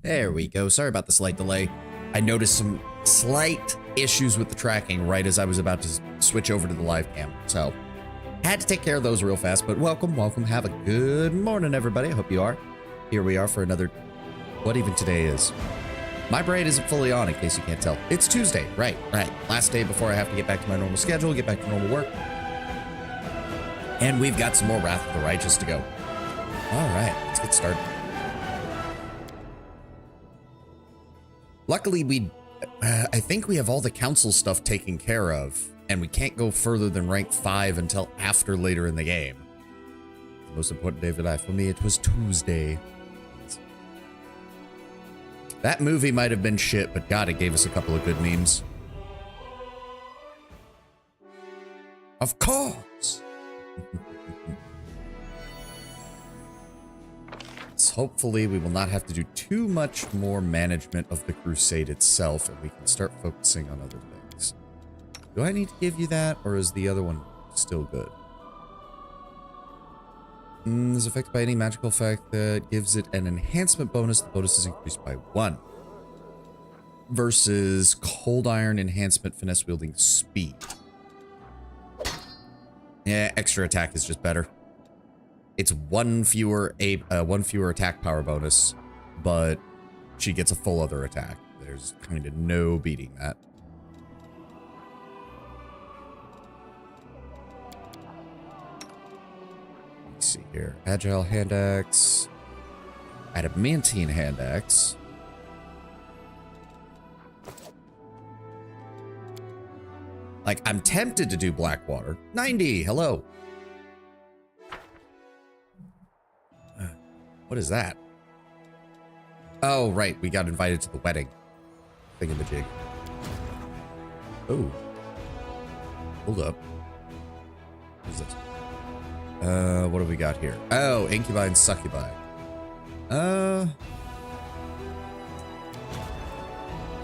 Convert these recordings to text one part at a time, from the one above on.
There we go. Sorry about the slight delay. I noticed some slight issues with the tracking right as I was about to switch over to the live cam. So, had to take care of those real fast, but welcome. Have a good morning, everybody. I hope you are. Here we are for another, what even today is. My brain isn't fully on, in case you can't tell. It's Tuesday, right. Last day before I have to get back to my normal schedule, get back to normal work. And we've got some more Wrath of the Righteous to go. All right, let's get started. Luckily, I think we have all the council stuff taken care of, and we can't go further than rank 5 until after later in the game. The most important day of your life. For me, it was Tuesday. That movie might have been shit, but God, it gave us a couple of good memes. Of course. So hopefully we will not have to do too much more management of the crusade itself, and we can start focusing on other things. Do I need to give you that, or is the other one still good? Is affected by any magical effect that gives it an enhancement bonus. The bonus is increased by 1. Versus cold iron enhancement finesse wielding speed. Yeah, extra attack is just better. It's one fewer attack power bonus, but she gets a full other attack. There's kind of no beating that. Let's see here. Agile hand axe. Adamantine hand axe. Like, I'm tempted to do Blackwater. 90, hello. What is that? Oh, right, we got invited to the wedding. Thingamajig. Oh. Hold up. What is this? What do we got here? Oh, Incubi and Succubi. Our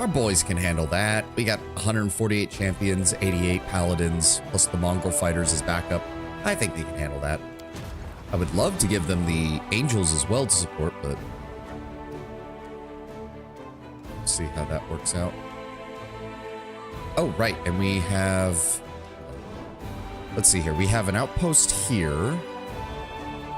boys can handle that. We got 148 champions, 88 paladins, plus the mongrel fighters as backup. I think they can handle that. I would love to give them the angels as well to support, but let's see how that works out. Oh, right, and we have, let's see here. We have an outpost here.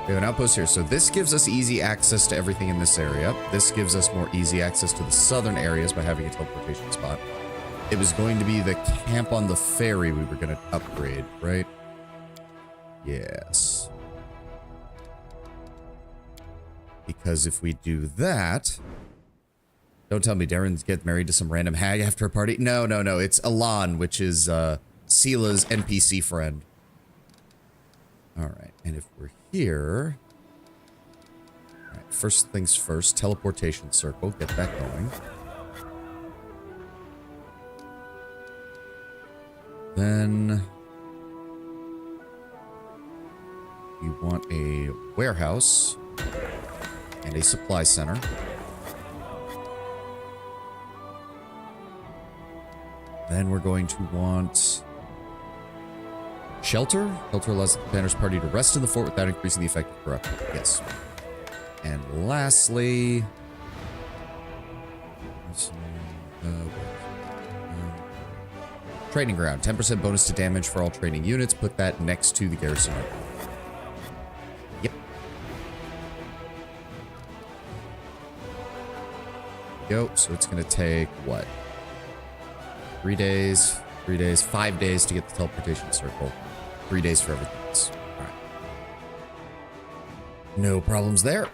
We have an outpost here. So this gives us easy access to everything in this area. This gives us more easy access to the southern areas by having a teleportation spot. It was going to be the camp on the ferry we were going to upgrade, right? Yes. Because if we do that... Don't tell me Darren's get married to some random hag after a party. No. It's Elan, which is Seela's NPC friend. Alright, and if we're here... Alright, first things first, teleportation circle. Get that going. Then... you want a warehouse and a supply center. Then we're going to want shelter. Shelter allows the commander's party to rest in the fort without increasing the effect of corruption. Yes. And lastly, training ground. 10% bonus to damage for all training units. Put that next to the garrison. Yep. Go. So it's going to take what? 3 days, 5 days to get the teleportation circle. 3 days for everything else. All right. No problems there.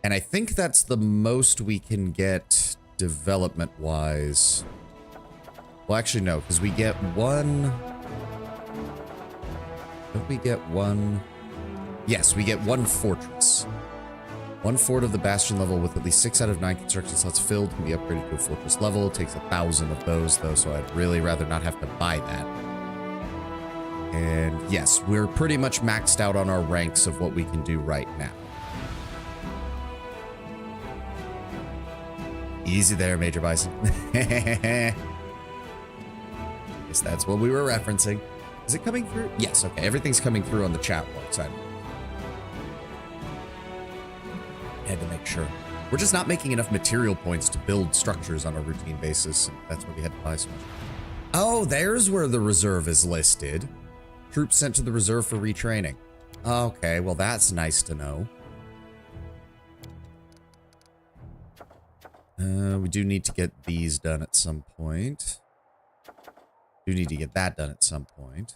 And I think that's the most we can get development-wise. Well, actually, no, because we get one... Don't we get one... Yes, we get one fortress. One fort of the bastion level with at least 6 out of 9 construction slots filled can be upgraded to a fortress level. It takes 1,000 of those, though, so I'd really rather not have to buy that. And yes, we're pretty much maxed out on our ranks of what we can do right now. Easy there, Major Bison. Guess that's what we were referencing. Is it coming through? Yes, okay. Everything's coming through on the chat box. I had to make sure. We're just not making enough material points to build structures on a routine basis. And that's why we had to buy so much. Oh, there's where the reserve is listed. Troops sent to the reserve for retraining. Okay, well, that's nice to know. We do need to get these done at some point. Do need to get that done at some point.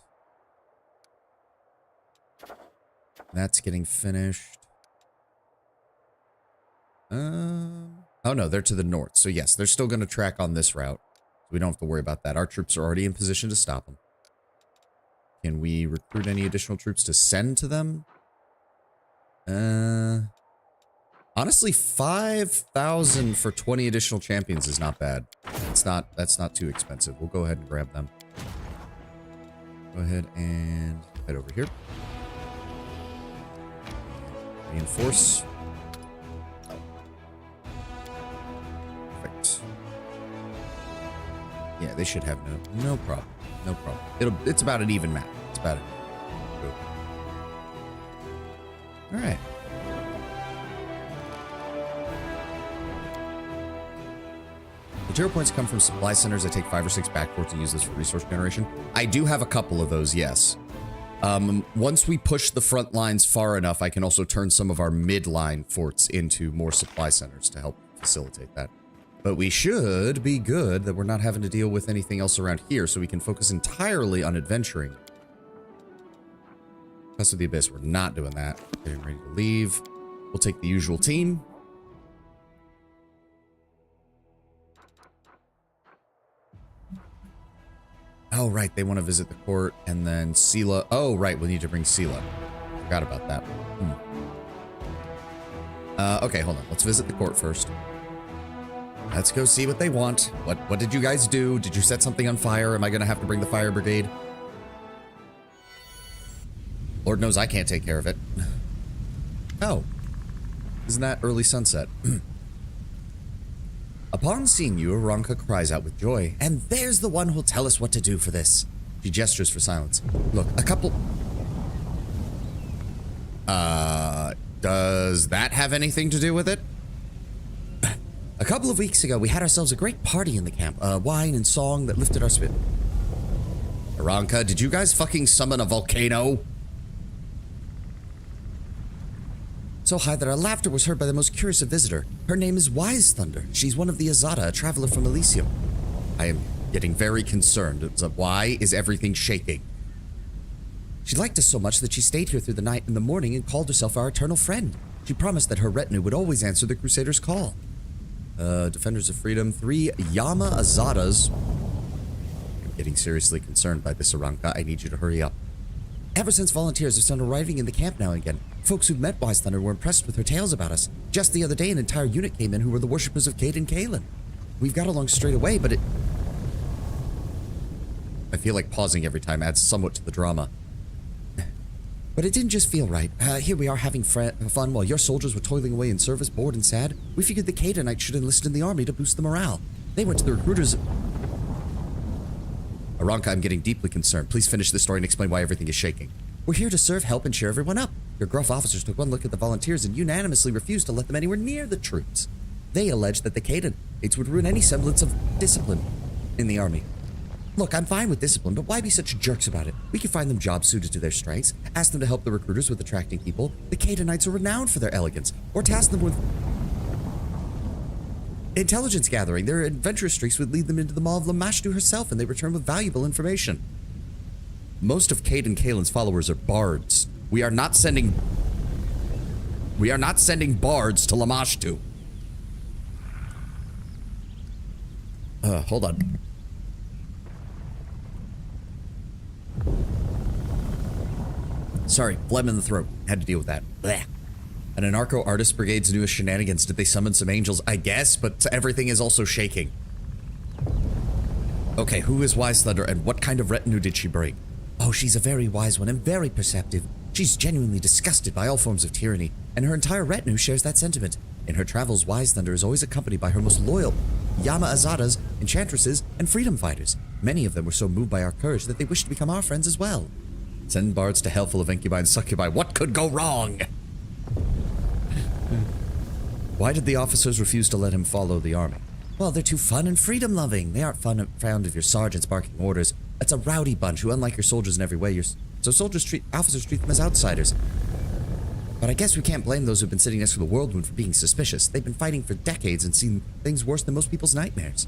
That's getting finished. Oh no, they're to the north. So yes, they're still going to track on this route. We don't have to worry about that. Our troops are already in position to stop them. Can we recruit any additional troops to send to them? Honestly, 5,000 for 20 additional champions is not bad. That's not too expensive. We'll go ahead and grab them. Go ahead and head over here. Reinforce. Perfect. Yeah, they should have no problem. No problem. It's about an even map. It's about it. All right. Material points come from supply centers. I take 5 or 6 backports and use this for resource generation. I do have a couple of those, yes. Once we push the front lines far enough, I can also turn some of our midline forts into more supply centers to help facilitate that. But we should be good that we're not having to deal with anything else around here, so we can focus entirely on adventuring. Quest of the Abyss, we're not doing that. Getting ready to leave. We'll take the usual team. Oh, right. They want to visit the court and then Sela. Oh, right. We need to bring Sela. Forgot about that. Okay, hold on. Let's visit the court first. Let's go see what they want. What did you guys do? Did you set something on fire? Am I going to have to bring the fire brigade? Lord knows I can't take care of it. Oh. Isn't that early sunset? Upon seeing you, Aranka cries out with joy. And there's the one who'll tell us what to do for this. She gestures for silence. Look, a couple... does that have anything to do with it? A couple of weeks ago, we had ourselves a great party in the camp. Wine and song that lifted our spirit. Aranka, did you guys fucking summon a volcano? So high that our laughter was heard by the most curious of visitor. Her name is Wise Thunder. She's one of the Azada, a traveler from Elysium. I am getting very concerned. Why is everything shaking? She liked us so much that she stayed here through the night and the morning and called herself our eternal friend. She promised that her retinue would always answer the Crusaders' call. Defenders of Freedom, 3 Yama Azadas. I'm getting seriously concerned by this, Aranka. I need you to hurry up. Ever since volunteers have started arriving in the camp now and again, folks who've met Wise Thunder were impressed with her tales about us. Just the other day, an entire unit came in who were the worshippers of Cade and Kalen. We've got along straight away, but it... I feel like pausing every time adds somewhat to the drama. But it didn't just feel right. Here we are having fun while your soldiers were toiling away in service, bored and sad. We figured the Canaanites should enlist in the army to boost the morale. They went to the recruiters... Aranka, I'm getting deeply concerned. Please finish this story and explain why everything is shaking. We're here to serve, help, and cheer everyone up. Your gruff officers took one look at the volunteers and unanimously refused to let them anywhere near the troops. They alleged that the Canaanites would ruin any semblance of discipline in the army. Look, I'm fine with discipline, but why be such jerks about it? We can find them jobs suited to their strengths, ask them to help the recruiters with attracting people. The Canaanites are renowned for their elegance, or task them with intelligence gathering. Their adventurous streaks would lead them into the maw of Lamashtu herself, and they return with valuable information. Most of Cade and Kalen's followers are bards. We are not sending bards to Lamashtu. Hold on. Sorry, phlegm in the throat. Had to deal with that. Blech. An anarcho artist brigade's newest shenanigans. Did they summon some angels? I guess, but everything is also shaking. Okay, who is Wise Thunder and what kind of retinue did she bring? Oh, she's a very wise one and very perceptive. She's genuinely disgusted by all forms of tyranny, and her entire retinue shares that sentiment. In her travels, Wise Thunder is always accompanied by her most loyal Yama Azadas, enchantresses, and freedom fighters. Many of them were so moved by our courage that they wished to become our friends as well. Send bards to hell full of incubi and succubi. What could go wrong? Why did the officers refuse to let him follow the army? Well, they're too fun and freedom-loving. They aren't fond of your sergeants barking orders. That's a rowdy bunch who, unlike your soldiers in every way, so officers treat them as outsiders. But I guess we can't blame those who've been sitting next to the whirlwind for being suspicious. They've been fighting for decades and seen things worse than most people's nightmares.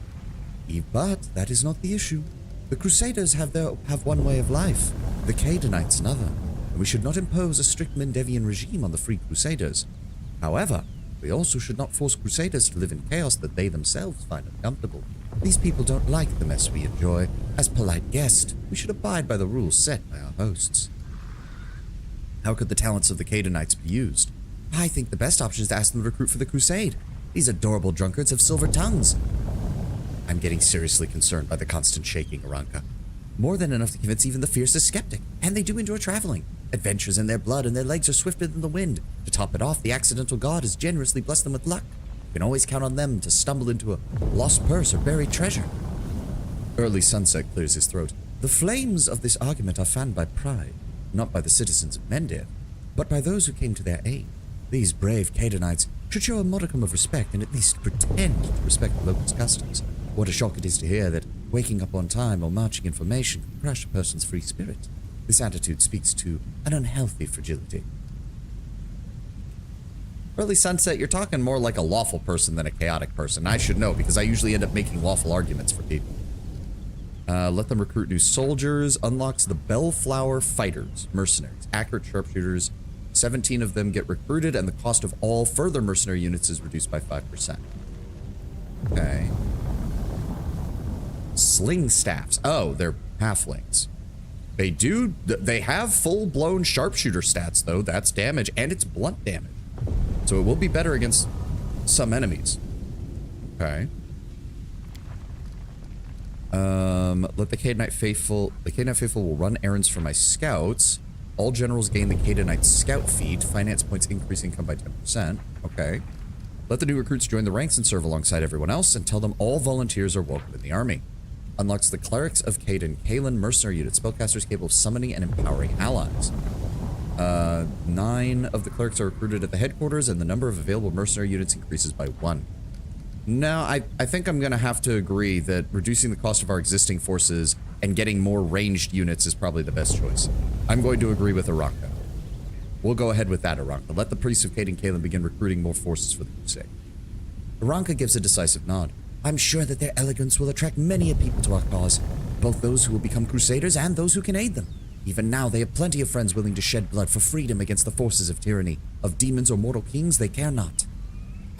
But that is not the issue. The Crusaders have one way of life, the Canaanites another, and we should not impose a strict Mendevian regime on the free Crusaders. However, we also should not force Crusaders to live in chaos that they themselves find uncomfortable. These people don't like the mess we enjoy. As polite guests, we should abide by the rules set by our hosts. How could the talents of the Canaanites be used? I think the best option is to ask them to recruit for the crusade. These adorable drunkards have silver tongues. I'm getting seriously concerned by the constant shaking, Aranka. More than enough to convince even the fiercest skeptic. And they do enjoy traveling. Adventures in their blood, and their legs are swifter than the wind. To top it off, the accidental god has generously blessed them with luck. You can always count on them to stumble into a lost purse or buried treasure. Early Sunset clears his throat. The flames of this argument are fanned by pride, not by the citizens of Mendev, but by those who came to their aid. These brave Canaanites should show a modicum of respect and at least pretend to respect the locals' customs. What a shock it is to hear that waking up on time or marching in formation can crush a person's free spirit. This attitude speaks to an unhealthy fragility. Early Sunset, you're talking more like a lawful person than a chaotic person. I should know, because I usually end up making lawful arguments for people. Let them recruit new soldiers. Unlocks the Bellflower Fighters, mercenaries, accurate sharpshooters. 17 of them get recruited, and the cost of all further mercenary units is reduced by 5%. Okay. Sling staffs. Oh, they're halflings. They have full-blown sharpshooter stats, though. That's damage, and it's blunt damage. So it will be better against some enemies. Okay. Let the Canaanite faithful. The Canaanite faithful will run errands for my scouts. All generals gain the Canaanite scout feat. Finance points increase income by 10%. Okay. Let the new recruits join the ranks and serve alongside everyone else, and tell them all volunteers are welcome in the army. Unlocks the Clerics of Caden, Kalen mercenary unit, spellcasters capable of summoning and empowering allies. 9 of the clerics are recruited at the headquarters, and the number of available mercenary units increases by 1. No, I think I'm going to have to agree that reducing the cost of our existing forces and getting more ranged units is probably the best choice. I'm going to agree with Aranka. We'll go ahead with that, Aranka. Let the priests of Caden Kalen begin recruiting more forces for the crusade. Aranka gives a decisive nod. I'm sure that their elegance will attract many a people to our cause, both those who will become crusaders and those who can aid them. Even now, they have plenty of friends willing to shed blood for freedom against the forces of tyranny. Of demons or mortal kings, they care not.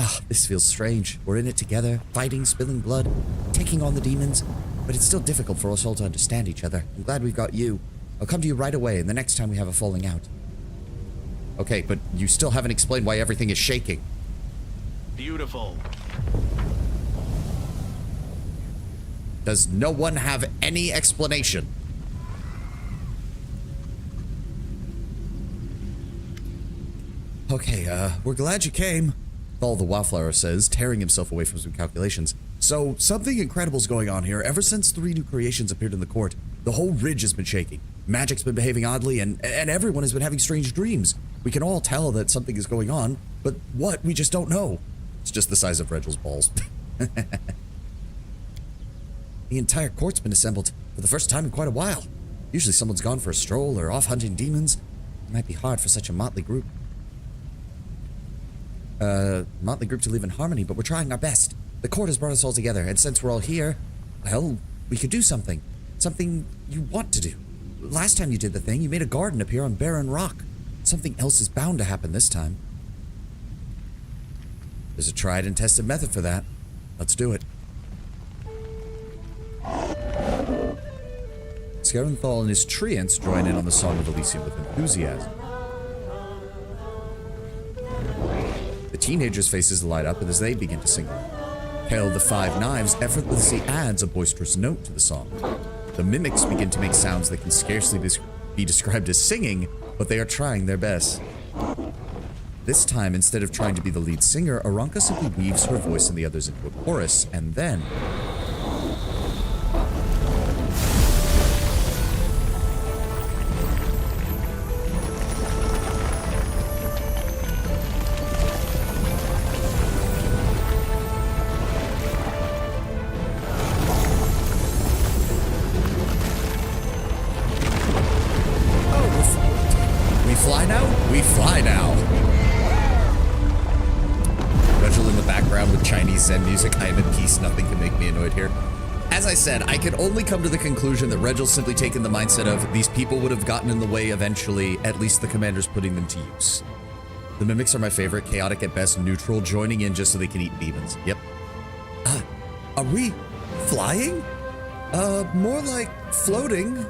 Ah, this feels strange. We're in it together, fighting, spilling blood, taking on the demons, but it's still difficult for us all to understand each other. I'm glad we've got you. I'll come to you right away, and the next time we have a falling out. Okay, but you still haven't explained why everything is shaking. Beautiful. Does no one have any explanation? Okay, we're glad you came, Thal the Wildflower says, tearing himself away from some calculations. So, something incredible's going on here. Ever since 3 new creations appeared in the court, the whole ridge has been shaking. Magic's been behaving oddly, and everyone has been having strange dreams. We can all tell that something is going on, but what, we just don't know. It's just the size of Regel's balls. The entire court's been assembled for the first time in quite a while. Usually someone's gone for a stroll or off hunting demons. It might be hard for such a motley group. To live in harmony, but we're trying our best. The court has brought us all together, and since we're all here, well, we could do something. Something you want to do. Last time you did the thing, you made a garden appear on barren rock. Something else is bound to happen this time. There's a tried and tested method for that. Let's do it. Scarenthal and his treants join in on the Song of Elysium with enthusiasm. The teenagers' faces light up as they begin to sing. Hail the Five Knives effortlessly adds a boisterous note to the song. The mimics begin to make sounds that can scarcely be described as singing, but they are trying their best. This time, instead of trying to be the lead singer, Aranka simply weaves her voice and the others into a chorus, and then... Zen music. I am at peace. Nothing can make me annoyed here. As I said, I can only come to the conclusion that Regel's simply taken the mindset of these people would have gotten in the way eventually, at least the commander's putting them to use. The mimics are my favorite, chaotic at best, neutral, joining in just so they can eat demons. Yep. Are we flying? More like floating.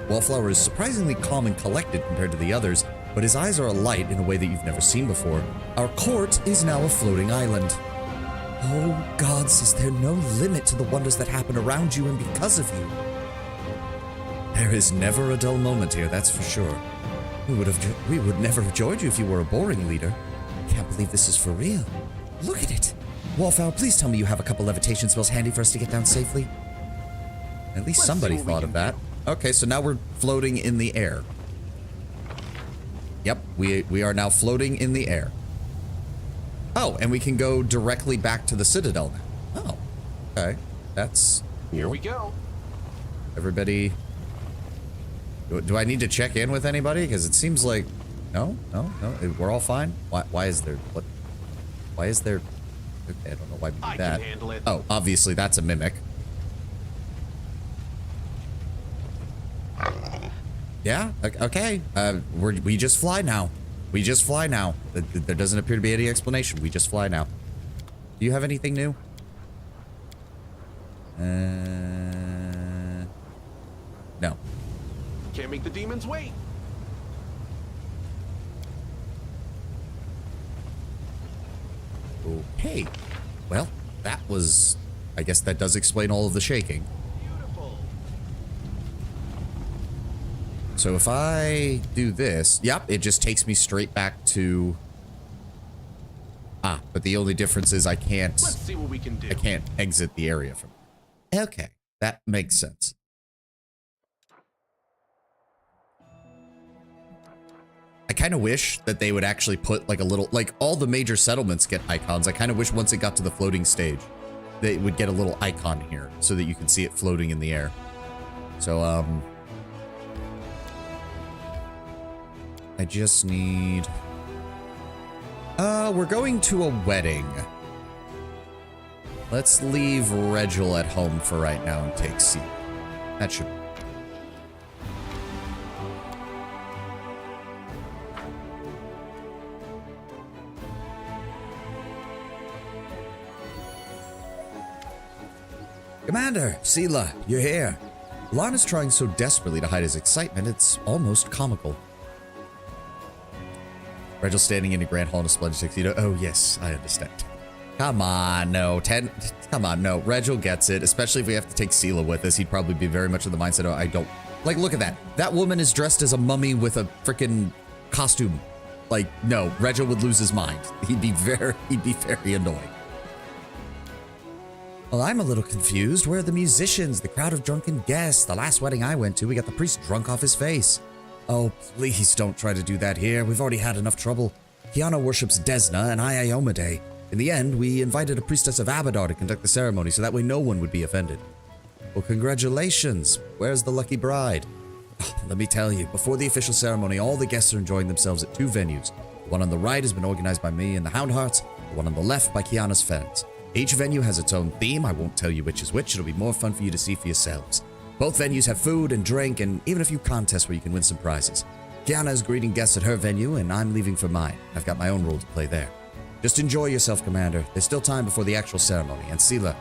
Wallflower is surprisingly calm and collected compared to the others, but his eyes are alight in a way that you've never seen before. Our court is now a floating island. Oh, gods, is there no limit to the wonders that happen around you and because of you? There is never a dull moment here, that's for sure. We would never have joined you if you were a boring leader. Can't believe this is for real. Look at it. Wallflower, please tell me you have a couple levitation spells handy for us to get down safely. At least somebody thought of that. Okay, so now we're floating in the air. Yep, we are now floating in the air. Oh, and we can go directly back to the Citadel now. Oh, okay. That's cool. Here we go. Everybody... Do I need to check in with anybody? Because it seems like... No, we're all fine. Why is there... What? Why is there... Okay, I don't know why we do that. I can handle it. Oh, obviously that's a mimic. Yeah, okay. We just fly now. We just fly now. There doesn't appear to be any explanation. We just fly now. Do you have anything new? No. Can't make the demons wait. Okay. Well, that was... I guess that does explain all of the shaking. Beautiful. So if I do this... Yep, it just takes me straight back to... Ah, but the only difference is I can't... Let's see what we can do. I can't exit the area from it. Okay, that makes sense. I kind of wish that they would actually put like a little, like all the major settlements get icons. I kind of wish once it got to the floating stage, they would get a little icon here so that you can see it floating in the air. So, I just need, we're going to a wedding. Let's leave Regil at home for right now and take C. That should Commander, Sela, you're here. Larn is trying so desperately to hide his excitement, it's almost comical. Regil standing in a grand hall in a splendid tuxedo. Oh, yes, I understand. Come on, no. Come on, no. Regil gets it, especially if we have to take Sela with us. He'd probably be very much in the mindset of, I don't... Like, look at that. That woman is dressed as a mummy with a freaking costume. Like, no, Regil would lose his mind. He'd be very annoying. Well, I'm a little confused. Where are the musicians, the crowd of drunken guests? The last wedding I went to, we got the priest drunk off his face. Oh, please don't try to do that here. We've already had enough trouble. Kiana worships Desna and I Iomade. In the end, we invited a priestess of Abadar to conduct the ceremony so that way no one would be offended. Well, congratulations. Where's the lucky bride? Oh, let me tell you, before the official ceremony, all the guests are enjoying themselves at 2 venues. The one on the right has been organized by me and the Houndhearts, the one on the left by Kiana's friends. Each venue has its own theme. I won't tell you which is which. It'll be more fun for you to see for yourselves. Both venues have food and drink and even a few contests where you can win some prizes. Kiana is greeting guests at her venue and I'm leaving for mine. I've got my own role to play there. Just enjoy yourself, Commander. There's still time before the actual ceremony. And Sela,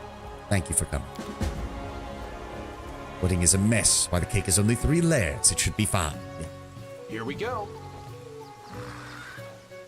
thank you for coming. Pudding is a mess. Why the cake is only 3 layers. It should be fine. Yeah. Here we go.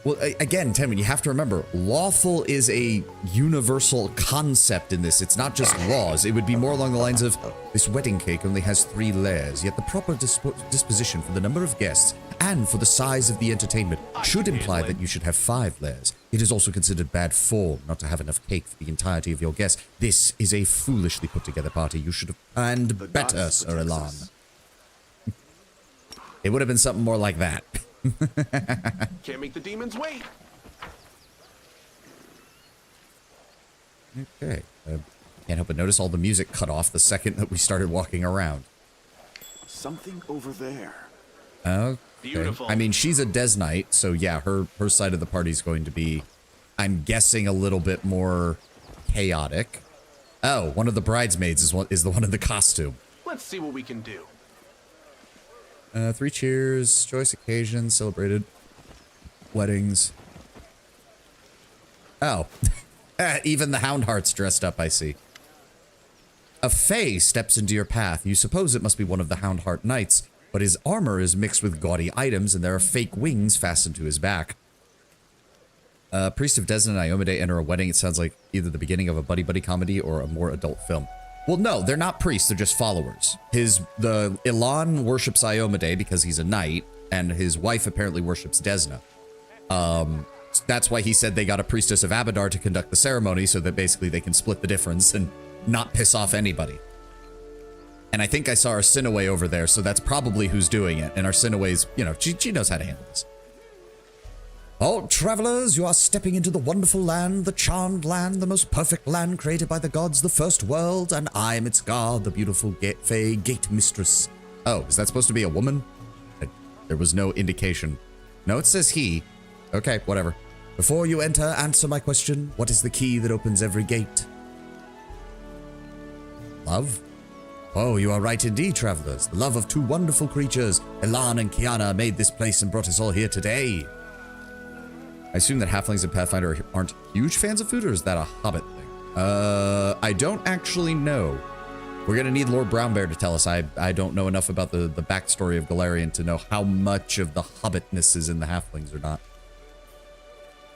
Well, again, Tenman, you have to remember, lawful is a universal concept in this. It's not just laws. It would be more along the lines of, this wedding cake only has 3 layers, yet the proper disposition for the number of guests and for the size of the entertainment should imply that you should have 5 layers. It is also considered bad form not to have enough cake for the entirety of your guests. This is a foolishly put together party. You should have planned better, Sir Elan. It would have been something more like that. Can't make the demons wait. Okay. Can't help but notice all the music cut off the second that we started walking around. Something over there. Okay. Beautiful. I mean, she's a Des Knight, so yeah, her side of the party is going to be, I'm guessing, a little bit more chaotic. Oh, one of the bridesmaids is the one in the costume. Let's see what we can do. 3 cheers, choice occasions, celebrated weddings. Oh, even the hound heart's dressed up, I see. A fae steps into your path. You suppose it must be one of the hound heart knights, but his armor is mixed with gaudy items and there are fake wings fastened to his back. Priest of Desna and Iomade enter a wedding. It sounds like either the beginning of a buddy-buddy comedy or a more adult film. Well, no, they're not priests. They're just followers. The Ilan worships Iomade because he's a knight, and his wife apparently worships Desna. That's why he said they got a priestess of Abadar to conduct the ceremony so that basically they can split the difference and not piss off anybody. And I think I saw Arsinoe over there, so that's probably who's doing it. And Arsinoe's, you know, she knows how to handle this. All travelers, you are stepping into the wonderful land, the charmed land, the most perfect land created by the gods, the first world, and I am its guard, the beautiful Fae Gate Mistress. Oh, is that supposed to be a woman? There was no indication. No, it says he. Okay, whatever. Before you enter, answer my question. What is the key that opens every gate? Love? Oh, you are right indeed, travelers. The love of 2 wonderful creatures, Elan and Kiana, made this place and brought us all here today. I assume that halflings and Pathfinder aren't huge fans of food, or is that a Hobbit thing? I don't actually know. We're gonna need Lord Brownbear to tell us. I don't know enough about the backstory of Galarian to know how much of the Hobbitness is in the halflings or not.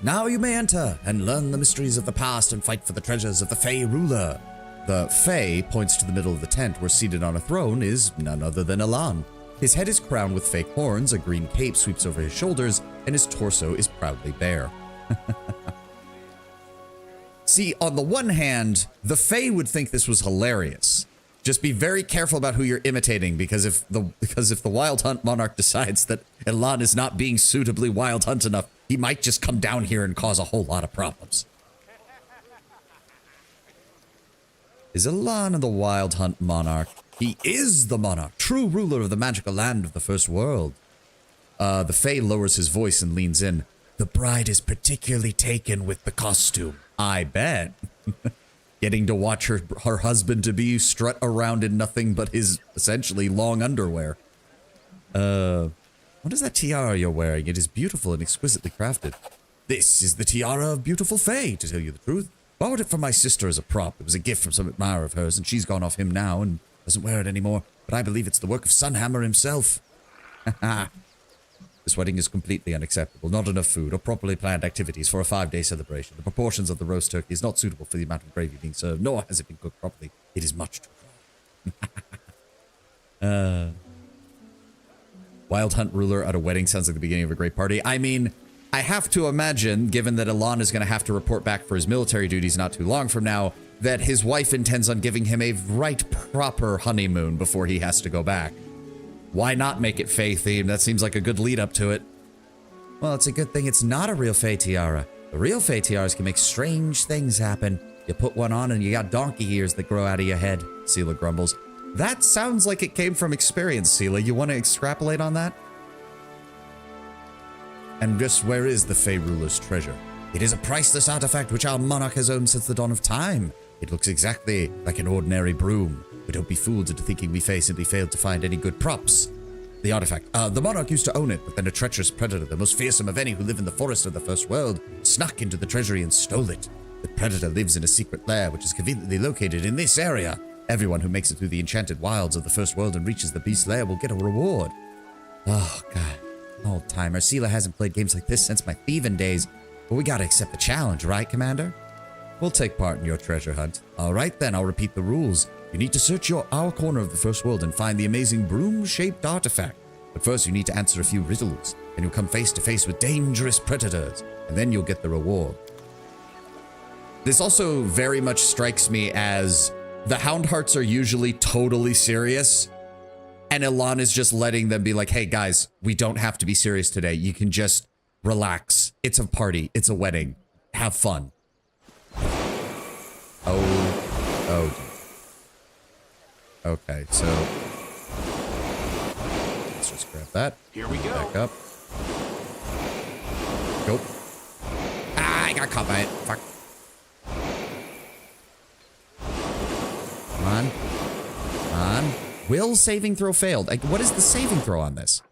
Now you may enter and learn the mysteries of the past and fight for the treasures of the Fae ruler. The Fae points to the middle of the tent where seated on a throne is none other than Elan. His head is crowned with fake horns, a green cape sweeps over his shoulders, and his torso is proudly bare. See, on the one hand, the Fae would think this was hilarious. Just be very careful about who you're imitating, because if the Wild Hunt Monarch decides that Elan is not being suitably Wild Hunt enough, he might just come down here and cause a whole lot of problems. Is Elan the Wild Hunt Monarch? He is the monarch, true ruler of the magical land of the first world. The Fae lowers his voice and leans in. The bride is particularly taken with the costume. I bet. Getting to watch her husband-to-be strut around in nothing but his, essentially, long underwear. What is that tiara you're wearing? It is beautiful and exquisitely crafted. This is the tiara of beautiful Fae, to tell you the truth. Borrowed it from my sister as a prop. It was a gift from some admirer of hers, and she's gone off him now and doesn't wear it anymore. But I believe it's the work of Sunhammer himself. Haha. This wedding is completely unacceptable. Not enough food or properly planned activities for a 5-day celebration. The proportions of the roast turkey is not suitable for the amount of gravy being served, nor has it been cooked properly. It is much too dry. Wild Hunt ruler at a wedding sounds like the beginning of a great party. I mean, I have to imagine, given that Elan is going to have to report back for his military duties not too long from now, that his wife intends on giving him a right proper honeymoon before he has to go back. Why not make it Fae themed? That seems like a good lead up to it. Well, it's a good thing it's not a real Fae tiara. The real Fae tiaras can make strange things happen. You put one on and you got donkey ears that grow out of your head, Sela grumbles. That sounds like it came from experience, Sela. You want to extrapolate on that? And just where is the Fae ruler's treasure? It is a priceless artifact which our monarch has owned since the dawn of time. It looks exactly like an ordinary broom. But don't be fooled into thinking we Fae simply failed to find any good props. The artifact. The monarch used to own it, but then a treacherous predator, the most fearsome of any who live in the forest of the first world, snuck into the treasury and stole it. The predator lives in a secret lair, which is conveniently located in this area. Everyone who makes it through the enchanted wilds of the first world and reaches the beast's lair will get a reward. Oh, God. Old timer. Sela hasn't played games like this since my thieving days. But we gotta accept the challenge, right, Commander? We'll take part in your treasure hunt. All right, then, I'll repeat the rules. You need to search our corner of the first world and find the amazing broom-shaped artifact. But first, you need to answer a few riddles, and you'll come face to face with dangerous predators, and then you'll get the reward. This also very much strikes me as the Houndhearts are usually totally serious, and Elan is just letting them be like, hey, guys, we don't have to be serious today. You can just relax. It's a party. It's a wedding. Have fun. Oh. Okay, so let's just grab that. Here we go. Back up. Go. Ah, I got caught by it. Fuck. Will saving throw failed. Like, what is the saving throw on this?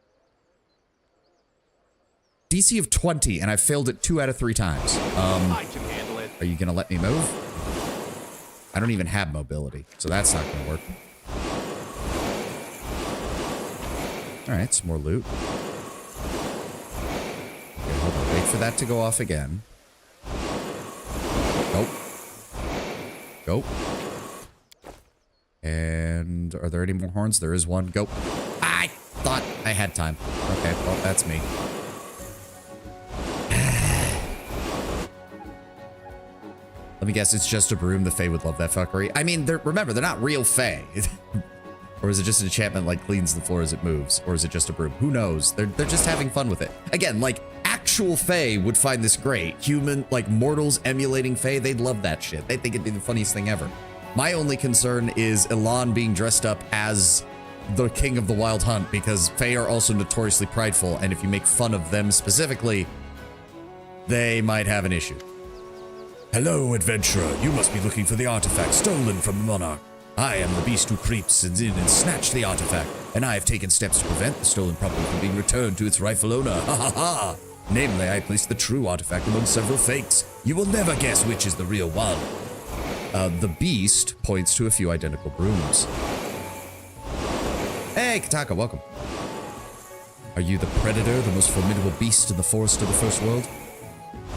DC of 20, and I failed it 2 out of 3 times. I can handle it. Are you gonna let me move? I don't even have mobility, so that's not gonna work. All right, some more loot. Okay, hold on. Wait for that to go off again. Nope. Go. And are there any more horns? There is one. Go. I thought I had time. Okay, well, that's me. Let me guess, it's just a broom. The Fae would love that fuckery. I mean, remember, they're not real Fae. Or is it just an enchantment like cleans the floor as it moves? Or is it just a broom? Who knows? They're just having fun with it. Again, like, actual Fae would find this great. Human, like, mortals emulating Fae, they'd love that shit. They'd think it'd be the funniest thing ever. My only concern is Elan being dressed up as the king of the wild hunt, because Fae are also notoriously prideful, and if you make fun of them specifically, they might have an issue. Hello, adventurer. You must be looking for the artifact stolen from the monarch. I am the beast who creeps in and snatched the artifact, and I have taken steps to prevent the stolen property from being returned to its rightful owner. Ha ha ha! Namely, I placed the true artifact among several fakes. You will never guess which is the real one. The beast points to a few identical brooms. Hey, Kataka, welcome. Are you the predator, the most formidable beast in the forest of the First World?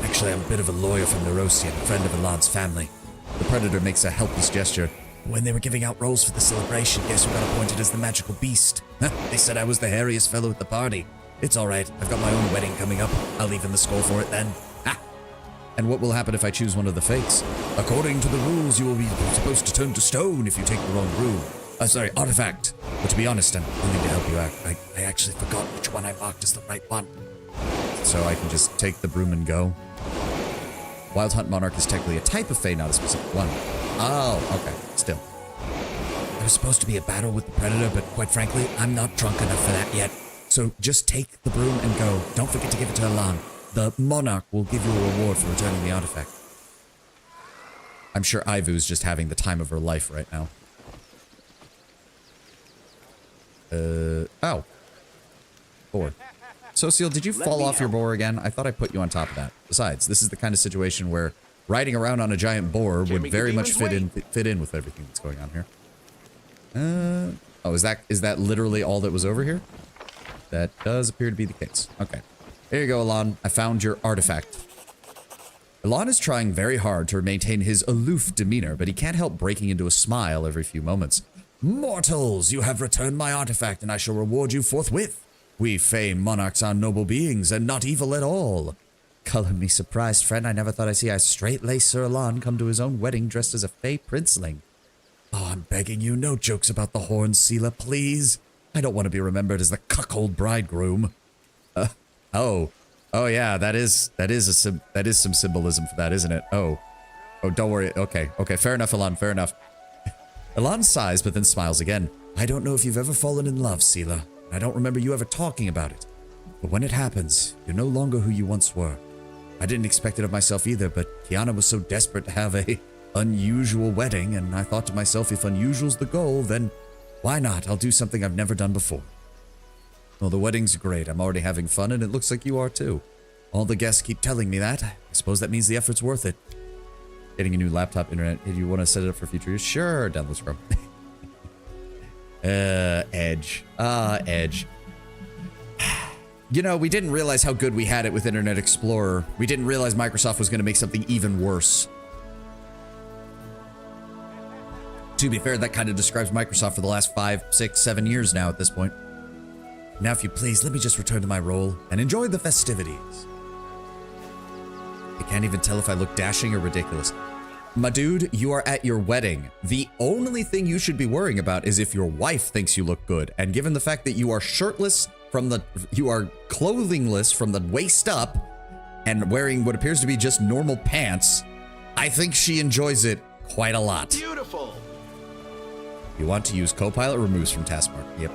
Actually, I'm a bit of a lawyer from Nerosian, a friend of Elan's family. The predator makes a helpless gesture. When they were giving out roles for the celebration, guess who got appointed as the magical beast? They said I was the hairiest fellow at the party. It's alright, I've got my own wedding coming up. I'll even the score for it then. Ha! And what will happen if I choose one of the fakes? According to the rules, you will be supposed to turn to stone if you take the wrong broom. Sorry, artifact. But to be honest, I'm willing to help you out. I actually forgot which one I marked as the right one. So I can just take the broom and go? Wild Hunt Monarch is technically a type of Fae, not a specific one. Oh, okay. Still. There was supposed to be a battle with the Predator, but quite frankly, I'm not drunk enough for that yet. So just take the broom and go. Don't forget to give it to Elan. The Monarch will give you a reward for returning the artifact. I'm sure Ivu's just having the time of her life right now. Oh. 4. Sociel, did you fall off your boar again? I thought I put you on top of that. Besides, this is the kind of situation where riding around on a giant boar would very much fit in with everything that's going on here. Oh, is that literally all that was over here? That does appear to be the case. Okay. Here you go, Elan. I found your artifact. Elan is trying very hard to maintain his aloof demeanor, but he can't help breaking into a smile every few moments. Mortals, you have returned my artifact, and I shall reward you forthwith. We Fae monarchs are noble beings, and not evil at all. Color me surprised, friend. I never thought I'd see a straight-laced Sir Elan come to his own wedding dressed as a Fae princeling. Oh, I'm begging you, no jokes about the horns, Sela, please. I don't want to be remembered as the cuckold bridegroom. Oh yeah, that is some symbolism for that, isn't it? Oh, don't worry. Okay, fair enough, Elan, fair enough. Elan sighs, but then smiles again. I don't know if you've ever fallen in love, Sela. I don't remember you ever talking about it. But when it happens, you're no longer who you once were. I didn't expect it of myself either, but Kiana was so desperate to have a unusual wedding, and I thought to myself, if unusual's the goal, then why not? I'll do something I've never done before. Well, the wedding's great. I'm already having fun, and it looks like you are too. All the guests keep telling me that. I suppose that means the effort's worth it. Getting a new laptop internet. Do you want to set it up for future use? Sure, download Scrum. Edge. Edge. You know, we didn't realize how good we had it with Internet Explorer. We didn't realize Microsoft was going to make something even worse. To be fair, that kind of describes Microsoft for the last 5, 6, 7 years now at this point. Now, if you please, let me just return to my role and enjoy the festivities. I can't even tell if I look dashing or ridiculous. My dude, you are at your wedding. The only thing you should be worrying about is if your wife thinks you look good. And given the fact that you are shirtless you are clothingless from the waist up and wearing what appears to be just normal pants, I think she enjoys it quite a lot. Beautiful. You want to use Copilot, removes from taskbar. Yep.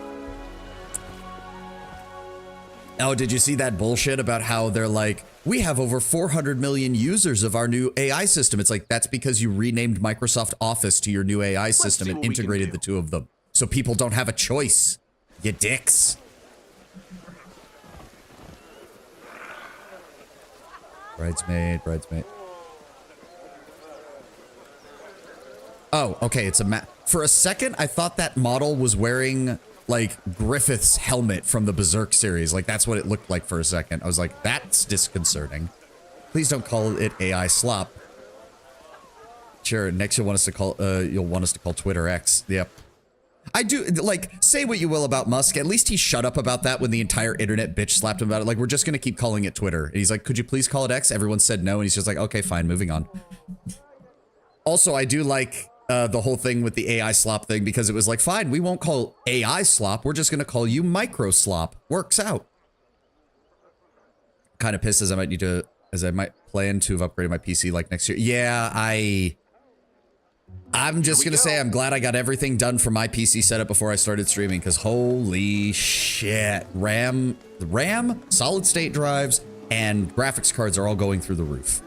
Oh, did you see that bullshit about how they're like, we have over 400 million users of our new AI system? It's like, that's because you renamed Microsoft Office to your new AI system and integrated the two of them. so people don't have a choice. You dicks. Bridesmaid, bridesmaid. Oh, okay, it's a for a second, I thought that model was wearing, like, Griffith's helmet from the Berserk series. Like, that's what it looked like for a second. I was like, that's disconcerting. Please don't call it AI slop. Sure, next you'll want us to call Twitter X. Yep. I do, like, say what you will about Musk. At least he shut up about that when the entire internet bitch slapped him about it. Like, we're just gonna keep calling it Twitter. And he's like, could you please call it X? Everyone said no, and he's just like, okay, fine, moving on. Also, I do like the whole thing with the AI slop thing, because it was like, fine, we won't call AI slop. We're just gonna call you micro slop. Works out. Kind of pissed as I might plan to have upgraded my PC like next year. Yeah, I'm just gonna say I'm glad I got everything done for my PC setup before I started streaming, because holy shit, RAM, solid state drives, and graphics cards are all going through the roof.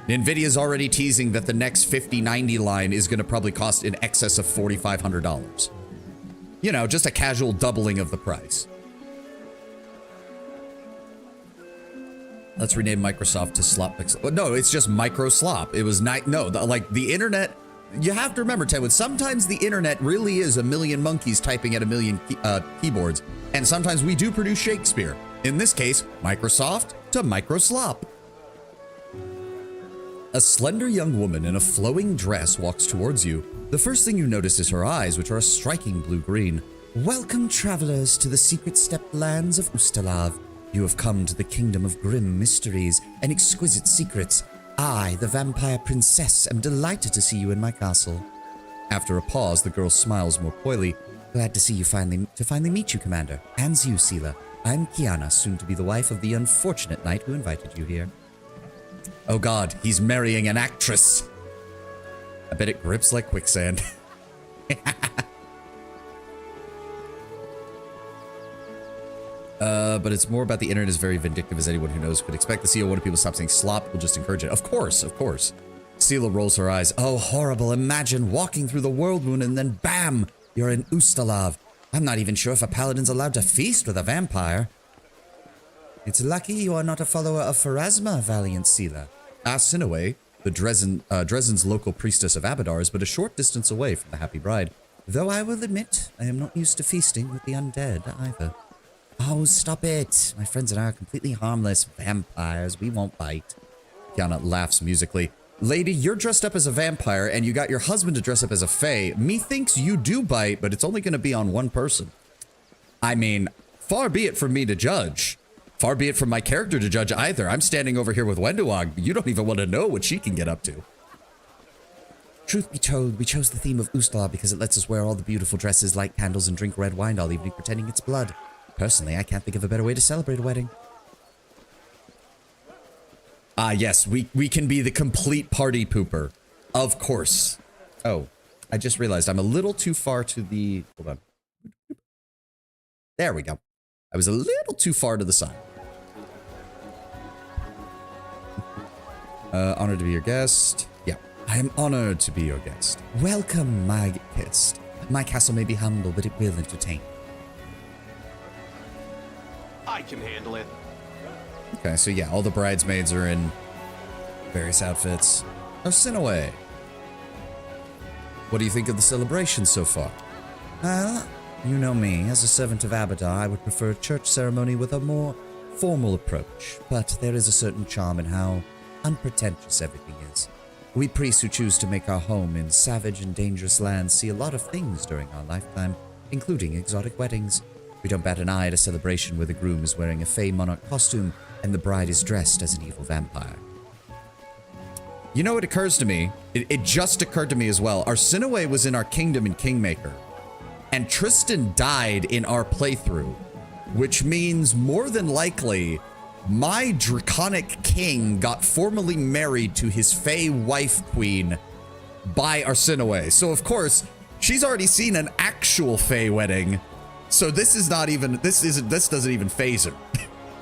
NVIDIA's already teasing that the next 5090 line is gonna probably cost in excess of $4,500. You know, just a casual doubling of the price. Let's rename Microsoft to Slop Pixel. No, it's just Micro Slop. It was not, no, like the internet. You have to remember, Tedwood, sometimes the internet really is a million monkeys typing at a million keyboards. And sometimes we do produce Shakespeare. In this case, Microsoft to Micro Slop. A slender young woman in a flowing dress walks towards you. The first thing you notice is her eyes, which are a striking blue-green. Welcome, travelers, to the secret stepped lands of Ustalav. You have come to the kingdom of grim mysteries and exquisite secrets. I, the vampire princess, am delighted to see you in my castle. After a pause, the girl smiles more coyly. Glad to see you finally meet you, Commander. And you, Sela. I'm Kiana, soon to be the wife of the unfortunate knight who invited you here. Oh god, he's marrying an actress. I bet it grips like quicksand. But it's more about the internet is very vindictive, as anyone who knows could expect. The CEO wanted people to stop saying slop, will just encourage it. Of course, of course. Sela rolls her eyes. Oh, horrible. Imagine walking through the world moon and then bam, you're in Ustalav. I'm not even sure if a paladin's allowed to feast with a vampire. It's lucky you are not a follower of Pharasma, valiant Sela. Sinaway, the Dresden's local priestess of Abadar, is but a short distance away from the happy bride. Though I will admit, I am not used to feasting with the undead either. Oh, stop it. My friends and I are completely harmless vampires. We won't bite. Kiana laughs musically. Lady, you're dressed up as a vampire and you got your husband to dress up as a fae. Methinks you do bite, but it's only going to be on one person. I mean, far be it from me to judge. Far be it from my character to judge either. I'm standing over here with Wenduog. You don't even want to know what she can get up to. Truth be told, we chose the theme of Ustalav because it lets us wear all the beautiful dresses, light candles, and drink red wine all evening pretending it's blood. Personally, I can't think of a better way to celebrate a wedding. Ah, yes, we can be the complete party pooper. Of course. Oh, I just realized I'm a little too far to the... Hold on. There we go. I was a little too far to the side. Honored to be your guest. Yeah, I am honored to be your guest. Welcome, my guest. My castle may be humble, but it will entertain. I can handle it. Okay, so yeah, all the bridesmaids are in various outfits. Oh, Sinaway. What do you think of the celebration so far? Well, you know me. As a servant of Abadar, I would prefer a church ceremony with a more formal approach. But there is a certain charm in how unpretentious everything is. We priests who choose to make our home in savage and dangerous lands see a lot of things during our lifetime, including exotic weddings. We don't bat an eye at a celebration where the groom is wearing a Fey monarch costume and the bride is dressed as an evil vampire. You know what occurs to me? It just occurred to me as well. Our Sinaway was in our kingdom in Kingmaker, and Tristan died in our playthrough, which means more than likely my draconic king got formally married to his Fey wife queen by our Sinaway. So of course, she's already seen an actual Fey wedding. So this doesn't even faze her.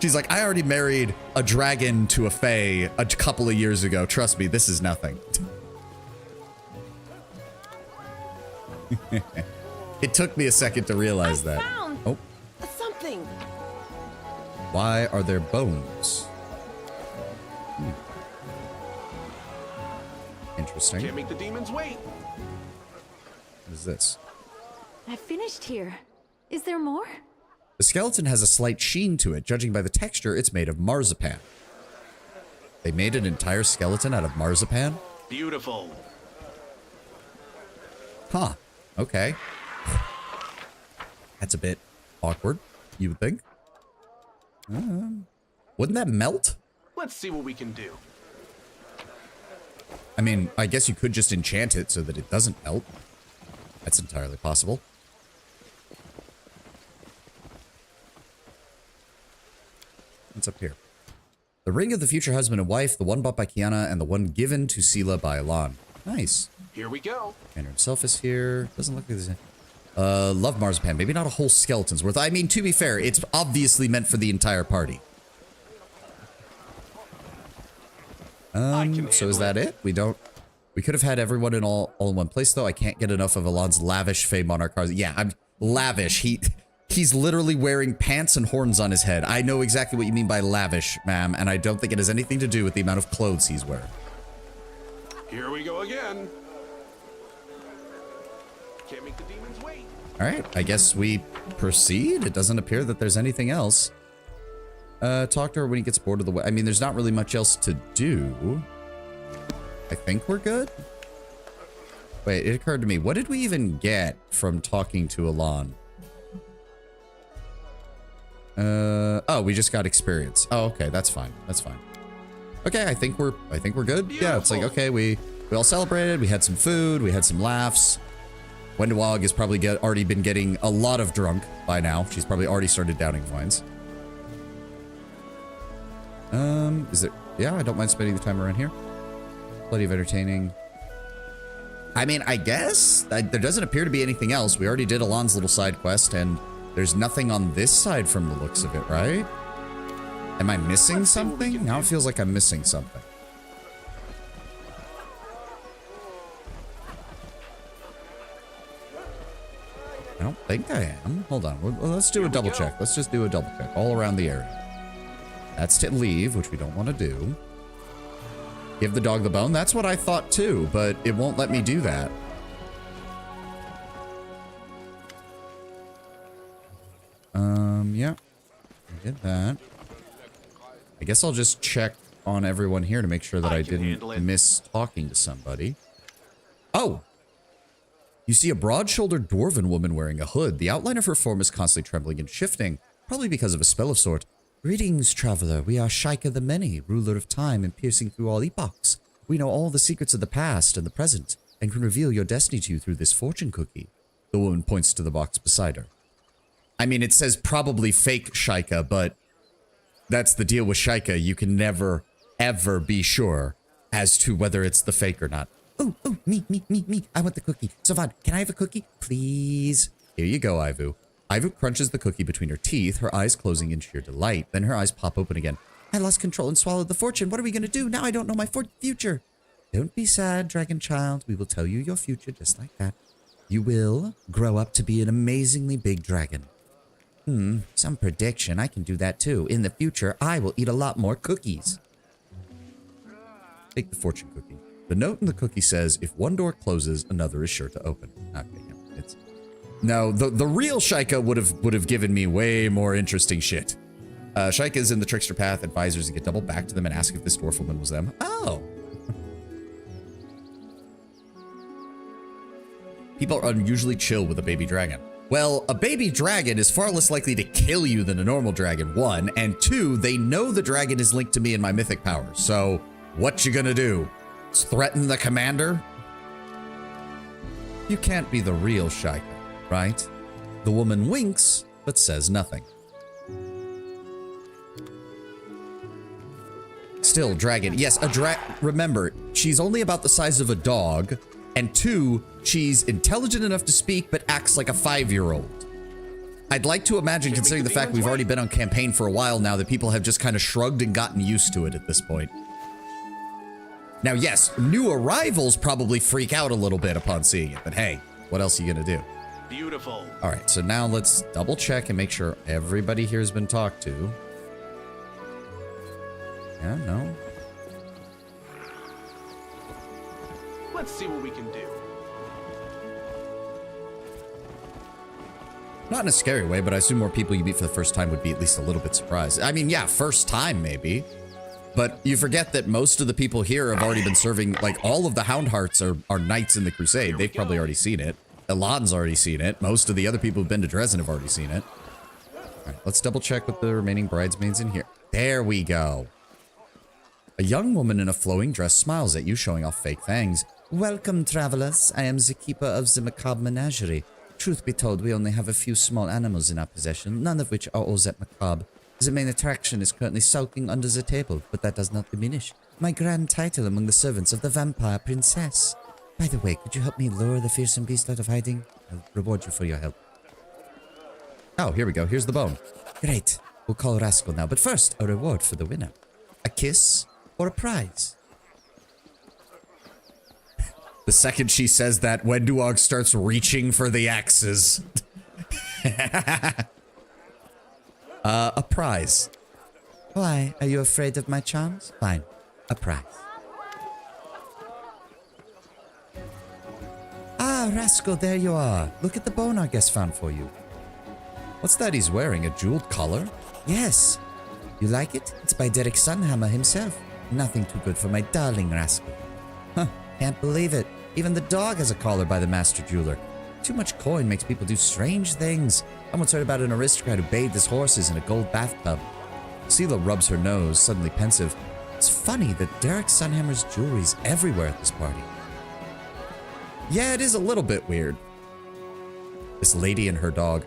She's like, I already married a dragon to a fae a couple of years ago. Trust me, this is nothing. It took me a second to realize that. Found Oh, something. why are there bones? Interesting. Can't make the demons wait. What is this? I finished here. Is there more? The skeleton has a slight sheen to it. Judging by the texture, it's made of marzipan. They made an entire skeleton out of marzipan? Beautiful. Huh. Okay. That's a bit awkward, you would think. Wouldn't that melt? Let's see what we can do. I mean, I guess you could just enchant it so that it doesn't melt. That's entirely possible. What's up here? The ring of the future husband and wife, the one bought by Kiana, and the one given to Sela by Elan. Nice. Here we go. Commander himself is here. Doesn't look like there's love marzipan. Maybe not a whole skeleton's worth. I mean, to be fair, it's obviously meant for the entire party. So is that it? We could have had everyone in all in one place, though. I can't get enough of Elan's lavish fame on our cars. Yeah, I'm lavish. He's literally wearing pants and horns on his head. I know exactly what you mean by lavish, ma'am, and I don't think it has anything to do with the amount of clothes he's wearing. Here we go again. Can't make the demons wait. All right, I guess we proceed. It doesn't appear that there's anything else. Talk to her when he gets bored of the way. I mean, there's not really much else to do. I think we're good. Wait, it occurred to me. What did we even get from talking to Elan? Oh, we just got experience. Oh, okay, that's fine. That's fine. Okay, I think we're good. Yeah, it's like, okay, we all celebrated. We had some food. We had some laughs. Wendewog has probably already been getting a lot of drunk by now. She's probably already started downing wines. Is it? Yeah, I don't mind spending the time around here. Plenty of entertaining. I mean, I guess there doesn't appear to be anything else. We already did Elan's little side quest, and there's nothing on this side from the looks of it, right? Am I missing something? Now it feels like I'm missing something. I don't think I am. Hold on. Well, let's do a double check. Let's just do a double check all around the area. That's to leave, which we don't want to do. Give the dog the bone. That's what I thought too, but it won't let me do that. Yeah. I did that. I guess I'll just check on everyone here to make sure that I didn't miss talking to somebody. Oh! You see a broad-shouldered dwarven woman wearing a hood. The outline of her form is constantly trembling and shifting, probably because of a spell of sort. Greetings, traveler. We are Shaika the Many, ruler of time and piercing through all epochs. We know all the secrets of the past and the present, and can reveal your destiny to you through this fortune cookie. The woman points to the box beside her. I mean, it says probably fake Shaika, but that's the deal with Shaika. You can never, ever be sure as to whether it's the fake or not. Oh, me. I want the cookie. Savan, can I have a cookie? Please. Here you go, Ivu. Ivu crunches the cookie between her teeth, her eyes closing in sheer delight. Then her eyes pop open again. I lost control and swallowed the fortune. What are we going to do? Now I don't know my future. Don't be sad, dragon child. We will tell you your future just like that. You will grow up to be an amazingly big dragon. Some prediction. I can do that too. In the future, I will eat a lot more cookies. Take the fortune cookie. The note in the cookie says, if one door closes, another is sure to open. Okay, yeah, it's... No, the real Shaika would have given me way more interesting shit. Shaika is in the trickster path. Advisors get double back to them and ask if this dwarf woman was them. Oh. People are unusually chill with a baby dragon. Well, a baby dragon is far less likely to kill you than a normal dragon, one. And two, they know the dragon is linked to me and my mythic powers. So, what you gonna do? Threaten the commander? You can't be the real Shaika, right? The woman winks, but says nothing. Still, dragon. Yes, remember, she's only about the size of a dog. And two, she's intelligent enough to speak, but acts like a 5-year-old. I'd like to imagine, considering the fact we've already been on campaign for a while now, that people have just kind of shrugged and gotten used to it at this point. Now, yes, new arrivals probably freak out a little bit upon seeing it, but hey, what else are you gonna do? Beautiful. All right, so now let's double check and make sure everybody here has been talked to. Yeah, no. Let's see what we can do. Not in a scary way, but I assume more people you meet for the first time would be at least a little bit surprised. I mean, yeah, first time maybe. But you forget that most of the people here have already been serving, like all of the Hound Hearts are knights in the Crusade. They've probably already seen it. Elan's already seen it. Most of the other people who've been to Dresden have already seen it. All right, let's double check with the remaining bridesmaids in here. There we go. A young woman in a flowing dress smiles at you, showing off fake fangs. Welcome, travelers. I am the keeper of the macabre menagerie. Truth be told, we only have a few small animals in our possession, none of which are all that macabre. The main attraction is currently sulking under the table, but that does not diminish my grand title among the servants of the vampire princess. By the way, could you help me lure the fearsome beast out of hiding? I'll reward you for your help. Oh, here we go. Here's the bone. Great. We'll call Rascal now, but first, a reward for the winner. A kiss or a prize? The second she says that, Wenduog starts reaching for the axes. A prize. Why? Are you afraid of my charms? Fine. A prize. Ah, Rascal, there you are. Look at the bone our guest found for you. What's that he's wearing? A jeweled collar? Yes. You like it? It's by Derek Sunhammer himself. Nothing too good for my darling Rascal. Huh, can't believe it. Even the dog has a collar by the master jeweler. Too much coin makes people do strange things. I once heard about an aristocrat who bathed his horses in a gold bathtub. Sela rubs her nose, suddenly pensive. It's funny that Derek Sunhammer's jewelry's everywhere at this party. Yeah, it is a little bit weird. This lady and her dog.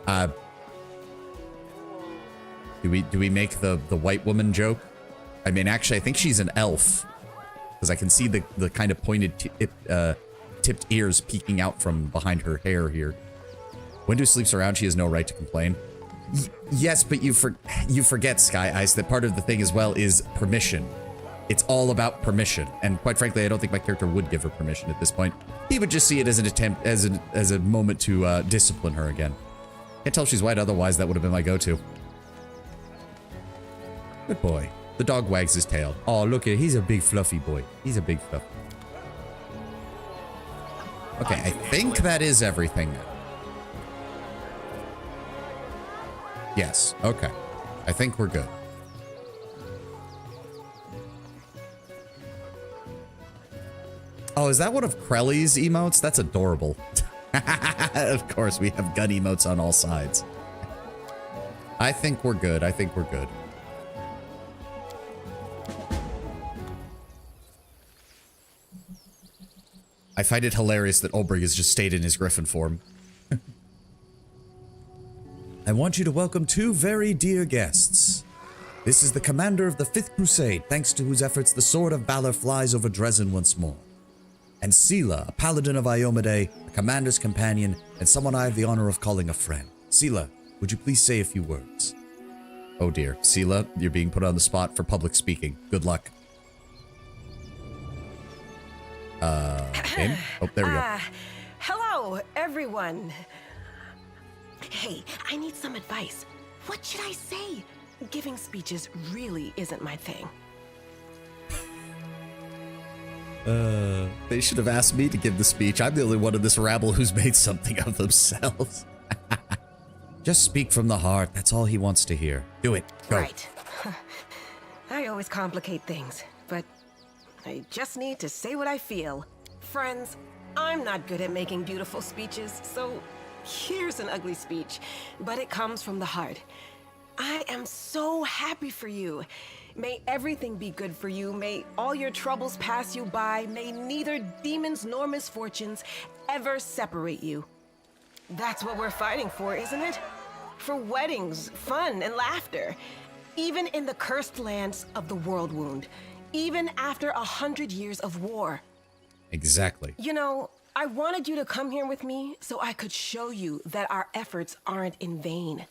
Do we make the white woman joke? I mean, actually, I think she's an elf. Because I can see the kind of pointed tipped ears peeking out from behind her hair here. Wendu sleeps around, she has no right to complain. Yes, but you forget, Sky Ice, that part of the thing as well is permission. It's all about permission. And quite frankly, I don't think my character would give her permission at this point. He would just see it as an attempt, as a moment to discipline her again. Can't tell if she's white, otherwise that would have been my go-to. Good boy. The dog wags his tail. Oh, look at, he's a big fluffy boy. He's a big fluffy. Okay, I think that is everything now. Yes, okay. I think we're good. Oh, is that one of Krelly's emotes? That's adorable. Of course, we have gun emotes on all sides. I think we're good. I think we're good. I find it hilarious that Ulbrich has just stayed in his griffin form. I want you to welcome two very dear guests. This is the commander of the 5th Crusade, thanks to whose efforts the Sword of Valor flies over Dresden once more. And Sela, a paladin of Iomade, a commander's companion, and someone I have the honor of calling a friend. Sela, would you please say a few words? Oh dear, Sela, you're being put on the spot for public speaking. Good luck. Game? Oh, there we go. Hello, everyone. Hey, I need some advice. What should I say? Giving speeches really isn't my thing. They should have asked me to give the speech. I'm the only one in this rabble who's made something of themselves. Just speak from the heart. That's all he wants to hear. Do it. Go. Right. I always complicate things, but I just need to say what I feel. Friends, I'm not good at making beautiful speeches, so here's an ugly speech, but it comes from the heart. I am so happy for you. May everything be good for you. May all your troubles pass you by. May neither demons nor misfortunes ever separate you. That's what we're fighting for, isn't it? For weddings, fun, and laughter. Even in the cursed lands of the World Wound. Even after 100 years of war. Exactly. You know, I wanted you to come here with me so I could show you that our efforts aren't in vain.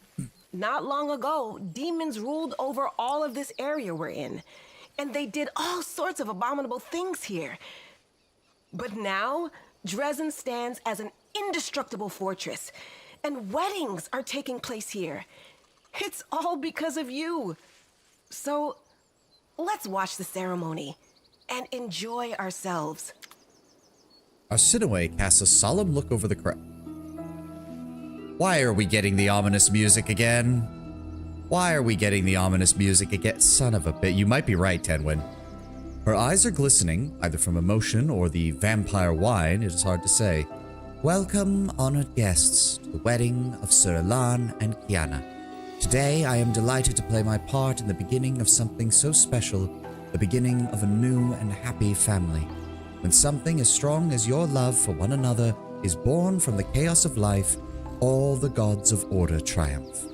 Not long ago, demons ruled over all of this area we're in, and they did all sorts of abominable things here. But now, Dresden stands as an indestructible fortress. And weddings are taking place here. It's all because of you. So, let's watch the ceremony and enjoy ourselves. Arsinoe casts a solemn look over the crowd. Why are we getting the ominous music again? Why are we getting the ominous music again? Son of a bit. You might be right, Tenwin. Her eyes are glistening, either from emotion or the vampire wine, it is hard to say. Welcome, honored guests, to the wedding of Sir Elan and Kiana. Today, I am delighted to play my part in the beginning of something so special, the beginning of a new and happy family. When something as strong as your love for one another is born from the chaos of life, all the gods of order triumph.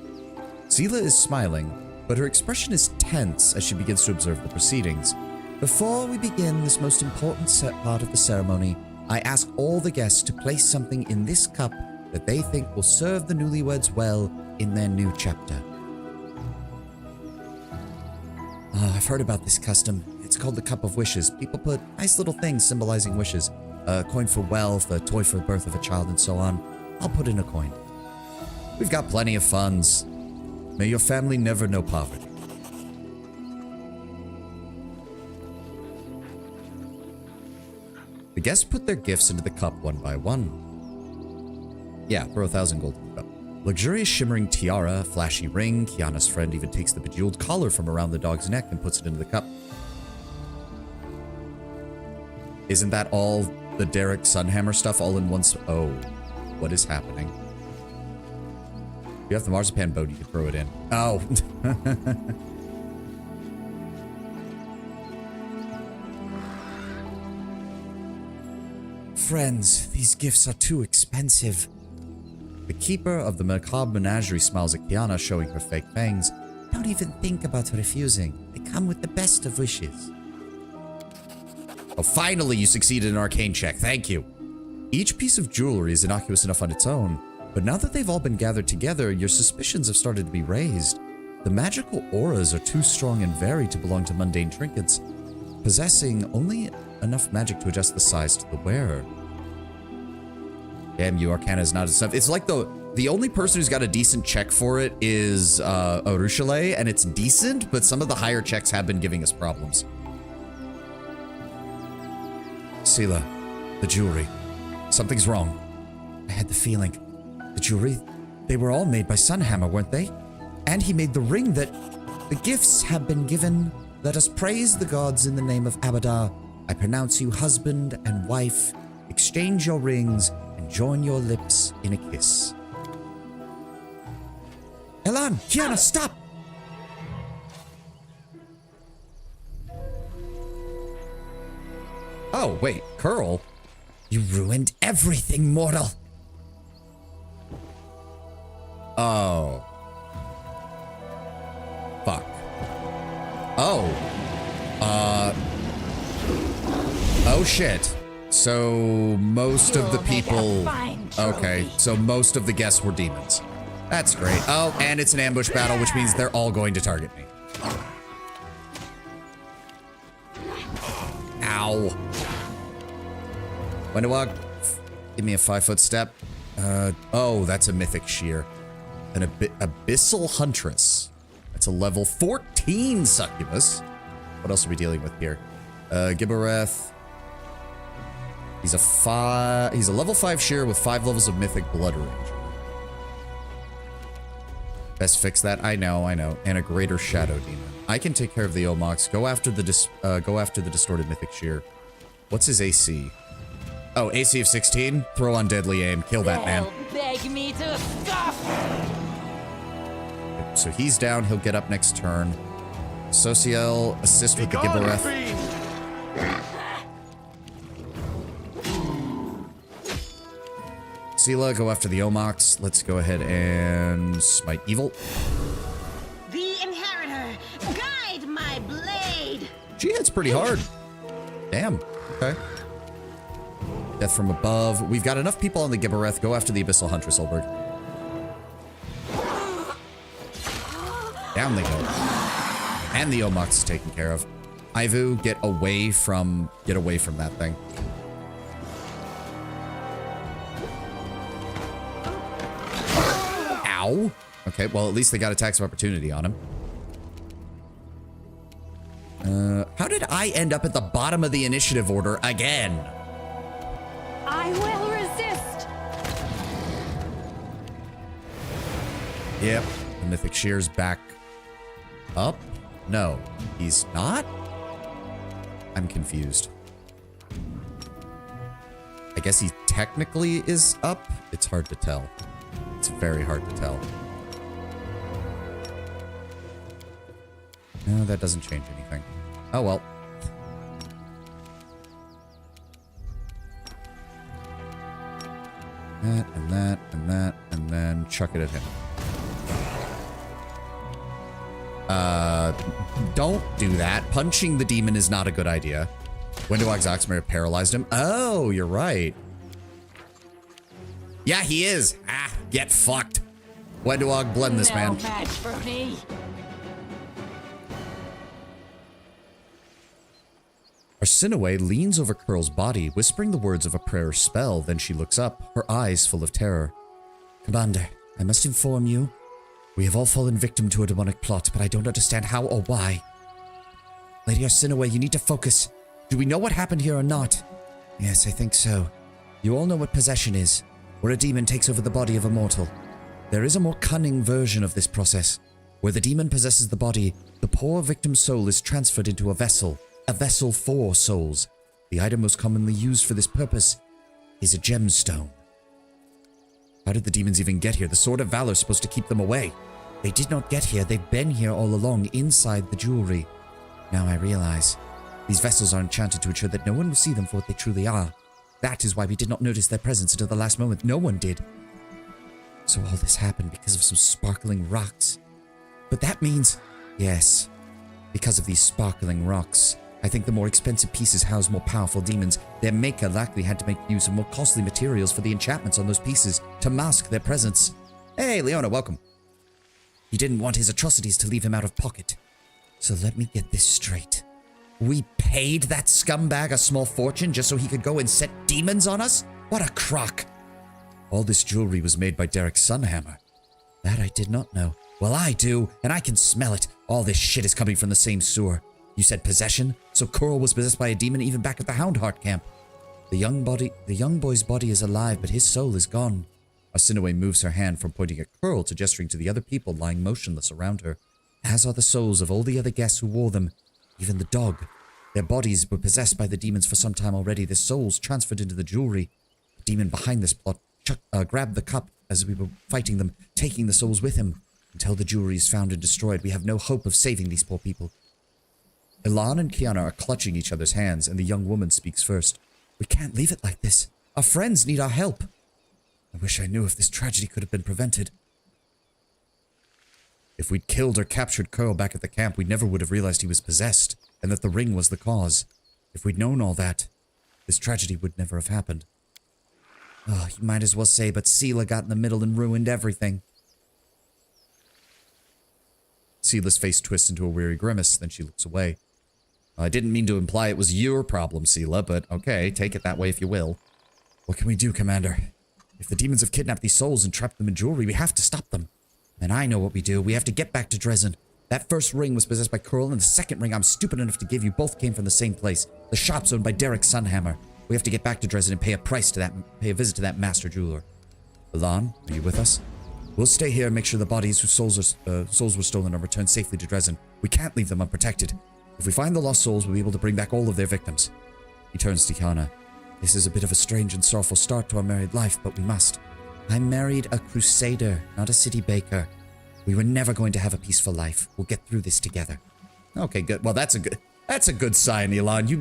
Seela is smiling, but her expression is tense as she begins to observe the proceedings. Before we begin this most important part of the ceremony, I ask all the guests to place something in this cup that they think will serve the newlyweds well in their new chapter. I've heard about this custom. It's called the Cup of Wishes. People put nice little things symbolizing wishes. A coin for wealth, a toy for the birth of a child, and so on. I'll put in a coin. We've got plenty of funds. May your family never know poverty. The guests put their gifts into the cup one by one. Yeah, throw 1,000 gold in the cup. Luxurious shimmering tiara, flashy ring. Kiana's friend even takes the bejeweled collar from around the dog's neck and puts it into the cup. Isn't that all the Derek Sunhammer stuff all in one? Oh, what is happening? You have the marzipan boat, you can throw it in. Oh. Friends, these gifts are too expensive. The keeper of the macabre menagerie smiles at Kiana, showing her fake fangs. Don't even think about refusing. They come with the best of wishes. Oh, finally you succeeded in an arcane check. Thank you. Each piece of jewelry is innocuous enough on its own, but now that they've all been gathered together, your suspicions have started to be raised. The magical auras are too strong and varied to belong to mundane trinkets, possessing only enough magic to adjust the size to the wearer. Damn you, Arcana is not enough. It's like the only person who's got a decent check for it is Arushale, and it's decent, but some of the higher checks have been giving us problems. Seela, the jewelry. Something's wrong. I had the feeling. The jewelry, they were all made by Sunhammer, weren't they? And he made the ring that... The gifts have been given. Let us praise the gods in the name of Abadar. I pronounce you husband and wife. Exchange your rings and join your lips in a kiss. Elan, Kiana, stop! Oh, wait, Curl? You ruined everything, mortal! Oh. Fuck. Oh. Oh shit. So most of the people... Okay, so most of the guests were demons. That's great. Oh, and it's an ambush battle, which means they're all going to target me. Ow. When to walk? Give me a 5-foot step. Oh, that's a mythic shear. An abyssal huntress. That's a level 14 succubus. What else are we dealing with here? Gibbereth. He's a level 5 shear with 5 levels of mythic blood range. Best fix that. I know. And a greater shadow demon. I can take care of the Omox. Go after the distorted mythic shear. What's his AC? Oh, AC of 16. Throw on deadly aim. Kill that man. Beg me to stop. So he's down. He'll get up next turn. Sociel, assist with the Gibbereth. Seela, go after the Omox. Let's go ahead and smite evil. The inheritor, guide my blade. She hits pretty hard. Damn. Okay. Death from above. We've got enough people on the Gibbereth. Go after the Abyssal Huntress, Olberg. Down they go. And the Omox is taken care of. Ivu, get away from that thing. Ow. Okay, well, at least they got attacks of opportunity on him. How did I end up at the bottom of the initiative order again? I will resist. Yep. The Mythic Shear's back up? No, he's not? I'm confused. I guess he technically is up. It's hard to tell. It's very hard to tell. No, that doesn't change anything. Oh well. That and that and that and then chuck it at him. Don't do that. Punching the demon is not a good idea. Wendowog's Oxmare paralyzed him. Oh, you're right. Yeah, he is. Ah, get fucked. Wendowog, blend this man. No match for me. Arsinoe leans over Curl's body, whispering the words of a prayer spell. Then she looks up, her eyes full of terror. Commander, I must inform you. We have all fallen victim to a demonic plot, but I don't understand how or why. Lady Arsinoe, you need to focus. Do we know what happened here or not? Yes, I think so. You all know what possession is, where a demon takes over the body of a mortal. There is a more cunning version of this process. Where the demon possesses the body, the poor victim's soul is transferred into a vessel for souls. The item most commonly used for this purpose is a gemstone. How did the demons even get here? The Sword of Valor is supposed to keep them away. They did not get here. They've been here all along, inside the jewelry. Now I realize. These vessels are enchanted to ensure that no one will see them for what they truly are. That is why we did not notice their presence until the last moment. No one did. So all this happened because of some sparkling rocks. But that means... Yes. Because of these sparkling rocks. I think the more expensive pieces house more powerful demons. Their maker likely had to make use of more costly materials for the enchantments on those pieces to mask their presence. Hey, Leona, welcome. He didn't want his atrocities to leave him out of pocket. So let me get this straight. We paid that scumbag a small fortune just so he could go and set demons on us? What a crock. All this jewelry was made by Derek Sunhammer. That I did not know. Well, I do, and I can smell it. All this shit is coming from the same sewer. You said possession? So Coral was possessed by a demon even back at the Houndheart camp. The young boy's body is alive, but his soul is gone. Arsinoe moves her hand from pointing at Coral to gesturing to the other people lying motionless around her, as are the souls of all the other guests who wore them, even the dog. Their bodies were possessed by the demons for some time already, their souls transferred into the jewelry. The demon behind this plot grabbed the cup as we were fighting them, taking the souls with him. Until the jewelry is found and destroyed, we have no hope of saving these poor people. Elan and Kiana are clutching each other's hands, and the young woman speaks first. We can't leave it like this. Our friends need our help. I wish I knew if this tragedy could have been prevented. If we'd killed or captured Curl back at the camp, we never would have realized he was possessed, and that the ring was the cause. If we'd known all that, this tragedy would never have happened. Oh, you might as well say, but Seela got in the middle and ruined everything. Seela's face twists into a weary grimace, then she looks away. I didn't mean to imply it was your problem, Seela, but okay, take it that way if you will. What can we do, Commander? If the demons have kidnapped these souls and trapped them in jewelry, we have to stop them. And I know what we do. We have to get back to Dresden. That first ring was possessed by Curl, and the second ring I'm stupid enough to give you both came from the same place. The shop's owned by Derek Sunhammer. We have to get back to Dresden and pay a visit to that master jeweler. Elan, are you with us? We'll stay here and make sure the bodies whose souls were stolen are returned safely to Dresden. We can't leave them unprotected. If we find the lost souls, we'll be able to bring back all of their victims. He turns to Kiana. This is a bit of a strange and sorrowful start to our married life, but we must. I married a crusader, not a city baker. We were never going to have a peaceful life. We'll get through this together. Okay, good. Well, that's a good sign, Elan. You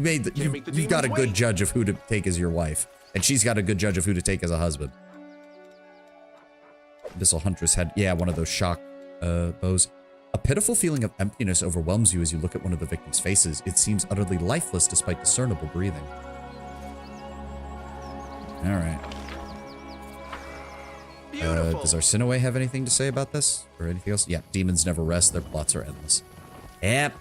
got a good judge of who to take as your wife, and she's got a good judge of who to take as a husband. Abyssal Huntress had, one of those shock bows. A pitiful feeling of emptiness overwhelms you as you look at one of the victims' faces. It seems utterly lifeless despite discernible breathing. Alright. Does Arsinoe have anything to say about this? Or anything else? Yeah, demons never rest. Their plots are endless. Yep.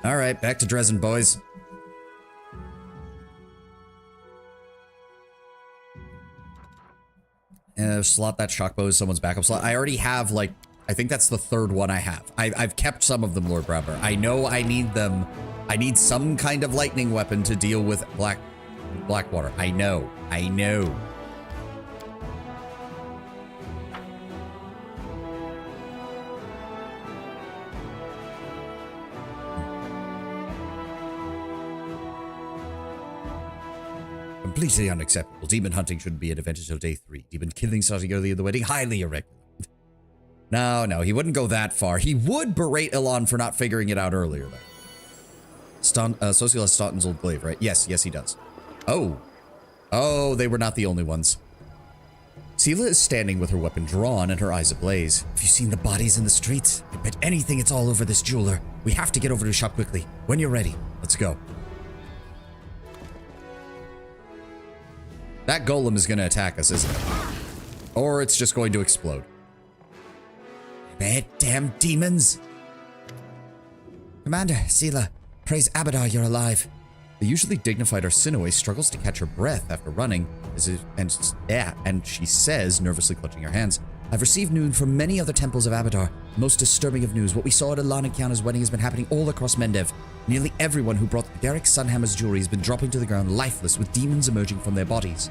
Alright, back to Dresden, boys. Slot that shock bow as someone's backup slot. I already have, like, I think that's the third one I have. I've kept some of them, Lord Brownbear. I know I need them. I need some kind of lightning weapon to deal with Blackwater. I know. I know. Completely unacceptable. Demon hunting shouldn't be an event until day 3. Demon killing starting early in the wedding, highly irregular. No, he wouldn't go that far. He would berate Elon for not figuring it out earlier, though. Socialist Staunton's old glaive, right? Yes, he does. Oh, they were not the only ones. Sela is standing with her weapon drawn and her eyes ablaze. Have you seen the bodies in the streets? I bet anything it's all over this jeweler. We have to get over to the shop quickly. When you're ready, let's go. That golem is going to attack us, isn't it? Or it's just going to explode. Bad damn demons. Commander, Sela, praise Abadar you're alive. The usually dignified Arsinoe struggles to catch her breath after running, and she says, nervously clutching her hands, I've received news from many other temples of Abadar. Most disturbing of news. What we saw at Alana Kiana's wedding has been happening all across Mendev. Nearly everyone who brought Derek Sunhammer's jewelry has been dropping to the ground lifeless with demons emerging from their bodies.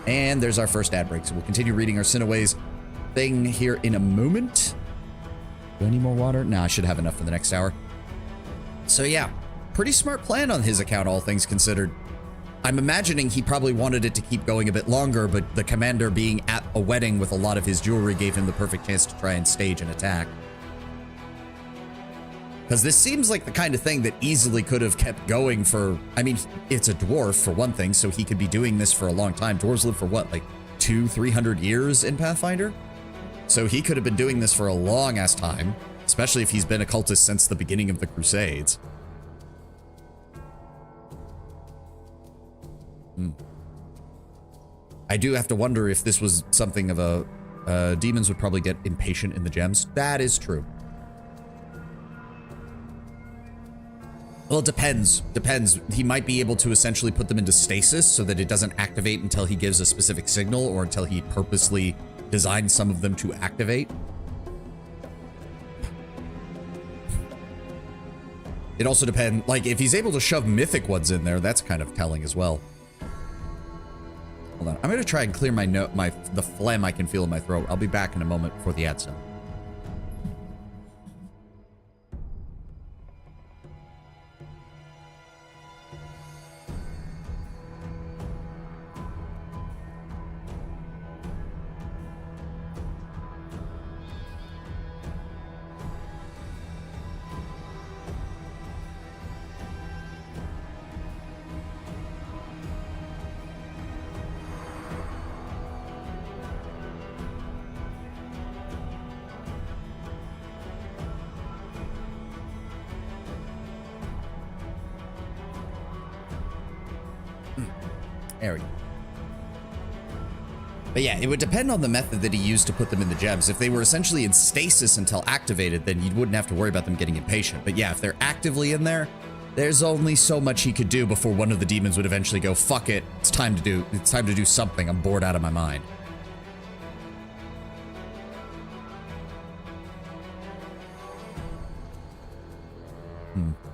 And there's our first ad break, so we'll continue reading Arsinoe's thing here in a moment. Do I need more water? No, I should have enough for the next hour. So yeah, pretty smart plan on his account, all things considered. I'm imagining he probably wanted it to keep going a bit longer, but the commander being at a wedding with a lot of his jewelry gave him the perfect chance to try and stage an attack. Because this seems like the kind of thing that easily could have kept going for, I mean, it's a dwarf for one thing, so he could be doing this for a long time. Dwarves live for what, like 200-300 years in Pathfinder? So he could have been doing this for a long ass time, especially if he's been a cultist since the beginning of the Crusades. I do have to wonder if this was something of a... demons would probably get impatient in the gems. That is true. Well, it depends. Depends. He might be able to essentially put them into stasis so that it doesn't activate until he gives a specific signal or until he purposely designs some of them to activate. It also depends, like, if he's able to shove mythic ones in there, that's kind of telling as well. Hold on. I'm going to try and clear the phlegm I can feel in my throat. I'll be back in a moment before the ad's done. There we go. But yeah, it would depend on the method that he used to put them in the gems. If they were essentially in stasis until activated, then you wouldn't have to worry about them getting impatient. But yeah, if they're actively in there, there's only so much he could do before one of the demons would eventually go, fuck it, it's time to do something. I'm bored out of my mind.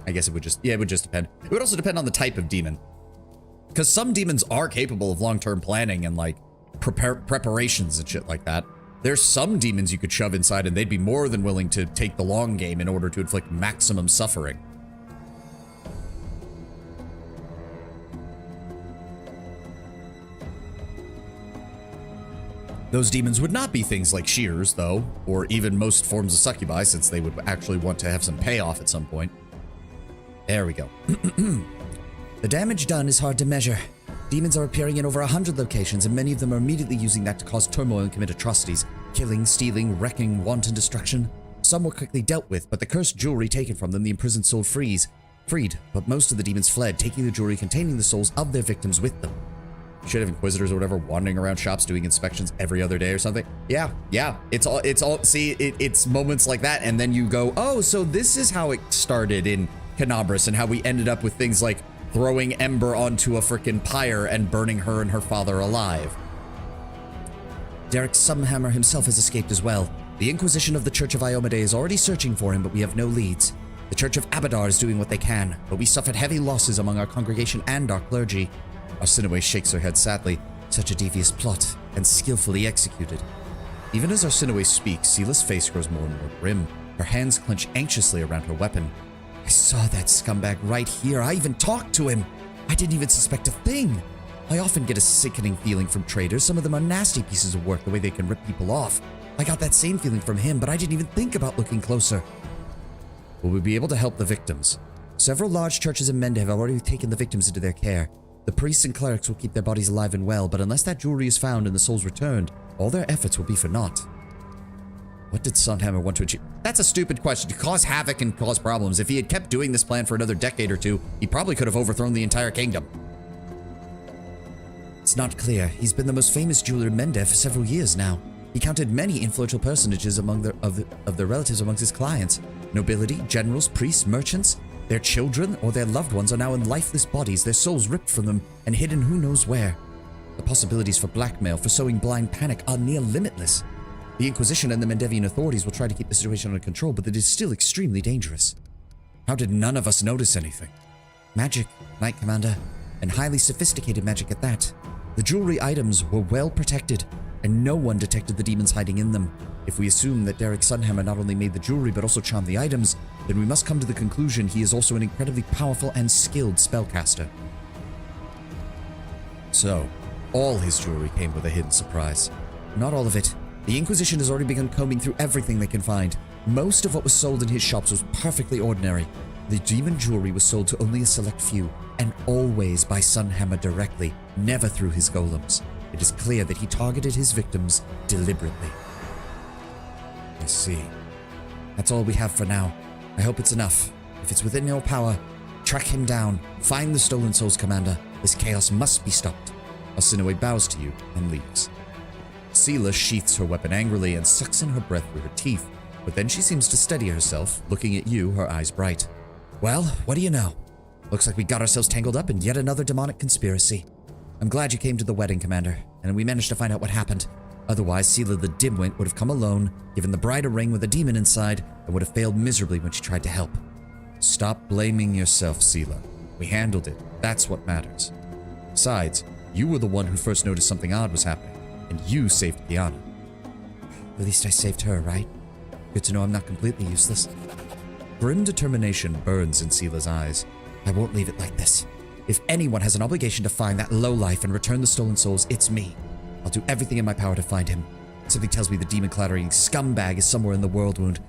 I guess it would just depend. It would also depend on the type of demon. Because some demons are capable of long-term planning and, like, preparations and shit like that. There's some demons you could shove inside and they'd be more than willing to take the long game in order to inflict maximum suffering. Those demons would not be things like shears, though, or even most forms of succubi, since they would actually want to have some payoff at some point. There we go. The damage done is hard to measure. Demons are appearing in over 100 locations, and many of them are immediately using that to cause turmoil and commit atrocities. Killing, stealing, wrecking, wanton destruction. Some were quickly dealt with, but the cursed jewelry taken from them, the imprisoned soul freed. But most of the demons fled, taking the jewelry containing the souls of their victims with them. Should have inquisitors or whatever wandering around shops doing inspections every other day or something. Yeah. It's moments like that, and then you go, oh, so this is how it started in Canabras, and how we ended up with things like throwing Ember onto a frickin' pyre and burning her and her father alive. Derek Sumhammer himself has escaped as well. The Inquisition of the Church of Iomade is already searching for him, but we have no leads. The Church of Abadar is doing what they can, but we suffered heavy losses among our congregation and our clergy. Arsinoe shakes her head sadly. Such a devious plot, and skillfully executed. Even as Arsinoe speaks, Seela's face grows more and more grim. Her hands clench anxiously around her weapon. I saw that scumbag right here. I even talked to him. I didn't even suspect a thing. I often get a sickening feeling from traitors. Some of them are nasty pieces of work, the way they can rip people off. I got that same feeling from him, but I didn't even think about looking closer. Will we be able to help the victims? Several large churches in Mende have already taken the victims into their care. The priests and clerics will keep their bodies alive and well, but unless that jewelry is found and the souls returned, all their efforts will be for naught. What did Sunhammer want to achieve? That's a stupid question. To cause havoc and cause problems. If he had kept doing this plan for another decade or two, he probably could have overthrown the entire kingdom. It's not clear. He's been the most famous jeweler in Mende for several years now. He counted many influential personages among their relatives amongst his clients. Nobility, generals, priests, merchants. Their children or their loved ones are now in lifeless bodies, their souls ripped from them and hidden who knows where. The possibilities for blackmail, for sowing blind panic are near limitless. The Inquisition and the Mendevian authorities will try to keep the situation under control, but it is still extremely dangerous. How did none of us notice anything? Magic, Knight Commander, and highly sophisticated magic at that. The jewelry items were well protected, and no one detected the demons hiding in them. If we assume that Derek Sunhammer not only made the jewelry but also charmed the items, then we must come to the conclusion he is also an incredibly powerful and skilled spellcaster. So, all his jewelry came with a hidden surprise. Not all of it. The Inquisition has already begun combing through everything they can find. Most of what was sold in his shops was perfectly ordinary. The demon jewelry was sold to only a select few, and always by Sunhammer directly, never through his golems. It is clear that he targeted his victims deliberately. I see. That's all we have for now. I hope it's enough. If it's within your power, track him down. Find the Stolen Souls, Commander. This chaos must be stopped. Arsinoe bows to you and leaves. Seela sheaths her weapon angrily and sucks in her breath through her teeth, but then she seems to steady herself, looking at you, her eyes bright. Well, what do you know? Looks like we got ourselves tangled up in yet another demonic conspiracy. I'm glad you came to the wedding, Commander, and we managed to find out what happened. Otherwise, Seela the Dimwit would have come alone, given the bride a ring with a demon inside, and would have failed miserably when she tried to help. Stop blaming yourself, Seela. We handled it. That's what matters. Besides, you were the one who first noticed something odd was happening, and you saved Kiana. At least I saved her, right? Good to know I'm not completely useless. Grim determination burns in Seela's eyes. I won't leave it like this. If anyone has an obligation to find that lowlife and return the stolen souls, it's me. I'll do everything in my power to find him. Something tells me the demon-clattering scumbag is somewhere in the world wound.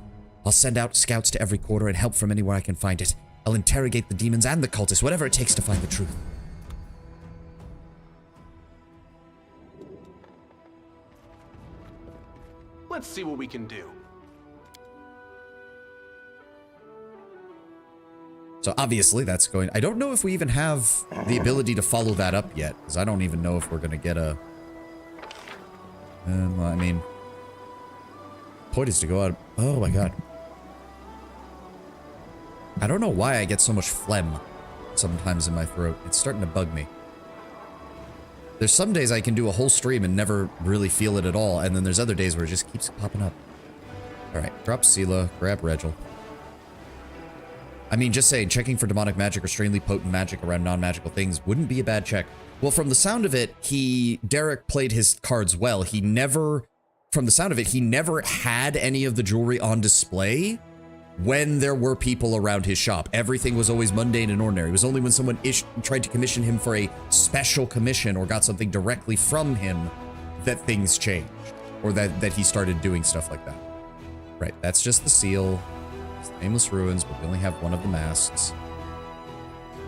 I'll send out scouts to every quarter and help from anywhere I can find it. I'll interrogate the demons and the cultists, whatever it takes to find the truth. Let's see what we can do. So obviously that's going... I don't know if we even have the ability to follow that up yet, because I don't even know if we're going to get a... well, I mean... Point is to go out... Oh my god. I don't know why I get so much phlegm sometimes in my throat. It's starting to bug me. There's some days I can do a whole stream and never really feel it at all, and then there's other days where it just keeps popping up. Alright, drop Seela, grab Regil. I mean, just saying, checking for demonic magic or strangely potent magic around non-magical things wouldn't be a bad check. Well, from the sound of it, Derek played his cards well. He never, from the sound of it, he never had any of the jewelry on display when there were people around his shop. Everything was always mundane and ordinary. It was only when someone tried to commission him for a special commission or got something directly from him that things changed, or that he started doing stuff like that. Right, that's just the seal. It's the Nameless Ruins, but we only have one of the masks.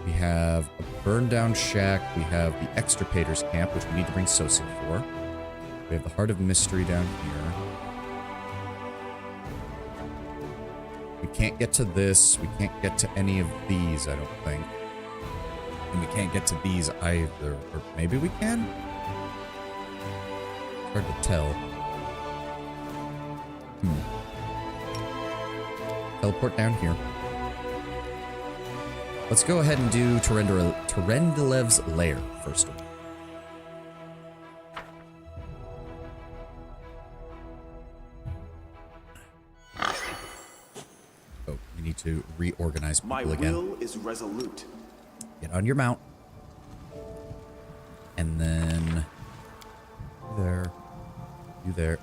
We have a burned down shack. We have the Extirpators camp, which we need to bring Sosin for. We have the Heart of Mystery down here. We can't get to this. We can't get to any of these, I don't think. And we can't get to these either. Or maybe we can? Hard to tell. Teleport down here. Let's go ahead and do Terendilev's Lair first of all. to reorganize My people again. will is resolute. Get on your mount. And then... There. You there.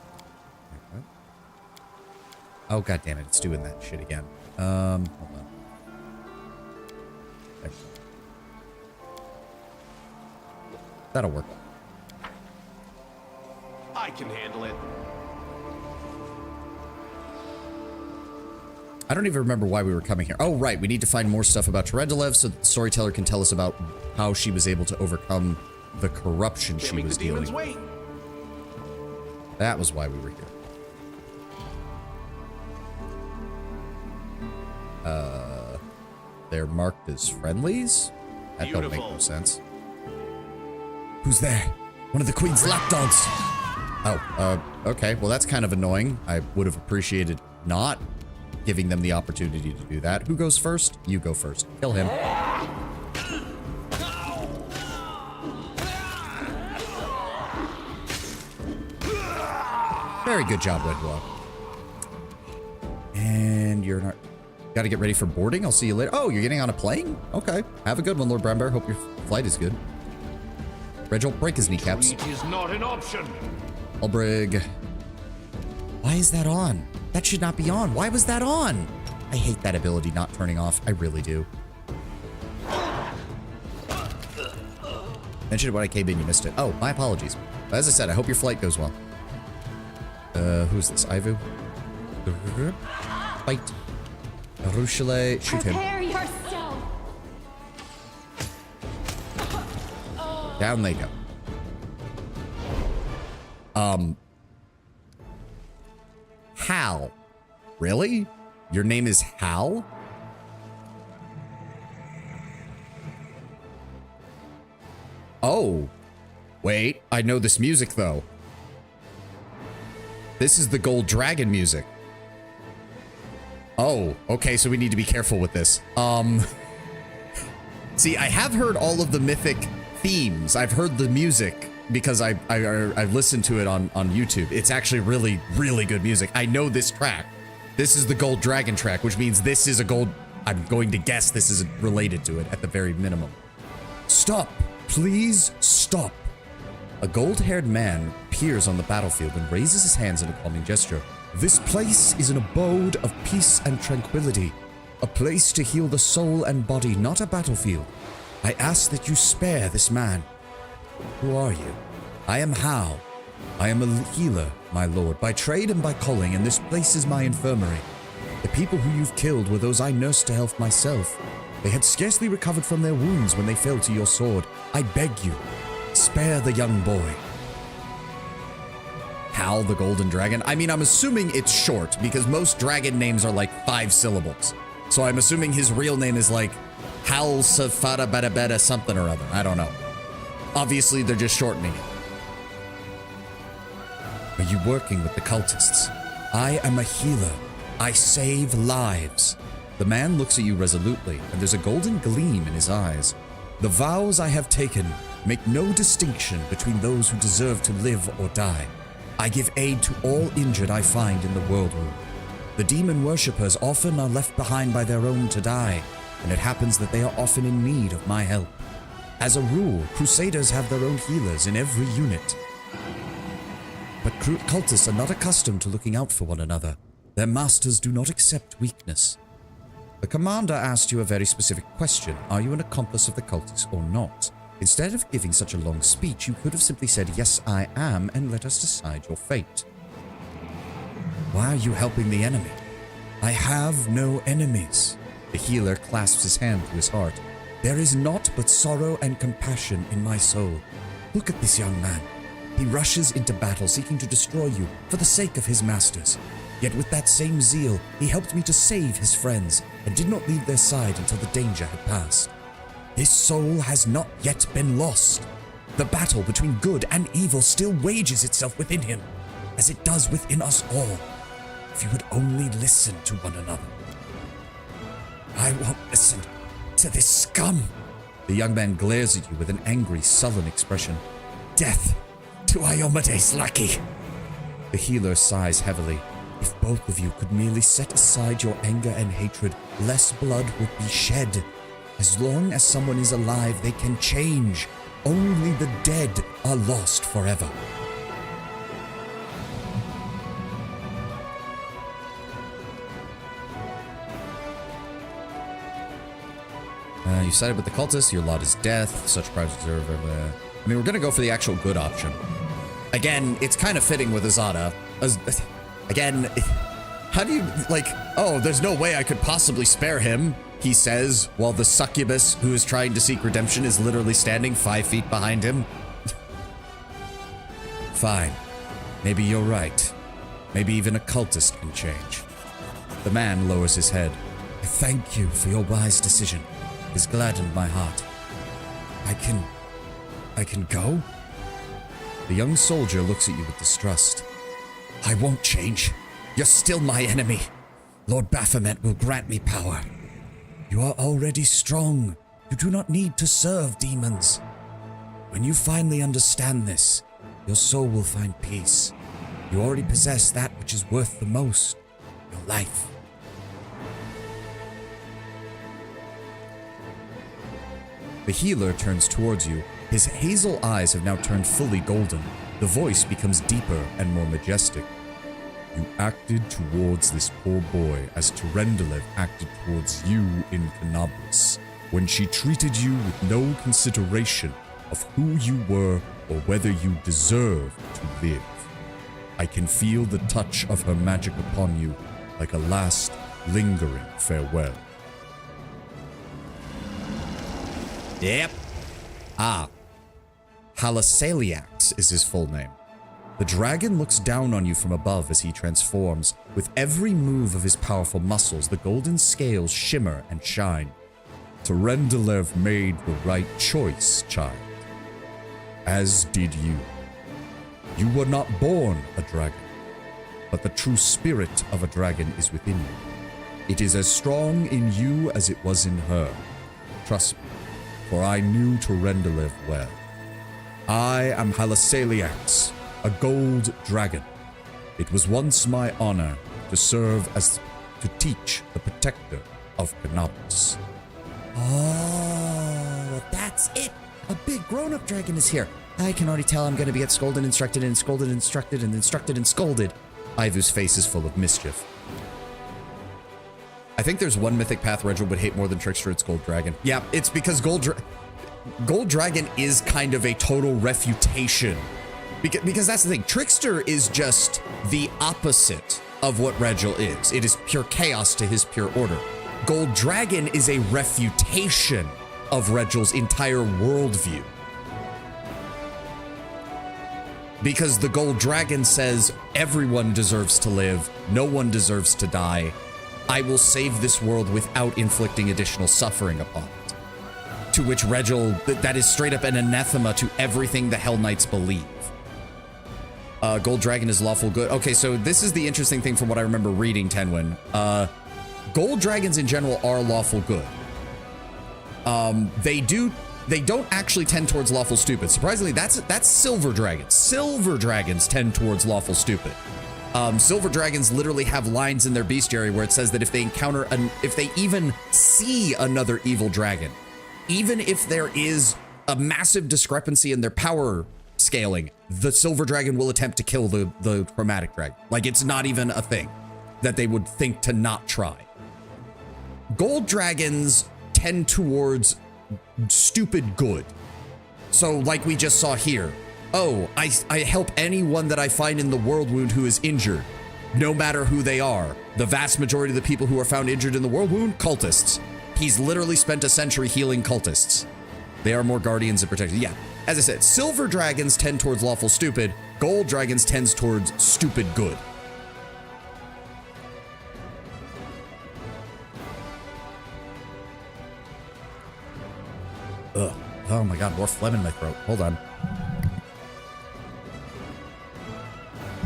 Oh, god damn it. It's doing that shit again. Hold on. There. That'll work. I can handle it. I don't even remember why we were coming here. Oh, right. We need to find more stuff about Terendelev so that the storyteller can tell us about how she was able to overcome the corruption Can't she make was the demons dealing with. wait. That was why we were here. They're marked as friendlies? That don't make no Beautiful. sense. Who's there? One of the Queen's lapdogs. Oh, okay. Well, that's kind of annoying. I would have appreciated not giving them the opportunity to do that. Who goes first? You go first. Kill him. Very good job, Wedwell. And you're not... Got to get ready for boarding. I'll see you later. Oh, you're getting on a plane? Okay. Have a good one, Lord Brownbear. Hope your flight is good. Reginald, break his kneecaps. Retreat is not an option. Albrig. Why is that on? That should not be on. Why was that on? I hate that ability not turning off. I really do. Mentioned it when I came in, you missed it. Oh, my apologies. As I said, I hope your flight goes well. Who's this? Ivu? Fight. Rushale, shoot him. Prepare yourself. Down they go. Hal. Really? Your name is Hal? Oh. Wait, I know this music though. This is the Gold Dragon music. Oh, okay, so we need to be careful with this. See, I have heard all of the mythic themes. I've heard the music because I've listened to it on YouTube. It's actually really, really good music. I know this track. This is the Gold Dragon track, which means this is a gold... I'm going to guess this is related to it at the very minimum. Stop. Please stop. A gold-haired man appears on the battlefield and raises his hands in a calming gesture. This place is an abode of peace and tranquility. A place to heal the soul and body, not a battlefield. I ask that you spare this man. Who are you? I am Hal. I am a healer, my lord, by trade and by calling, and this place is my infirmary. The people who you've killed were those I nursed to health myself. They had scarcely recovered from their wounds when they fell to your sword. I beg you, spare the young boy. Hal the Golden Dragon? I mean, I'm assuming it's short, because most dragon names are like 5 syllables. So I'm assuming his real name is like Hal Safada Beta Beta something or other. I don't know. Obviously, they're just shortening it. Are you working with the cultists? I am a healer. I save lives. The man looks at you resolutely, and there's a golden gleam in his eyes. The vows I have taken make no distinction between those who deserve to live or die. I give aid to all injured I find in the world room. The demon worshippers often are left behind by their own to die, and it happens that they are often in need of my help. As a rule, crusaders have their own healers in every unit. But cultists are not accustomed to looking out for one another. Their masters do not accept weakness. The commander asked you a very specific question. Are you an accomplice of the cultists or not? Instead of giving such a long speech, you could have simply said, yes, I am, and let us decide your fate. Why are you helping the enemy? I have no enemies. The healer clasps his hand to his heart. There is naught but sorrow and compassion in my soul. Look at this young man. He rushes into battle seeking to destroy you for the sake of his masters. Yet with that same zeal, he helped me to save his friends and did not leave their side until the danger had passed. His soul has not yet been lost. The battle between good and evil still wages itself within him, as it does within us all. If you would only listen to one another. I won't listen to this scum. The young man glares at you with an angry, sullen expression. Death to Iomede's lackey. The healer sighs heavily. If both of you could merely set aside your anger and hatred, less blood would be shed. As long as someone is alive, they can change. Only the dead are lost forever. You sided with the cultists. Your lot is death. Such crimes deserve. I mean, we're gonna go for the actual good option. Again, it's kind of fitting with Azada. Again, how do you like? Oh, there's no way I could possibly spare him. He says, while the succubus who is trying to seek redemption is literally standing 5 feet behind him. Fine. Maybe you're right. Maybe even a cultist can change. The man lowers his head. I thank you for your wise decision. It has gladdened my heart. I can go? The young soldier looks at you with distrust. I won't change. You're still my enemy. Lord Baphomet will grant me power. You are already strong. You do not need to serve demons. When you finally understand this, your soul will find peace. You already possess that which is worth the most, your life. The healer turns towards you. His hazel eyes have now turned fully golden. The voice becomes deeper and more majestic. You acted towards this poor boy as Turendelev acted towards you in Canablis, when she treated you with no consideration of who you were or whether you deserved to live. I can feel the touch of her magic upon you, like a last, lingering farewell. Yep. Halasaliax is his full name. The dragon looks down on you from above as he transforms. With every move of his powerful muscles, the golden scales shimmer and shine. Turendelev made the right choice, child. As did you. You were not born a dragon, but the true spirit of a dragon is within you. It is as strong in you as it was in her. Trust me, for I knew Turendelev well. I am Halasaliax, a gold dragon. It was once my honor to serve as to teach the protector of Canablis. Oh, that's it. A big grown-up dragon is here. I can already tell I'm going to be get scolded, instructed, and scolded, instructed, and instructed, and scolded. Ivu's face is full of mischief. I think there's one mythic path Regil would hate more than Trickster. It's Gold Dragon. Yeah, it's because Gold Dragon is kind of a total refutation. Because that's the thing. Trickster is just the opposite of what Regil is. It is pure chaos to his pure order. Gold Dragon is a refutation of Regil's entire worldview. Because the Gold Dragon says everyone deserves to live, no one deserves to die. I will save this world without inflicting additional suffering upon it. To which Regil, that is straight up an anathema to everything the Hell Knights believe. Gold Dragon is lawful good. Okay, so this is the interesting thing from what I remember reading, Tenwin. Gold Dragons in general are lawful good. They don't actually tend towards lawful stupid. Surprisingly, that's Silver Dragons. Silver Dragons tend towards lawful stupid. Silver Dragons literally have lines in their bestiary where it says that if they encounter if they even see another evil dragon, even if there is a massive discrepancy in their power scaling, the Silver Dragon will attempt to kill the Chromatic Dragon. Like, it's not even a thing that they would think to not try. Gold Dragons tend towards stupid good. So like we just saw here, oh, I help anyone that I find in the world wound who is injured, no matter who they are. The vast majority of the people who are found injured in the world wound, cultists. He's literally spent a century healing cultists. They are more guardians and protectors. Yeah, as I said, Silver Dragons tend towards lawful stupid. Gold Dragons tends towards stupid good. Ugh. Oh my god, more phlegm in my throat. Hold on.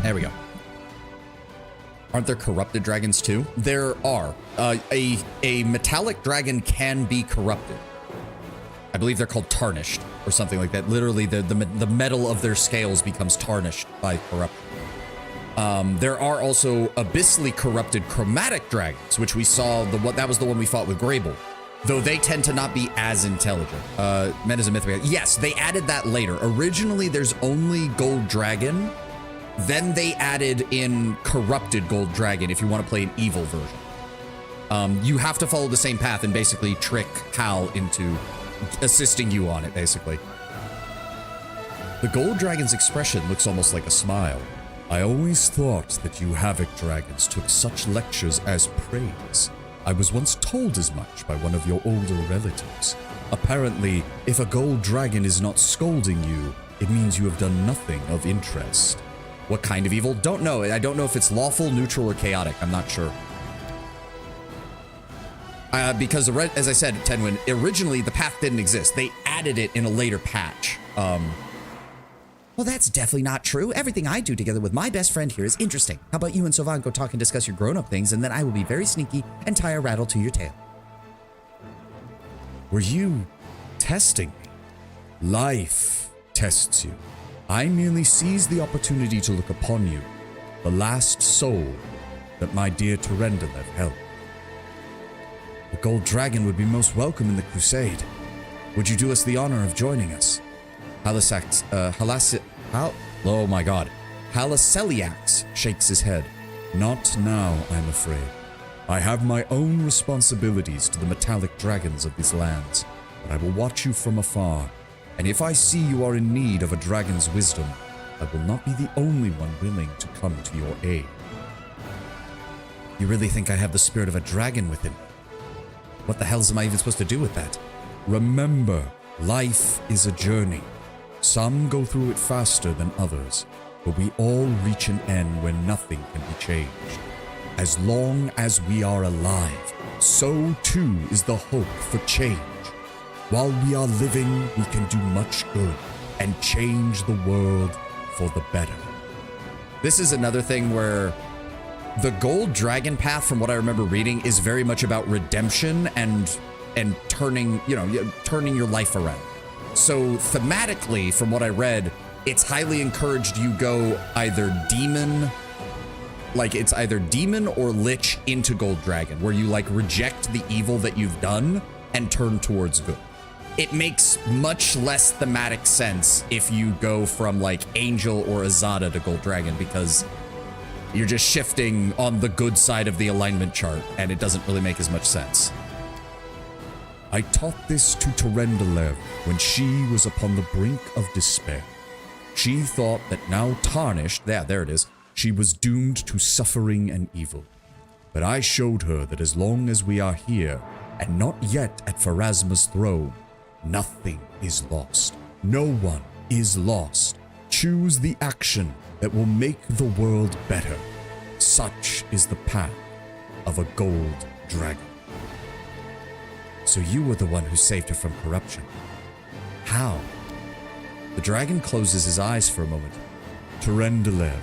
There we go. Aren't there corrupted dragons too? There are. A metallic dragon can be corrupted. I believe they're called tarnished or something like that. Literally, the metal of their scales becomes tarnished by corruption. There are also abyssally corrupted chromatic dragons, which we saw, that was the one we fought with Grable. Though they tend to not be as intelligent. Men is a myth. Yes, they added that later. Originally, there's only Gold Dragon. Then they added in Corrupted Gold Dragon if you want to play an evil version. You have to follow the same path and basically trick Hal into assisting you on it, basically. The Gold Dragon's expression looks almost like a smile. I always thought that you Havoc Dragons took such lectures as praise. I was once told as much by one of your older relatives. Apparently, if a gold dragon is not scolding you, it means you have done nothing of interest. What kind of evil? Don't know. I don't know if it's lawful, neutral, or chaotic. I'm not sure. Because, as I said, Tenwin, originally the path didn't exist. They added it in a later patch. Well, that's definitely not true. Everything I do together with my best friend here is interesting. How about you and Sovan go talk and discuss your grown-up things, and then I will be very sneaky and tie a rattle to your tail. Were you testing me? Life tests you. I merely seized the opportunity to look upon you, the last soul that my dear Terendelev held. The Gold Dragon would be most welcome in the crusade. Would you do us the honor of joining us? Oh my god. Halaseliax shakes his head. Not now, I'm afraid. I have my own responsibilities to the metallic dragons of these lands, but I will watch you from afar, and if I see you are in need of a dragon's wisdom, I will not be the only one willing to come to your aid. You really think I have the spirit of a dragon within me? What the hell am I even supposed to do with that? Remember, life is a journey. Some go through it faster than others, but we all reach an end where nothing can be changed. As long as we are alive, so too is the hope for change. While we are living, we can do much good and change the world for the better. This is another thing where the Gold Dragon path, from what I remember reading, is very much about redemption and turning, turning your life around. So thematically, from what I read, it's highly encouraged you go either demon or lich into Gold Dragon, where you reject the evil that you've done and turn towards good. It makes much less thematic sense if you go from Angel or Azada to Gold Dragon, because you're just shifting on the good side of the alignment chart, and it doesn't really make as much sense. I taught this to Terendelev when she was upon the brink of despair. She thought that now tarnished, there it is, she was doomed to suffering and evil. But I showed her that as long as we are here, and not yet at Pharasma's throne, nothing is lost. No one is lost. Choose the action that will make the world better. Such is the path of a Gold Dragon. So you were the one who saved her from corruption. How? The dragon closes his eyes for a moment. Terendelev.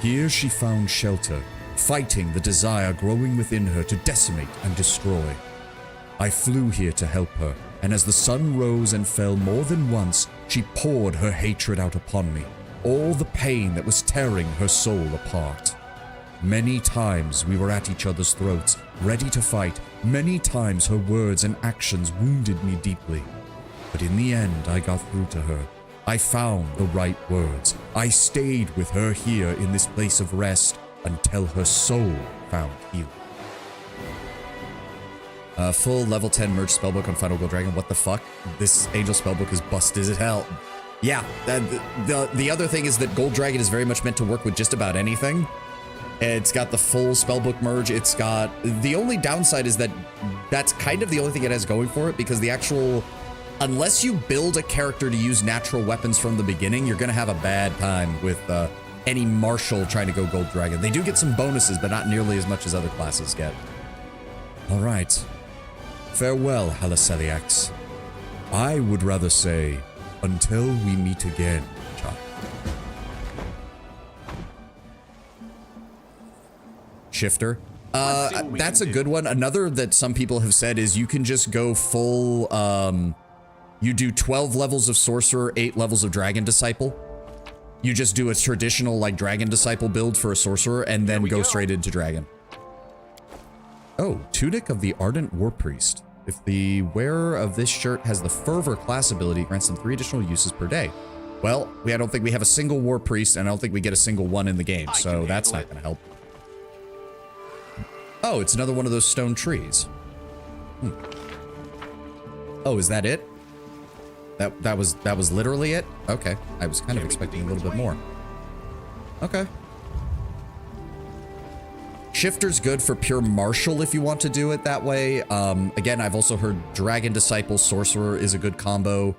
Here she found shelter, fighting the desire growing within her to decimate and destroy. I flew here to help her, and as the sun rose and fell more than once, she poured her hatred out upon me, all the pain that was tearing her soul apart. Many times we were at each other's throats, ready to fight. Many times her words and actions wounded me deeply. But in the end, I got through to her. I found the right words. I stayed with her here in this place of rest until her soul found healing. Full level 10 merge spellbook on Final Gold Dragon. What the fuck? This Angel spellbook is busted as hell. Yeah, the other thing is that Gold Dragon is very much meant to work with just about anything. It's got the full spellbook merge. It's got... The only downside is that that's kind of the only thing it has going for it, because the actual... Unless you build a character to use natural weapons from the beginning, you're going to have a bad time with any martial trying to go Gold Dragon. They do get some bonuses, but not nearly as much as other classes get. All right. Farewell, Halaseliax. I would rather say, until we meet again, child. Shifter. That's a good one. Another that some people have said is you can just go full, you do 12 levels of Sorcerer, 8 levels of Dragon Disciple. You just do a traditional, like, Dragon Disciple build for a sorcerer, and then go straight into Dragon. Oh, Tunic of the Ardent War Priest. If the wearer of this shirt has the Fervor class ability, it grants them 3 additional uses per day. Well, I don't think we have a single War Priest, and I don't think we get a single one in the game, so that's not going to help. Oh, it's another one of those stone trees. Oh, is that it? That was literally it? Okay. I was kind of expecting a little bit more. Okay. Shifter's good for pure martial if you want to do it that way. Again, I've also heard Dragon Disciple Sorcerer is a good combo.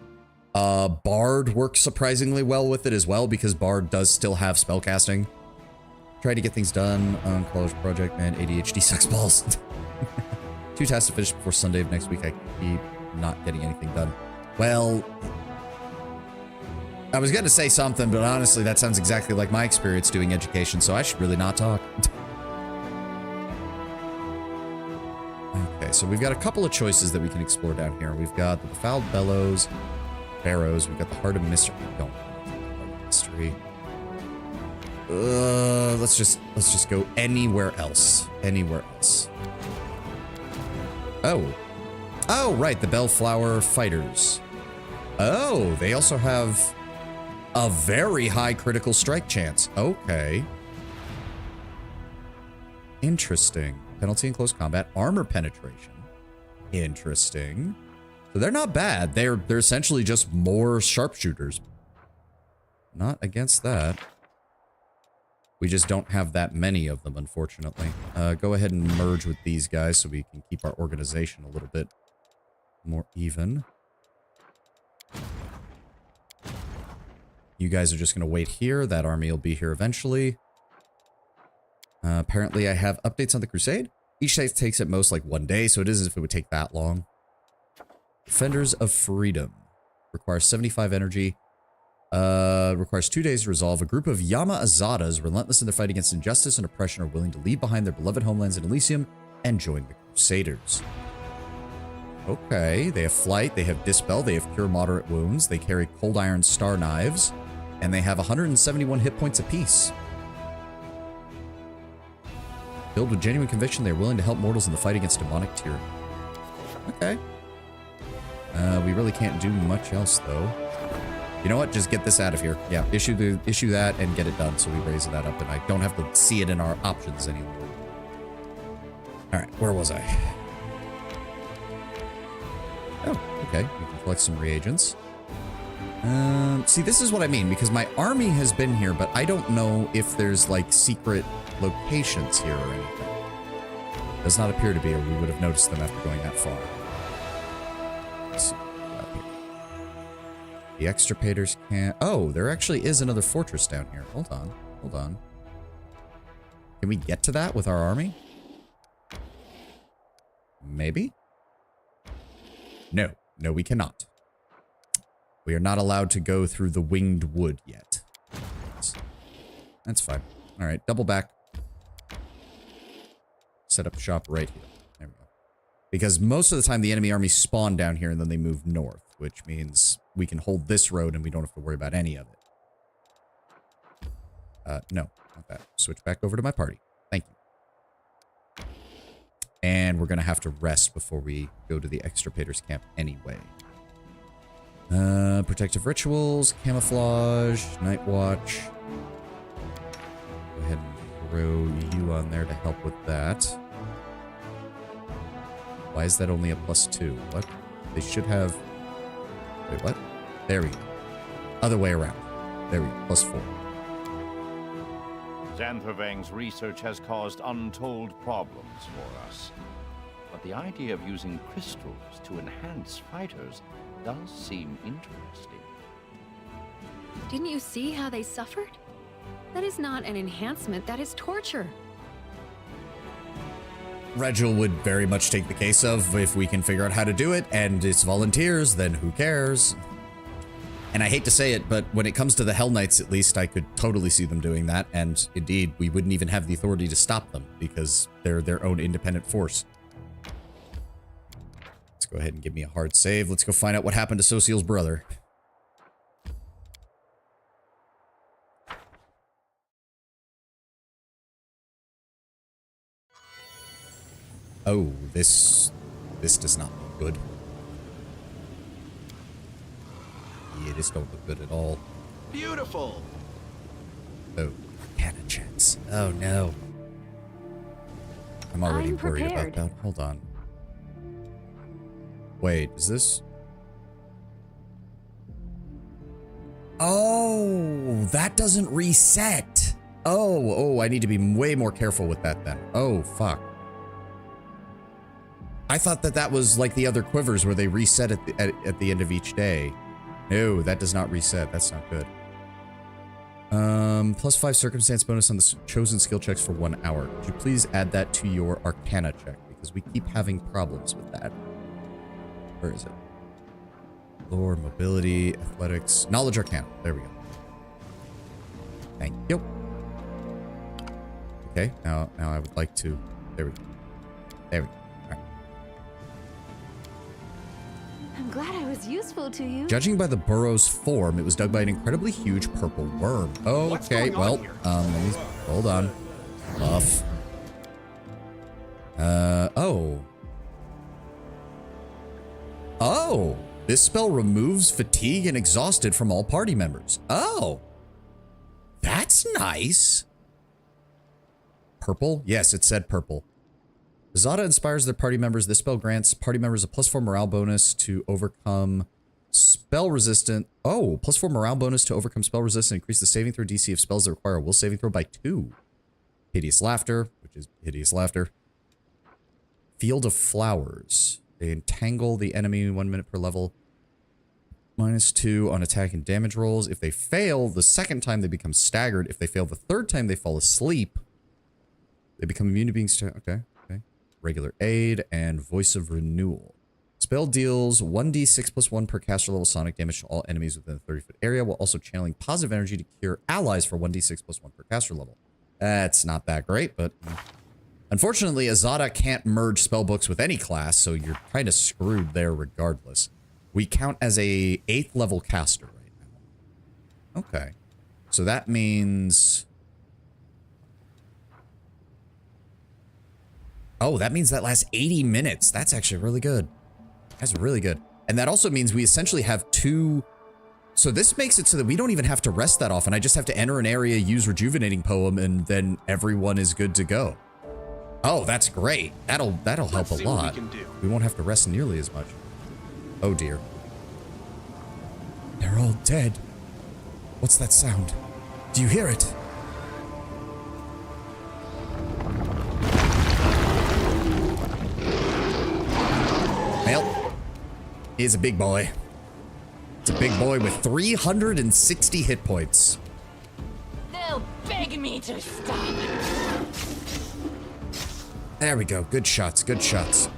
Bard works surprisingly well with it as well because Bard does still have spellcasting. Try to get things done on college project, man. ADHD sucks balls. 2 tasks to finish before Sunday of next week. I keep not getting anything done. Well, I was going to say something, but honestly, that sounds exactly like my experience doing education, so I should really not talk. Okay, so we've got a couple of choices that we can explore down here. We've got the Befouled Bellows, Barrows. We've got the Heart of Mystery. We don't want the Heart of Mystery. Let's just go anywhere else. Anywhere else. Oh, right, the Bellflower Fighters. Oh, they also have a very high critical strike chance. Okay. Interesting. Penalty in close combat, armor penetration. Interesting. So they're not bad. They're essentially just more sharpshooters. Not against that. We just don't have that many of them, unfortunately. Go ahead and merge with these guys so we can keep our organization a little bit more even. You guys are just going to wait here. That army will be here eventually. Apparently, I have updates on the Crusade. Each site takes at most like 1 day, so it isn't as if it would take that long. Defenders of Freedom. Requires 75 energy. Requires 2 days to resolve. A group of Yama Azadas, relentless in their fight against injustice and oppression, are willing to leave behind their beloved homelands in Elysium and join the Crusaders. Okay, they have flight, they have dispel, they have cure moderate wounds, they carry cold iron star knives, and they have 171 hit points apiece. Filled with genuine conviction, they are willing to help mortals in the fight against demonic tyranny. Okay. We really can't do much else, though. You know what? Just get this out of here. Yeah, issue that and get it done so we raise that up and I don't have to see it in our options anymore. All right, where was I? Oh, okay. We can collect some reagents. See, this is what I mean, because my army has been here, but I don't know if there's, like, secret locations here or anything. Does not appear to be, or we would have noticed them after going that far. Let's see what we got here. The extirpators can't... Oh, there actually is another fortress down here. Hold on. Hold on. Can we get to that with our army? Maybe? No. No, we cannot. We are not allowed to go through the winged wood yet. That's fine. All right, double back. Set up the shop right here. There we go. Because most of the time the enemy armies spawn down here and then they move north, which means we can hold this road and we don't have to worry about any of it. No, not that. Switch back over to my party. Thank you. And we're going to have to rest before we go to the extirpators camp anyway. Protective rituals, camouflage, night watch. Go ahead and throw you on there to help with that. Why is that only a +2? What? They should have... Wait, what? There we go. Other way around. There we go. +4. Xanthrivang's research has caused untold problems for us. But the idea of using crystals to enhance fighters does seem interesting. Didn't you see how they suffered? That is not an enhancement, that is torture. Regil would very much take the case of if we can figure out how to do it and it's volunteers, then who cares? And I hate to say it, but when it comes to the Hell Knights, at least, I could totally see them doing that. And indeed, we wouldn't even have the authority to stop them because they're their own independent force. Let's go ahead and give me a hard save. Let's go find out what happened to Social's brother. Oh, this does not look good. Yeah, this don't look good at all. Beautiful. Oh, cannon checks. Oh no. I'm already worried about prepared. that. Hold on. Wait, is this? Oh, that doesn't reset. Oh, I need to be way more careful with that then. Oh, fuck. I thought that was like the other quivers where they reset at the end of each day. No, that does not reset. That's not good. +5 circumstance bonus on the chosen skill checks for 1 hour. Could you please add that to your Arcana check? Because we keep having problems with that. Where is it? Lore, mobility, athletics, knowledge, Arcana. There we go. Thank you. Okay, now I would like to... There we go. There we go. All right. I'm glad I was useful to you. Judging by the burrow's form, it was dug by an incredibly huge purple worm. Okay, well, let me... Hold on. Buff. Oh. Oh! This spell removes fatigue and exhausted from all party members. Oh! That's nice. Purple? Yes, it said purple. Zada inspires their party members. This spell grants party members a +4 morale bonus to overcome spell resistant. Oh, +4 morale bonus to overcome spell resistance and increase the saving throw DC of spells that require a will saving throw by 2. Hideous Laughter, which is Hideous Laughter. Field of Flowers. They entangle the enemy 1 minute per level. -2 on attack and damage rolls. If they fail the second time, they become staggered. If they fail the third time, they fall asleep. They become immune to being staggered. Okay. Regular aid and Voice of Renewal. Spell deals 1d6 +1 per caster level sonic damage to all enemies within a 30-foot area, while also channeling positive energy to cure allies for 1d6 +1 per caster level. That's not that great, but unfortunately, Azada can't merge spellbooks with any class, so you're kind of screwed there regardless. We count as a 8th level caster right now. Okay. So that means... Oh, that means that lasts 80 minutes. That's actually really good. That's really good. And that also means we essentially have 2... So this makes it so that we don't even have to rest that often. I just have to enter an area, use Rejuvenating Poem, and then everyone is good to go. Oh, that's great. That'll help a lot. We won't have to rest nearly as much. Oh dear. They're all dead. What's that sound? Do you hear it? Well, he's a big boy. It's a big boy with 360 hit points. They'll beg me to stop. There we go. Good shots. Good shots.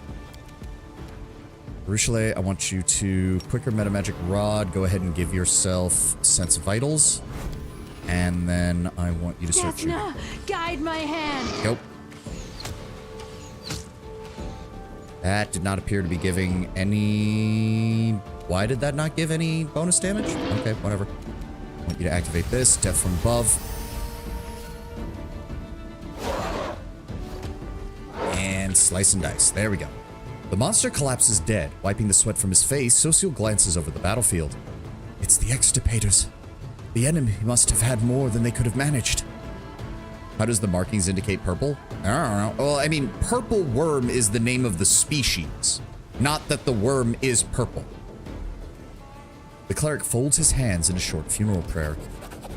Ruchelet, I want you to quicker metamagic rod. Go ahead and give yourself sense vitals. And then I want you to start shooting. Yasna, guide my hand. Go. That did not appear to be giving any... Why did that not give any bonus damage? Okay, whatever. I want you to activate this. Death from above. And slice and dice. There we go. The monster collapses dead. Wiping the sweat from his face, Social glances over the battlefield. It's the extirpators. The enemy must have had more than they could have managed. How does the markings indicate purple? I don't know. Well, I mean, purple worm is the name of the species, not that the worm is purple. The cleric folds his hands in a short funeral prayer.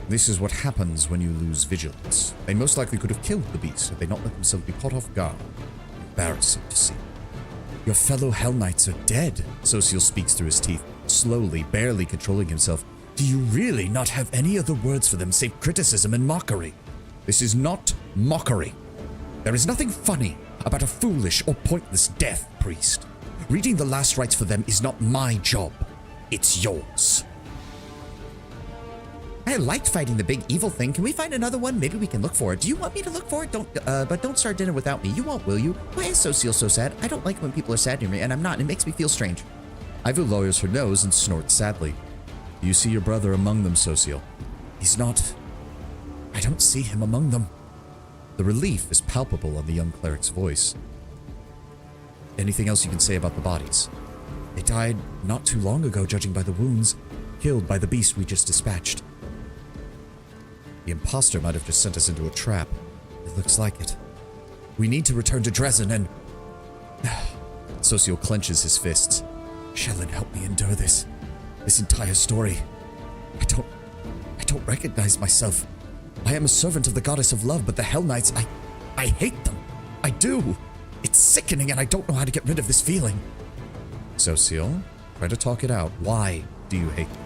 This is what happens when you lose vigilance. They most likely could have killed the beast had they not let themselves be caught off guard. Embarrassing to see. Your fellow Hell Knights are dead, Social speaks through his teeth, slowly, barely controlling himself. Do you really not have any other words for them save criticism and mockery? This is not mockery. There is nothing funny about a foolish or pointless death, priest. Reading the last rites for them is not my job. It's yours. I liked fighting the big evil thing. Can we find another one? Maybe we can look for it. Do you want me to look for it? But don't start dinner without me. You won't, will you? Why is Social so sad? I don't like when people are sad near me, and I'm not. It makes me feel strange. Ivu lowers her nose and snorts sadly. Do you see your brother among them, Social? He's not. I don't see him among them. The relief is palpable on the young cleric's voice. anything else you can say about the bodies? They died not too long ago, judging by the wounds, killed by the beast we just dispatched. The imposter might have just sent us into a trap. It looks like it. We need to return to Dresden and... Socio clenches his fists. Shellen, help me endure this. This entire story. I don't recognize myself. I am a servant of the goddess of love, but the Hell Knights, I hate them. I do. It's sickening and I don't know how to get rid of this feeling. Socio, try to talk it out. Why do you hate them?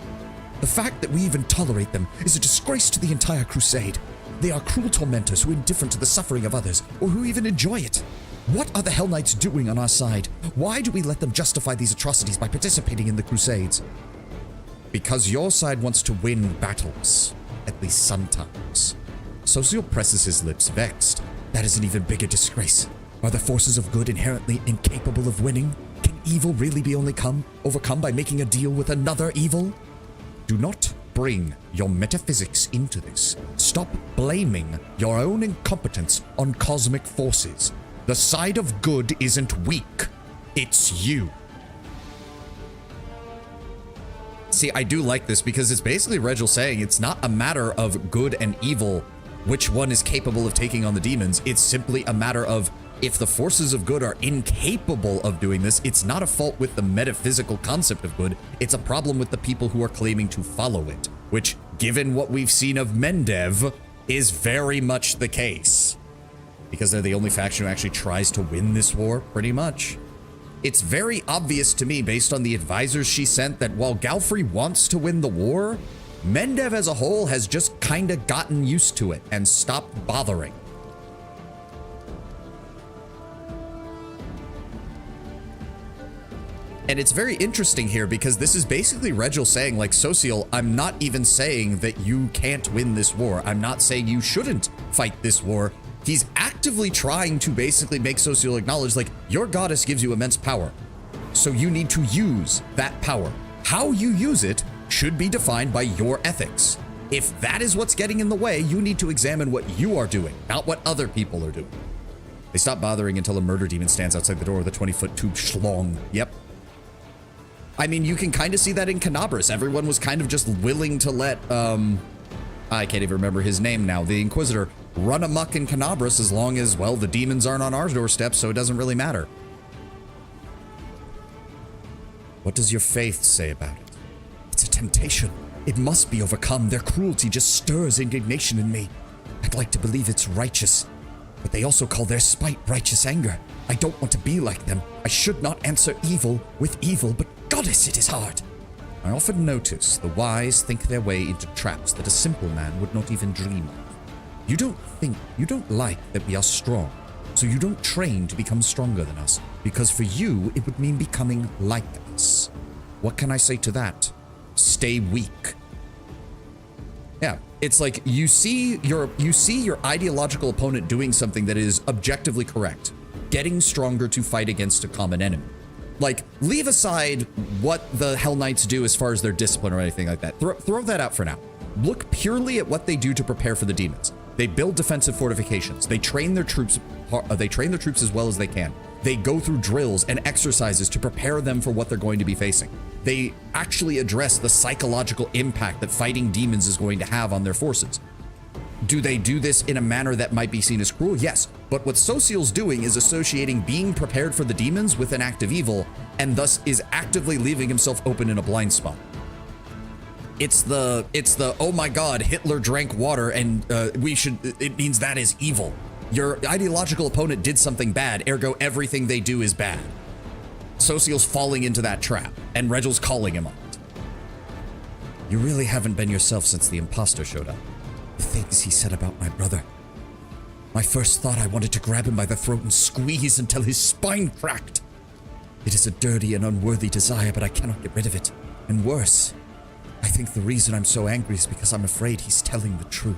The fact that we even tolerate them is a disgrace to the entire crusade. They are cruel tormentors who are indifferent to the suffering of others, or who even enjoy it. What are the Hell Knights doing on our side? Why do we let them justify these atrocities by participating in the crusades? Because your side wants to win battles, at least sometimes. Socio presses his lips, vexed. That is an even bigger disgrace. Are the forces of good inherently incapable of winning? Can evil really be only overcome by making a deal with another evil? Do not bring your metaphysics into this. Stop blaming your own incompetence on cosmic forces. The side of good isn't weak. It's you. See, I do like this because it's basically Regil saying it's not a matter of good and evil, which one is capable of taking on the demons. It's simply a matter of if the forces of good are incapable of doing this, it's not a fault with the metaphysical concept of good. It's a problem with the people who are claiming to follow it, which, given what we've seen of Mendev, is very much the case. Because they're the only faction who actually tries to win this war, pretty much. It's very obvious to me, based on the advisors she sent, that while Galfrey wants to win the war, Mendev as a whole has just kinda gotten used to it and stopped bothering. And it's very interesting here because this is basically Regil saying, like, Social, I'm not even saying that you can't win this war. I'm not saying you shouldn't fight this war. He's actively trying to basically make Social acknowledge, like, your goddess gives you immense power. So you need to use that power. How you use it should be defined by your ethics. If that is what's getting in the way, you need to examine what you are doing, not what other people are doing. They stop bothering until a murder demon stands outside the door with a 20-foot tube schlong. Yep. I mean, you can kind of see that in Canabras. Everyone was kind of just willing to let, I can't even remember his name now, the Inquisitor, run amok in Canabras as long as, well, the demons aren't on our doorstep, so it doesn't really matter. What does your faith say about it? It's a temptation. It must be overcome. Their cruelty just stirs indignation in me. I'd like to believe it's righteous, but they also call their spite righteous anger. I don't want to be like them. I should not answer evil with evil, but goddess, it is hard. I often notice the wise think their way into traps that a simple man would not even dream of. You don't like that we are strong, so you don't train to become stronger than us, because for you, it would mean becoming like us. What can I say to that? Stay weak. Yeah, it's like you see your ideological opponent doing something that is objectively correct, getting stronger to fight against a common enemy. Like, leave aside what the Hell Knights do as far as their discipline or anything like that. Throw that out for now. Look purely at what they do to prepare for the demons. They build defensive fortifications. They train their troops. As well as they can. They go through drills and exercises to prepare them for what they're going to be facing. They actually address the psychological impact that fighting demons is going to have on their forces. Do they do this in a manner that might be seen as cruel? Yes. But what Social's doing is associating being prepared for the demons with an act of evil, and thus is actively leaving himself open in a blind spot. It's the oh my god, Hitler drank water and it means that is evil. Your ideological opponent did something bad, ergo everything they do is bad. Social's falling into that trap, and Regil's calling him on it. You really haven't been yourself since the imposter showed up. The things he said about my brother. My first thought, I wanted to grab him by the throat and squeeze until his spine cracked. It is a dirty and unworthy desire, but I cannot get rid of it. And worse, I think the reason I'm so angry is because I'm afraid he's telling the truth.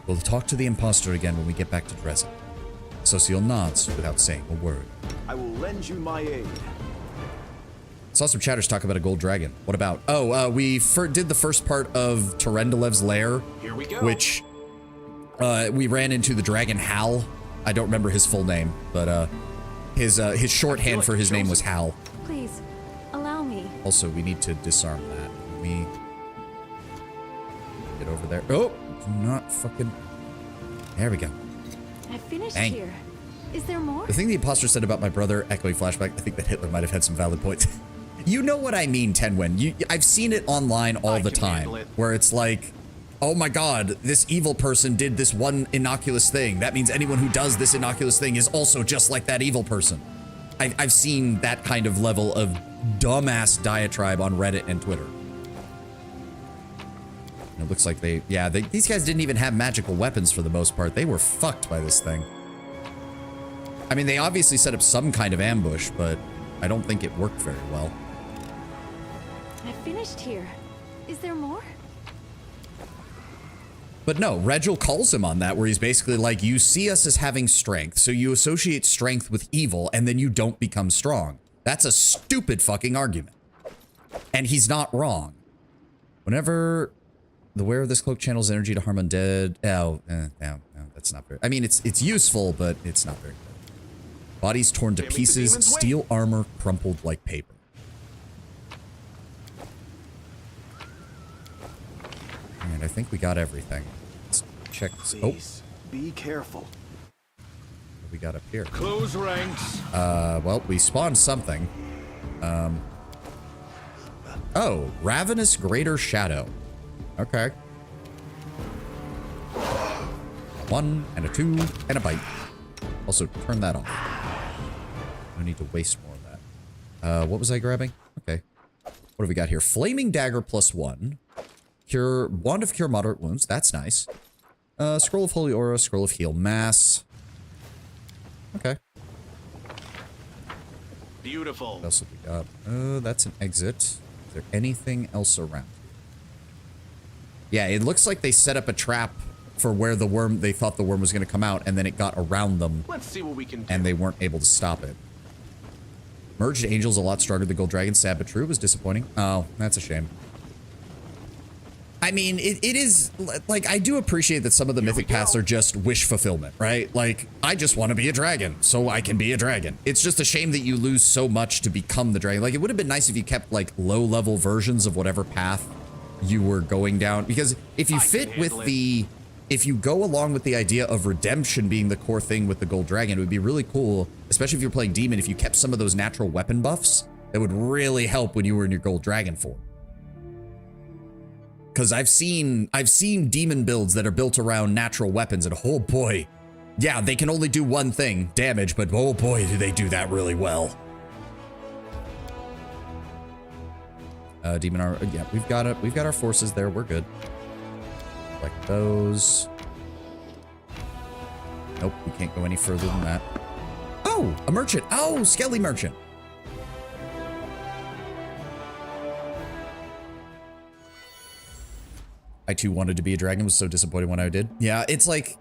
We'll talk to the imposter again when we get back to Dresden. Social nods without saying a word. I will lend you my aid. Saw some chatters talk about a gold dragon. What about? Oh, we did the first part of Terendalev's lair. Here we go. Which we ran into the dragon Hal. I don't remember his full name, but His shorthand for his name was Hal. Please, allow me. Also, we need to disarm that. Let me get over there. Oh, do not fucking... There we go. I finished Dang. here. Is there more? The thing the imposter said about my brother, echoing flashback, I think that Hitler might have had some valid points. You know what I mean, Tenwen. I've seen it online all the time, where it's like, oh my god, this evil person did this one innocuous thing. That means anyone who does this innocuous thing is also just like that evil person. I've seen that kind of level of dumbass diatribe on Reddit and Twitter. And it looks like these guys didn't even have magical weapons for the most part. They were fucked by this thing. I mean, they obviously set up some kind of ambush, but I don't think it worked very well. I finished here. Is there more? But no, Regil calls him on that, where he's basically like, you see us as having strength, so you associate strength with evil, and then you don't become strong. That's a stupid fucking argument. And he's not wrong. Whenever the wearer of this cloak channels energy to harm undead... no, that's not very... I mean, it's useful, but it's not very good. Bodies torn to pieces, steel armor crumpled like paper. And I think we got everything. Let's check this. Please, be careful. What we got up here? Close ranks. Well, we spawned something. Oh, Ravenous Greater Shadow. Okay. 1 and a 2 and a bite. Also, turn that off. No need to waste more of that. What was I grabbing? Okay. What have we got here? Flaming Dagger +1. Cure, Wand of Cure Moderate Wounds. That's nice. Scroll of Holy Aura, Scroll of Heal Mass. Okay. Beautiful. What else have we got? That's an exit. Is there anything else around? Yeah, it looks like they set up a trap for where the worm, they thought the worm was going to come out, and then it got around them. Let's see what we can do. And they weren't able to stop it. Merged Angel's a lot stronger than Gold Dragon. Sad but true. Was disappointing. Oh, that's a shame. I mean, it is, like, I do appreciate that some of the mythic paths are just wish fulfillment, right? Like, I just want to be a dragon, so I can be a dragon. It's just a shame that you lose so much to become the dragon. Like, it would have been nice if you kept, like, low-level versions of whatever path you were going down. Because if you fit with the... If you go along with the idea of redemption being the core thing with the Gold Dragon, it would be really cool, especially if you're playing Demon, if you kept some of those natural weapon buffs, that would really help when you were in your Gold Dragon form. Because I've seen demon builds that are built around natural weapons, and oh boy, yeah, they can only do one thing, damage, but oh boy, do they do that really well. Demon armor, yeah, we've got our forces there, we're good. Like those. Nope, we can't go any further than that. Oh, a merchant. Oh, Skelly merchant. I too wanted to be a dragon, was so disappointed when I did. Yeah, it's like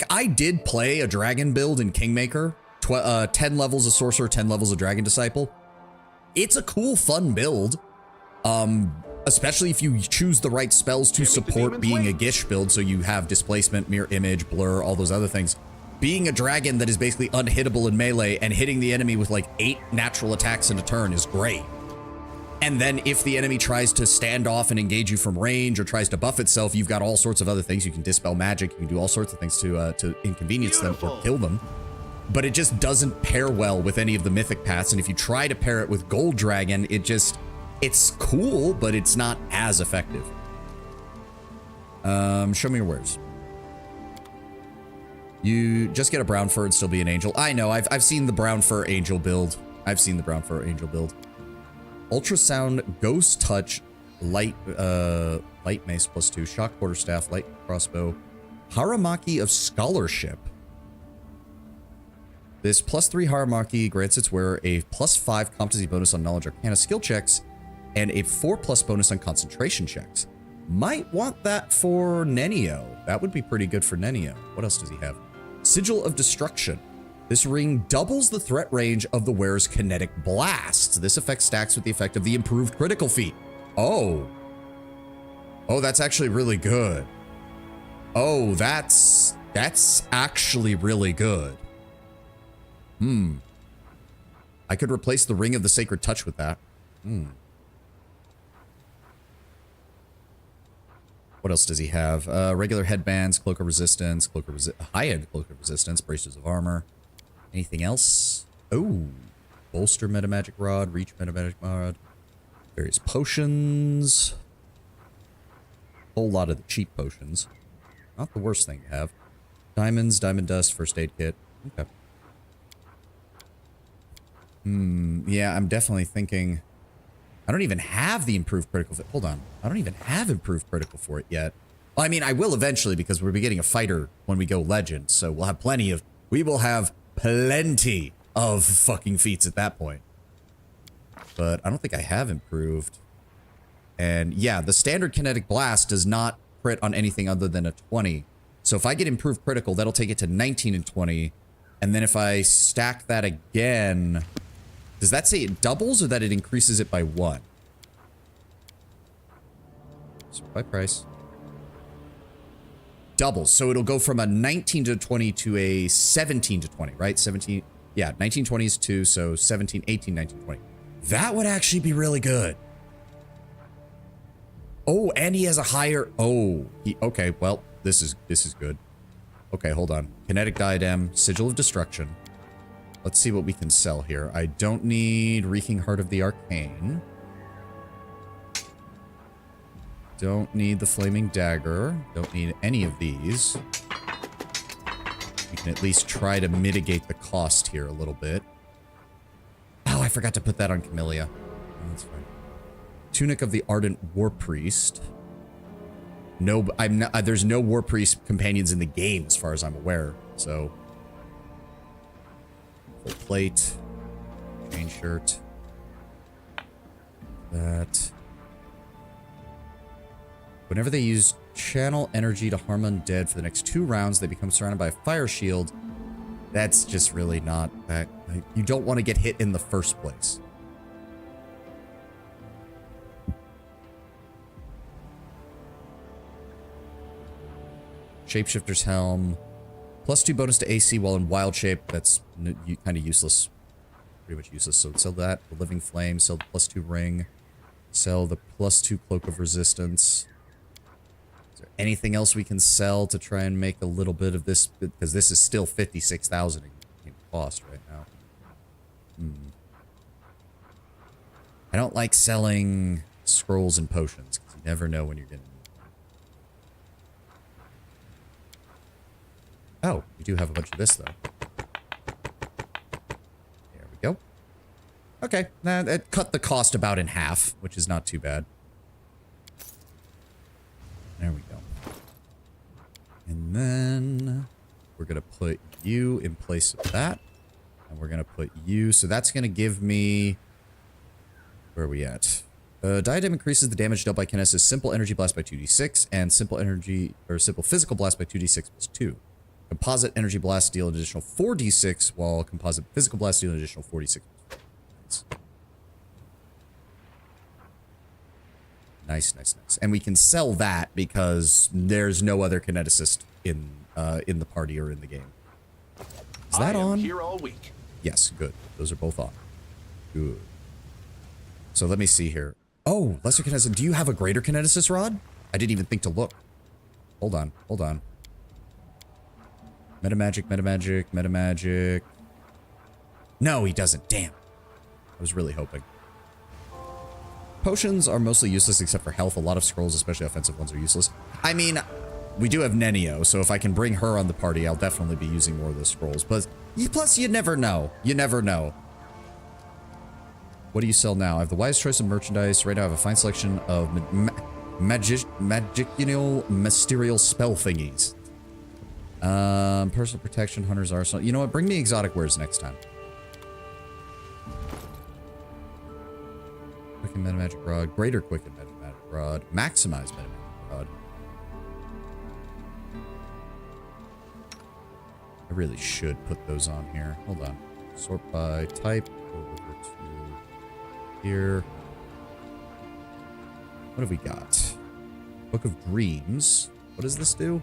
I did play a dragon build in Kingmaker, 10 levels of sorcerer, 10 levels of dragon disciple. It's a cool, fun build. Especially if you choose the right spells to support being a Gish build, so you have displacement, mirror image, blur, all those other things. Being a dragon that is basically unhittable in melee and hitting the enemy with like 8 natural attacks in a turn is great. And then if the enemy tries to stand off and engage you from range or tries to buff itself, you've got all sorts of other things. You can dispel magic, you can do all sorts of things to inconvenience them or kill them. But it just doesn't pair well with any of the mythic paths. And if you try to pair it with Gold Dragon, it's cool, but it's not as effective. Show me your wares. You just get a brown fur and still be an angel. I know, I've seen the brown fur angel build. Ultrasound, Ghost Touch, Light Mace +2, Shock Quarterstaff, Light Crossbow, Haramaki of Scholarship. This +3 Haramaki grants its wearer a +5 competency bonus on Knowledge Arcana skill checks and a 4+ bonus on concentration checks. Might want that for Nenio. That would be pretty good for Nenio. What else does he have? Sigil of Destruction. This ring doubles the threat range of the wearer's kinetic blasts. This effect stacks with the effect of the improved critical feat. Oh, that's actually really good. Oh, that's actually really good. I could replace the Ring of the Sacred Touch with that. What else does he have? Regular headbands, cloak of resistance, high-end cloak of resistance, braces of armor. Anything else? Oh, bolster metamagic rod, reach metamagic rod, various potions. Whole lot of the cheap potions. Not the worst thing to have. Diamonds, diamond dust, first aid kit. Okay. Yeah, I'm definitely thinking... I don't even have the improved critical... Hold on. I don't even have improved critical for it yet. Well, I mean, I will eventually because we'll be getting a fighter when we go legend. So we'll have plenty of... We will have plenty of fucking feats at that point. But I don't think I have improved. And yeah, the standard kinetic blast does not crit on anything other than a 20. So if I get improved critical, that'll take it to 19 and 20. And then if I stack that again... Does that say it doubles or that it increases it by 1? So by price. Doubles. So it'll go from a 19 to 20 to a 17 to 20, right? 17. Yeah, 19, 20 is 2, so 17, 18, 19, 20. That would actually be really good. Oh, and he has a higher... Oh, okay, well, this is good. Okay, hold on. Kinetic Diadem, Sigil of Destruction. Let's see what we can sell here. I don't need Reeking Heart of the Arcane. Don't need the Flaming Dagger. Don't need any of these. We can at least try to mitigate the cost here a little bit. Oh, I forgot to put that on Camellia. Oh, that's fine. Tunic of the Ardent War Priest. No, I'm not, there's no War Priest companions in the game as far as I'm aware, so... Full plate. Chain shirt. That. Whenever they use channel energy to harm undead for the next 2 rounds, they become surrounded by a fire shield. That's just really not that... You don't want to get hit in the first place. Shapeshifter's Helm. +2 bonus to AC while in wild shape. That's kind of useless. Pretty much useless. So sell that. The Living Flame. Sell the +2 ring. Sell the +2 Cloak of Resistance. Is there anything else we can sell to try and make a little bit of this? Because this is still 56,000 in cost right now. I don't like selling scrolls and potions because you never know when you're getting... Oh, we do have a bunch of this, though. There we go. Okay, that cut the cost about in half, which is not too bad. There we go. And then we're going to put you in place of that. And we're going to put you... So that's going to give me... Where are we at? Diadem increases the damage dealt by Kinesis Simple Energy Blast by 2d6 and Simple Energy... Or Simple Physical Blast by 2d6 plus 2. Composite Energy Blast deal an additional 4d6, while Composite Physical Blast deal an additional 4d6. Nice, nice, nice. And we can sell that because there's no other kineticist in the party or in the game. Is that on? Here all week. Yes, good. Those are both on. Good. So let me see here. Oh, Lesser Kineticist. Do you have a Greater Kineticist rod? I didn't even think to look. Hold on, hold on. Metamagic, metamagic, metamagic. No, he doesn't. Damn. I was really hoping. Potions are mostly useless except for health. A lot of scrolls, especially offensive ones, are useless. I mean, we do have Nenio, so if I can bring her on the party, I'll definitely be using more of those scrolls. But plus, you never know. You never know. What do you sell now? I have the widest choice of merchandise. Right now, I have a fine selection of magical, mysterial spell thingies. Personal protection, hunter's arsenal. You know what? Bring me exotic wares next time. Quicken metamagic rod, greater quicken metamagic rod, maximize metamagic rod. I really should put those on here. Hold on. Sort by type. Go over to here. What have we got? Book of Dreams. What does this do?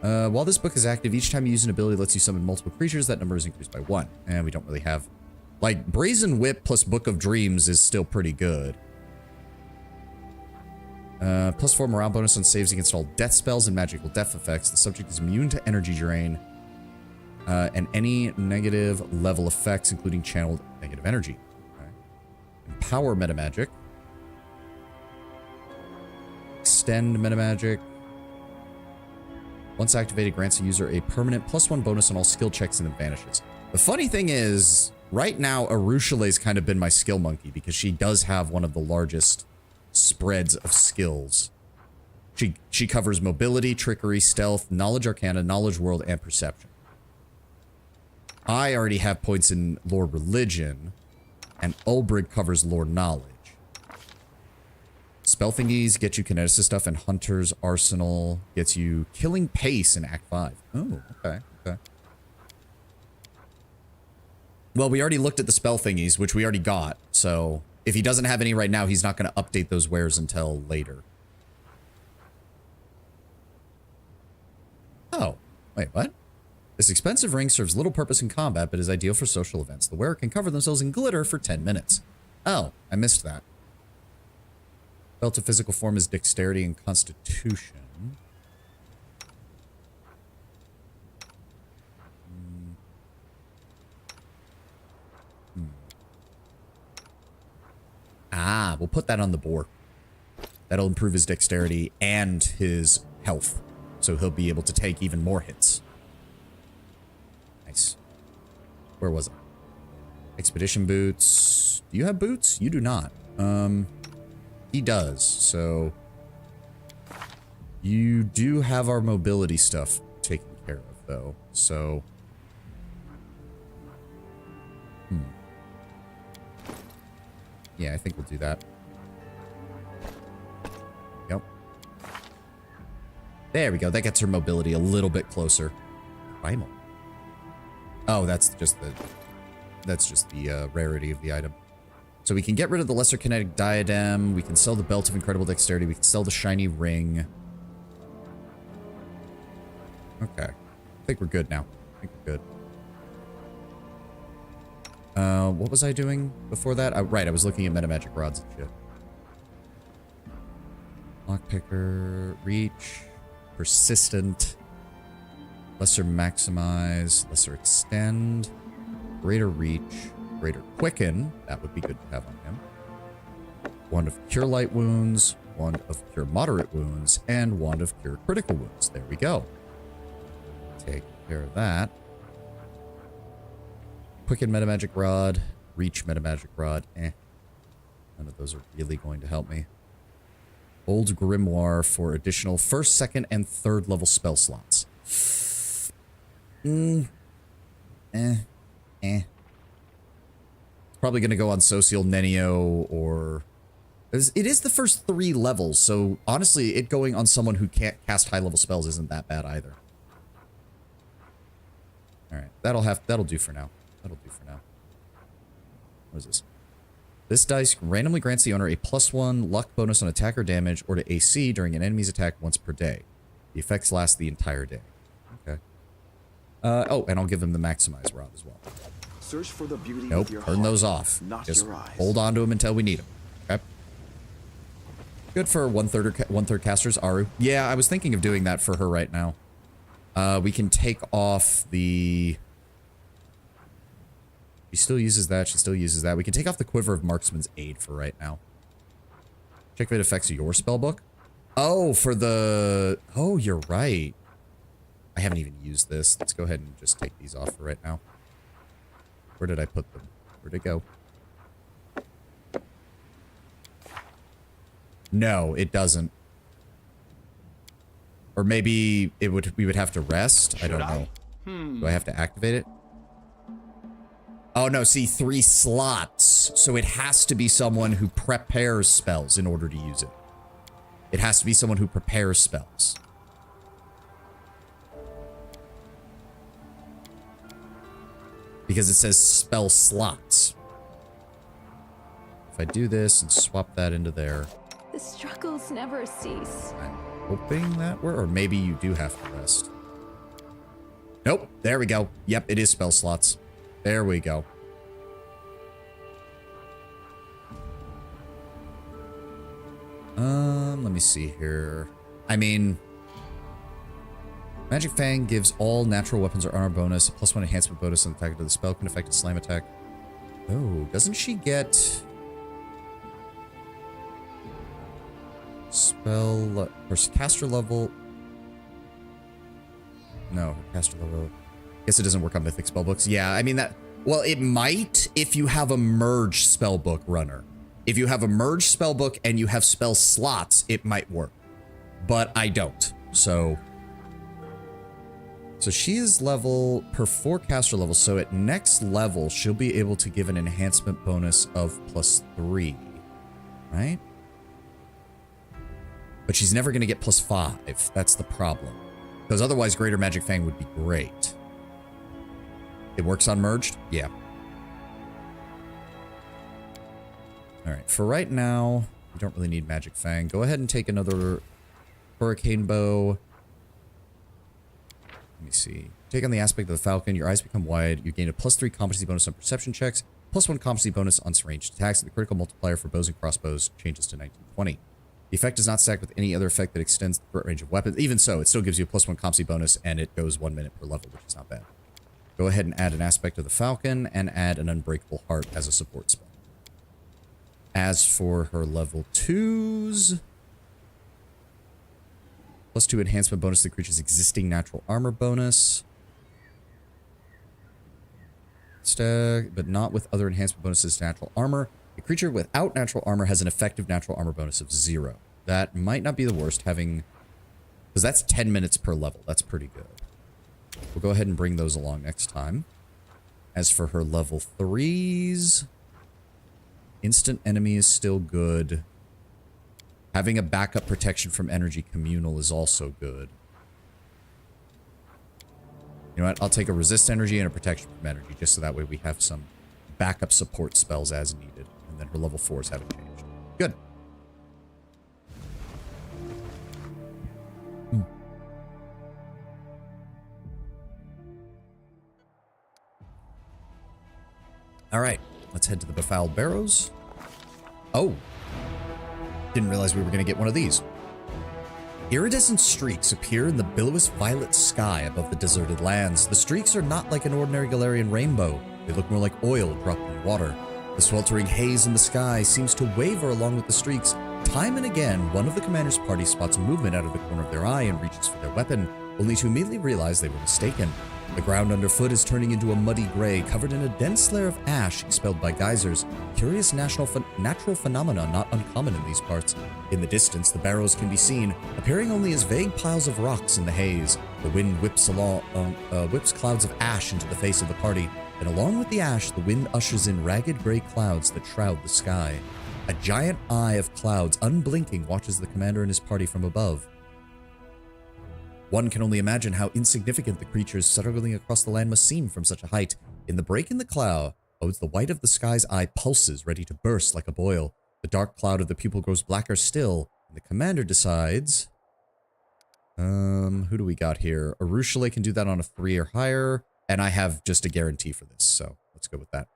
While this book is active, each time you use an ability that lets you summon multiple creatures, that number is increased by 1. And we don't really have... Like, Brazen Whip plus Book of Dreams is still pretty good. +4 morale bonus on saves against all death spells and magical death effects. The subject is immune to energy drain and any negative level effects, including channeled negative energy. Okay. Empower metamagic. Extend metamagic. Once activated, grants a user a permanent +1 bonus on all skill checks and then vanishes. The funny thing is, right now, Arushale's kind of been my skill monkey because she does have one of the largest spreads of skills. She covers mobility, trickery, stealth, knowledge arcana, knowledge world, and perception. I already have points in lore religion, and Ulbrig covers lore knowledge. Spell thingies get you kineticist stuff, and Hunter's Arsenal gets you killing pace in Act 5. Oh, okay, okay. Well, we already looked at the spell thingies, which we already got, so if he doesn't have any right now, he's not going to update those wares until later. Oh, wait, what? This expensive ring serves little purpose in combat, but is ideal for social events. The wearer can cover themselves in glitter for 10 minutes. Oh, I missed that. Belt of physical form is dexterity and constitution. Ah, we'll put that on the board. That'll improve his dexterity and his health. So he'll be able to take even more hits. Nice. Where was it? Expedition boots. Do you have boots? You do not. He does, so... You do have our mobility stuff taken care of, though, so... Yeah, I think we'll do that. Yep. There we go. That gets her mobility a little bit closer. Primal. Oh, that's just the rarity of the item. So we can get rid of the lesser kinetic diadem. We can sell the belt of incredible dexterity. We can sell the shiny ring. Okay. I think we're good now. I think we're good. What was I doing before that? Right, I was looking at metamagic rods and shit. Lockpicker, reach, persistent, lesser maximize, lesser extend, greater reach, greater quicken. That would be good to have on him. Wand of cure light wounds, wand of cure moderate wounds, and wand of cure critical wounds. There we go. Take care of that. Quicken metamagic rod, reach metamagic rod. None of those are really going to help me. Old grimoire for additional first, second, and third level spell slots. Probably going to go on Social Nenio or... It is the first 3 levels, so honestly, it going on someone who can't cast high-level spells isn't that bad either. Alright, that'll do for now. That'll do for now. What is this? This dice randomly grants the owner a +1 luck bonus on attack or damage or to AC during an enemy's attack once per day. The effects last the entire day. Okay. Oh, and I'll give him the maximize rod as well. Search for the beauty Nope, of your turn heart, those off. not Just your eyes. hold on to them until we need them. Okay. Good for one-third casters, Aru. Yeah, I was thinking of doing that for her right now. We can take off the... She still uses that. She still uses that. We can take off the Quiver of Marksman's Aid for right now. Check if it affects your spellbook. Oh, for the... Oh, you're right. I haven't even used this. Let's go ahead and just take these off for right now. Where did I put them? Where'd it go? No, it doesn't. Or maybe we would have to rest? I don't know. Do I have to activate it? Oh no, see, 3 slots. So it has to be someone who prepares spells in order to use it. It has to be someone who prepares spells. Because it says spell slots. If I do this and swap that into there. The struggles never cease. I'm hoping that or maybe you do have to rest. Nope. There we go. Yep, it is spell slots. There we go. Let me see here. I mean, Magic Fang gives all natural weapons or armor bonus, a +1 enhancement bonus on the attack of the spell can affect a slam attack. Oh, doesn't she get spell or caster level? No, her caster level. Guess it doesn't work on mythic spellbooks. Yeah, I mean that. Well, it might if you have a merge spellbook runner. If you have a merge spellbook and you have spell slots, it might work. But I don't. So she is level per 4 caster level. So at next level, she'll be able to give an enhancement bonus of +3. Right? But she's never going to get +5. That's the problem. Because otherwise, Greater Magic Fang would be great. It works on merged? Yeah. Alright, for right now, we don't really need Magic Fang. Go ahead and take another Hurricane Bow. Let me see. Take on the aspect of the Falcon. Your eyes become wide. You gain a +3 competency bonus on perception checks. +1 competency bonus on ranged attacks. The critical multiplier for bows and crossbows changes to 1920. The effect does not stack with any other effect that extends the threat range of weapons. Even so, it still gives you a +1 competency bonus, and it goes 1 minute per level, which is not bad. Go ahead and add an aspect of the Falcon, and add an Unbreakable Heart as a support spell. As for her level 2s, +2 enhancement bonus to the creature's existing natural armor bonus. Stack, but not with other enhancement bonuses to natural armor. A creature without natural armor has an effective natural armor bonus of 0. That might not be the worst, having... Because that's 10 minutes per level. That's pretty good. We'll go ahead and bring those along next time. As for her level 3s... Instant enemy is still good. Having a backup protection from energy communal is also good. You know what? I'll take a resist energy and a protection from energy, just so that way we have some backup support spells as needed. And then her level 4s haven't changed. Good. All right. Let's head to the Befouled Barrows. Oh. Didn't realize we were going to get one of these. Iridescent streaks appear in the billowy violet sky above the deserted lands. The streaks are not like an ordinary Galarian rainbow. They look more like oil dropped in water. The sweltering haze in the sky seems to waver along with the streaks. Time and again, one of the commander's party spots movement out of the corner of their eye and reaches for their weapon, only to immediately realize they were mistaken. The ground underfoot is turning into a muddy gray, covered in a dense layer of ash expelled by geysers. Curious natural phenomena not uncommon in these parts. In the distance, the barrows can be seen, appearing only as vague piles of rocks in the haze. The wind whips clouds of ash into the face of the party, and along with the ash, the wind ushers in ragged gray clouds that shroud the sky. A giant eye of clouds, unblinking, watches the commander and his party from above. One can only imagine how insignificant the creatures struggling across the land must seem from such a height. In the break in the cloud, the white of the sky's eye pulses, ready to burst like a boil. The dark cloud of the pupil grows blacker still, and the commander decides... who do we got here? Arushale can do that on a 3 or higher, and I have just a guarantee for this, so let's go with that.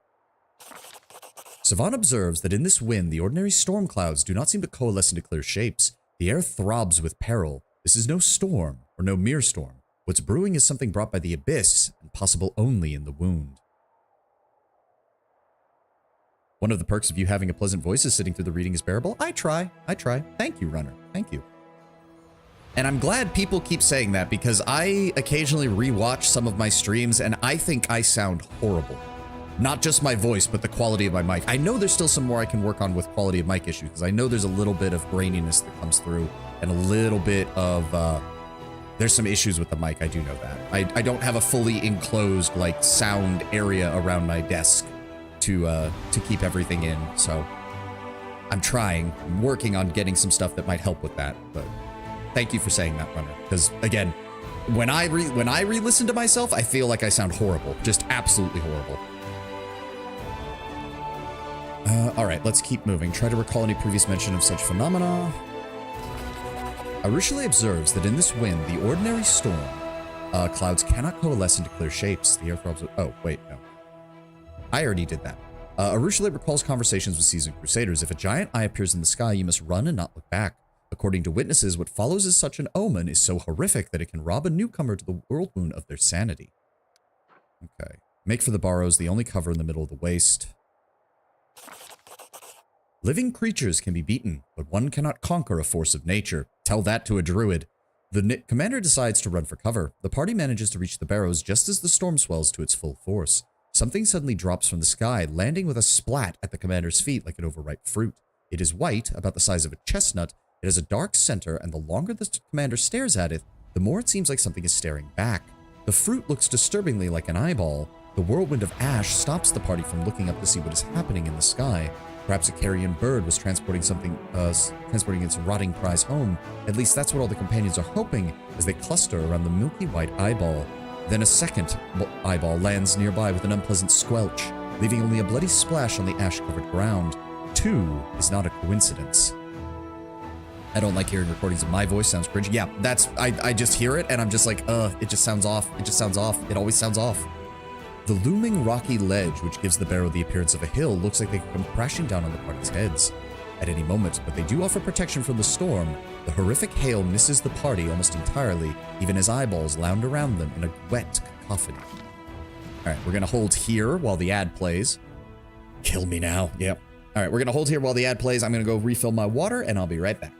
Savant observes that in this wind, the ordinary storm clouds do not seem to coalesce into clear shapes. The air throbs with peril. This is no storm, or no mere storm. What's brewing is something brought by the abyss, and possible only in the wound. One of the perks of you having a pleasant voice is sitting through the reading is bearable. I try. Thank you, Runner. Thank you. And I'm glad people keep saying that, because I occasionally rewatch some of my streams, and I think I sound horrible. Not just my voice, but the quality of my mic. I know there's still some more I can work on with quality of mic issues, because I know there's a little bit of graininess that comes through, and a little bit of, there's some issues with the mic, I do know that. I don't have a fully enclosed, like, sound area around my desk to keep everything in, so I'm trying. I'm working on getting some stuff that might help with that, but thank you for saying that, Runner, because, again, when I re-listen to myself, I feel like I sound horrible. Just absolutely horrible. All right, let's keep moving. Try to recall any previous mention of such phenomena. Arushale observes that in this wind, the ordinary storm Clouds cannot coalesce into clear shapes. The air throbs. Oh, wait, no. I already did that. Arushale recalls conversations with seasoned crusaders. If a giant eye appears in the sky, you must run and not look back. According to witnesses, what follows as such an omen is so horrific that it can rob a newcomer to the world moon of their sanity. Okay. Make for the Barrows, the only cover in the middle of the waste. Living creatures can be beaten, but one cannot conquer a force of nature. Tell that to a druid. The commander decides to run for cover. The party manages to reach the Barrows just as the storm swells to its full force. Something suddenly drops from the sky, landing with a splat at the commander's feet like an overripe fruit. It is white, about the size of a chestnut. It has a dark center, and the longer the commander stares at it, the more it seems like something is staring back. The fruit looks disturbingly like an eyeball. The whirlwind of ash stops the party from looking up to see what is happening in the sky. Perhaps a carrion bird was transporting its rotting prize home. At least that's what all the companions are hoping as they cluster around the milky white eyeball. Then a second eyeball lands nearby with an unpleasant squelch, leaving only a bloody splash on the ash-covered ground. 2 is not a coincidence. I don't like hearing recordings of my voice. Sounds cringy. Yeah, I just hear it and I'm just like, it just sounds off. It just sounds off. It always sounds off. The looming rocky ledge, which gives the barrow the appearance of a hill, looks like they could come crashing down on the party's heads at any moment, but they do offer protection from the storm. The horrific hail misses the party almost entirely, even as eyeballs lound around them in a wet cacophony. All right, we're going to hold here while the ad plays. Kill me now. Yep. All right, we're going to hold here while the ad plays. I'm going to go refill my water, and I'll be right back.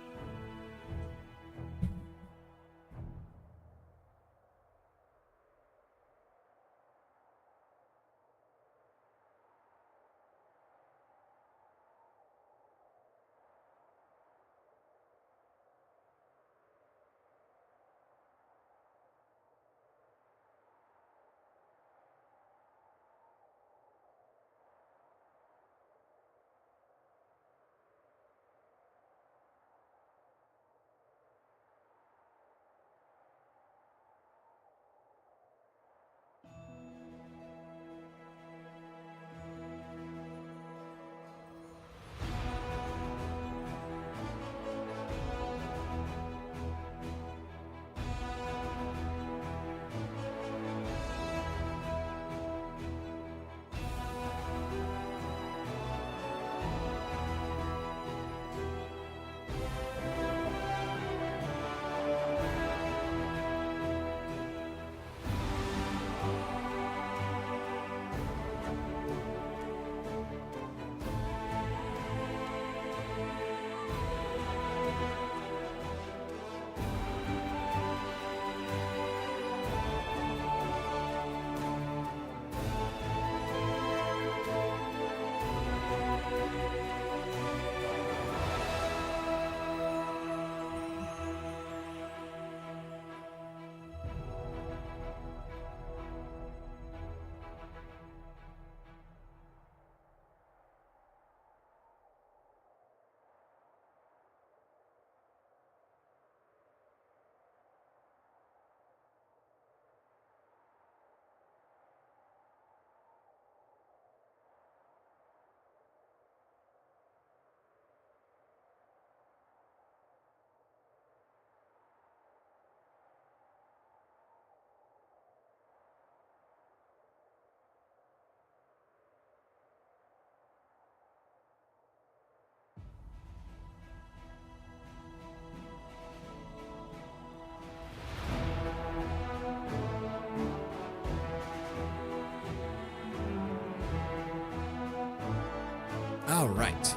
All right.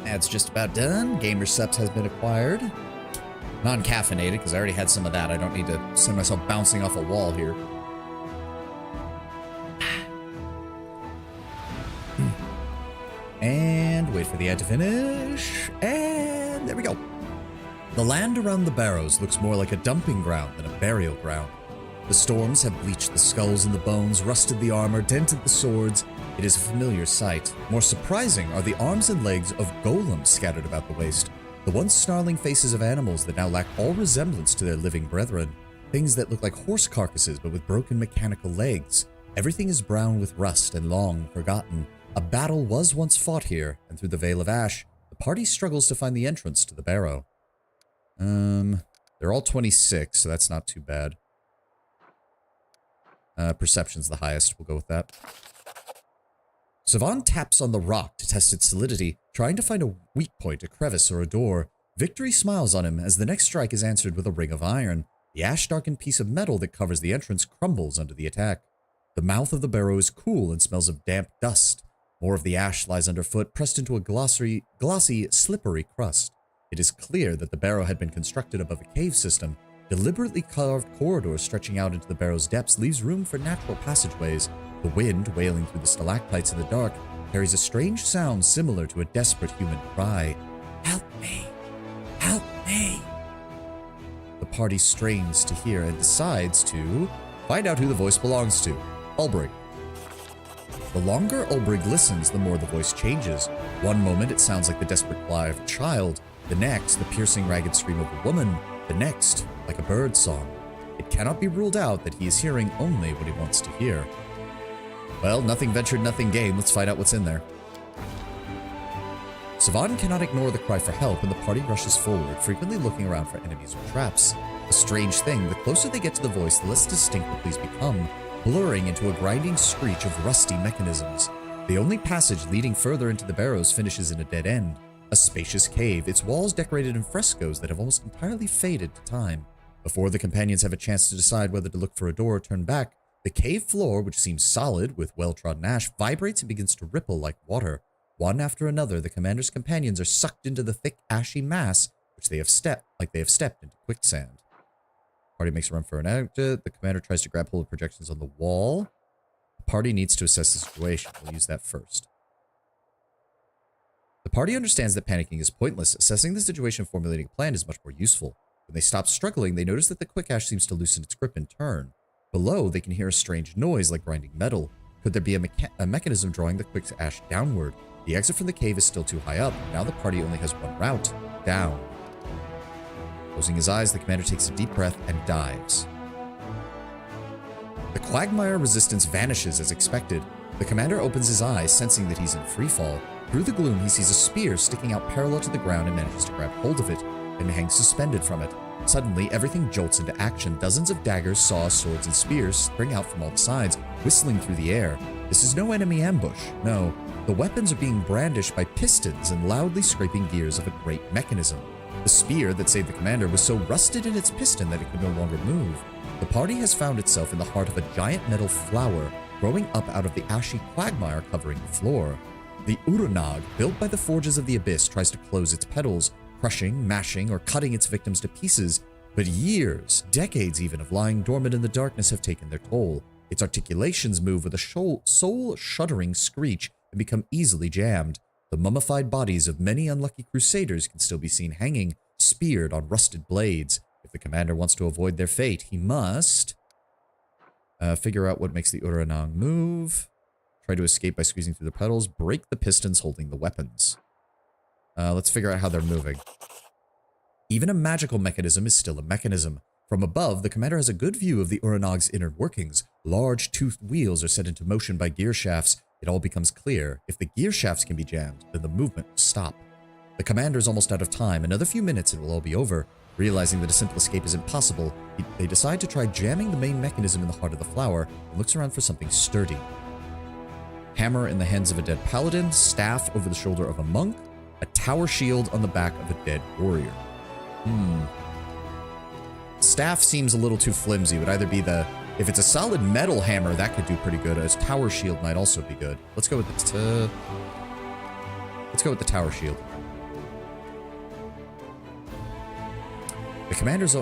That's just about done. Gamer Subs has been acquired. Non-caffeinated, because I already had some of that. I don't need to send myself bouncing off a wall here. And wait for the ad to finish. And there we go. The land around the Barrows looks more like a dumping ground than a burial ground. The storms have bleached the skulls and the bones, rusted the armor, dented the swords. It is a familiar sight. More surprising are the arms and legs of golems scattered about the waste. The once snarling faces of animals that now lack all resemblance to their living brethren. Things that look like horse carcasses but with broken mechanical legs. Everything is brown with rust and long forgotten. A battle was once fought here, and through the veil of ash, the party struggles to find the entrance to the barrow. They're all 26, so that's not too bad. Perception's the highest. We'll go with that. Savan taps on the rock to test its solidity, trying to find a weak point, a crevice, or a door. Victory smiles on him as the next strike is answered with a ring of iron. The ash-darkened piece of metal that covers the entrance crumbles under the attack. The mouth of the barrow is cool and smells of damp dust. More of the ash lies underfoot, pressed into a glossy, slippery crust. It is clear that the barrow had been constructed above a cave system. Deliberately carved corridors stretching out into the barrow's depths leaves room for natural passageways. The wind, wailing through the stalactites in the dark, carries a strange sound similar to a desperate human cry. Help me! Help me! The party strains to hear and decides to find out who the voice belongs to. Ulbrig. The longer Ulbrig listens, the more the voice changes. One moment it sounds like the desperate cry of a child, the next the piercing ragged scream of a woman, the next like a bird song. It cannot be ruled out that he is hearing only what he wants to hear. Well, nothing ventured, nothing gained. Let's find out what's in there. Savan cannot ignore the cry for help, and the party rushes forward, frequently looking around for enemies or traps. A strange thing, the closer they get to the voice, the less distinct the pleas become, blurring into a grinding screech of rusty mechanisms. The only passage leading further into the barrows finishes in a dead end. A spacious cave, its walls decorated in frescoes that have almost entirely faded to time. Before the companions have a chance to decide whether to look for a door or turn back, the cave floor, which seems solid with well-trodden ash, vibrates and begins to ripple like water. One after another, the commander's companions are sucked into the thick, ashy mass, which they have stepped into quicksand. Party makes a run for an exit. The commander tries to grab hold of projections on the wall. The party needs to assess the situation. We'll use that first. The party understands that panicking is pointless. Assessing the situation and formulating a plan is much more useful. When they stop struggling, they notice that the quick ash seems to loosen its grip and turn. Below, they can hear a strange noise like grinding metal. Could there be a mechanism drawing the quick ash downward? The exit from the cave is still too high up. Now the party only has one route, down. Closing his eyes, the commander takes a deep breath and dives. The quagmire resistance vanishes as expected. The commander opens his eyes, sensing that he's in freefall. Through the gloom, he sees a spear sticking out parallel to the ground and manages to grab hold of it, and hangs suspended from it. Suddenly, everything jolts into action. Dozens of daggers, saws, swords, and spears spring out from all the sides, whistling through the air. This is no enemy ambush. No, the weapons are being brandished by pistons and loudly scraping gears of a great mechanism. The spear that saved the commander was so rusted in its piston that it could no longer move. The party has found itself in the heart of a giant metal flower, growing up out of the ashy quagmire covering the floor. The Urunag, built by the forges of the abyss, tries to close its petals, crushing, mashing, or cutting its victims to pieces, but years, decades even, of lying dormant in the darkness have taken their toll. Its articulations move with a soul-shuddering screech and become easily jammed. The mummified bodies of many unlucky crusaders can still be seen hanging, speared on rusted blades. If the commander wants to avoid their fate, he must figure out what makes the Uranang move, try to escape by squeezing through the pedals, break the pistons holding the weapons. Let's figure out how they're moving. Even a magical mechanism is still a mechanism. From above, the commander has a good view of the Uranag's inner workings. Large toothed wheels are set into motion by gear shafts. It all becomes clear. If the gear shafts can be jammed, then the movement will stop. The commander is almost out of time. Another few minutes and it will all be over. Realizing that a simple escape is impossible, they decide to try jamming the main mechanism in the heart of the flower and looks around for something sturdy. Hammer in the hands of a dead paladin, staff over the shoulder of a monk, a tower shield on the back of a dead warrior. Staff seems a little too flimsy. Would either be if it's a solid metal hammer, that could do pretty good. A tower shield might also be good. Let's go with the tower shield. The commander's,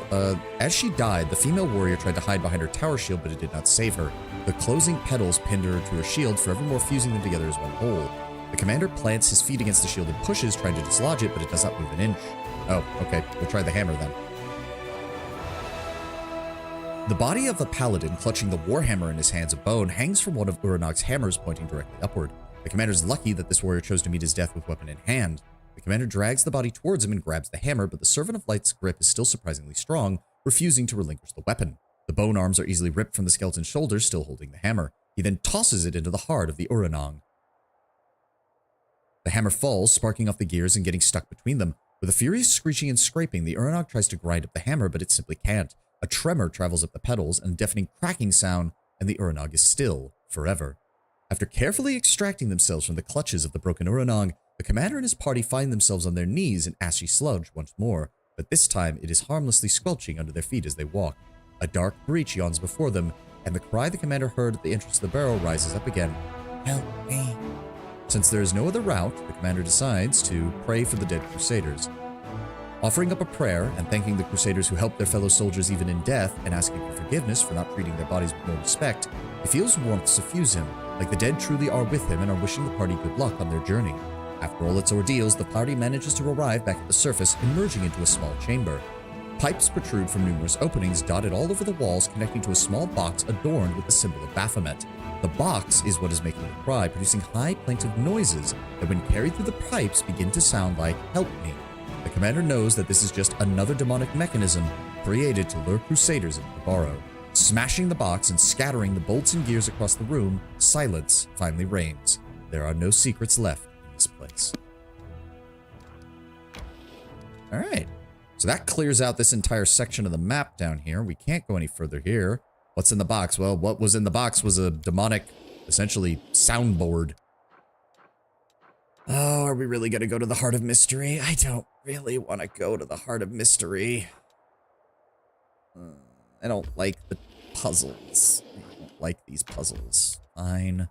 as she died, the female warrior tried to hide behind her tower shield, but it did not save her. The closing petals pinned her to her shield, forevermore fusing them together as one whole. The commander plants his feet against the shield and pushes, trying to dislodge it, but it does not move an inch. Oh, okay. We'll try the hammer then. The body of the paladin, clutching the warhammer in his hands of bone, hangs from one of Uranag's hammers pointing directly upward. The commander is lucky that this warrior chose to meet his death with weapon in hand. The commander drags the body towards him and grabs the hammer, but the Servant of Light's grip is still surprisingly strong, refusing to relinquish the weapon. The bone arms are easily ripped from the skeleton's shoulders, still holding the hammer. He then tosses it into the heart of the Uranang. The hammer falls, sparking off the gears and getting stuck between them. With a furious screeching and scraping, the Uranog tries to grind up the hammer, but it simply can't. A tremor travels up the pedals, and a deafening cracking sound, and the Uranog is still, forever. After carefully extracting themselves from the clutches of the broken Uranog, the commander and his party find themselves on their knees in ashy sludge once more, but this time it is harmlessly squelching under their feet as they walk. A dark breach yawns before them, and the cry the commander heard at the entrance of the barrow rises up again. Help me. Since there is no other route, the commander decides to pray for the dead crusaders. Offering up a prayer and thanking the crusaders who helped their fellow soldiers even in death and asking for forgiveness for not treating their bodies with more respect, he feels warmth suffuse him, like the dead truly are with him and are wishing the party good luck on their journey. After all its ordeals, the party manages to arrive back at the surface, emerging into a small chamber. Pipes protrude from numerous openings dotted all over the walls, connecting to a small box adorned with the symbol of Baphomet. The box is what is making the cry, producing high plaintive noises that when carried through the pipes begin to sound like "help me." The commander knows that this is just another demonic mechanism created to lure crusaders into the barrow. Smashing the box and scattering the bolts and gears across the room, silence finally reigns. There are no secrets left in this place. Alright, so that clears out this entire section of the map down here. We can't go any further here. What's in the box? Well, what was in the box was a demonic, essentially, soundboard. Oh, are we really going to go to the Heart of Mystery? I don't really want to go to the Heart of Mystery. I don't like the puzzles. I don't like these puzzles. Fine.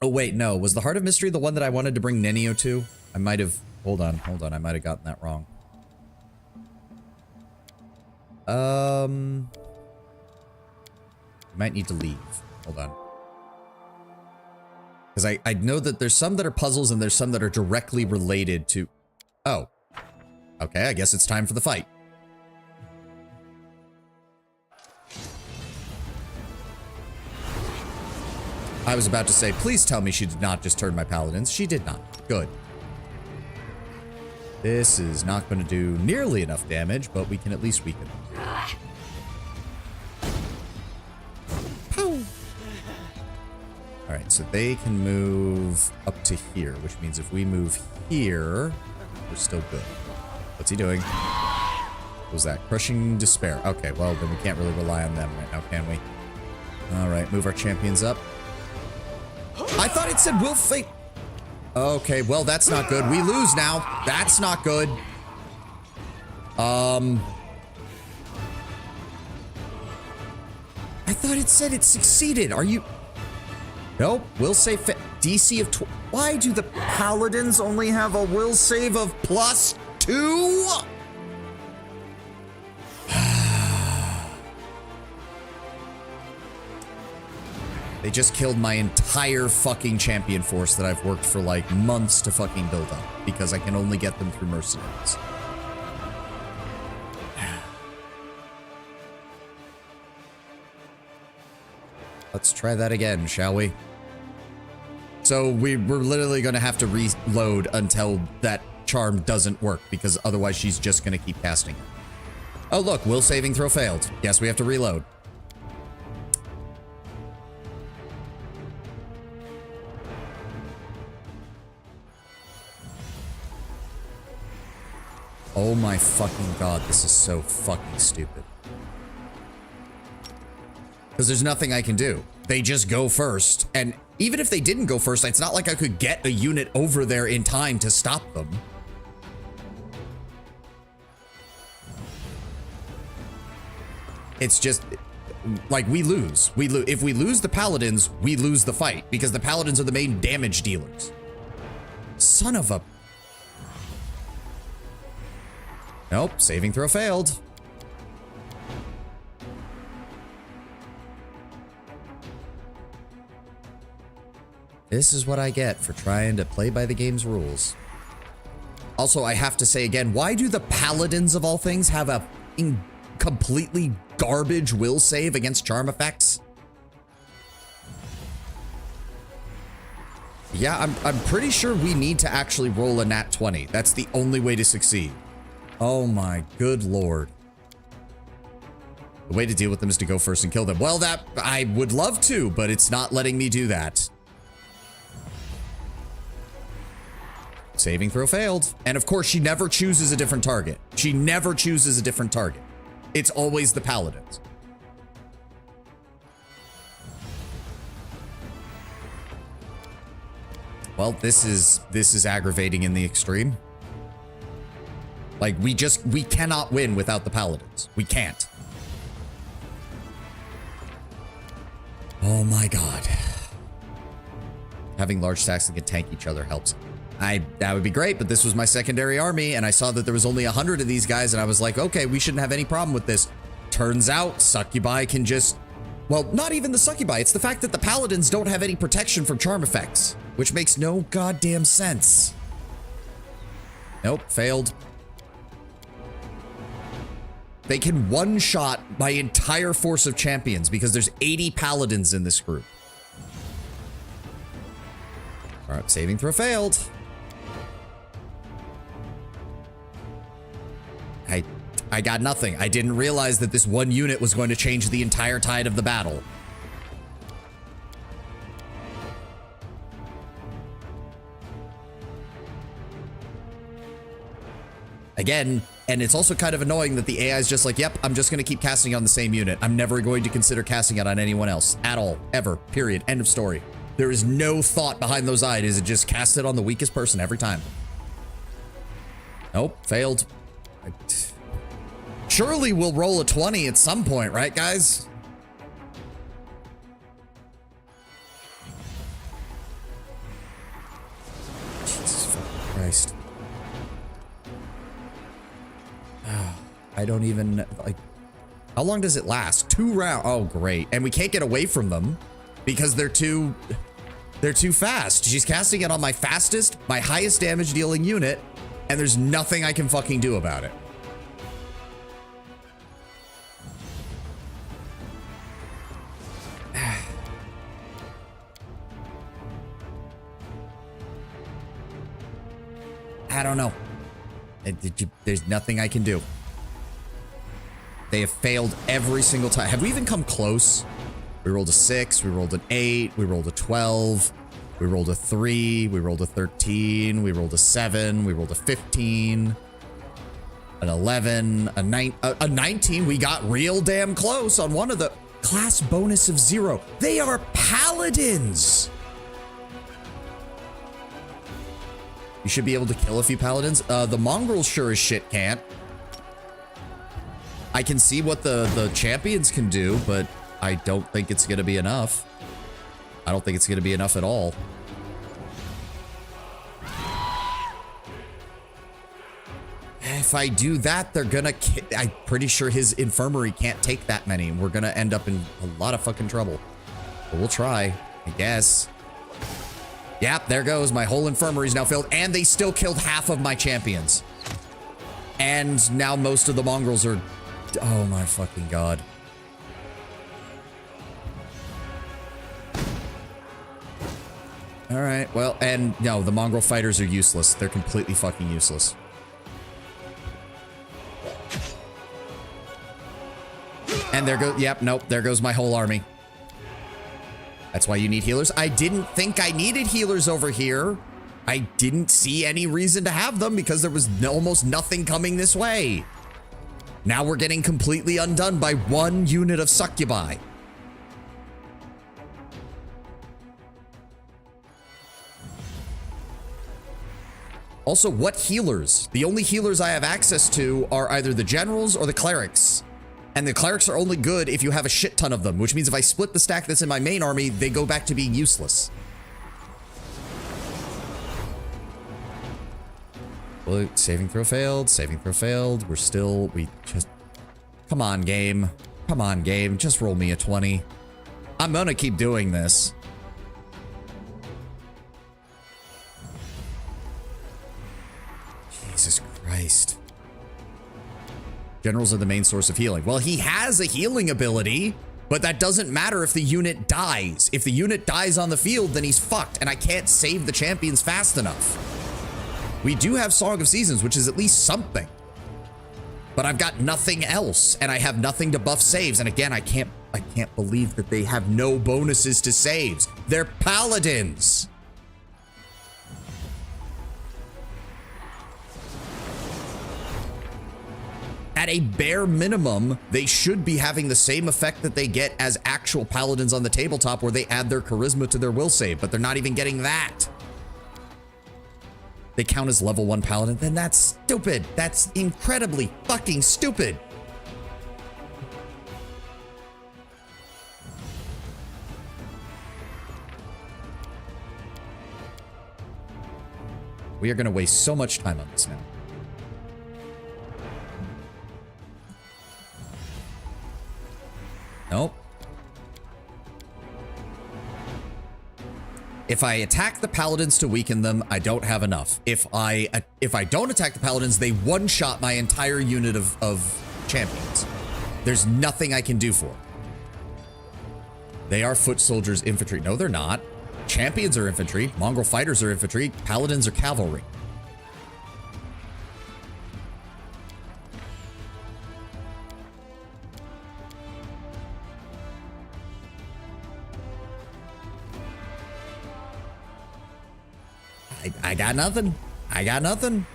Oh, wait, no. Was the Heart of Mystery the one that I wanted to bring Nenio to? I might have... Hold on. I might have gotten that wrong. I might need to leave. Hold on. Because I know that there's some that are puzzles and there's some that are directly related to... Oh. Okay, I guess it's time for the fight. I was about to say, please tell me she did not just turn my paladins. She did not. Good. This is not going to do nearly enough damage, but we can at least weaken them. Alright, so they can move up to here, which means if we move here, we're still good. What's he doing? What was that? Crushing Despair. Okay, well, then we can't really rely on them right now, can we? Alright, move our champions up. I thought it said Will Fate. Okay, well, that's not good. We lose now. That's not good. I thought it said it succeeded. Are you... Nope. Will save DC of... Why do the paladins only have a will save of +2? They just killed my entire fucking champion force that I've worked for like months to fucking build up because I can only get them through mercenaries. Let's try that again, shall we? So we're literally going to have to reload until that charm doesn't work because otherwise she's just going to keep casting it. Oh look, will saving throw failed. Guess we have to reload. Oh my fucking god, this is so fucking stupid. Because there's nothing I can do. They just go first. And even if they didn't go first, it's not like I could get a unit over there in time to stop them. It's just... like, we lose. If we lose the paladins, we lose the fight. Because the paladins are the main damage dealers. Son of a... Nope, saving throw failed. This is what I get for trying to play by the game's rules. Also, I have to say again, why do the paladins of all things have a completely garbage will save against charm effects? Yeah, I'm pretty sure we need to actually roll a nat 20. That's the only way to succeed. Oh my good lord. The way to deal with them is to go first and kill them. Well, that I would love to, but it's not letting me do that. Saving throw failed. And of course, she never chooses a different target. She never chooses a different target. It's always the paladins. Well, this is aggravating in the extreme. Like, we cannot win without the paladins. We can't. Oh my god. Having large stacks that can tank each other helps. That would be great, but this was my secondary army, and I saw that there was only 100 of these guys, and I was like, okay, we shouldn't have any problem with this. Turns out, succubi can just... Well, not even the succubi. It's the fact that the paladins don't have any protection from charm effects, which makes no goddamn sense. Nope, failed. They can one-shot my entire force of champions because there's 80 paladins in this group. All right, saving throw failed. I got nothing. I didn't realize that this one unit was going to change the entire tide of the battle. Again, and it's also kind of annoying that the AI is just like, yep, I'm just going to keep casting on the same unit. I'm never going to consider casting it on anyone else at all, ever, period, end of story. There is no thought behind those eyes. It just cast it on the weakest person every time. Nope, failed. Surely we'll roll a 20 at some point, right, guys? Jesus fucking Christ. I don't even, like, how long does it last? 2 rounds. Oh, great. And we can't get away from them because they're too fast. She's casting it on my fastest, my highest damage dealing unit, and there's nothing I can fucking do about it. I don't know. There's nothing I can do. They have failed every single time. Have we even come close? We rolled a 6, we rolled an 8, we rolled a 12, we rolled a 3, we rolled a 13, we rolled a 7, we rolled a 15, an 11, a 19. We got real damn close on one of the class bonus of 0. They are paladins. You should be able to kill a few paladins. The mongrels sure as shit can't. I can see what the champions can do, but I don't think it's going to be enough. I don't think it's going to be enough at all. If I do that, they're going to... I'm pretty sure his infirmary can't take that many. We're going to end up in a lot of fucking trouble. But we'll try, I guess. Yep, there goes. My whole infirmary's now filled, and they still killed half of my champions. And now most of the mongrels are... Oh my fucking god. Alright, well, and no, the mongrel fighters are useless. They're completely fucking useless. And there goes... Yep, nope, there goes my whole army. That's why you need healers. I didn't think I needed healers over here. I didn't see any reason to have them because there was almost nothing coming this way. Now we're getting completely undone by one unit of succubi. Also, what healers? The only healers I have access to are either the generals or the clerics. And the clerics are only good if you have a shit ton of them, which means if I split the stack that's in my main army, they go back to being useless. Well, saving throw failed, saving throw failed. We just... Come on, game. Come on, game. Just roll me a 20. I'm gonna keep doing this. Jesus Christ. Generals are the main source of healing. Well, he has a healing ability, but that doesn't matter if the unit dies. If the unit dies on the field, then he's fucked, and I can't save the champions fast enough. We do have Song of Seasons, which is at least something. But I've got nothing else, and I have nothing to buff saves. And again, I can't believe that they have no bonuses to saves. They're paladins. At a bare minimum, they should be having the same effect that they get as actual paladins on the tabletop where they add their charisma to their will save, but they're not even getting that. They count as level 1 paladin, then that's stupid. That's incredibly fucking stupid. We are going to waste so much time on this now. Nope. If I attack the paladins to weaken them, I don't have enough. If I don't attack the paladins, they one-shot my entire unit of champions. There's nothing I can do for them. They are foot soldiers, infantry. No, they're not. Champions are infantry. Mongrel fighters are infantry. Paladins are cavalry. I got nothing. I got nothing.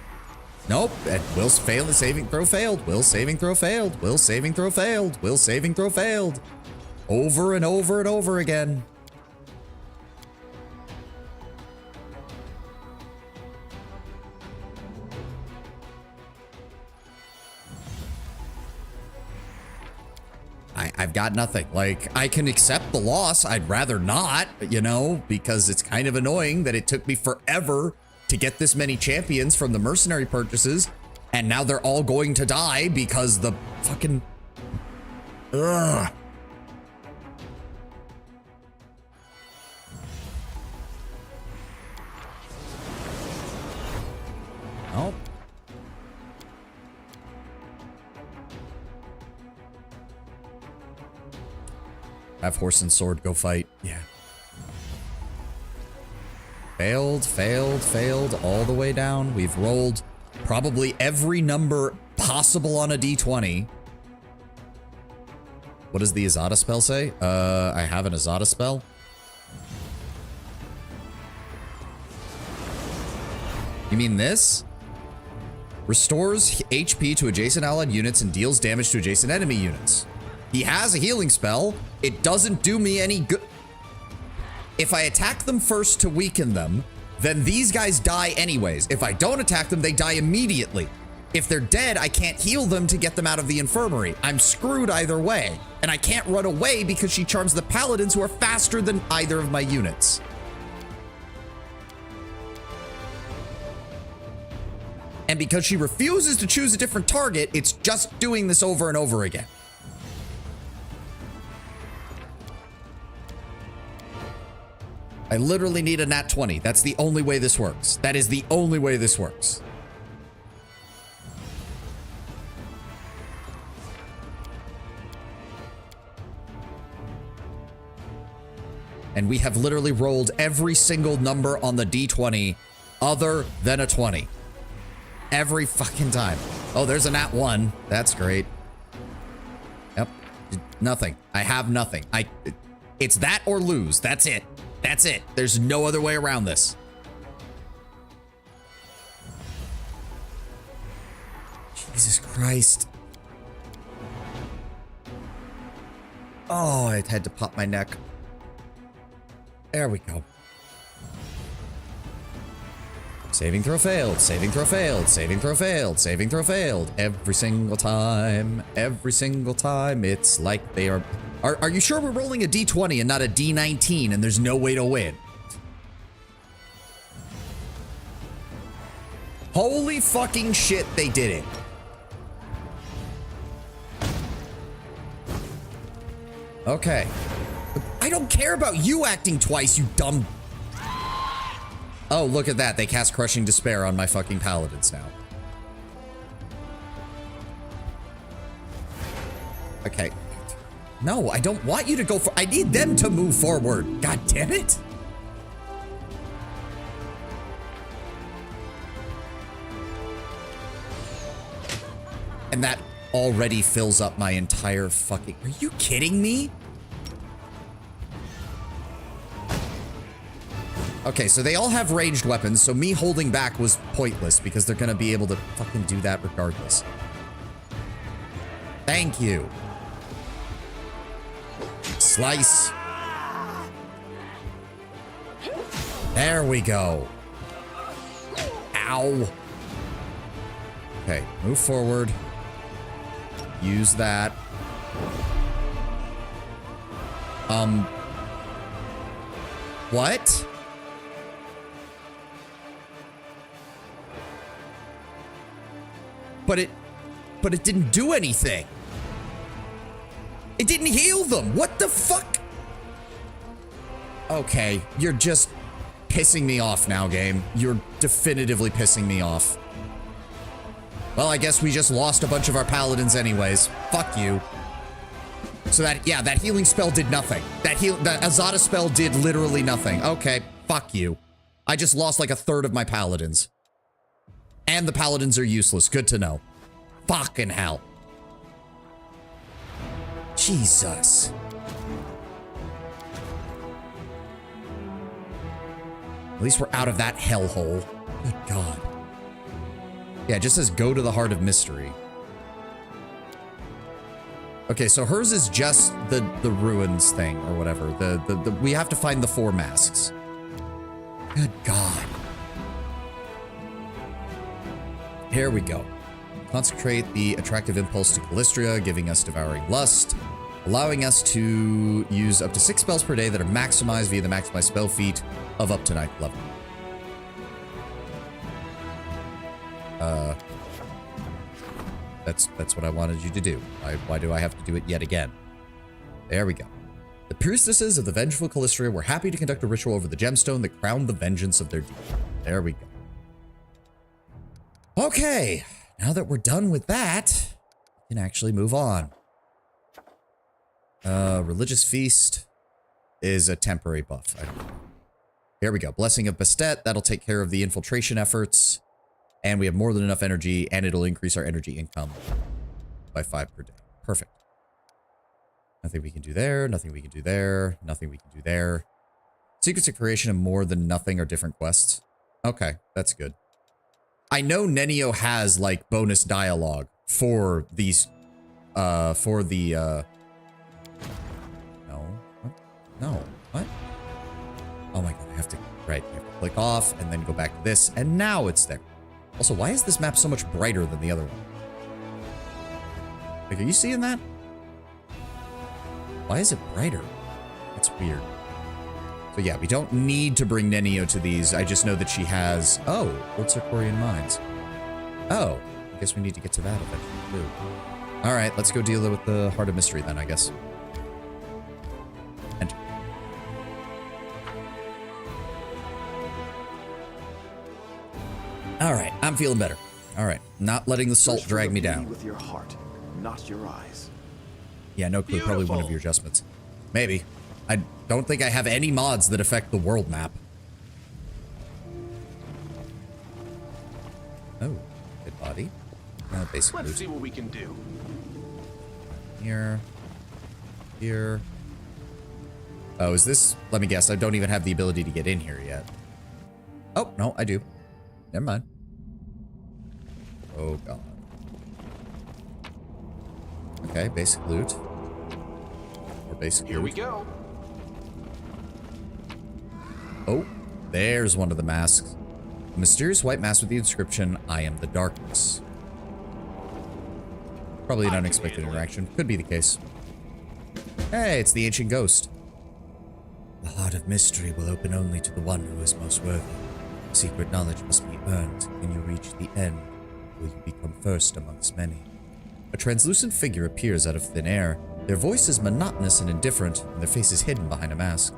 Nope. Will's failed. Saving throw failed. Will's saving throw failed. Will's saving throw failed. Will's saving throw failed. Over and over and over again. I've got nothing. Like, I can accept the loss. I'd rather not, you know, because it's kind of annoying that it took me forever to get this many champions from the mercenary purchases, and now they're all going to die because the fucking... Ugh. Oh. Have horse and sword go fight. Yeah. Failed, failed, failed all the way down. We've rolled probably every number possible on a d20. What does the Azada spell say? I have an Azada spell. You mean this? Restores HP to adjacent allied units and deals damage to adjacent enemy units. He has a healing spell. It doesn't do me any good. If I attack them first to weaken them, then these guys die anyways. If I don't attack them, they die immediately. If they're dead, I can't heal them to get them out of the infirmary. I'm screwed either way. And I can't run away because she charms the paladins who are faster than either of my units. And because she refuses to choose a different target, it's just doing this over and over again. I literally need a nat 20. That's the only way this works. That is the only way this works. And we have literally rolled every single number on the d20 other than a 20. Every fucking time. Oh, there's a nat 1. That's great. Yep. Nothing. I have nothing. It's that or lose. That's it. That's it. There's no other way around this. Jesus Christ. Oh, I had to pop my neck. There we go. Saving throw failed. Saving throw failed. Saving throw failed. Saving throw failed. Every single time. Every single time. It's like they are... Are you sure we're rolling a d20 and not a d19 and there's no way to win? Holy fucking shit, they did it. Okay. I don't care about you acting twice, you dumb... Oh, look at that. They cast Crushing Despair on my fucking paladins now. Okay. No, I don't want you to go for... I need them to move forward. God damn it. And that already fills up my entire fucking... Are you kidding me? Okay, so they all have ranged weapons, so me holding back was pointless because they're gonna be able to fucking do that regardless. Thank you. Slice. There we go. Ow. Okay, move forward. Use that. What? But it didn't do anything. It didn't heal them. What the fuck? Okay, you're just pissing me off now, game. You're definitively pissing me off. Well, I guess we just lost a bunch of our paladins anyways. Fuck you. So that healing spell did nothing. The Azada spell did literally nothing. Okay, fuck you. I just lost like a third of my paladins. And the paladins are useless. Good to know. Fucking hell. Jesus. At least we're out of that hellhole. Good God. Yeah, it just says go to the Heart of Mystery. Okay, so hers is just the ruins thing or whatever. We have to find the 4 masks. Good God. Here we go. Consecrate the attractive impulse to Callistria, giving us Devouring Lust, allowing us to use up to 6 spells per day that are maximized via the maximized spell feat of up to 9th level. That's what I wanted you to do. Why do I have to do it yet again? There we go. The priestesses of the vengeful Callistria were happy to conduct a ritual over the gemstone that crowned the vengeance of their deed. There we go. Okay, now that we're done with that, we can actually move on. Religious Feast is a temporary buff. I don't know. Here we go. Blessing of Bastet. That'll take care of the infiltration efforts. And we have more than enough energy, and it'll increase our energy income by 5 per day. Perfect. Nothing we can do there. Nothing we can do there. Nothing we can do there. Secrets of Creation and More Than Nothing are different quests. Okay, that's good. I know Nenio has, like, bonus dialogue for these, No. What? No. What? Oh my God, I have to click off and then go back to this, and now it's there. Also, why is this map so much brighter than the other one? Like, are you seeing that? Why is it brighter? That's weird. So yeah, we don't need to bring Nenio to these. I just know that she has... Oh, Old Circorian Mines. Oh, I guess we need to get to that eventually, too. Alright, let's go deal with the Heart of Mystery then, I guess. Enter. Alright, I'm feeling better. Alright, not letting the salt drag me down. With your heart, not your eyes. Yeah, no clue. Probably one of your adjustments. Maybe. I don't think I have any mods that affect the world map. Oh, good body. Basically. Let's see what we can do. Here. Here. Oh, is this... Let me guess. I don't even have the ability to get in here yet. Oh, no, I do. Never mind. Oh, God. Okay, basic loot. Or basic Here loot. we go. Oh, there's one of the masks. A mysterious white mask with the inscription, I am the darkness. Probably an unexpected interaction. Could be the case. Hey, it's the ancient ghost. The heart of mystery will open only to the one who is most worthy. Secret knowledge must be earned. When you reach the end, will you become first amongst many? A translucent figure appears out of thin air. Their voice is monotonous and indifferent, and their face is hidden behind a mask.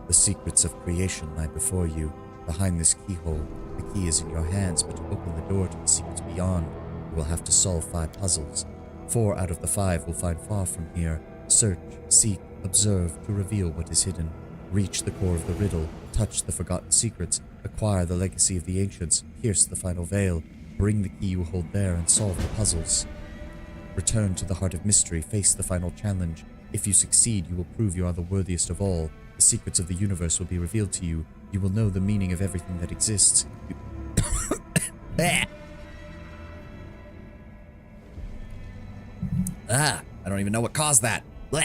The secrets of creation lie before you. Behind this keyhole, the key is in your hands, but to open the door to the secrets beyond, you will have to solve 5 puzzles. 4 out of the 5 will find far from here. Search, seek, observe to reveal what is hidden. Reach the core of the riddle, touch the forgotten secrets, acquire the legacy of the ancients, pierce the final veil, bring the key you hold there and solve the puzzles. Return to the heart of mystery, face the final challenge. If you succeed, you will prove you are the worthiest of all. The secrets of the universe will be revealed to you. You will know the meaning of everything that exists. I don't even know what caused that. Blah.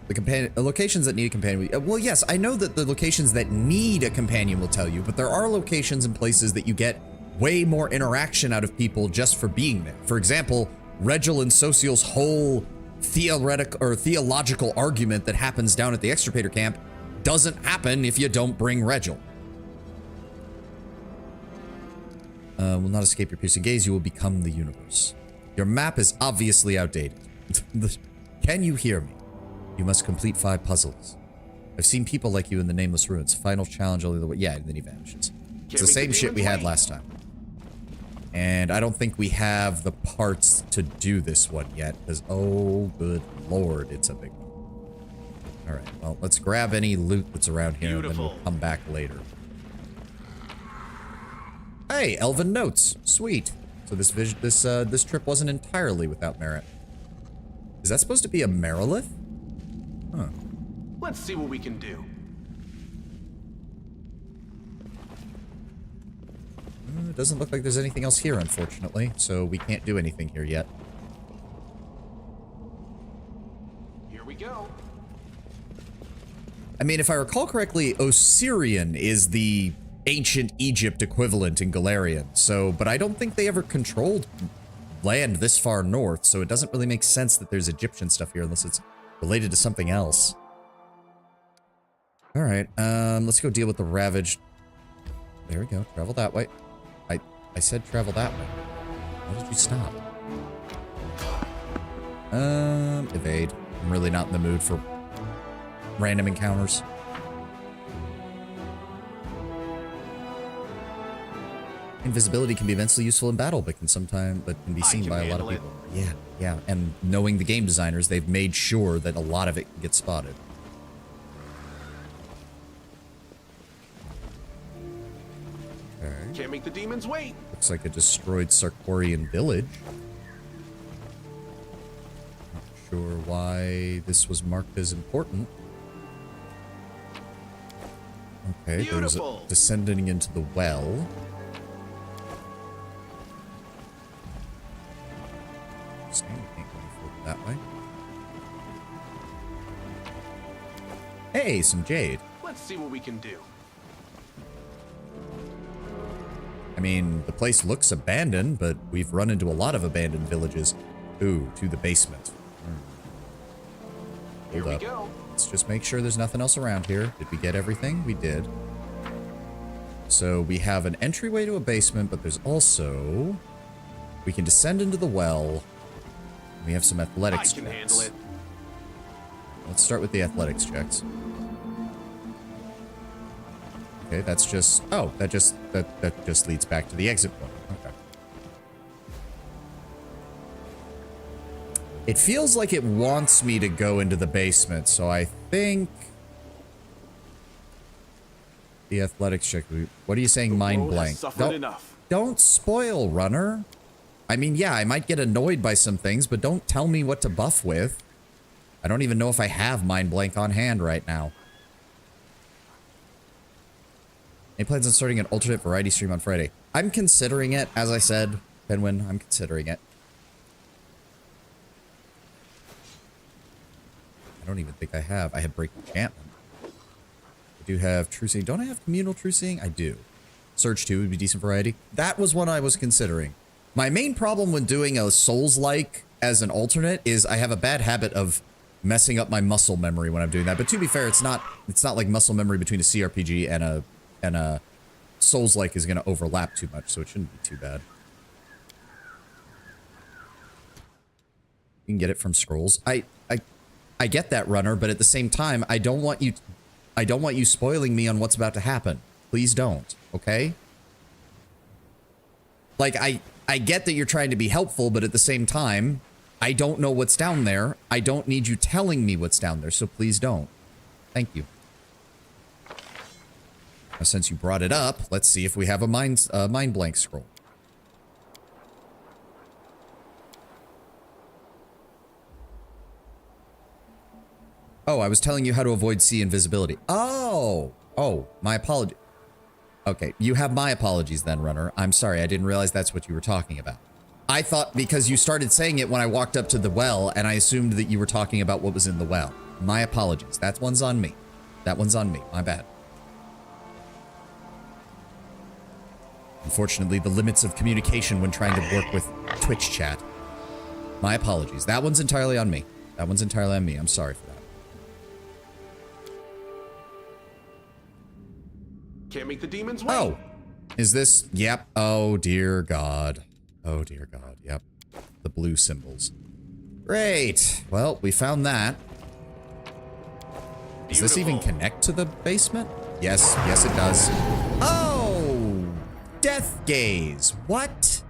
The locations that need a companion. Well, yes, I know that the locations that need a companion will tell you, but there are locations and places that you get way more interaction out of people just for being there. For example, Regil and Social's whole theological argument that happens down at the extirpator camp doesn't happen if you don't bring Regil. Will not escape your piercing gaze. You will become the universe. Your map is obviously outdated. Can you hear me? You must complete 5 puzzles. I've seen people like you in the Nameless Ruins. Final challenge only the way. Yeah, and then he vanishes. It's the same shit we had last time. And I don't think we have the parts to do this one yet, because, oh, good lord, it's a big one. Alright, well, let's grab any loot that's around here, and then we'll come back later. Hey, Elven Notes. Sweet. So this trip wasn't entirely without merit. Is that supposed to be a Merilith? Huh. Let's see what we can do. It doesn't look like there's anything else here, unfortunately, so we can't do anything here yet. Here we go. I mean, if I recall correctly, Osirian is the ancient Egypt equivalent in Galarian, so, but I don't think they ever controlled land this far north, so it doesn't really make sense that there's Egyptian stuff here unless it's related to something else. Alright, let's go deal with the ravaged. There we go, travel that way. I said travel that way. Why did you stop? Evade. I'm really not in the mood for random encounters. Invisibility can be immensely useful in battle, but can be seen by a lot of people. Yeah. And knowing the game designers, they've made sure that a lot of it gets spotted. Okay. Can't make the demons wait. Looks like a destroyed Sarkorian village. Not sure why this was marked as important. Okay, there's a descending into the well. That way. Hey, some jade. Let's see what we can do. I mean, the place looks abandoned, but we've run into a lot of abandoned villages. Ooh, to the basement. Here we Hold up. go. Let's just make sure there's nothing else around here. Did we get everything? We did. So we have an entryway to a basement, but there's also... We can descend into the well. We have some athletics checks. I can handle it. Let's start with the athletics checks. Okay, that's just... Oh, that just leads back to the exit point. Okay. It feels like it wants me to go into the basement, so I think... The athletics check... What are you saying, mind blank? Don't spoil, runner. I mean, yeah, I might get annoyed by some things, but don't tell me what to buff with. I don't even know if I have mind blank on hand right now. Any plans on starting an alternate variety stream on Friday? I'm considering it, as I said, Penguin, I'm considering it. I don't even think I have. I have Break Enchantment. I do have True Seeing. Don't I have Communal True Seeing? I do. Surge 2 would be decent variety. That was one I was considering. My main problem when doing a Souls-like as an alternate is I have a bad habit of messing up my muscle memory when I'm doing that. But to be fair, it's not like muscle memory between a CRPG and a Souls-like is going to overlap too much, so it shouldn't be too bad. You can get it from scrolls. I get that, runner, but at the same time, I don't want you spoiling me on what's about to happen. Please don't, okay? Like, I get that you're trying to be helpful, but at the same time, I don't know what's down there. I don't need you telling me what's down there, so please don't. Thank you. Now, since you brought it up, let's see if we have a mind blank scroll. Oh, I was telling you how to avoid sea invisibility. Oh, my apology. Okay, you have my apologies then, runner. I'm sorry, I didn't realize that's what you were talking about. I thought because you started saying it when I walked up to the well, and I assumed that you were talking about what was in the well. My apologies. That one's on me. That one's on me. My bad. Unfortunately, the limits of communication when trying to work with Twitch chat. My apologies. That one's entirely on me. That one's entirely on me. I'm sorry for that. Can't make the demons wait. Oh, is this? Yep. Oh, dear God. Oh, dear God. Yep. The blue symbols. Great. Well, we found that. Does this even connect to the basement? Yes. Yes, it does. Oh! Death gaze. What?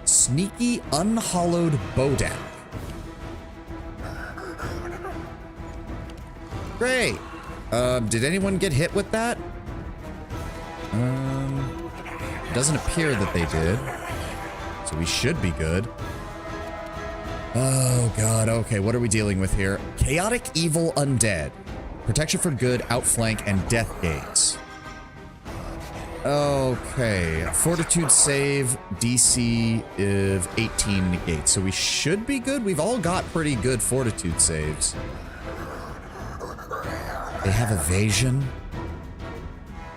Sneaky unhollowed bodak. Great. Did anyone get hit with that? Doesn't appear that they did. So we should be good. Oh God, okay, what are we dealing with here? Chaotic evil undead. Protection for good, outflank, and death gaze. Okay, fortitude save, DC of 18 negate. So we should be good. We've all got pretty good fortitude saves. They have evasion.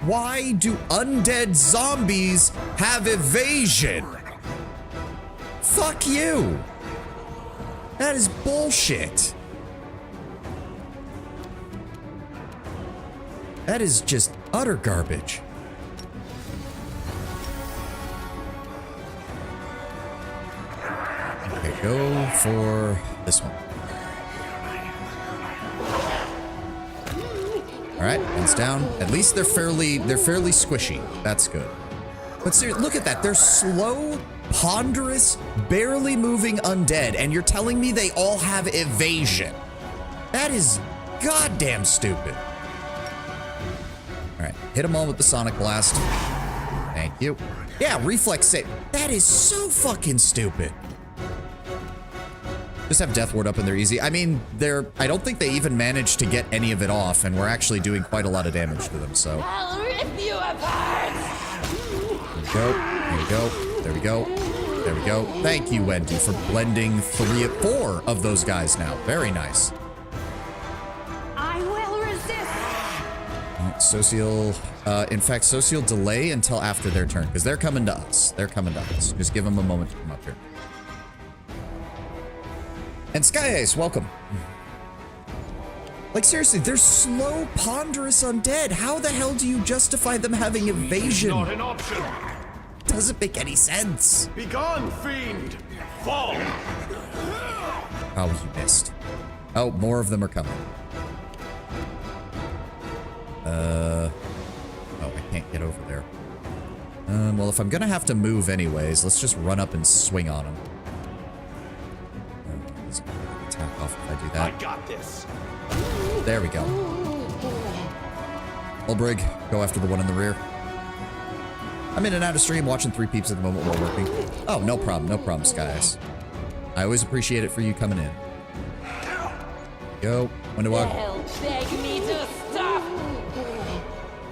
Why do undead zombies have evasion? Fuck you. That is bullshit. That is just utter garbage. Okay, go for this one. All right, one's down. At least they're fairly squishy. That's good. But seriously, look at that. They're slow, ponderous, barely moving undead, and you're telling me they all have evasion. That is goddamn stupid. All right, hit them all with the Sonic Blast. Thank you. Yeah, reflex save. That is so fucking stupid. Just have Death Ward up and they're easy. I mean, I don't think they even managed to get any of it off, and we're actually doing quite a lot of damage to them, so. I'll rip you apart! There we go. There we go. There we go. Thank you, Wendy, for blending 4 of those guys now. Very nice. I will resist! Social, in fact, social delay until after their turn, because they're coming to us. They're coming to us. Just give them a moment to come up here. And Sky Ace, welcome. Like, seriously, they're slow, ponderous undead. How the hell do you justify them having evasion? Not an option. Doesn't make any sense. Be gone, fiend. Fall. Oh, you missed. Oh, more of them are coming. Oh, I can't get over there. Well, if I'm gonna have to move anyways, let's just run up and swing on them. Attack off if I do that. I got this. There we go. Ulbrig, go after the one in the rear. I'm in and out of stream watching 3 peeps at the moment while working. Oh, no problem, guys. I always appreciate it for you coming in. Go, window walk. They'll beg me to stop!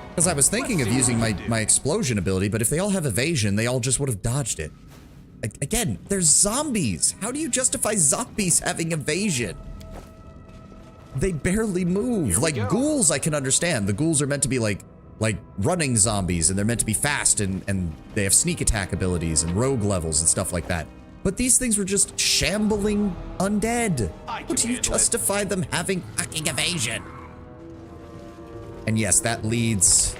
Because I was thinking of using my explosion ability, but if they all have evasion, they all just would have dodged it. Again, they're zombies. How do you justify zombies having evasion? They barely move. Like ghouls, I can understand. The ghouls are meant to be like running zombies, and they're meant to be fast, and they have sneak attack abilities and rogue levels and stuff like that. But these things were just shambling undead. How do you justify them having fucking evasion? And yes, that leads...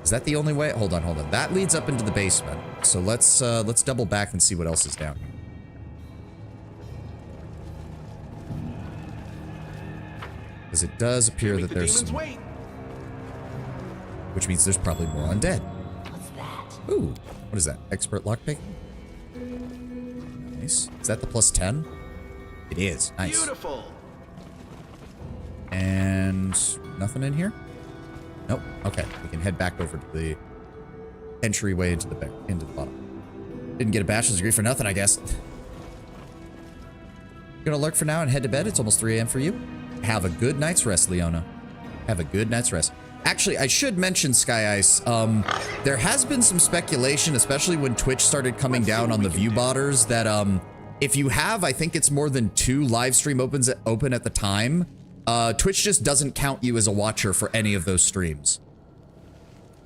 Is that the only way? Hold on. That leads up into the basement. So let's double back and see what else is down here. Because it does appear that there's some... Which means there's probably more undead. What's that? Ooh, what is that? Expert lockpick? Nice. Is that the +10? It is. Nice. Beautiful. And nothing in here? Nope. Okay, we can head back over to the entryway into the bottom. Didn't get a bachelor's degree for nothing, I guess. Gonna lurk for now and head to bed. It's almost 3 a.m. for you. Have a good night's rest, Leona. Have a good night's rest. Actually, I should mention Sky Ice. There has been some speculation, especially when Twitch started coming down on the view botters, that if you have, I think it's more than 2 live stream open at the time, Twitch just doesn't count you as a watcher for any of those streams.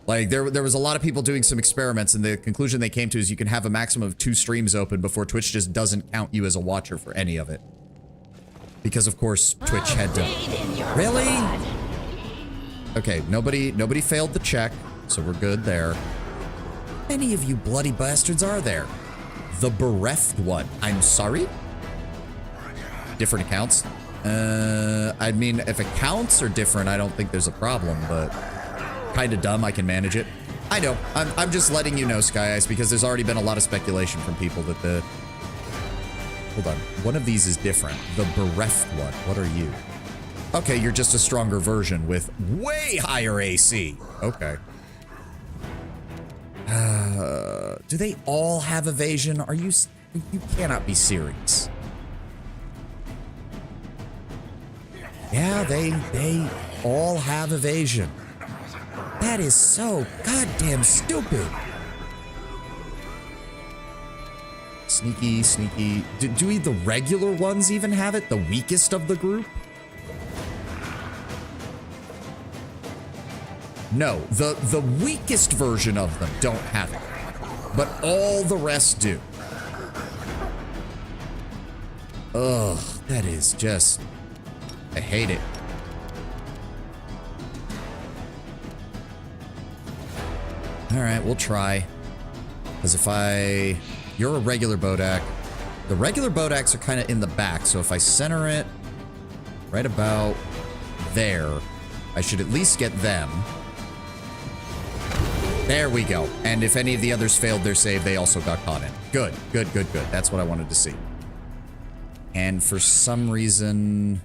Like, there was a lot of people doing some experiments, and the conclusion they came to is you can have a maximum of 2 streams open before Twitch just doesn't count you as a watcher for any of it. Because, of course, Twitch had to... Really? Okay, nobody failed the check, so we're good there. How many of you bloody bastards are there? The bereft one. I'm sorry? Different accounts? I mean, if accounts are different, I don't think there's a problem, but... Kind of dumb, I can manage it. I know, I'm just letting you know, Sky Ice, because there's already been a lot of speculation from people that the... Hold on, one of these is different. The bereft one, what are you? Okay, you're just a stronger version with way higher AC. Okay. Do they all have evasion? Are you cannot be serious. Yeah, they all have evasion. That is so goddamn stupid. Sneaky, sneaky. Do the regular ones even have it? The weakest of the group? No, the weakest version of them don't have it. But all the rest do. Ugh, that is just... I hate it. Alright, we'll try. Because if you're a regular Bodak. The regular Bodaks are kind of in the back, so if I center it right about there, I should at least get them. There we go. And if any of the others failed their save, they also got caught in. Good, good, good, good. That's what I wanted to see. And for some reason,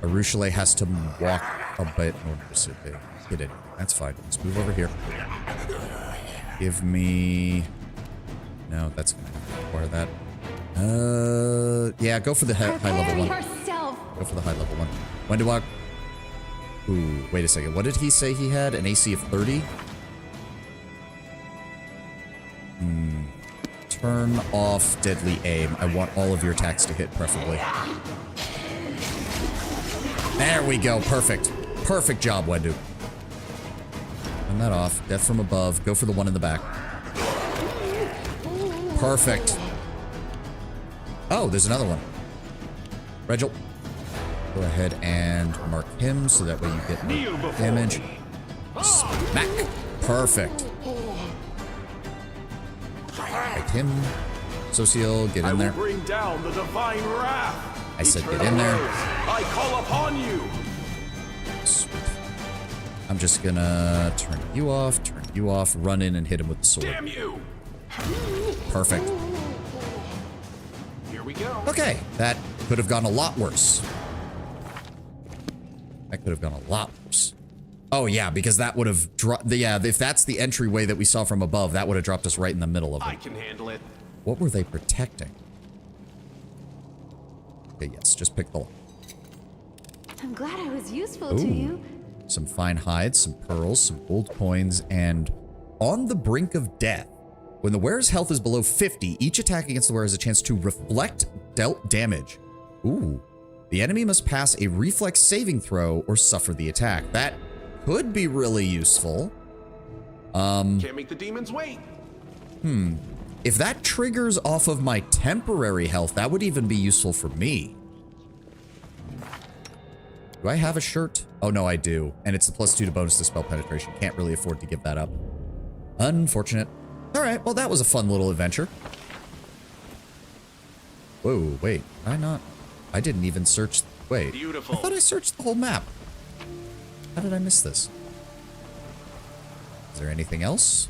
Arushale has to walk a bit in order to hit it. That's fine. Let's move over here. Give me... No, that's going to require that. Yeah, go for the high level one. Go for the high level one. When do I... Ooh, wait a second. What did he say he had? An AC of 30? Turn off deadly aim. I want all of your attacks to hit, preferably. There we go. Perfect. Perfect job, Wendu. Turn that off. Death from above. Go for the one in the back. Perfect. Oh, there's another one. Regil. Go ahead and mark him so that way you get more damage. Smack. Perfect. Hit him. Social, get in there. Bring down the divine wrath. I said get in there. I call upon you. Sweet. I'm just gonna turn you off, run in and hit him with the sword. Damn you. Perfect. Here we go. Okay, that could have gone a lot worse. That could have gone a lot worse. Oh yeah, because that would have dropped. Yeah, if that's the entryway that we saw from above, that would have dropped us right in the middle of it. I can handle it. What were they protecting? Okay, yes, just pick the lock. I'm glad I was useful to you. Some fine hides, some pearls, some gold coins, and on the brink of death. When the wearer's health is below 50, each attack against the wearer has a chance to reflect dealt damage. Ooh. The enemy must pass a reflex saving throw or suffer the attack. That could be really useful. Can't make the demons wait. If that triggers off of my temporary health, that would even be useful for me. Do I have a shirt? Oh, no, I do. And it's the +2 to bonus to spell penetration. Can't really afford to give that up. Unfortunate. All right, well, that was a fun little adventure. Whoa, wait. I didn't even search. Wait. Beautiful. I thought I searched the whole map. How did I miss this? Is there anything else?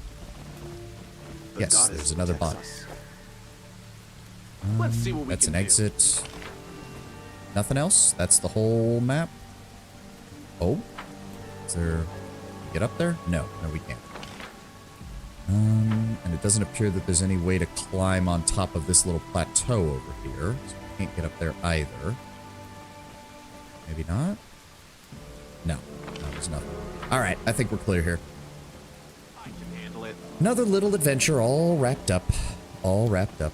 Yes, there's another bot. Let's see what we That's can an do. exit. Nothing else? That's the whole map? Oh? Is there... Get up there? No, we can't. And it doesn't appear that there's any way to climb on top of this little plateau over here. So we can't get up there either. Maybe not? No, there's nothing. All right, I think we're clear here. I can handle it. Another little adventure all wrapped up. All wrapped up.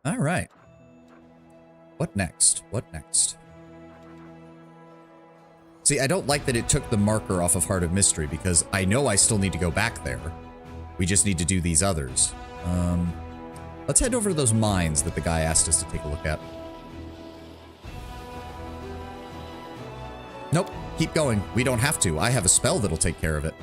All right. What next? What next? See, I don't like that it took the marker off of Heart of Mystery because I know I still need to go back there. We just need to do these others. Let's head over to those mines that the guy asked us to take a look at. Nope, keep going. We don't have to. I have a spell that'll take care of it.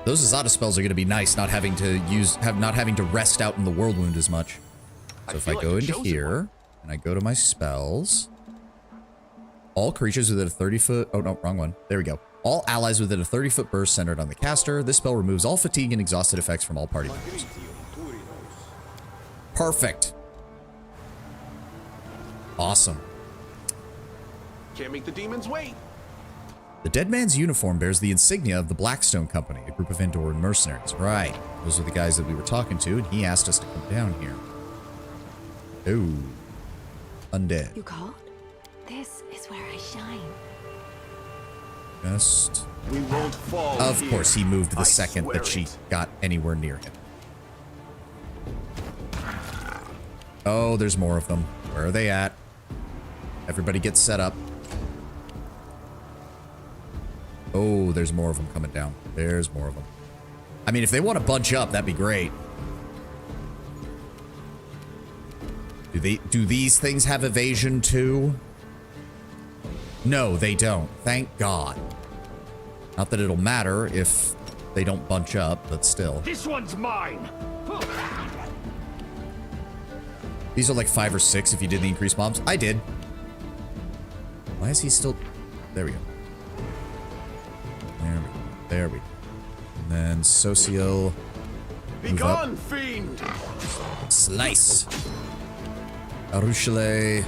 Those Azada spells are going to be nice, not having to rest out in the World Wound as much. So if I go into here and I go to my spells, all creatures within a 30-foot. Oh no, wrong one. There we go. All allies within a 30-foot burst centered on the caster. This spell removes all fatigue and exhausted effects from all party members. Perfect. Awesome. Can't make the demons wait. The dead man's uniform bears the insignia of the Blackstone Company, a group of Andoran mercenaries. Right. Those are the guys that we were talking to, and he asked us to come down here. Oh. Undead. You called? This is where I shine. Just... We won't fall. Of here. course, he moved the I second swear that she it. got anywhere near him. Oh, there's more of them. Where are they at? Everybody get set up. Oh, there's more of them coming down. There's more of them. I mean, if they want to bunch up, that'd be great. Do these things have evasion too? No, they don't. Thank God. Not that it'll matter if they don't bunch up, but still. This one's mine. These are like 5 or 6 if you did the increased mobs. I did. Why is he still... There we go. There we go. There we go. And then Socio. Be gone, fiend! Slice. Arushale.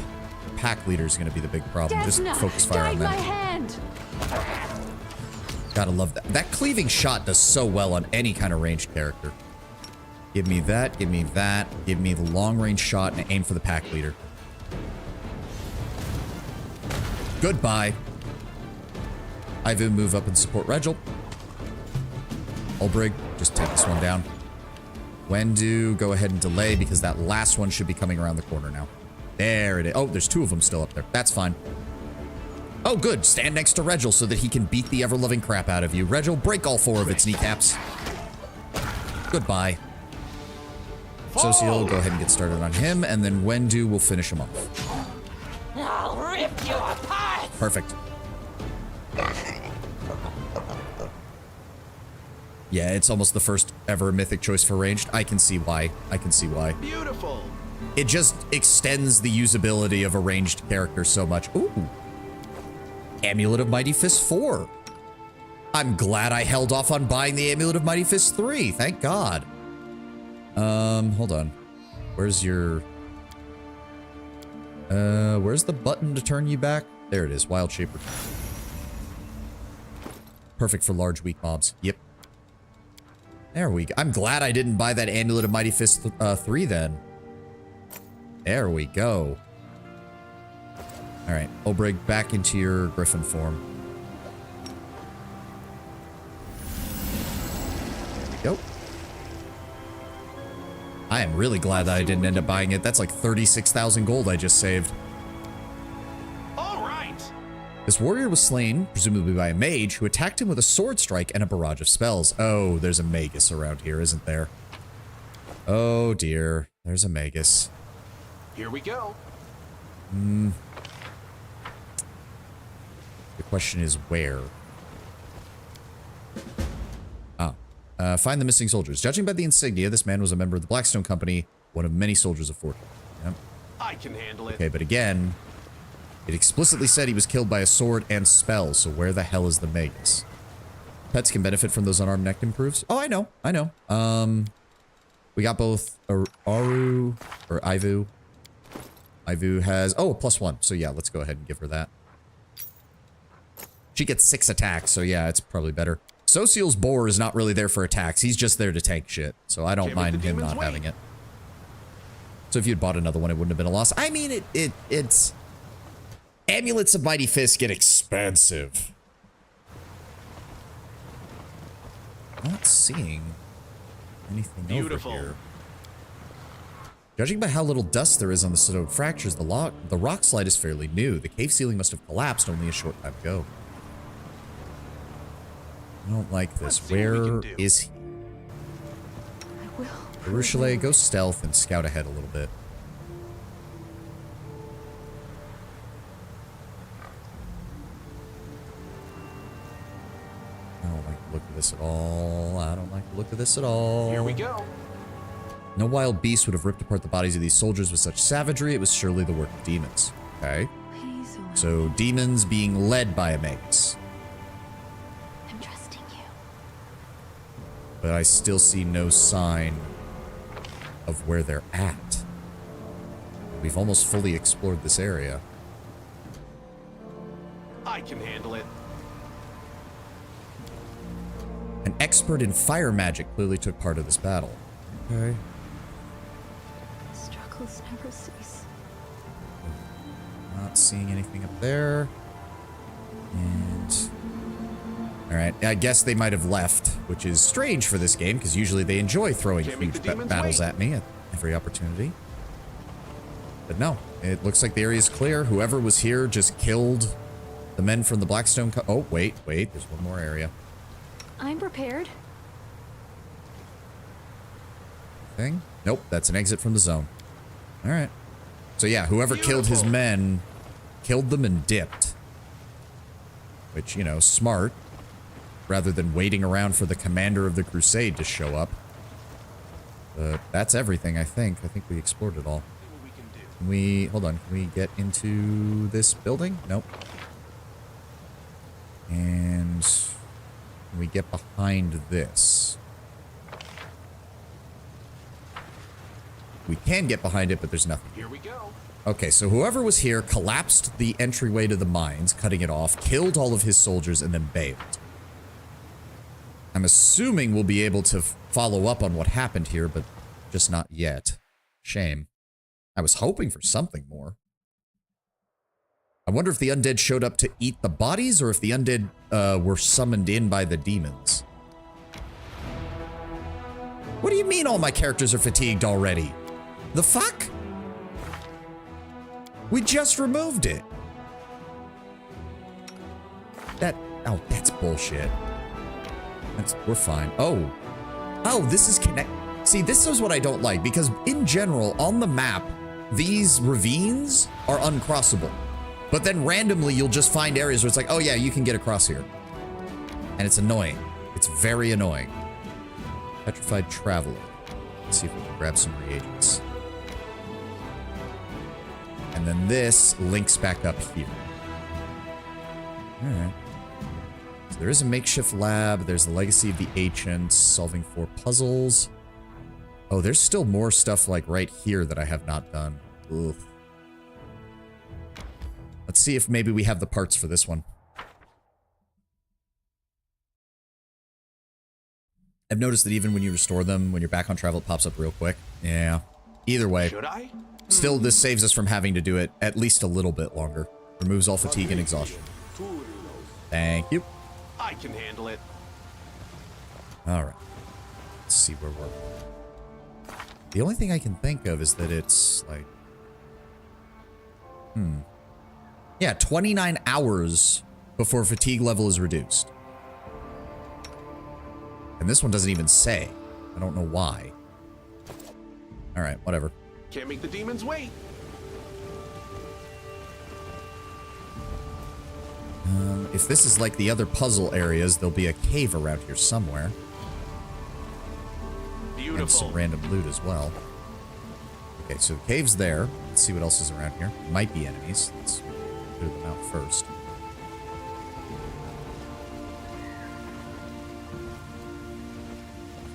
Pack leader is going to be the big problem. Just Desna, focus fire on guide my that. hand. Gotta love that. That cleaving shot does so well on any kind of ranged character. Give me that. Give me that. Give me the long range shot and aim for the pack leader. Goodbye. Ivu, move up and support Regil. Ulbrig, just take this one down. Wendu, go ahead and delay because that last one should be coming around the corner now. There it is. Oh, there's 2 of them still up there. That's fine. Oh, good. Stand next to Regil so that he can beat the ever-loving crap out of you. Regil, break all 4 of its kneecaps. Goodbye. Socio, go ahead and get started on him, and then Wendu will finish him off. I'll rip you apart! Perfect. Yeah, it's almost the first ever mythic choice for ranged. I can see why. I can see why. Beautiful. It just extends the usability of a ranged character so much. Ooh. Amulet of Mighty Fist 4. I'm glad I held off on buying the Amulet of Mighty Fist 3. Thank God. Hold on. Where's your... where's the button to turn you back? There it is. Wild Shaper. Perfect for large, weak mobs. Yep. There we go. I'm glad I didn't buy that Amulet of Mighty Fist 3 then. There we go. Alright, Ulbrig, back into your Griffin form. There we go. I am really glad that I didn't end up buying it. That's like 36,000 gold I just saved. All right. This warrior was slain, presumably by a mage, who attacked him with a sword strike and a barrage of spells. Oh, there's a magus around here, isn't there? Oh dear, there's a magus. Here we go. The question is where? Find the missing soldiers. Judging by the insignia, this man was a member of the Blackstone Company, one of many soldiers of fortune. Yep. I can handle it. Okay, but again, it explicitly said he was killed by a sword and spell, so where the hell is the magus? Pets can benefit from those unarmed neck improves. Oh, I know. I know. We got both Aru or Ivu. Ivu has, oh, a +1. So yeah, let's go ahead and give her that. She gets 6 attacks, so yeah, it's probably better. Social's boar is not really there for attacks. He's just there to tank shit. So I don't Can't make mind the him demons not wait. having it. So if you'd bought another one, it wouldn't have been a loss. I mean, it's... Amulets of Mighty Fist get expensive. Not seeing anything Beautiful. over here. Judging by how little dust there is on the stone fractures, the rock slide is fairly new. The cave ceiling must have collapsed only a short time ago. I don't like this. Let's see what we Where can do. is he? I will. Rochelle, go stealth and scout ahead a little bit. I don't like the look of this at all. I don't like the look of this at all. Here we go. No wild beast would have ripped apart the bodies of these soldiers with such savagery. It was surely the work of demons. Okay. Please, Owen. So demons being led by a magus. I'm trusting you. But I still see no sign of where they're at. We've almost fully explored this area. I can handle it. An expert in fire magic clearly took part of this battle. Okay. Struggles never cease. Not seeing anything up there. And... Alright, I guess they might have left, which is strange for this game, because usually they enjoy throwing Can't make huge the demons battles wait. at me at every opportunity. But no, it looks like the area is clear. Whoever was here just killed the men from the Blackstone... Oh, wait, there's one more area. I'm prepared. Thing? Nope, that's an exit from the zone. Alright. So yeah, whoever killed his Beautiful. men killed them and dipped. Which, you know, smart. Rather than waiting around for the commander of the crusade to show up. But that's everything, I think. I think we explored it all. See what we can do. Can we... Hold on. Can we get into this building? Nope. And... Can we get behind this? We can get behind it, but there's nothing. Here we go. Okay, so whoever was here collapsed the entryway to the mines, cutting it off, killed all of his soldiers, and then bailed. I'm assuming we'll be able to follow up on what happened here, but just not yet. Shame. I was hoping for something more. I wonder if the undead showed up to eat the bodies, or if the undead were summoned in by the demons. What do you mean all my characters are fatigued already? The fuck? We just removed it. Oh, that's bullshit. We're fine. Oh, this is connect. See, this is what I don't like, because in general, on the map, these ravines are uncrossable. But then randomly, you'll just find areas where it's like, oh yeah, you can get across here. And it's annoying. It's very annoying. Petrified Traveler. Let's see if we can grab some reagents. And then this links back up here. Alright. So there is a makeshift lab. There's the Legacy of the Ancients, solving 4 puzzles. Oh, there's still more stuff like right here that I have not done. Ugh. Let's see if maybe we have the parts for this one. I've noticed that even when you restore them, when you're back on travel, it pops up real quick. Yeah. Either way. Should I? Still, this saves us from having to do it at least a little bit longer. Removes all fatigue and exhaustion. Thank you. I can handle it. Alright. Let's see where we're... The only thing I can think of is that it's, like... Yeah, 29 hours before fatigue level is reduced. And this one doesn't even say. I don't know why. Alright, whatever. Can't make the demons wait. If this is like the other puzzle areas, there'll be a cave around here somewhere. Beautiful. And some random loot as well. Okay, so the cave's there. Let's see what else is around here. Might be enemies. Let's clear them out first.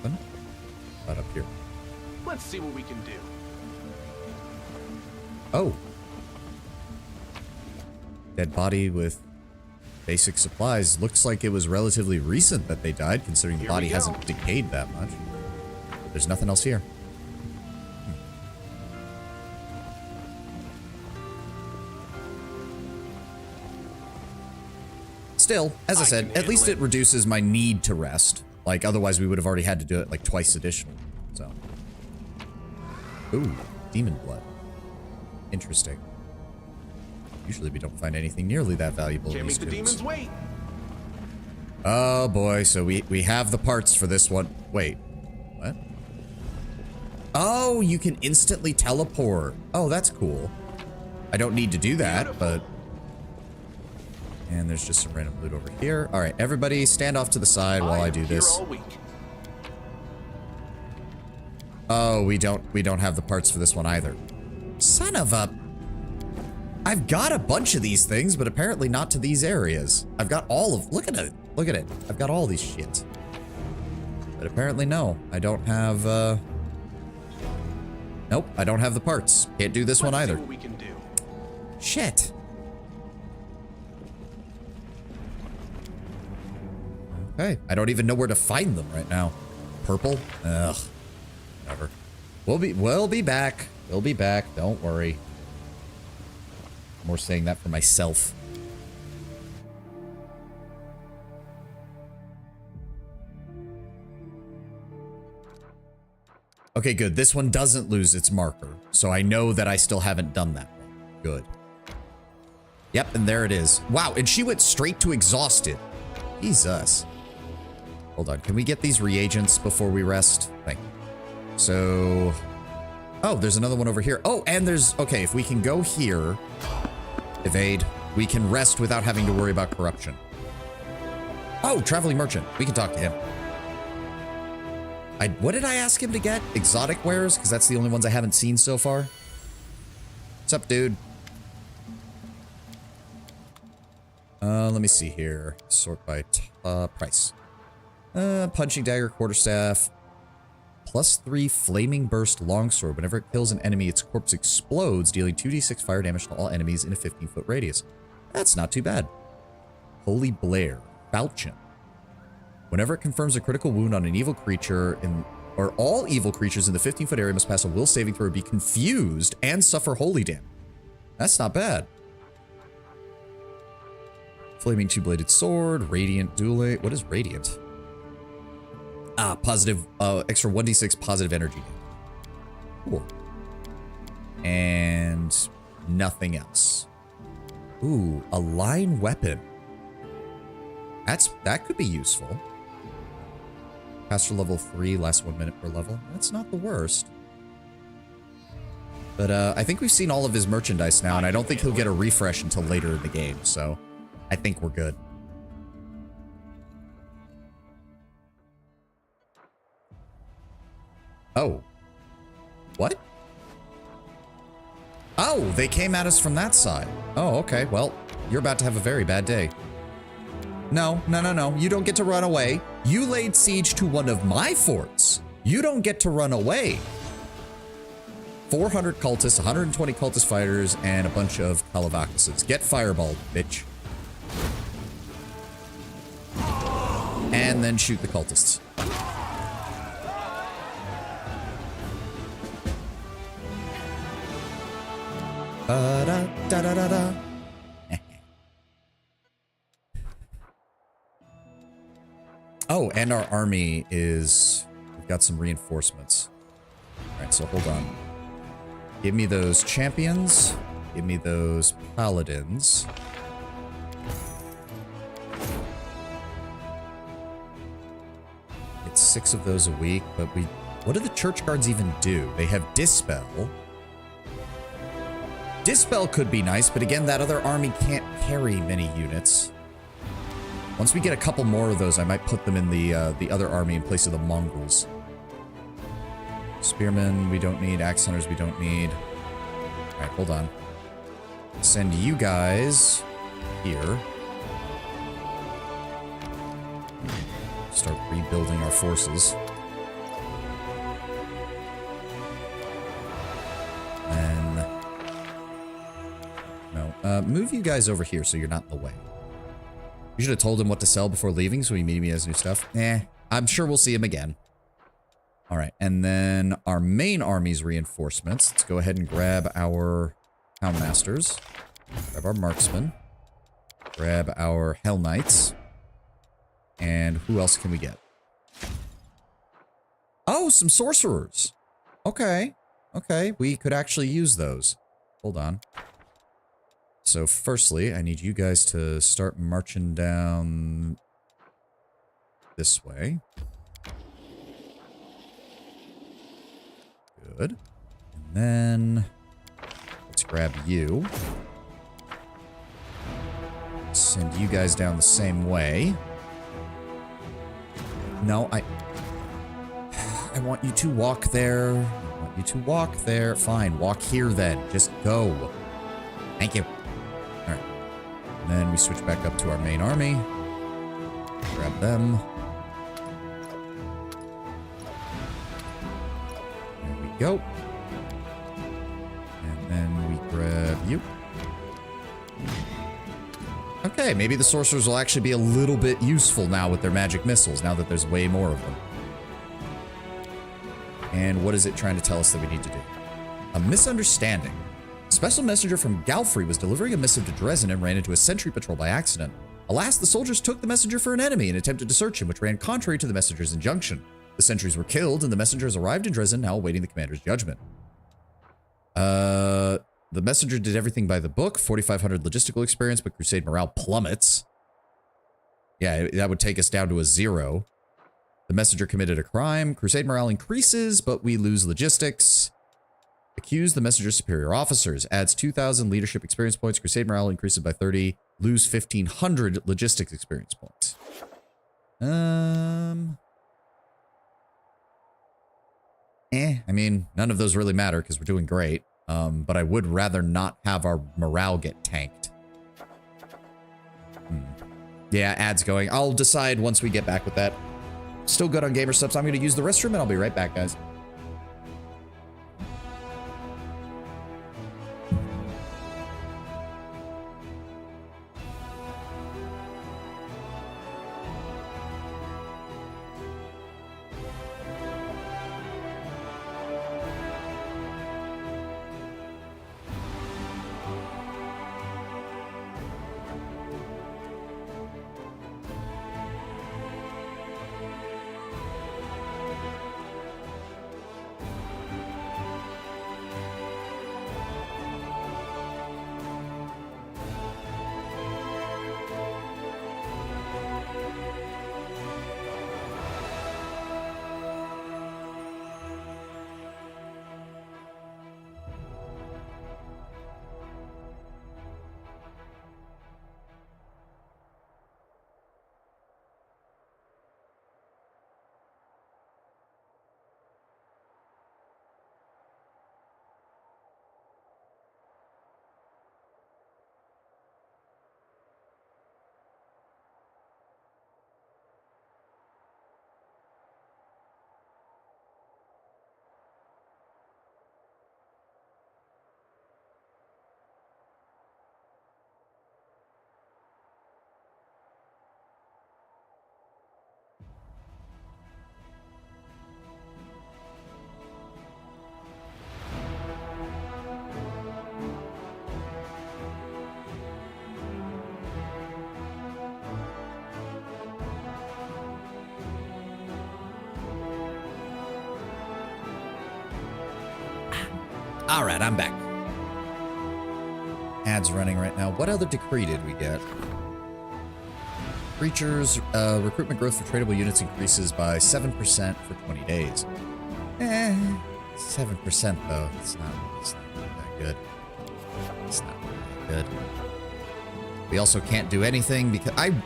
Nothing. Not up here. Let's see what we can do. Oh. Dead body with Basic supplies. Looks like it was relatively recent that they died, considering the Here body we go. hasn't decayed that much. There's nothing else here. Still, as I said, at least it reduces my need to rest. Like, otherwise we would have already had to do it like twice additional. So. Ooh, demon blood. Interesting. Usually we don't find anything nearly that valuable in Can't these make the coops. demons wait. Oh boy, so we have the parts for this one. Wait, what? Oh, you can instantly teleport. Oh, that's cool. I don't need to do that, but... And there's just some random loot over here. All right, everybody stand off to the side while I do am here this. all week. Oh, we don't have the parts for this one either. Son of a... I've got a bunch of these things, but apparently not to these areas. I've got all of... Look at it. Look at it. I've got all these shit. But apparently no. I don't have, Nope, I don't have the parts. Can't do this one Let's see either. what we can do. Shit. Okay, I don't even know where to find them right now. Purple? Ugh. Whatever. We'll be back. We'll be back. Don't worry. I'm more saying that for myself. Okay, good. This one doesn't lose its marker, so I know that I still haven't done that one. Good. Yep, and there it is. Wow, and she went straight to exhausted. Jesus. Hold on, can we get these reagents before we rest? Thank you. So... Oh, there's another one over here. Oh, and there's... Okay, if we can go here, evade, we can rest without having to worry about corruption. Oh, traveling merchant. We can talk to him. What did I ask him to get? Exotic wares? Because that's the only ones I haven't seen so far. What's up, dude? Let me see here. Sort by price. Punching dagger, quarterstaff. +3 flaming burst longsword. Whenever it kills an enemy, its corpse explodes, dealing 2d6 fire damage to all enemies in a 15-foot radius. That's not too bad. Holy Blair. Falchion. Whenever it confirms a critical wound on an evil creature or all evil creatures in the 15-foot area must pass a will saving throw or be confused and suffer holy damage. That's not bad. Flaming two-bladed sword, radiant dueling. What is radiant? Ah, positive, extra 1d6 positive energy. Cool. And nothing else. Ooh, a line weapon. That could be useful. Caster level 3, lasts 1 minute per level. That's not the worst. But I think we've seen all of his merchandise now, and I don't think he'll get a refresh until later in the game, so I think we're good. Oh. What? Oh, they came at us from that side. Oh, okay. Well, you're about to have a very bad day. No, no, no, no. You don't get to run away. You laid siege to one of my forts. You don't get to run away. 400 cultists, 120 cultist fighters, and a bunch of Kalavakuses. Get fireballed, bitch. And then shoot the cultists. Da-da-da-da-da-da. Oh, and our army is... We've got some reinforcements. Alright, so hold on. Give me those champions. Give me those paladins. It's 6 of those a week, but we... What do the church guards even do? They have Dispel. Dispel could be nice, but again, that other army can't carry many units. Once we get a couple more of those, I might put them in the other army in place of the Mongols. Spearmen, we don't need. Axe hunters, we don't need. Alright, hold on. Send you guys here. Start rebuilding our forces. And... No. Move you guys over here so you're not in the way. You should have told him what to sell before leaving so he immediately has new stuff. I'm sure we'll see him again. All right, and then our main army's reinforcements. Let's go ahead and grab our Houndmasters. Grab our Marksmen. Grab our Hell Knights. And who else can we get? Oh, some Sorcerers. Okay. Okay, we could actually use those. Hold on. So firstly, I need you guys to start marching down this way. Good. And then let's grab you. Send you guys down the same way. No, I want you to walk there. I want you to walk there. Fine, walk here then. Just go. Thank you. All right. And then we switch back up to our main army. Grab them. There we go. And then we grab you. Okay, maybe the sorcerers will actually be a little bit useful now with their magic missiles, now that there's way more of them. And what is it trying to tell us that we need to do? A misunderstanding. A special messenger from Galfrey was delivering a missive to Dresden and ran into a sentry patrol by accident. Alas, the soldiers took the messenger for an enemy and attempted to search him, which ran contrary to the messenger's injunction. The sentries were killed, and the messengers arrived in Dresden, now awaiting the commander's judgment. The messenger did everything by the book, 4,500 logistical experience, but crusade morale plummets. Yeah, that would take us down to a 0. The messenger committed a crime. Crusade morale increases, but we lose logistics. Accuse the messenger's superior officers. Adds 2,000 leadership experience points. Crusade morale increases by 30. Lose 1,500 logistics experience points. I mean, none of those really matter because we're doing great. But I would rather not have our morale get tanked. Yeah, ads going. I'll decide once we get back with that. Still good on gamer subs. I'm going to use the restroom and I'll be right back, guys. All right, I'm back. Ads running right now. What other decree did we get? Creatures, recruitment growth for tradable units increases by 7% for 20 days. 7% though. It's not really that good. It's not really that good. We also can't do anything because I'm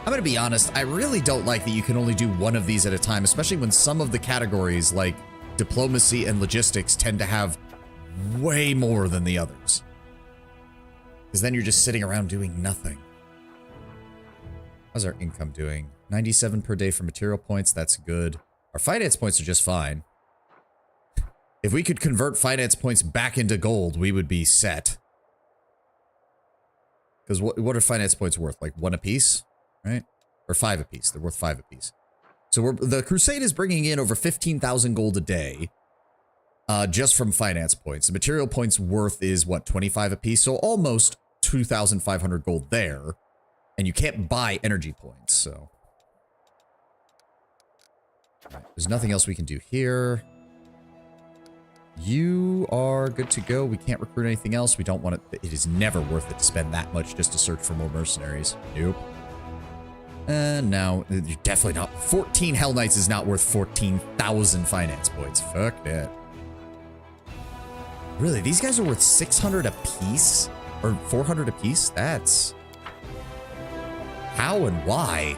going to be honest. I really don't like that you can only do one of these at a time, especially when some of the categories like diplomacy and logistics tend to have way more than the others. Because then you're just sitting around doing nothing. How's our income doing? 97 per day for material points. That's good. Our finance points are just fine. If we could convert finance points back into gold, we would be set. Because what are finance points worth? Like 1 apiece, right? Or 5 apiece. They're worth 5 apiece. So the Crusade is bringing in over 15,000 gold a day just from finance points. The material points worth is, what, 25 apiece? So almost 2,500 gold there. And you can't buy energy points, so. All right, there's nothing else we can do here. You are good to go. We can't recruit anything else. We don't want it. It is never worth it to spend that much just to search for more mercenaries. Nope. And now, you're definitely not. 14 Hell Knights is not worth 14,000 finance points. Fuck that. Really, these guys are worth 600 apiece? Or 400 apiece? That's... How and why?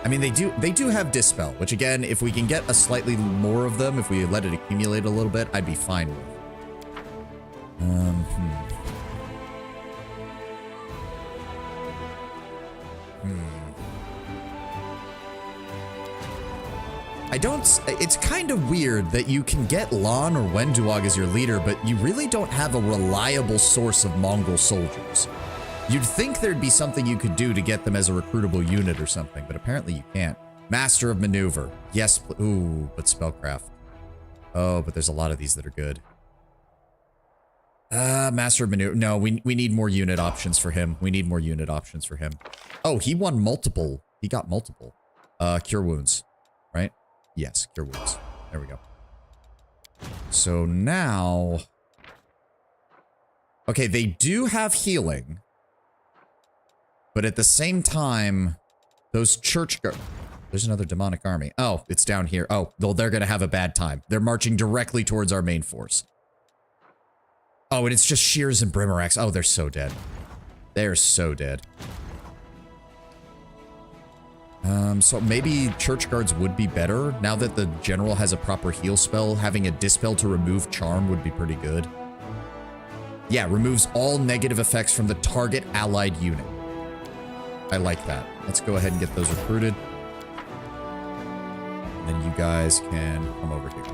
I mean, they do have Dispel, which again, if we can get a slightly more of them, if we let it accumulate a little bit, I'd be fine with. I don't... It's kind of weird that you can get Lan or Wenduog as your leader, but you really don't have a reliable source of Mongol soldiers. You'd think there'd be something you could do to get them as a recruitable unit or something, but apparently you can't. Master of Maneuver. Yes, ooh, but Spellcraft. Oh, but there's a lot of these that are good. Master of Maneuver. No, we need more unit options for him. We need more unit options for him. Oh, he won multiple. He got multiple. Cure Wounds, right? Yes, Cure Wounds. There we go. So now... Okay, they do have healing. But at the same time, those church... There's another demonic army. Oh, it's down here. Oh, well, they're going to have a bad time. They're marching directly towards our main force. Oh, and it's just Shears and Brimaraks. Oh, they're so dead. They're so dead. So maybe Church Guards would be better. Now that the general has a proper heal spell, having a Dispel to remove Charm would be pretty good. Yeah, removes all negative effects from the target allied unit. I like that. Let's go ahead and get those recruited. And then you guys can come over here.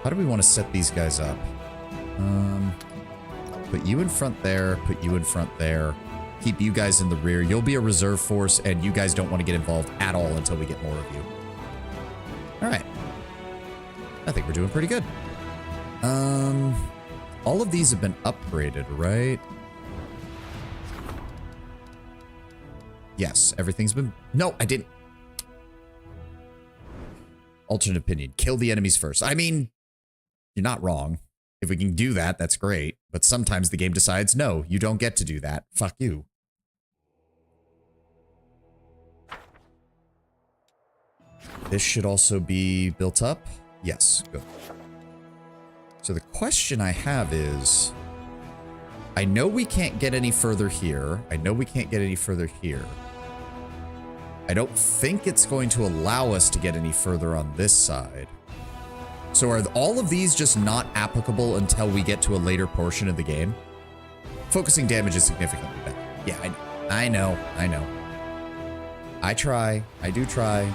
How do we want to set these guys up? Put you in front there, put you in front there. Keep you guys in the rear. You'll be a reserve force, and you guys don't want to get involved at all until we get more of you. All right. I think we're doing pretty good. All of these have been upgraded, right? Yes, everything's been... No, I didn't. Alternate opinion. Kill the enemies first. I mean, you're not wrong. If we can do that, that's great. But sometimes the game decides, no, you don't get to do that. Fuck you. This should also be built up. Yes, good. So the question I have is, I know we can't get any further here. I know we can't get any further here. I don't think it's going to allow us to get any further on this side. So are all of these just not applicable until we get to a later portion of the game? Focusing damage is significantly better. Yeah, I know. I try. I do try.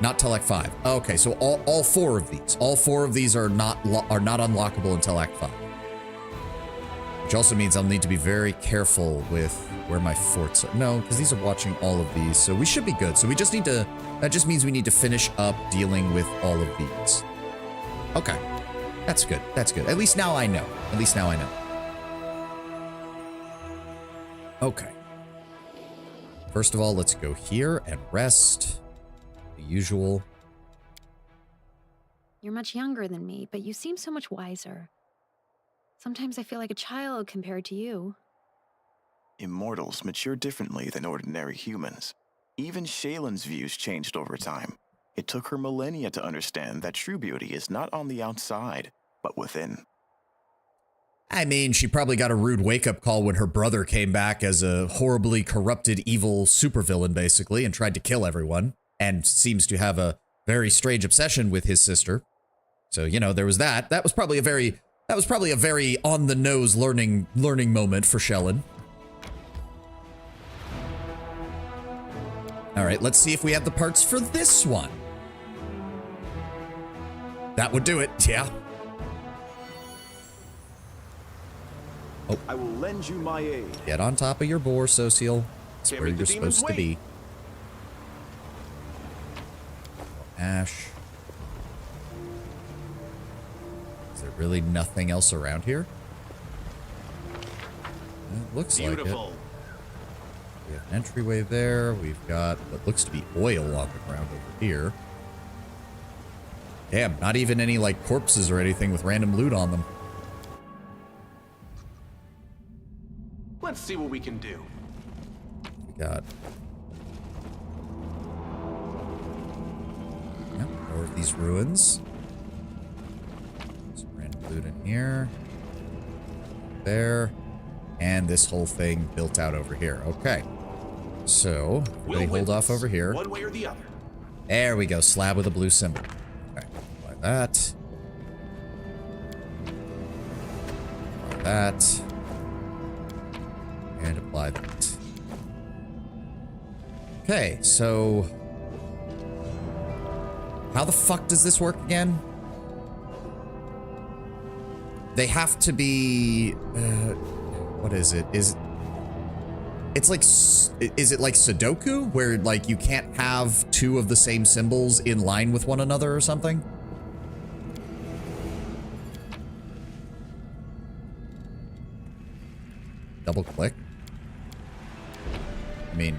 Not till Act 5. Okay, so all 4 of these. All 4 of these are not unlockable until Act 5. Which also means I'll need to be very careful with where my forts are. No, because these are watching all of these, so we should be good. So we just need to... That just means we need to finish up dealing with all of these. Okay. That's good. That's good. At least now I know. At least now I know. Okay. First of all, let's go here and rest. The usual. You're much younger than me, but you seem so much wiser. Sometimes I feel like a child compared to you. Immortals mature differently than ordinary humans. Even Shaylin's views changed over time. It took her millennia to understand that true beauty is not on the outside, but within. I mean, she probably got a rude wake-up call when her brother came back as a horribly corrupted, evil supervillain, basically, and tried to kill everyone, and seems to have a very strange obsession with his sister. So, you know, there was that. That was probably a very on-the-nose learning moment for Shaylin. All right, let's see if we have the parts for this one. That would do it, yeah. I will lend you my aid. Get on top of your boar, Sociel. That's Can't where make the you're demons supposed to wait. be. Ash. Is there really nothing else around here? It looks like it. Beautiful. We have an entryway there. We've got what looks to be oil on the ground over here. Damn, not even any like corpses or anything with random loot on them. Let's see what we can do. We got more of these ruins. Some random loot in here. There. And this whole thing built out over here. Okay. So, everybody hold off over here. One way or the other. There we go. Slab with a blue symbol. Okay. Apply that. Apply that. And apply that. Okay, so how the fuck does this work again? They have to be what is it? Is it like Sudoku where like you can't have two of the same symbols in line with one another or something? Double click. I mean,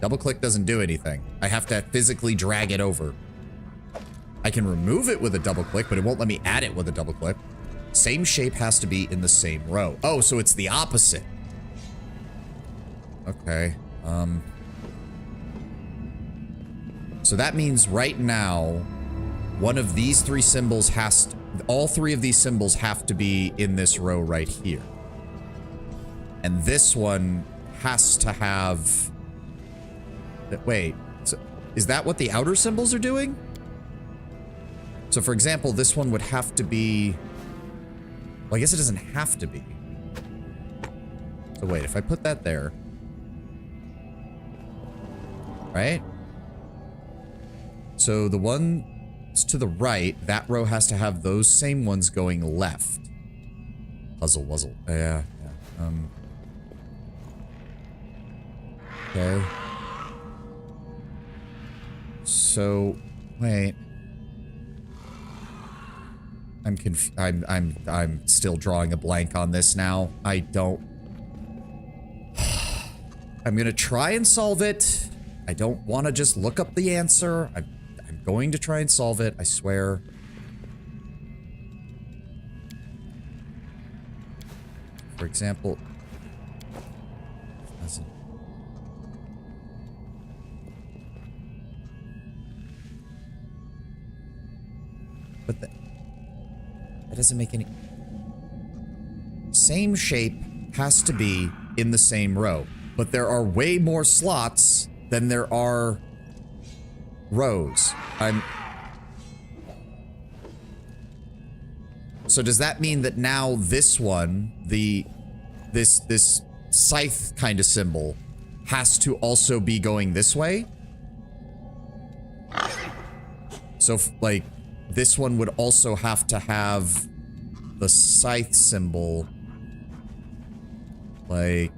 double click doesn't do anything. I have to physically drag it over. I can remove it with a double click, but it won't let me add it with a double click. Same shape has to be in the same row. Oh, so it's the opposite. Okay. So that means right now, one of these three symbols has to, all three of these symbols have to be in this row right here. And this one has to have... Wait, so is that what the outer symbols are doing? So for example, this one would have to be... Well, I guess it doesn't have to be. So wait, if I put that there... Right? So the one to the right, that row has to have those same ones going left. Puzzle wuzzle. Yeah. Okay. So, wait. I'm still drawing a blank on this now. I don't... I'm gonna try and solve it. I don't want to just look up the answer. I'm going to try and solve it, I swear. For example... But that doesn't make any... Same shape has to be in the same row. But there are way more slots than there are rows. So does that mean that now this one, this scythe kind of symbol, has to also be going this way? So, like, this one would also have to have the scythe symbol, like,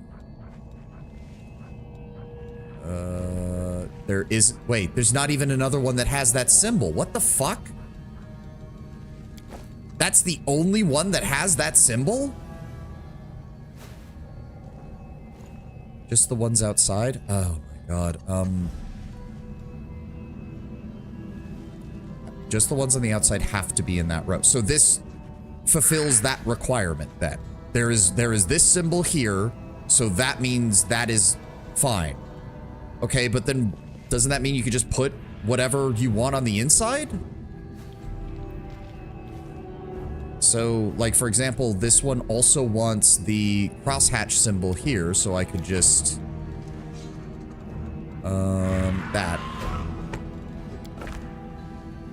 there is, wait, there's not even another one that has that symbol. What the fuck? That's the only one that has that symbol? Just the ones outside? Oh my god, just the ones on the outside have to be in that row. So this fulfills that requirement then. There is this symbol here, so that means that is fine. Okay, but then doesn't that mean you could just put whatever you want on the inside? So, like, for example, this one also wants the crosshatch symbol here, so I could just... that.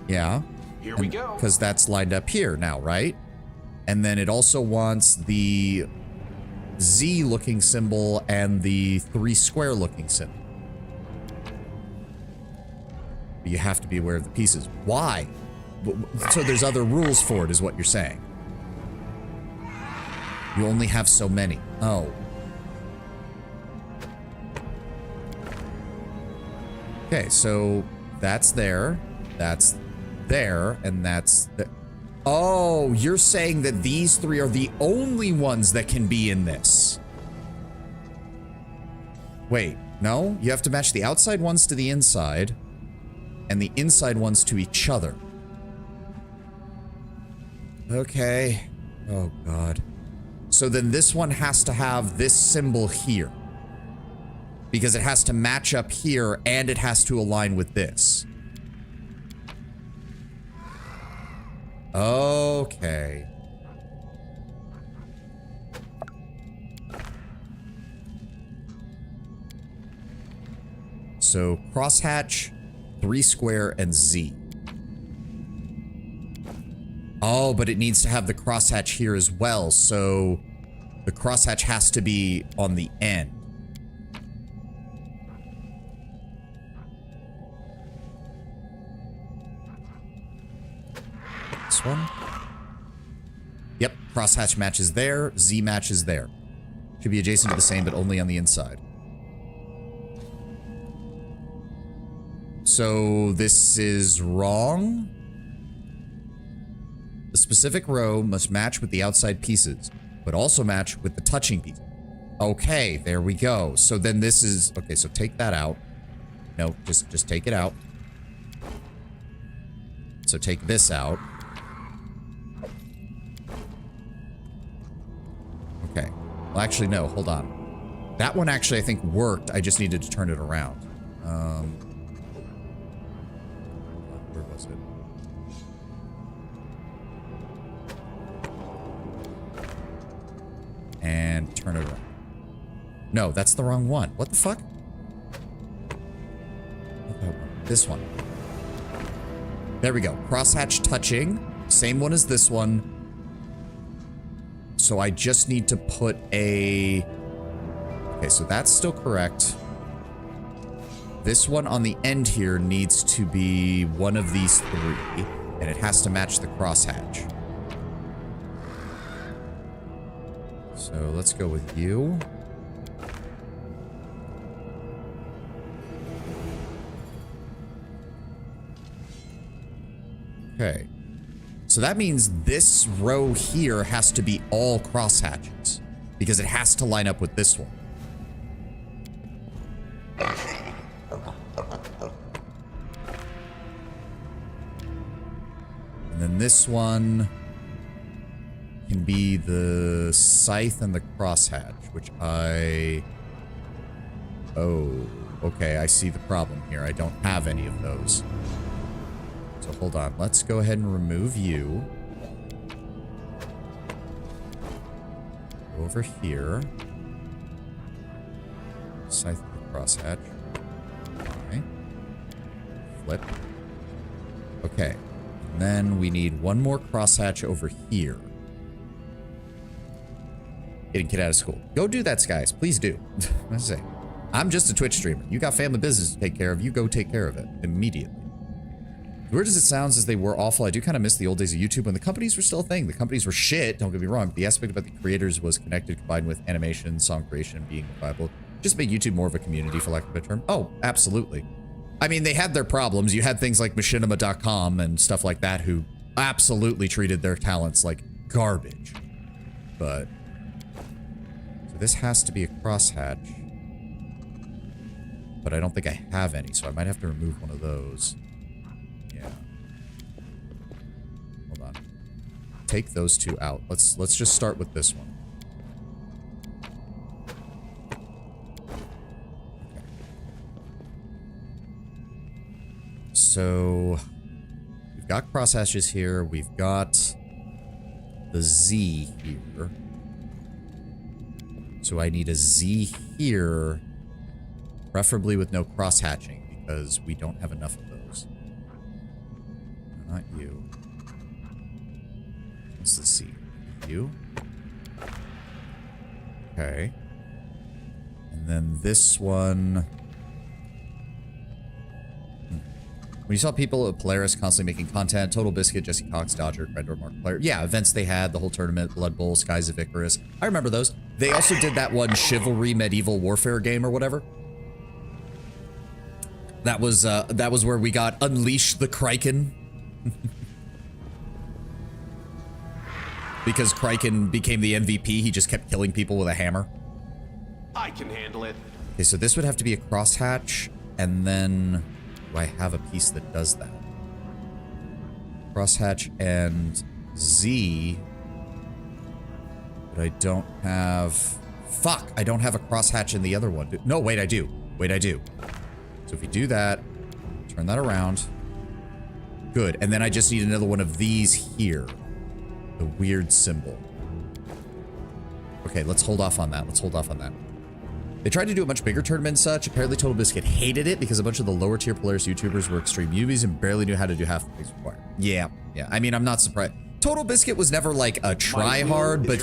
Yeah. Here we go. Because that's lined up here now, right? And then it also wants the Z-looking symbol and the 3 square-looking symbol. But you have to be aware of the pieces. Why? So there's other rules for it, is what you're saying. You only have so many. Oh. Okay, so that's there, and that's the... Oh, you're saying that these three are the only ones that can be in this. Wait, no? You have to match the outside ones to the inside, and the inside ones to each other. Okay. Oh, God. So then this one has to have this symbol here. Because it has to match up here, and it has to align with this. Okay. So, crosshatch, 3 square, and Z. Oh, but it needs to have the crosshatch here as well, so the crosshatch has to be on the end. This one? Yep, crosshatch matches there, Z matches there. Should be adjacent to the same, but only on the inside. So this is wrong. The specific row must match with the outside pieces, but also match with the touching piece. Okay, there we go. So then this is... Okay, so take that out. No, just take it out. So take this out. Okay. Well, actually, no. Hold on. That one actually, I think, worked. I just needed to turn it around. Where was it? And turn it around. No, that's the wrong one. What the fuck? Not that one. This one. There we go. Crosshatch touching. Same one as this one. So I just need to put a... Okay, so that's still correct. This one on the end here needs to be one of these 3, and it has to match the crosshatch. So let's go with you. Okay. So that means this row here has to be all crosshatches, because it has to line up with this one. And then this one can be the scythe and the crosshatch, which I... Oh, okay, I see the problem here. I don't have any of those. So hold on, let's go ahead and remove you. Go over here. Scythe and the crosshatch. Okay. Flip. Okay. And then we need one more crosshatch over here. Getting kid out of school. Go do that, guys. Please do. I say, I'm just a Twitch streamer. You got family business to take care of. You go take care of it immediately. Weird as it sounds as they were awful, I do kind of miss the old days of YouTube when the companies were still a thing. The companies were shit, don't get me wrong. The aspect about the creators was connected, combined with animation, song creation, and being viable. Just made YouTube more of a community, for lack of a better term. Oh, absolutely. I mean, they had their problems. You had things like machinima.com and stuff like that who absolutely treated their talents like garbage. But... So this has to be a crosshatch. But I don't think I have any, so I might have to remove one of those. Yeah. Hold on. Take those 2 out. Let's just start with this one. Okay. So we've got crosshatches here. We've got the Z here. So I need a Z here, preferably with no cross-hatching, because we don't have enough of those. Not you. What's the C? You? Okay. And then this one... When you saw people at Polaris constantly making content, Total Biscuit, Jesse Cox, Dodger, Crendor, Markiplier. Yeah, events they had, the whole tournament, Blood Bowl, Skies of Icarus. I remember those. They also did that one Chivalry Medieval Warfare game or whatever. That was where we got Unleash the Kraken. Because Kraken became the MVP, he just kept killing people with a hammer. I can handle it. Okay, so this would have to be a crosshatch, and then do I have a piece that does that? Crosshatch and Z, but I don't have... Fuck, I don't have a crosshatch in the other one. No, wait, I do. Wait, I do. So if we do that, turn that around. Good, and then I just need another one of these here. The weird symbol. Okay, let's hold off on that. Let's hold off on that. They tried to do a much bigger tournament and such. Apparently Total Biscuit hated it because a bunch of the lower tier Polaris YouTubers were extreme newbies and barely knew how to do half the things required. Yeah. I mean, I'm not surprised. Total Biscuit was never like a try hard, but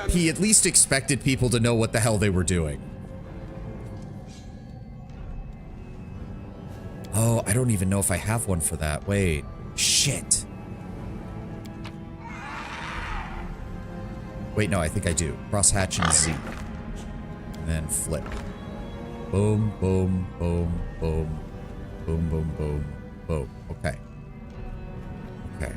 he at least expected people to know what the hell they were doing. Oh, I don't even know if I have one for that. Wait. Shit. Wait, no, I think I do. Crosshatch and Z. And then flip. Boom, boom, boom, boom. Boom, boom, boom, boom. Okay. Okay.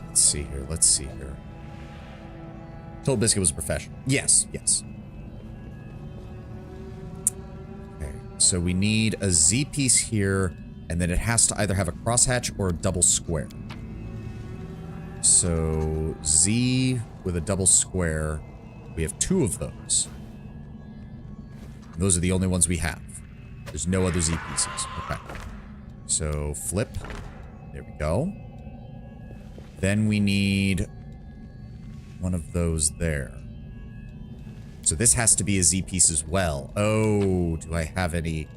Let's see here. Let's see here. Total Biscuit was a professional. Yes. Okay. So we need a Z piece here, and then it has to either have a crosshatch or a double square. So Z with a double square. We have 2 of those. And those are the only ones we have. There's no other Z pieces. Okay. So flip. There we go. Then we need one of those there. So this has to be a Z piece as well. Oh, do I have any?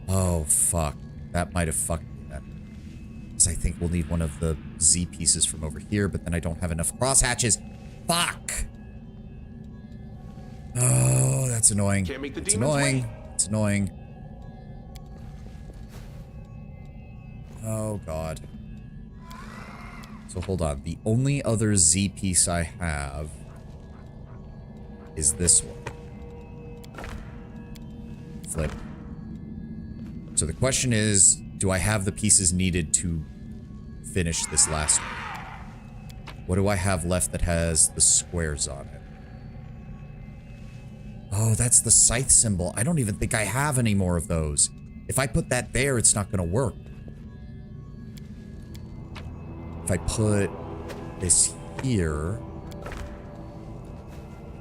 Oh, fuck. That might have fucked me then. Because I think we'll need one of the Z pieces from over here, but then I don't have enough crosshatches. Fuck! Oh, that's annoying. Can't make the It's demons annoying. wait. It's annoying. Oh, God. So hold on. The only other Z piece I have is this one. Flip. So the question is, do I have the pieces needed to finish this last one? What do I have left that has the squares on it? Oh, that's the scythe symbol. I don't even think I have any more of those. If I put that there, it's not going to work. If I put this here,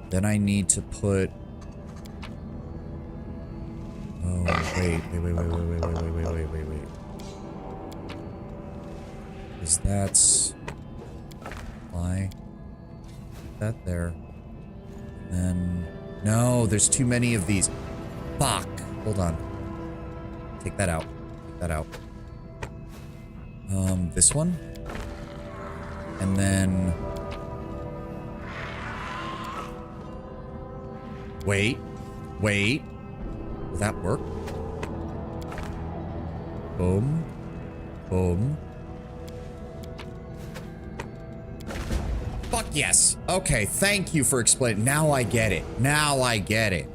then I need to put... Oh, wait. Because that's... Why? Put that there. Then... No, there's too many of these. Fuck. Hold on. Take that out. Take that out. This one? And then... Wait. Will that work? Boom. Boom. Fuck yes. Okay, thank you for explaining. Now I get it.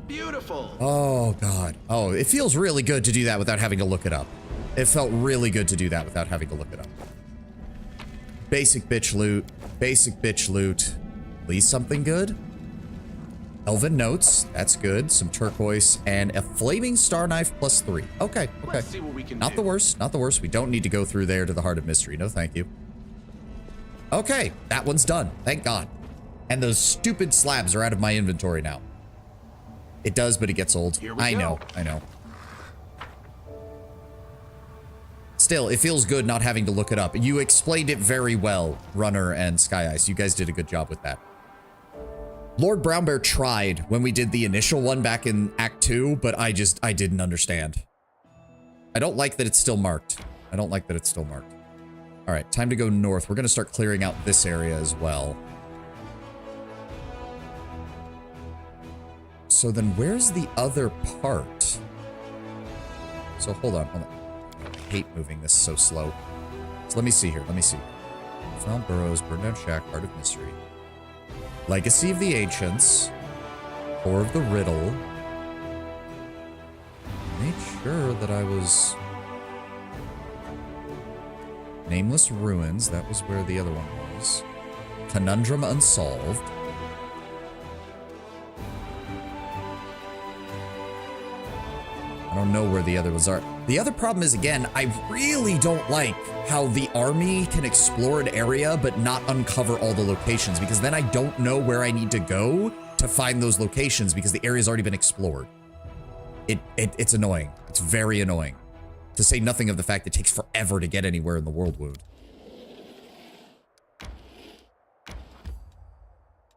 Beautiful. Oh, God. Oh, it feels really good to do that without having to look it up. It felt really good to do that without having to look it up. Basic bitch loot. At least something good. Elven notes. That's good. Some turquoise. And a flaming star knife +3. Okay. Let's see what we can Not do. the worst. We don't need to go through there to the Heart of Mystery. No, thank you. Okay. That one's done. Thank God. And those stupid slabs are out of my inventory now. It does, but it gets old. I know. Still, it feels good not having to look it up. You explained it very well, Runner and Sky Ice. You guys did a good job with that. Lord Brown Bear tried when we did the initial one back in Act 2, but I didn't understand. I don't like that it's still marked. All right, time to go north. We're going to start clearing out this area as well. So then where's the other part? So hold on. I hate moving this so slow. So let me see here. Found burrows, burned down shack, heart of mystery. Legacy of the Ancients. Core of the Riddle. Made sure that I was... Nameless Ruins. That was where the other one was. Conundrum Unsolved. I don't know where the other ones are. The other problem is, again, I really don't like how the army can explore an area but not uncover all the locations, because then I don't know where I need to go to find those locations because the area's already been explored. It's annoying. It's very annoying. To say nothing of the fact it takes forever to get anywhere in the world wound.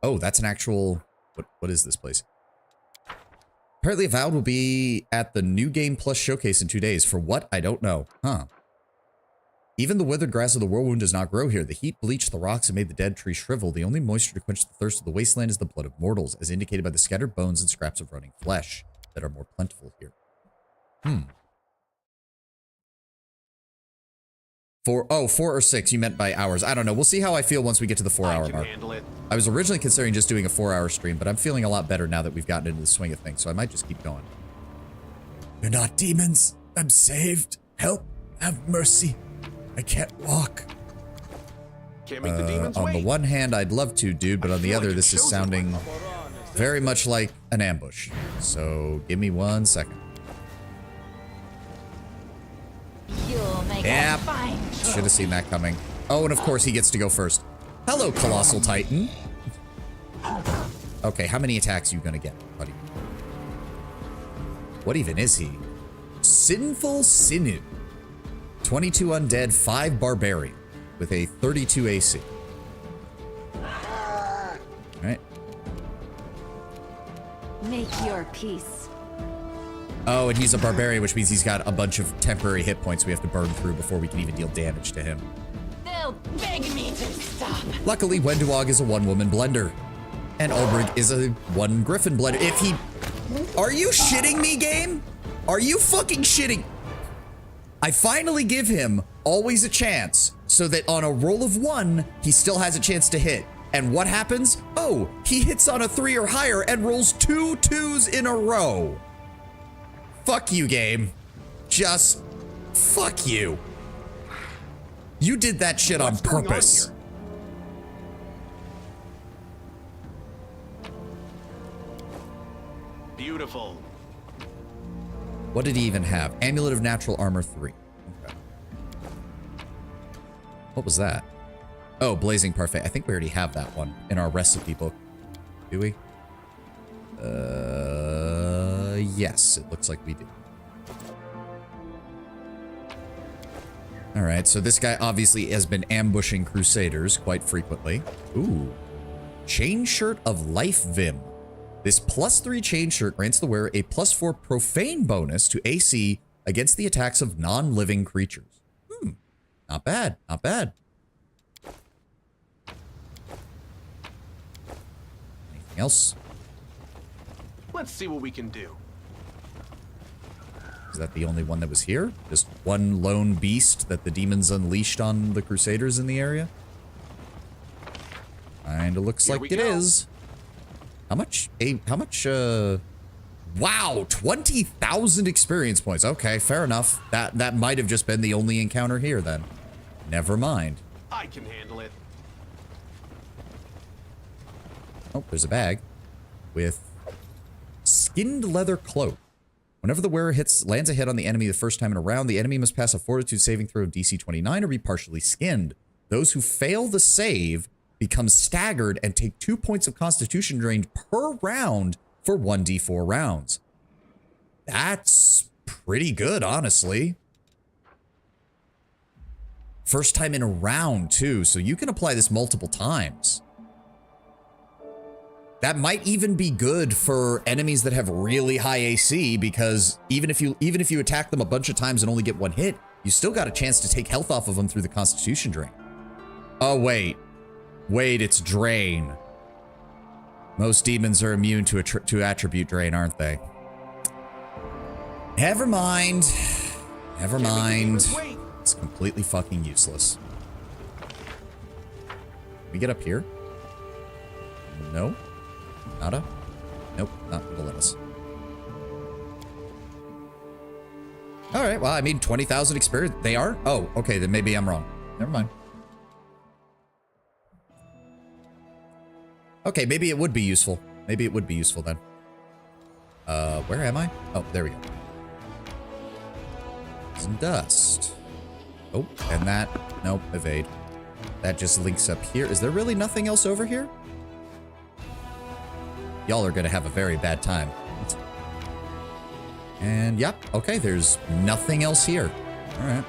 Oh, that's an actual... What is this place? Apparently Avowed will be at the New Game Plus showcase in 2 days. For what? I don't know. Huh. Even the withered grass of the whirlwind does not grow here. The heat bleached the rocks and made the dead trees shrivel. The only moisture to quench the thirst of the wasteland is the blood of mortals, as indicated by the scattered bones and scraps of running flesh that are more plentiful here. 4 or 6, you meant by hours. I don't know. We'll see how I feel once we get to the 4-hour mark. Handle it. I was originally considering just doing a 4-hour stream, but I'm feeling a lot better now that we've gotten into the swing of things, so I might just keep going. You're not demons. I'm saved. Help. Have mercy. I can't walk. Can't make the demons On wait. the one hand, I'd love to, dude, but on the other, this is sounding very much like an ambush. So give me 1 second. You'll make Yep. a fine Should have seen that coming. Oh, and of course he gets to go first. Hello, Colossal Titan. Okay, how many attacks are you gonna get, buddy? What even is he? Sinful Sinew. 22 undead, 5 barbarian, with a 32 AC. Alright. Make your peace. Oh, and he's a barbarian, which means he's got a bunch of temporary hit points we have to burn through before we can even deal damage to him. They'll beg me to stop. Luckily, Wenduog is a one-woman blender. And Ulbrich is a one-griffin blender. If he... Are you shitting me, game? Are you fucking shitting? I finally give him always a chance, so that on a roll of 1, he still has a chance to hit. And what happens? Oh, he hits on a 3 or higher and rolls 2 2s in a row. Fuck you, game. Just fuck you. You did that shit on purpose. Beautiful. What did he even have? Amulet of Natural Armor 3. Okay. What was that? Oh, Blazing Parfait. I think we already have that one in our recipe book. Do we? Yes, it looks like we do. Alright, so this guy obviously has been ambushing Crusaders quite frequently. Ooh. Chain Shirt of Life Vim. This +3 chain shirt grants the wearer a +4 profane bonus to AC against the attacks of non-living creatures. Not bad, not bad. Anything else? Let's see what we can do. Is that the only one that was here? Just one lone beast that the demons unleashed on the Crusaders in the area? Kinda looks like it is. How much? Wow, 20,000 experience points. Okay, fair enough. That might have just been the only encounter here then. Never mind. I can handle it. Oh, there's a bag with skinned leather cloak. Whenever the wearer lands a hit on the enemy the first time in a round, the enemy must pass a fortitude saving throw of DC 29 or be partially skinned. Those who fail the save become staggered and take 2 points of constitution drained per round for 1d4 rounds. That's pretty good, honestly. First time in a round, too, so you can apply this multiple times. That might even be good for enemies that have really high AC, because even if you attack them a bunch of times and only get 1 hit, you still got a chance to take health off of them through the Constitution drain. Oh, wait. Wait, it's drain. Most demons are immune to attribute drain, aren't they? Never mind. Never Can't make the mind. demons wait. It's completely fucking useless. We get up here? No? Nada? Nope, not gonna let us. Alright, well, I mean, 20,000 experience. They are? Oh, okay, then maybe I'm wrong. Never mind. Okay, maybe it would be useful. Maybe it would be useful then. Where am I? Oh, there we go. Some dust. Oh, and that. Nope, evade. That just links up here. Is there really nothing else over here? Y'all are gonna have a very bad time. And yep, okay, there's nothing else here. All right.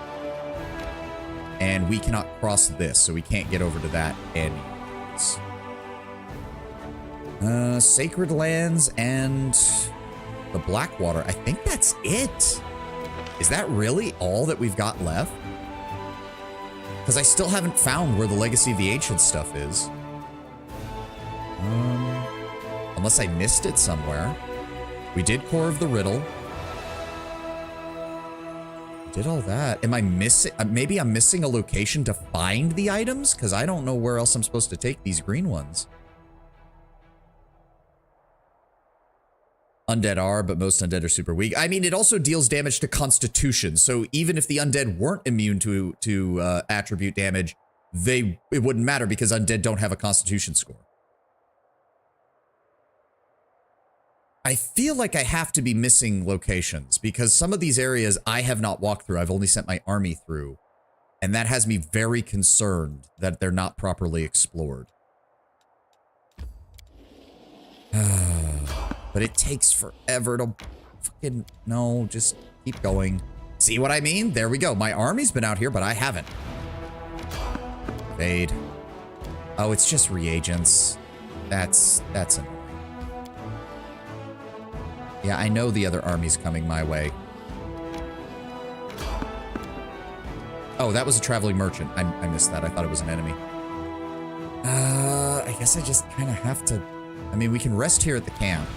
And we cannot cross this, so we can't get over to that anyways. Sacred lands and the Blackwater. I think that's it. Is that really all that we've got left? Because I still haven't found where the Legacy of the Ancient stuff is. Unless I missed it somewhere. We did Core of the Riddle. We did all that. Am I missing? Maybe I'm missing a location to find the items? Because I don't know where else I'm supposed to take these green ones. Undead are, but most undead are super weak. I mean, it also deals damage to constitution. So even if the undead weren't immune to attribute damage, it wouldn't matter because undead don't have a constitution score. I feel like I have to be missing locations because some of these areas I have not walked through. I've only sent my army through. And that has me very concerned that they're not properly explored. But it takes forever to fucking... No, just keep going. See what I mean? There we go. My army's been out here, but I haven't. Fade. Oh, it's just reagents. That's annoying. Yeah, I know the other army's coming my way. Oh, that was a traveling merchant. I missed that. I thought it was an enemy. I guess I just kind of have to... I mean, we can rest here at the camp.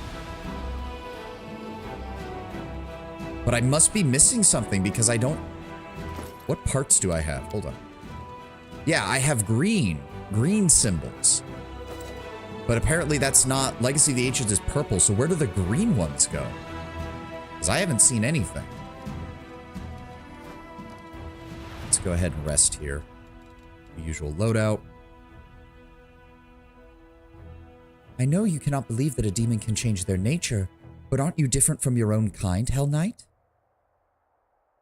But I must be missing something because I don't... What parts do I have? Hold on. Yeah, I have green symbols. But apparently that's not... Legacy of the Ancients is purple, so where do the green ones go? Because I haven't seen anything. Let's go ahead and rest here. The usual loadout. I know you cannot believe that a demon can change their nature, but aren't you different from your own kind, Hell Knight?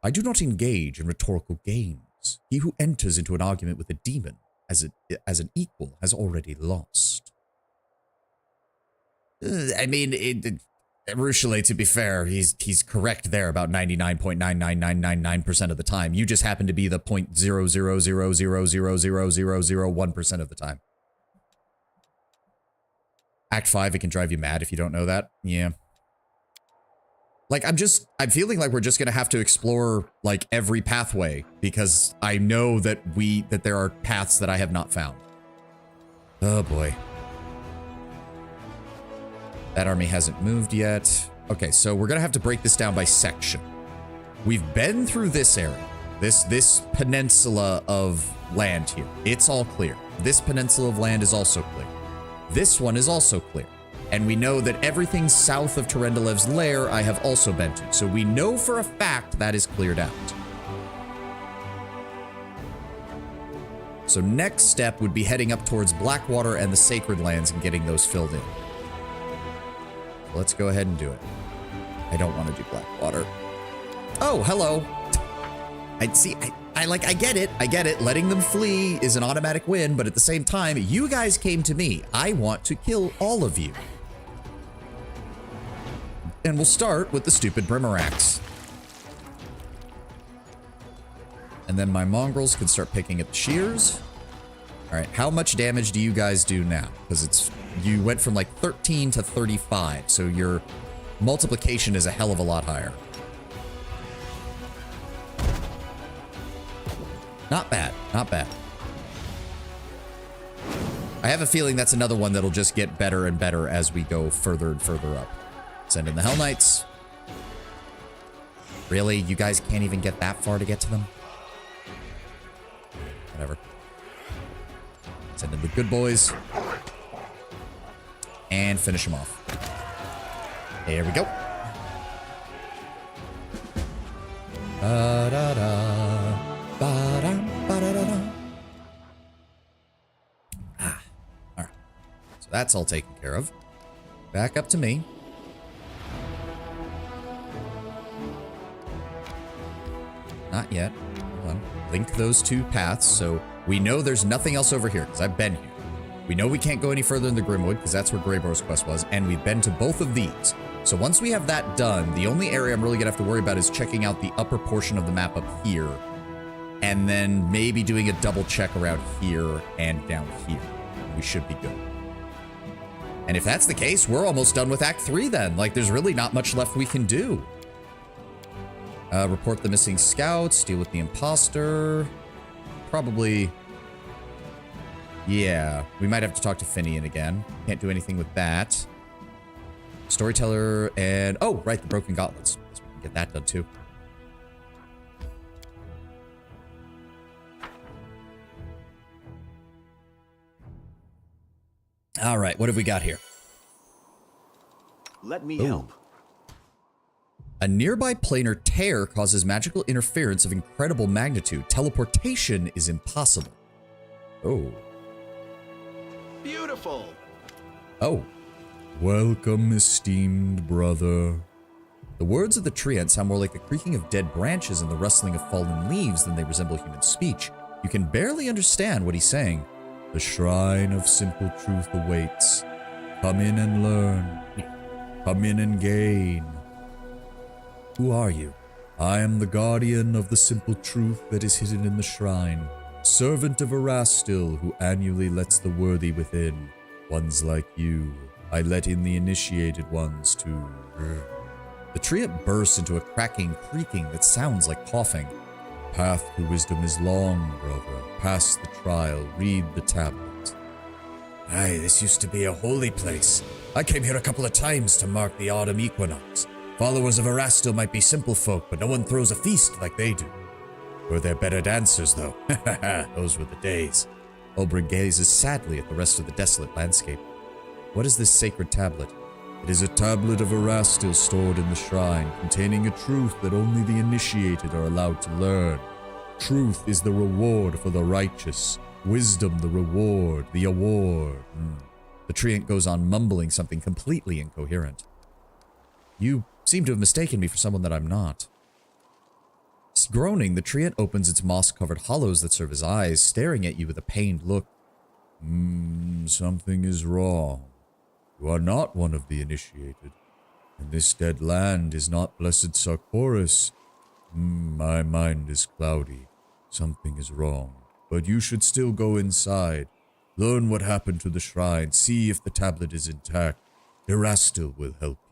I do not engage in rhetorical games. He who enters into an argument with a demon as an equal has already lost. I mean, Rushale, to be fair, he's correct there about 99.99999% of the time. You just happen to be the 0.000000001% of the time. Act 5, it can drive you mad if you don't know that. Yeah. Like, I'm feeling like we're just gonna have to explore, like, every pathway, because I know that there are paths that I have not found. Oh, boy. That army hasn't moved yet. Okay, so we're gonna have to break this down by section. We've been through this area. This peninsula of land here. It's all clear. This peninsula of land is also clear. This one is also clear. And we know that everything south of Tyrendalev's lair I have also been to. So we know for a fact that is cleared out. So next step would be heading up towards Blackwater and the Sacred Lands and getting those filled in. Let's go ahead and do it. I don't want to do Blackwater. Oh, hello. I get it. I get it. Letting them flee is an automatic win, but at the same time, you guys came to me. I want to kill all of you. And we'll start with the stupid Brimarax. And then my mongrels can start picking at the shears. All right, how much damage do you guys do now? Because you went from like 13 to 35, so your multiplication is a hell of a lot higher. Not bad, not bad. I have a feeling that's another one that'll just get better and better as we go further and further up. Send in the Hell Knights. Really? You guys can't even get that far to get to them? Whatever. Send in the good boys. And finish them off. There we go. Ba-da-da. Ba-da, ba-da-da-da. Ah. Alright. So that's all taken care of. Back up to me. Not yet. Hold on. Link those two paths, so we know there's nothing else over here, because I've been here. We know we can't go any further in the Grimwood, because that's where Greyboar's quest was, and we've been to both of these. So once we have that done, the only area I'm really going to have to worry about is checking out the upper portion of the map up here, and then maybe doing a double check around here and down here. We should be good. And if that's the case, we're almost done with Act 3 then. Like, there's really not much left we can do. Report the missing scouts, deal with the imposter. Probably... yeah, we might have to talk to Finian again. Can't do anything with that. Storyteller and... oh, right, the Broken Gauntlets. So we can get that done too. All right, what have we got here? Let me help. A nearby planar tear causes magical interference of incredible magnitude. Teleportation is impossible. Oh. Beautiful. Oh. Welcome, esteemed brother. The words of the treant sound more like the creaking of dead branches and the rustling of fallen leaves than they resemble human speech. You can barely understand what he's saying. The shrine of simple truth awaits. Come in and learn. Come in and gain. Who are you? I am the guardian of the simple truth that is hidden in the shrine. Servant of Erastil, who annually lets the worthy within. Ones like you. I let in the initiated ones too. The treant bursts into a cracking, creaking that sounds like coughing. Path to wisdom is long, brother. Pass the trial, read the tablet. Aye, this used to be a holy place. I came here a couple of times to mark the autumn equinox. Followers of Erastil might be simple folk, but no one throws a feast like they do. Were there better dancers, though? Those were the days. Ulbrich gazes sadly at the rest of the desolate landscape. What is this sacred tablet? It is a tablet of Erastil stored in the shrine, containing a truth that only the initiated are allowed to learn. Truth is the reward for the righteous. Wisdom the reward, the award. The treant goes on mumbling something completely incoherent. You seem to have mistaken me for someone that I'm not. Groaning, the treant opens its moss-covered hollows that serve as eyes, staring at you with a pained look. Something is wrong. You are not one of the initiated, and this dead land is not blessed Sarkoris. My mind is cloudy. Something is wrong. But you should still go inside. Learn what happened to the shrine. See if the tablet is intact. Erastil will help you.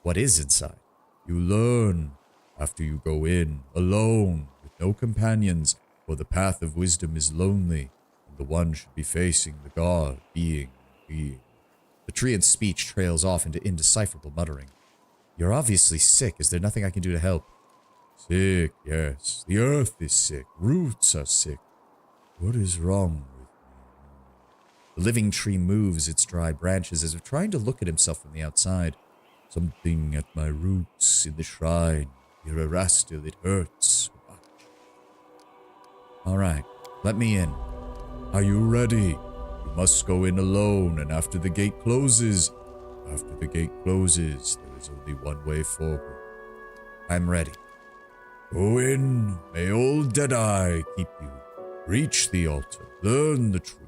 What is inside? You learn after you go in, alone, with no companions, for the path of wisdom is lonely, and the one should be facing the God, being. The treant's speech trails off into indecipherable muttering. You're obviously sick. Is there nothing I can do to help? Sick, yes. The earth is sick. Roots are sick. What is wrong with me? The living tree moves its dry branches as if trying to look at himself from the outside. Something at my roots in the shrine. Dear Erastil, it hurts so much. All right, let me in. Are you ready? You must go in alone, and after the gate closes, there is only one way forward. I'm ready. Go in. May old Deadeye keep you. Reach the altar. Learn the truth.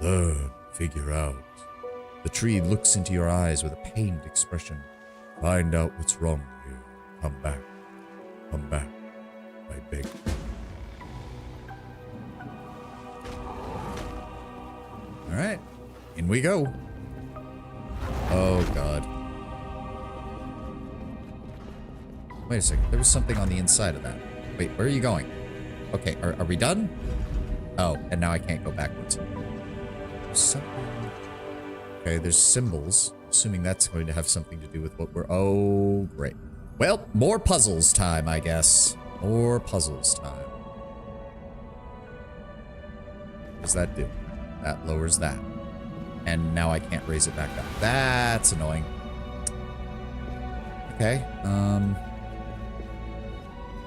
Learn, figure out. The tree looks into your eyes with a pained expression. Find out what's wrong here. Come back. Come back. I beg you. All right, in we go. Oh, God. Wait a second. There was something on the inside of that. Wait, where are you going? Okay, are we done? Oh, and now I can't go backwards. There's something... okay, there's symbols. Assuming that's going to have something to do with what we're... oh, great. Well, more puzzles time, I guess. More puzzles time. What does that do? That lowers that. And now I can't raise it back up. That's annoying. Okay.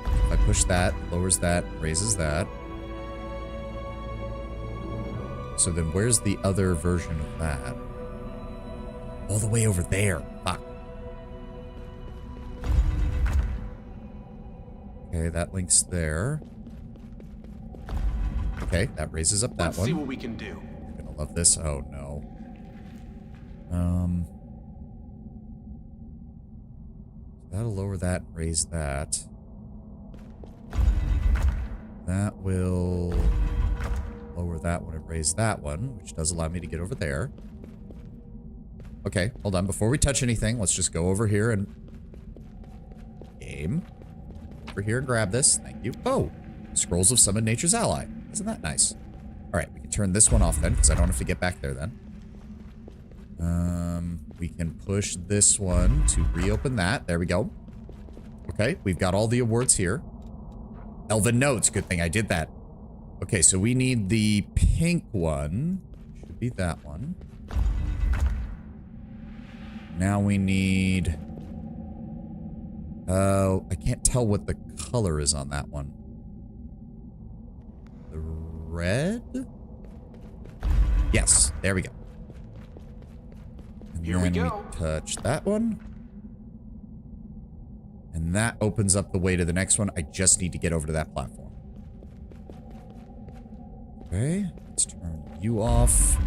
If I push that, lowers that, raises that. So then where's the other version of that? All the way over there. Fuck. Okay, that links there. Okay, that raises up that Let's one. see what we can do. You're gonna love this. Oh no. That'll lower that, raise that. That will lower that one and raise that one, which does allow me to get over there. Okay, hold on. Before we touch anything, let's just go over here and... Game. Over here and grab this. Thank you. Oh! Scrolls of Summon Nature's Ally. Isn't that nice? Alright, we can turn this one off then, because I don't have to get back there then. We can push this one to reopen that. There we go. Okay, we've got all the awards here. Elven Notes. Good thing I did that. Okay, so we need the pink one. Should be that one. Now we need... I can't tell what the color is on that one. The red? Yes, there we go. And Here we then go. we touch that one. And that opens up the way to the next one. I just need to get over to that platform. Okay, let's turn you off.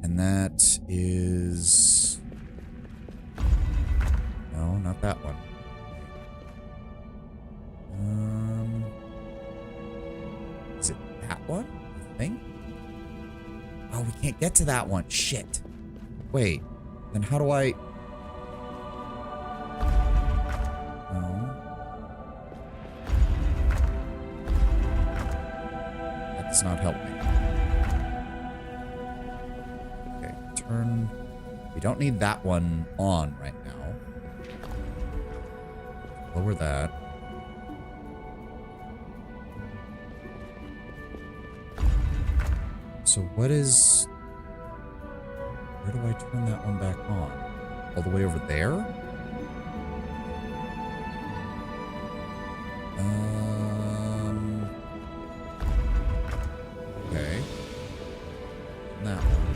And that is... No, not that one. Is it that one? I think? Oh, we can't get to that one. Shit. Wait. Then how do I... No. That does not help me. Okay, turn... We don't need that one on right now. Lower that. So what is... Where do I turn that one back on? All the way over there? Okay. That one.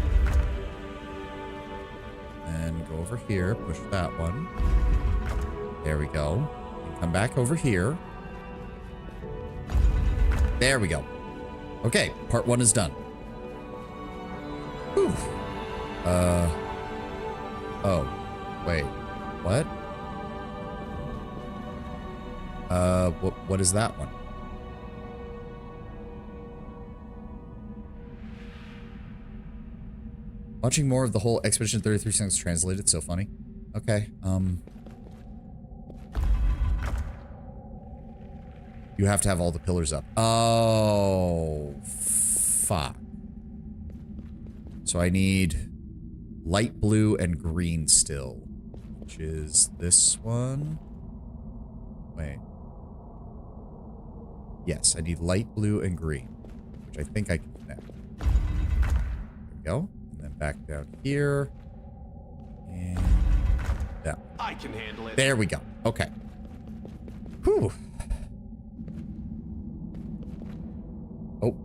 And go over here, push that one. There we go. And come back over here. There we go. Okay, part one is done. Whew. Oh. Wait. What? What is that one? Watching more of the whole Expedition 33 songs translated, so funny. Okay, you have to have all the pillars up. Oh, fuck. So I need light blue and green still, which is this one. Wait. Yes, I need light blue and green, which I think I can connect. There we go. And then back down here. And down. I can handle it. There we go. Okay. Whew. Oh.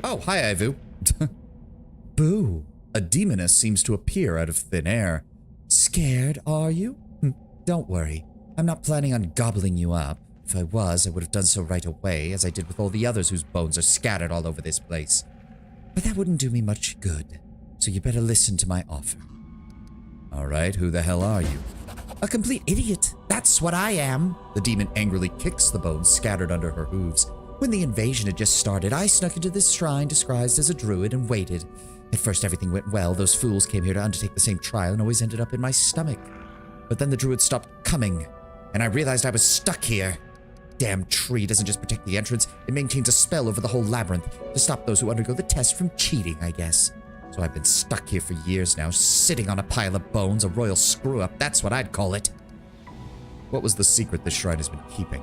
Oh, hi, Ivu. Boo. A demoness seems to appear out of thin air. Scared, are you? Don't worry. I'm not planning on gobbling you up. If I was, I would have done so right away, as I did with all the others whose bones are scattered all over this place. But that wouldn't do me much good, so you better listen to my offer. All right, who the hell are you? A complete idiot. That's what I am. The demon angrily kicks the bones scattered under her hooves. When the invasion had just started, I snuck into this shrine disguised as a druid and waited. At first, everything went well. Those fools came here to undertake the same trial and always ended up in my stomach. But then the druid stopped coming, and I realized I was stuck here. Damn tree doesn't just protect the entrance, it maintains a spell over the whole labyrinth to stop those who undergo the test from cheating, I guess. So I've been stuck here for years now, sitting on a pile of bones, a royal screw-up, that's what I'd call it. What was the secret this shrine has been keeping?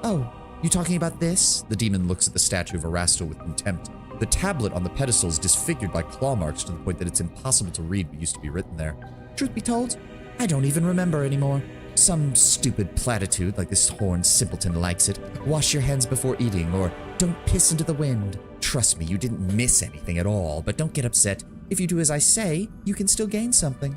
Oh, you talking about this? The demon looks at the statue of Erastil with contempt. The tablet on the pedestal is disfigured by claw marks to the point that it's impossible to read what used to be written there. Truth be told, I don't even remember anymore. Some stupid platitude like this horned simpleton likes it. Wash your hands before eating, or don't piss into the wind. Trust me, you didn't miss anything at all, but don't get upset. If you do as I say, you can still gain something.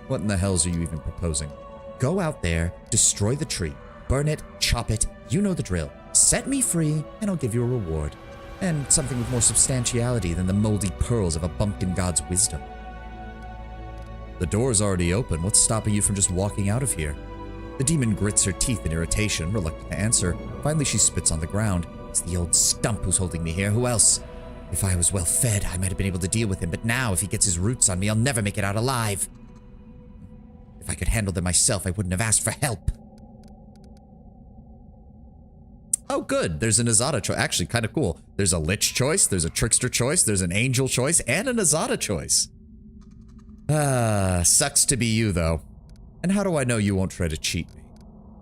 What in the hells are you even proposing? Go out there, destroy the tree, burn it, chop it, you know the drill. Set me free, and I'll give you a reward. And something with more substantiality than the moldy pearls of a bumpkin god's wisdom. The door's already open. What's stopping you from just walking out of here? The demon grits her teeth in irritation, reluctant to answer. Finally, she spits on the ground. It's the old stump who's holding me here. Who else? If I was well fed, I might have been able to deal with him, but now, if he gets his roots on me, I'll never make it out alive. If I could handle them myself, I wouldn't have asked for help. Oh, good. There's an Azada choice. Actually, kind of cool. There's a Lich choice, there's a Trickster choice, there's an Angel choice, and an Azada choice. Sucks to be you, though. And how do I know you won't try to cheat me?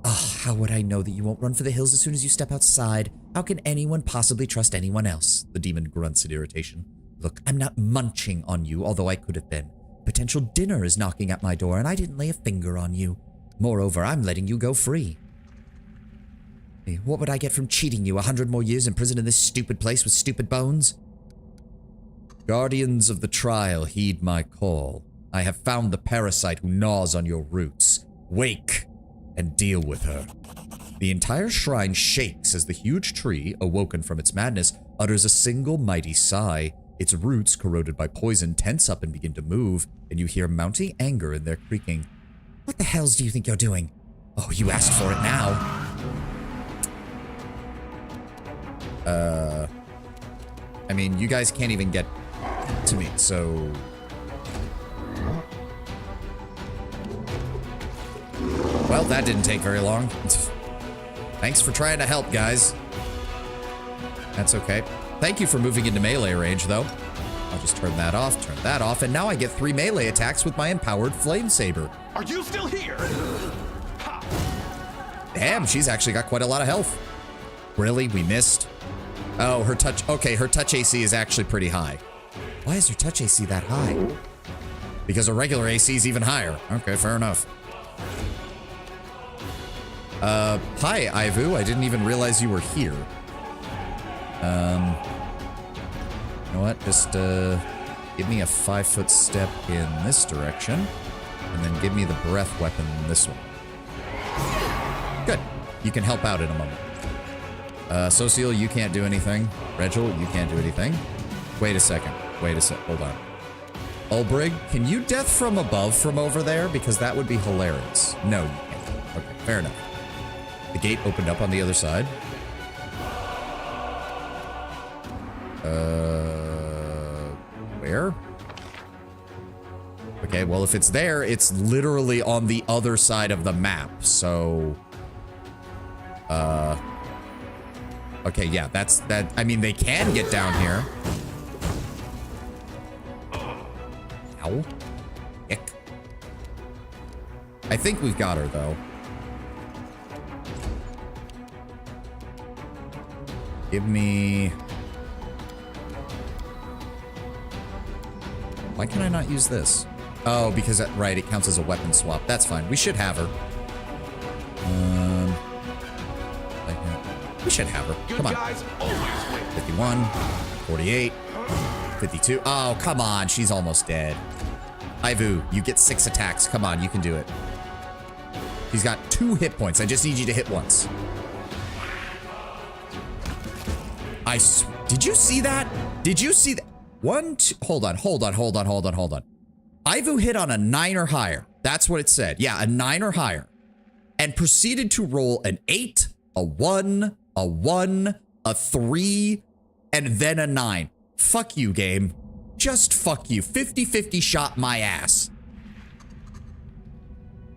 Oh, how would I know that you won't run for the hills as soon as you step outside? How can anyone possibly trust anyone else? The demon grunts in irritation. Look, I'm not munching on you, although I could have been. Potential dinner is knocking at my door, and I didn't lay a finger on you. Moreover, I'm letting you go free. What would I get from cheating you? 100 more years imprisoned in this stupid place with stupid bones? Guardians of the trial, heed my call. I have found the parasite who gnaws on your roots. Wake and deal with her. The entire shrine shakes as the huge tree, awoken from its madness, utters a single mighty sigh. Its roots, corroded by poison, tense up and begin to move, and you hear mounting anger in their creaking. What the hells do you think you're doing? Oh, you asked for it now. I mean, you guys can't even get to me, so... Well, that didn't take very long. Thanks for trying to help, guys. That's okay. Thank you for moving into melee range, though. I'll just turn that off, and now I get 3 melee attacks with my empowered flame saber. Are you still here? Damn, she's actually got quite a lot of health. Really? We missed? Oh, her touch... Okay, her touch AC is actually pretty high. Why is her touch AC that high? Because her regular AC is even higher. Okay, fair enough. Hi, Ivu. I didn't even realize you were here. You know what? Just, give me a 5-foot step in this direction, and then give me the breath weapon in this one. Good. You can help out in a moment. Sociel, you can't do anything. Regil, you can't do anything. Wait a second. Hold on. Ulbrig, can you death from above from over there? Because that would be hilarious. No, you can't. Okay, fair enough. The gate opened up on the other side. Where? Okay, well, if it's there, it's literally on the other side of the map, so... Okay, yeah, that's that. I mean, they can get down here. Ow. Ick. I think we've got her, though. Give me... Why can I not use this? Oh, because, right, it counts as a weapon swap. That's fine. We should have her. We should have her. Come on. 51, 48, 52. Oh, come on. She's almost dead. Ivu, you get 6 attacks. Come on, you can do it. He's got 2 hit points. I just need you to hit once. Did you see that? Did you see that? 1, 2, hold on. Ivu hit on a 9 or higher. That's what it said. Yeah, a 9 or higher. And proceeded to roll an 8, a 1, a 1, a 3, and then a 9. Fuck you, game. Just fuck you. 50-50 shot my ass.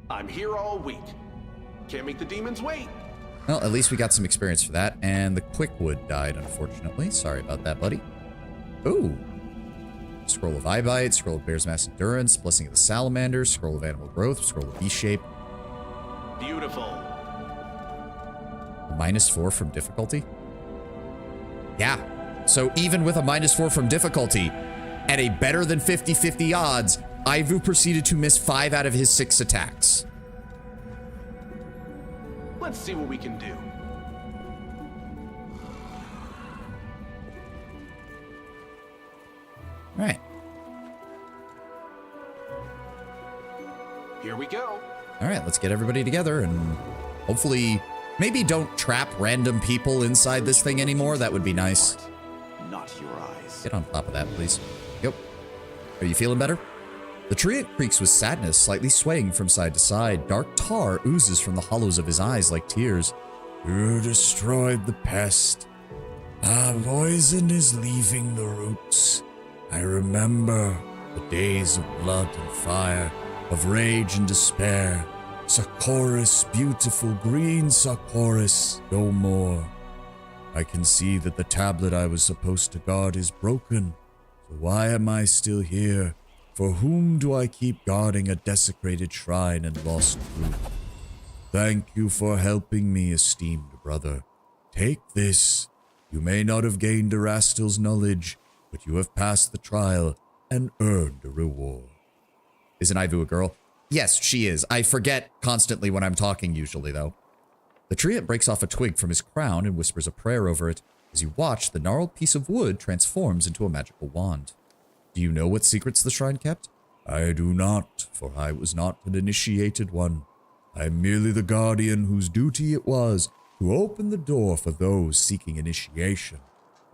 I'm here all week. Can't make the demons wait. Well, at least we got some experience for that. And the Quickwood died, unfortunately. Sorry about that, buddy. Ooh. Scroll of Eye Bite, Scroll of Bear's Mass Endurance, Blessing of the Salamander, Scroll of Animal Growth, Scroll of Beast Shape. Beautiful. -4 from difficulty? Yeah. So even with a -4 from difficulty, at a better than 50-50 odds, Ivu proceeded to miss 5 out of his 6 attacks. Let's see what we can do. All right. Here we go. All right, let's get everybody together and hopefully maybe don't trap random people inside this thing anymore. That would be nice. Not your eyes. Get on top of that, please. Yep. Are you feeling better? The treant creaks with sadness, slightly swaying from side to side. Dark tar oozes from the hollows of his eyes like tears. You destroyed the pest. Our poison is leaving the roots. I remember the days of blood and fire, of rage and despair. Sarkoris, beautiful green Sarkoris, no more. I can see that the tablet I was supposed to guard is broken. So why am I still here? For whom do I keep guarding a desecrated shrine and lost truth? Thank you for helping me, esteemed brother. Take this. You may not have gained Erastil's knowledge, but you have passed the trial and earned a reward. Isn't Ivu a girl? Yes, she is. I forget constantly when I'm talking usually, though. The treant breaks off a twig from his crown and whispers a prayer over it. As you watch, the gnarled piece of wood transforms into a magical wand. Do you know what secrets the shrine kept? I do not, for I was not an initiated one. I am merely the guardian whose duty it was to open the door for those seeking initiation.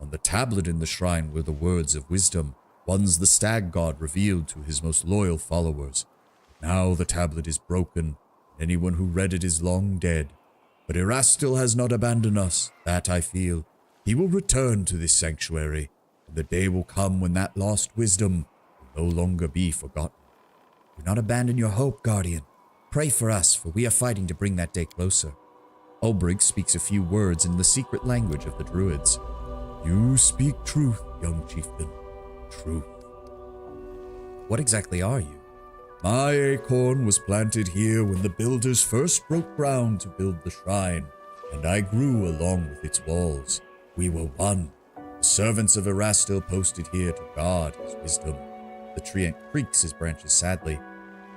On the tablet in the shrine were the words of wisdom, ones the stag god revealed to his most loyal followers. Now the tablet is broken, and anyone who read it is long dead. But Erastil has not abandoned us, that I feel. He will return to this sanctuary, and the day will come when that lost wisdom will no longer be forgotten. Do not abandon your hope, Guardian. Pray for us, for we are fighting to bring that day closer. Ulbrich speaks a few words in the secret language of the Druids. You speak truth, young chieftain. Truth. What exactly are you? My acorn was planted here when the builders first broke ground to build the shrine, and I grew along with its walls. We were one. The servants of Erastil posted here to guard his wisdom. The treant creaks his branches sadly.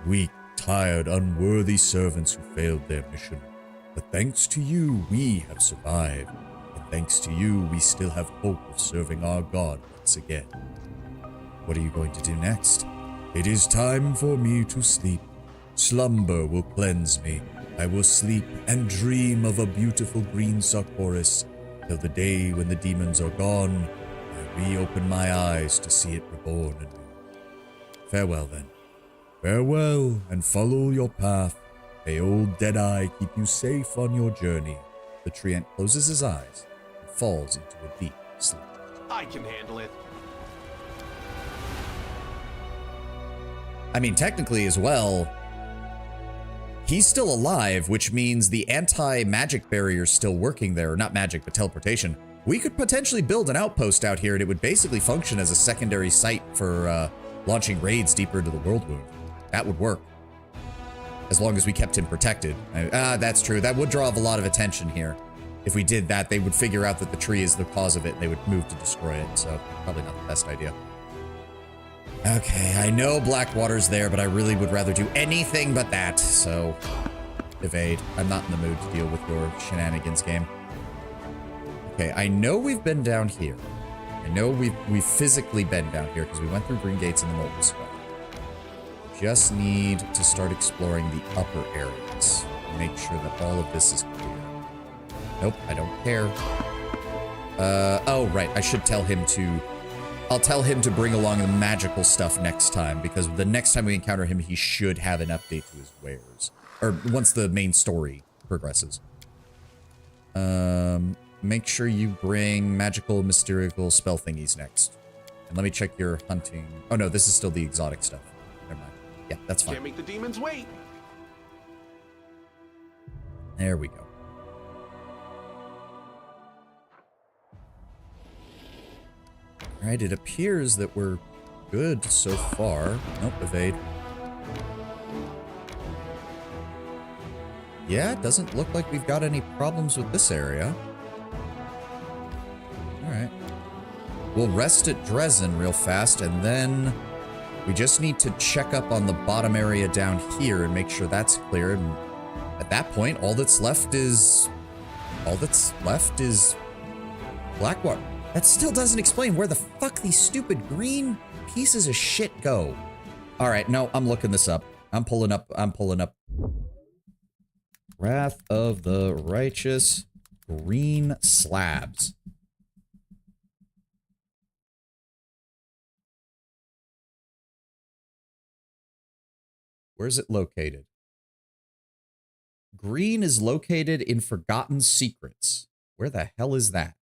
Weak, tired, unworthy servants who failed their mission. But thanks to you, we have survived. And thanks to you, we still have hope of serving our God once again. What are you going to do next? It is time for me to sleep. Slumber will cleanse me. I will sleep and dream of a beautiful green Sarkoris till the day when the demons are gone. I reopen my eyes to see it reborn anew. Farewell, then. Farewell, and follow your path. May old Deadeye keep you safe on your journey. The treant closes his eyes and falls into a deep sleep. I can handle it. I mean, technically as well, he's still alive, which means the anti-magic barrier's still working there. Not magic, but teleportation. We could potentially build an outpost out here, and it would basically function as a secondary site for launching raids deeper into the world wound. That would work. As long as we kept him protected. That's true. That would draw a lot of attention here. If we did that, they would figure out that the tree is the cause of it, and they would move to destroy it. So, probably not the best idea. Okay, I know Blackwater's there, but I really would rather do anything but that, so evade. I'm not in the mood to deal with your shenanigans, game. Okay, I know we've been down here. I know we've physically been down here because we went through Green Gates and the Mobile Squad. Just need to start exploring the upper areas. Make sure that all of this is clear. Nope, I don't care. Oh, right, I should tell him to... I'll tell him to bring along the magical stuff next time, because the next time we encounter him, he should have an update to his wares. Or once the main story progresses. Make sure you bring magical, mystical spell thingies next. And let me check your hunting. Oh no, this is still the exotic stuff. Never mind. Yeah, that's fine. Can't make the demons wait. There we go. Alright, it appears that we're good so far. Nope, evade. Yeah, it doesn't look like we've got any problems with this area. Alright. We'll rest at Dresden real fast, and then we just need to check up on the bottom area down here and make sure that's clear. And at that point, all that's left is Blackwater. That still doesn't explain where the fuck these stupid green pieces of shit go. Alright, no, I'm looking this up. I'm pulling up. Wrath of the Righteous green slabs. Where's it located? Green is located in Forgotten Secrets. Where the hell is that?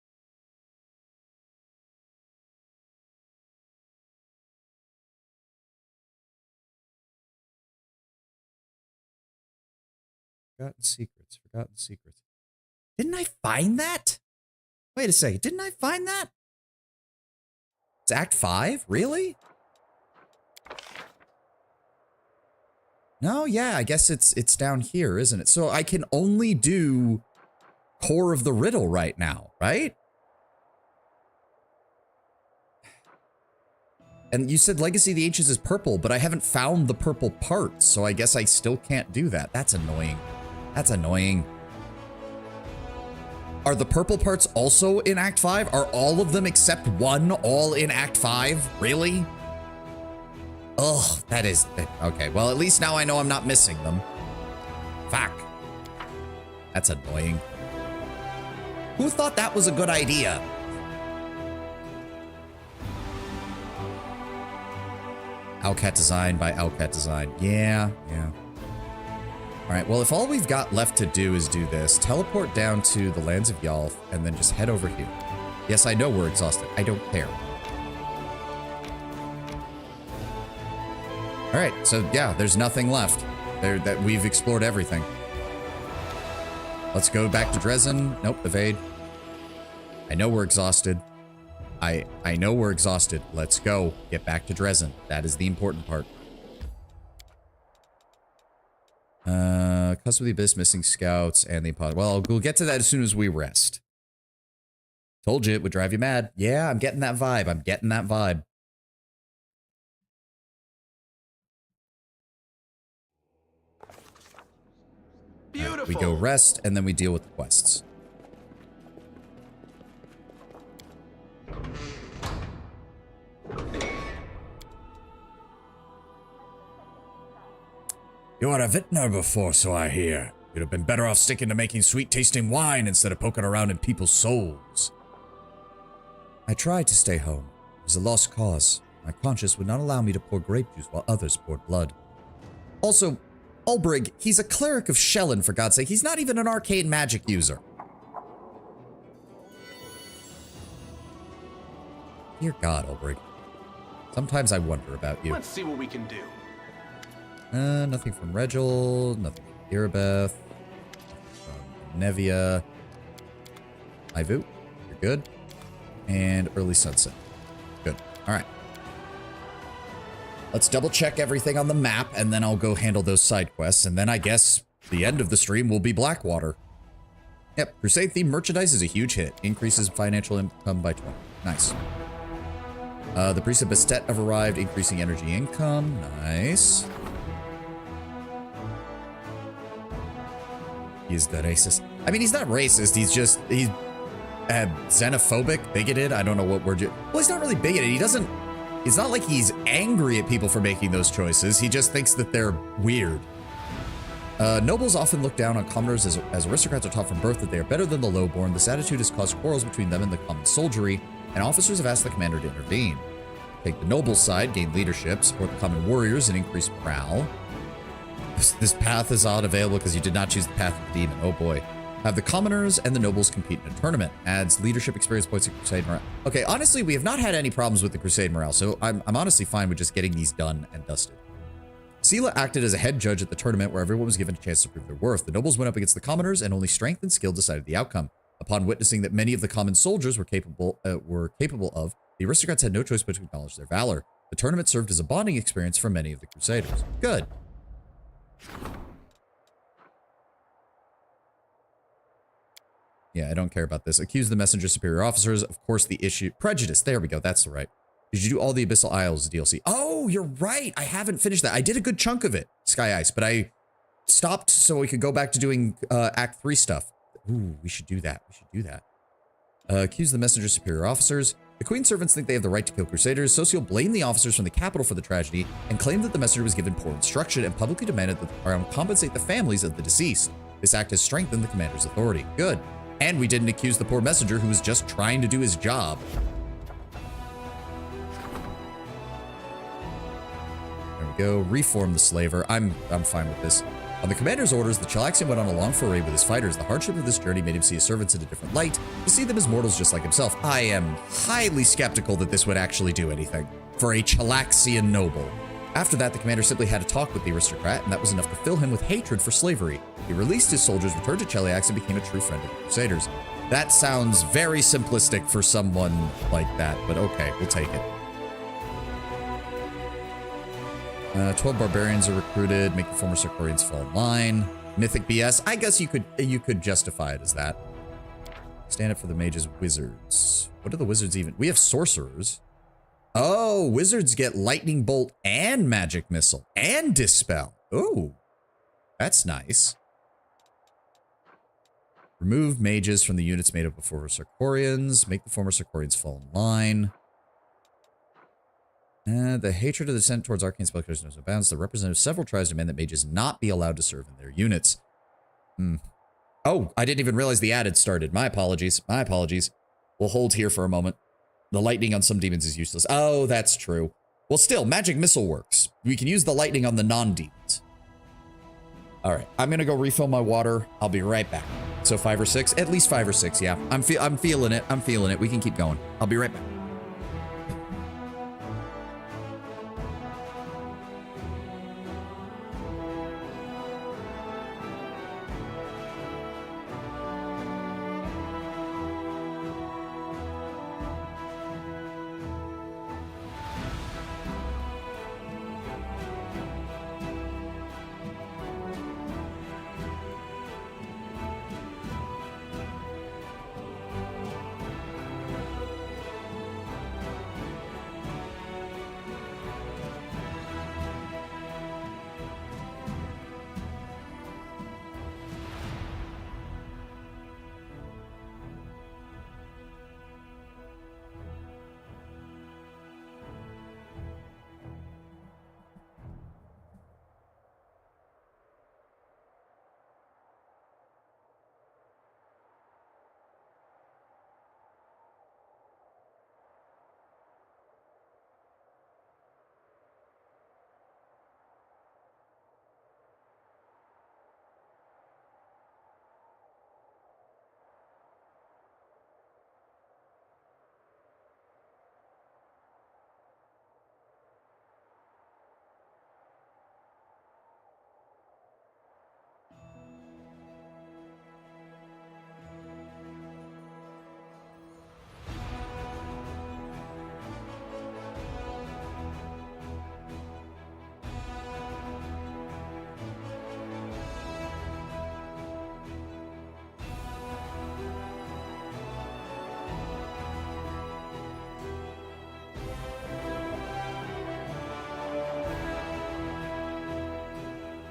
Forgotten Secrets, Forgotten Secrets. Didn't I find that? Wait a second, didn't I find that? It's Act 5? Really? No, yeah, I guess it's down here, isn't it? So I can only do Core of the Riddle right now, right? And you said Legacy of the Ancients is purple, but I haven't found the purple parts, so I guess I still can't do that. That's annoying. That's annoying. Are the purple parts also in Act 5? Are all of them except one all in Act 5? Really? Ugh, that is... Okay, well, at least now I know I'm not missing them. Fuck. That's annoying. Who thought that was a good idea? Owlcat Design by Owlcat Design. Yeah. All right, well, if all we've got left to do is do this, teleport down to the Lands of Yalth, and then just head over here. Yes, I know we're exhausted. I don't care. All right, so yeah, there's nothing left. That we've explored everything. Let's go back to Dresden. Nope, evade. I know we're exhausted. I know we're exhausted. Let's go. Get back to Dresden. That is the important part. Custom of the Abyss, missing scouts, and the pod. Well, we'll get to that as soon as we rest. Told you it would drive you mad. Yeah, I'm getting that vibe. I'm getting that vibe. Beautiful. We go rest, and then we deal with the quests. You are a vintner before, so I hear. You'd have been better off sticking to making sweet-tasting wine instead of poking around in people's souls. I tried to stay home. It was a lost cause. My conscience would not allow me to pour grape juice while others poured blood. Also, Ulbrig, he's a cleric of Shellen, for God's sake. He's not even an arcane magic user. Dear God, Ulbrig. Sometimes I wonder about you. Let's see what we can do. Nothing from Regil, nothing from Irabeth, from Nevia. Ivu, you're good. And Early Sunset. Good. All right. Let's double check everything on the map, and then I'll go handle those side quests, and then I guess the end of the stream will be Blackwater. Yep, Crusade-themed merchandise is a huge hit. Increases financial income by 20. Nice. The Priest of Bastet have arrived, increasing energy income. Nice. He's the racist. I mean, he's not racist. He's xenophobic, bigoted. I don't know what word you... Well, he's not really bigoted. It's not like he's angry at people for making those choices. He just thinks that they're weird. Nobles often look down on commoners as aristocrats are taught from birth that they are better than the lowborn. This attitude has caused quarrels between them and the common soldiery, and officers have asked the commander to intervene. Take the noble side, gain leadership, support the common warriors, and increase morale. This path is not available because you did not choose the path of the demon. Oh boy. Have the commoners and the nobles compete in a tournament. Adds leadership experience points to crusade morale. Okay, honestly, we have not had any problems with the crusade morale, so I'm honestly fine with just getting these done and dusted. Sela acted as a head judge at the tournament where everyone was given a chance to prove their worth. The nobles went up against the commoners, and only strength and skill decided the outcome. Upon witnessing that many of the common soldiers were capable of, the aristocrats had no choice but to acknowledge their valor. The tournament served as a bonding experience for many of the Crusaders. Good. Yeah, I don't care about this. Accuse the messenger superior officers. Of course, the issue. Prejudice. There we go. That's the right. Did you do all the Abyssal Isles DLC? Oh, you're right. I haven't finished that. I did a good chunk of it, Sky Ice, but I stopped so we could go back to doing Act 3 stuff. Ooh, we should do that. We should do that. Accuse the messenger superior officers. The Queen's servants think they have the right to kill Crusaders. Sociel blamed the officers from the capital for the tragedy and claimed that the messenger was given poor instruction and publicly demanded that the crown compensate the families of the deceased. This act has strengthened the commander's authority. Good. And we didn't accuse the poor messenger who was just trying to do his job. There we go. Reform the slaver. I'm fine with this. On the commander's orders, the Chalaxian went on a long foray with his fighters. The hardship of this journey made him see his servants in a different light, to see them as mortals just like himself. I am highly skeptical that this would actually do anything for a Chalaxian noble. After that, the commander simply had a talk with the aristocrat, and that was enough to fill him with hatred for slavery. He released his soldiers, returned to Cheliax, and became a true friend of the Crusaders. That sounds very simplistic for someone like that, but okay, we'll take it. 12 barbarians are recruited. Make the former Sarkorians fall in line. Mythic BS. I guess you could justify it as that. Stand up for the mages, wizards. What are the wizards even? We have sorcerers. Oh, wizards get lightning bolt and magic missile and dispel. Ooh, that's nice. Remove mages from the units made up of former Sarkorians. Make the former Sarkorians fall in line. The hatred of the descent towards arcane spellcasters knows no bounds. The representative of several tribes demand that mages not be allowed to serve in their units. Oh, I didn't even realize the ad had started. My apologies. My apologies. We'll hold here for a moment. The lightning on some demons is useless. Oh, that's true. Well, still, magic missile works. We can use the lightning on the non-demons. All right, I'm gonna go refill my water. I'll be right back. So 5 or 6, at least 5 or 6. Yeah, I'm feeling it. I'm feeling it. We can keep going. I'll be right back.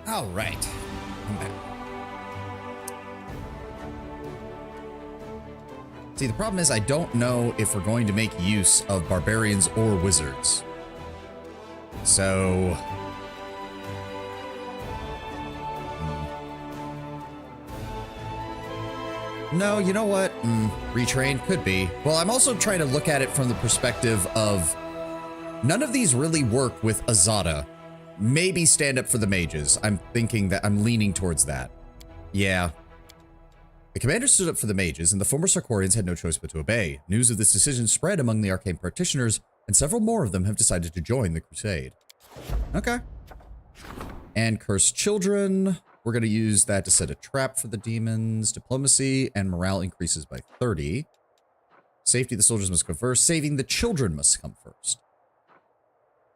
All right. I'm back. See, the problem is I don't know if we're going to make use of barbarians or wizards. So... No, you know what? Retrain could be. Well, I'm also trying to look at it from the perspective of none of these really work with Azada. Maybe stand up for the mages. I'm thinking that I'm leaning towards that. Yeah. The commander stood up for the mages, and the former Sarkorians had no choice but to obey. News of this decision spread among the arcane practitioners, and several more of them have decided to join the crusade. Okay. And cursed children. We're going to use that to set a trap for the demons. Diplomacy and morale increases by 30. Safety, the soldiers must go first. Saving the children must come first.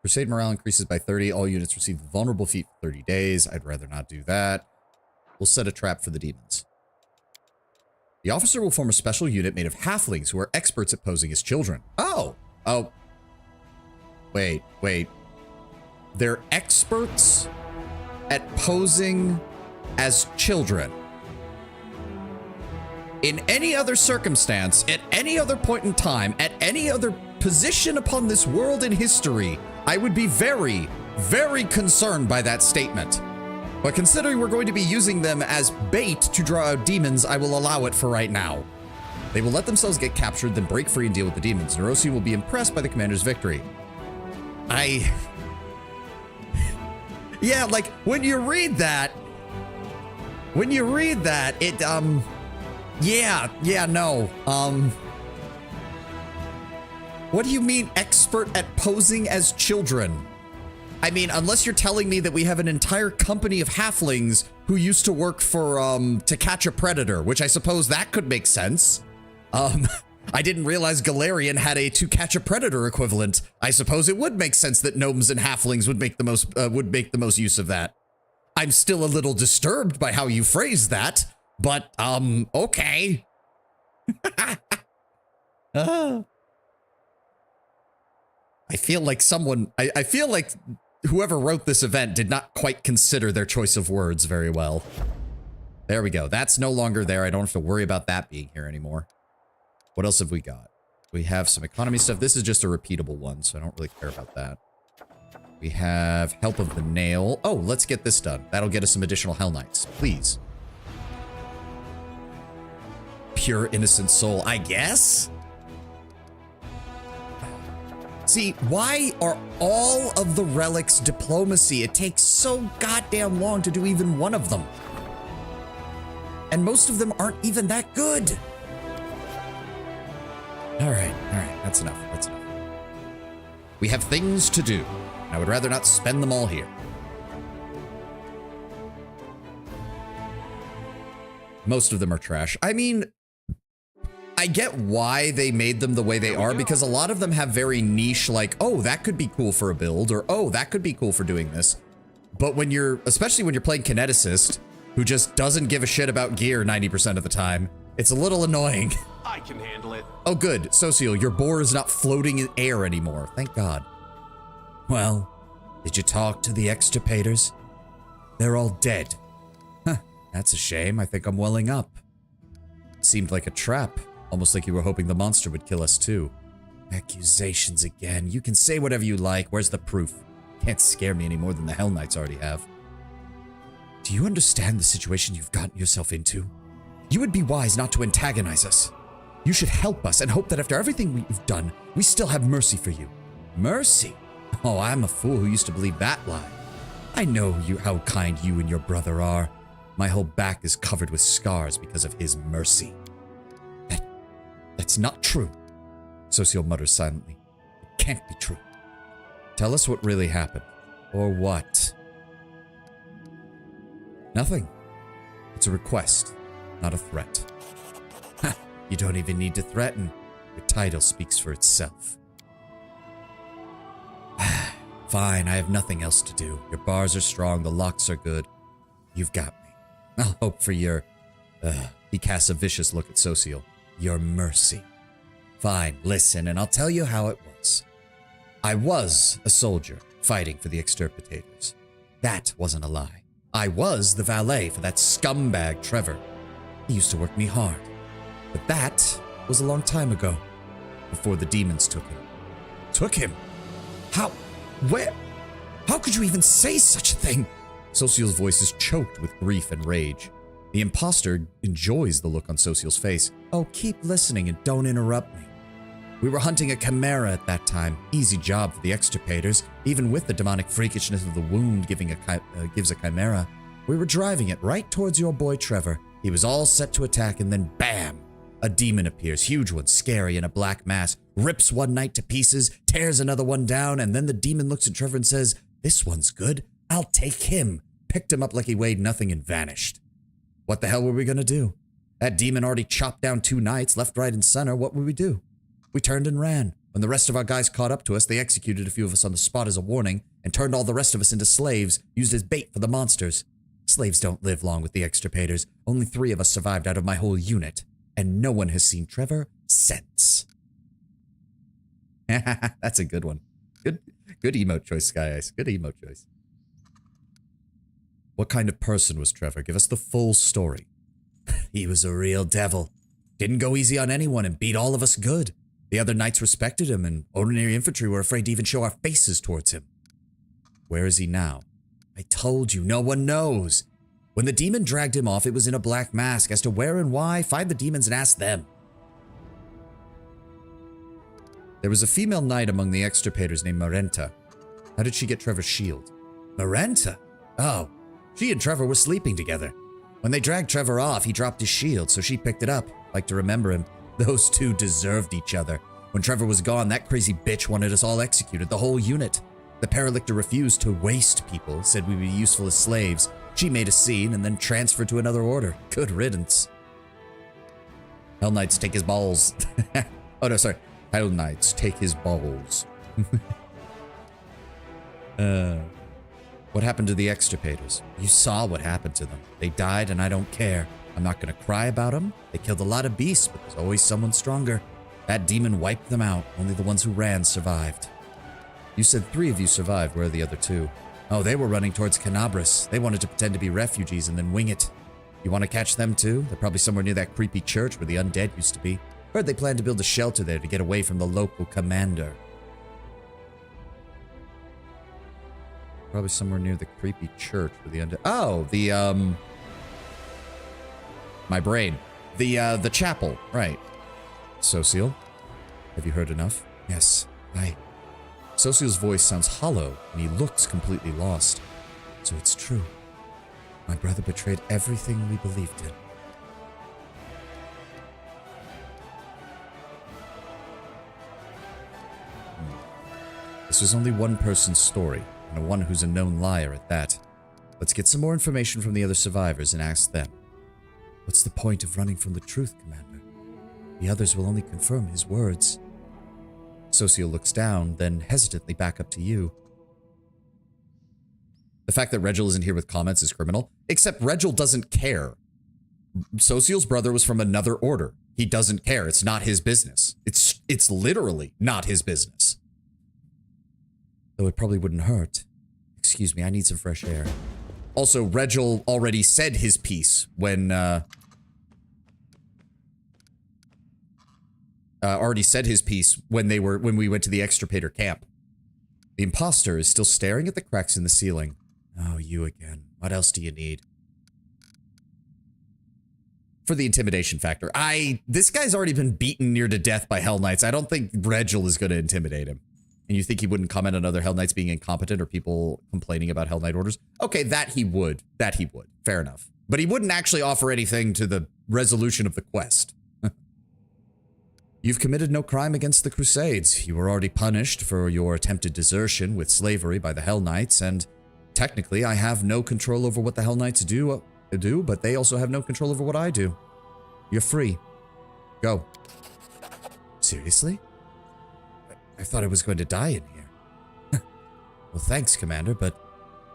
Crusade morale increases by 30. All units receive the vulnerable feat for 30 days. I'd rather not do that. We'll set a trap for the demons. The officer will form a special unit made of halflings who are experts at posing as children. Oh. Oh. Wait. They're experts at posing as children. In any other circumstance, at any other point in time, at any other position upon this world in history, I would be very, very concerned by that statement. But considering we're going to be using them as bait to draw out demons, I will allow it for right now. They will let themselves get captured, then break free and deal with the demons. Nerosian will be impressed by the commander's victory. Yeah, like, when you read that, it, no. What do you mean expert at posing as children? I mean, unless you're telling me that we have an entire company of halflings who used to work for, To Catch a Predator, which I suppose that could make sense. I didn't realize Galarian had a To Catch a Predator equivalent. I suppose it would make sense that gnomes and halflings would make the most use of that. I'm still a little disturbed by how you phrased that, but, okay. I feel like I feel like whoever wrote this event did not quite consider their choice of words very well. There we go. That's no longer there. I don't have to worry about that being here anymore. What else have we got? We have some economy stuff. This is just a repeatable one, so I don't really care about that. We have Help of the Nail. Oh, let's get this done. That'll get us some additional Hell Knights. Please. Pure innocent soul, I guess? See, why are all of the relics diplomacy? It takes so goddamn long to do even one of them. And most of them aren't even that good. All right, that's enough, We have things to do. I would rather not spend them all here. Most of them are trash. I mean, I get why they made them the way they are, because a lot of them have very niche, like, oh, that could be cool for a build, or oh, that could be cool for doing this. But when especially when you're playing Kineticist, who just doesn't give a shit about gear 90% of the time, it's a little annoying. I can handle it. Oh, good. Socio, your boar is not floating in air anymore. Thank God. Well, did you talk to the extirpators? They're all dead. Huh, that's a shame. I think I'm welling up. It seemed like a trap. Almost like you were hoping the monster would kill us too. Accusations again. You can say whatever you like. Where's the proof? Can't scare me any more than the Hell Knights already have. Do you understand the situation you've gotten yourself into? You would be wise not to antagonize us. You should help us and hope that after everything we've done, we still have mercy for you. Mercy? Oh, I'm a fool who used to believe that lie. I know how kind you and your brother are. My whole back is covered with scars because of his mercy. That's not true. Socio mutters silently. It can't be true. Tell us what really happened. Or what? Nothing. It's a request, not a threat. Ha! You don't even need to threaten. Your title speaks for itself. Fine, I have nothing else to do. Your bars are strong, the locks are good. You've got me. I'll hope for your... He casts a vicious look at Socio. Your mercy. Fine, listen, and I'll tell you how it was. I was a soldier, fighting for the extirpators. That wasn't a lie. I was the valet for that scumbag Trevor. He used to work me hard. But that was a long time ago, before the demons took him. Took him? How? Where? How could you even say such a thing? Social's voice is choked with grief and rage. The imposter enjoys the look on Social's face. Oh, keep listening and don't interrupt me. We were hunting a chimera at that time. Easy job for the extirpators. Even with the demonic freakishness of the wound gives a chimera. We were driving it right towards your boy Trevor. He was all set to attack and then bam! A demon appears, huge one, scary in a black mask, rips one knight to pieces, tears another one down, and then the demon looks at Trevor and says, "This one's good. I'll take him." Picked him up like he weighed nothing and vanished. What the hell were we gonna do? That demon already chopped down 2 knights, left, right, and center. What would we do? We turned and ran. When the rest of our guys caught up to us, they executed a few of us on the spot as a warning and turned all the rest of us into slaves, used as bait for the monsters. Slaves don't live long with the extirpators. Only 3 of us survived out of my whole unit, and no one has seen Trevor since. That's a good one. Good emote choice, Sky Ice. Good emote choice. What kind of person was Trevor? Give us the full story. He was a real devil. Didn't go easy on anyone and beat all of us good. The other knights respected him, and ordinary infantry were afraid to even show our faces towards him. Where is he now? I told you, no one knows. When the demon dragged him off, it was in a black mask. As to where and why, find the demons and ask them. There was a female knight among the extirpators named Marenta. How did she get Trevor's shield? Marenta? Oh, she and Trevor were sleeping together. When they dragged Trevor off, he dropped his shield, so she picked it up. Like to remember him. Those two deserved each other. When Trevor was gone, that crazy bitch wanted us all executed, the whole unit. The Paralictor refused to waste people, said we'd be useful as slaves. She made a scene and then transferred to another order. Good riddance. Hell Knights take his balls. Oh no, sorry. Hell Knights take his balls. What happened to the extirpators? You saw what happened to them. They died and I don't care. I'm not gonna cry about them. They killed a lot of beasts, but there's always someone stronger. That demon wiped them out. Only the ones who ran survived. You said 3 of you survived. Where are the other 2? Oh, they were running towards Canabras. They wanted to pretend to be refugees and then wing it. You want to catch them too? They're probably somewhere near that creepy church where the undead used to be. Heard they planned to build a shelter there to get away from the local commander. Probably somewhere near the creepy church where the undead... Oh, the, my brain. The chapel. Right. Sociel, have you heard enough? Yes, Sociel's voice sounds hollow, and he looks completely lost. So it's true. My brother betrayed everything we believed in. This was only one person's story, and one who's a known liar at that. Let's get some more information from the other survivors and ask them. What's the point of running from the truth, Commander? The others will only confirm his words. Sociel looks down, then hesitantly back up to you. The fact that Regil isn't here with comments is criminal, except Regil doesn't care. Sociel's brother was from another order. He doesn't care. It's not his business. It's literally not his business. Though it probably wouldn't hurt. Excuse me, I need some fresh air. Also, Regil already said his piece when, when we went to the extirpator camp. The imposter is still staring at the cracks in the ceiling. Oh, you again. What else do you need? For the intimidation factor. This guy's already been beaten near to death by Hell Knights. I don't think Regil is going to intimidate him. And you think he wouldn't comment on other Hell Knights being incompetent or people complaining about Hell Knight orders? Okay, that he would. Fair enough. But he wouldn't actually offer anything to the resolution of the quest. You've committed no crime against the Crusades. You were already punished for your attempted desertion with slavery by the Hell Knights, and technically I have no control over what the Hell Knights do, but they also have no control over what I do. You're free. Go. Seriously? I thought I was going to die in here. Well, thanks, Commander, but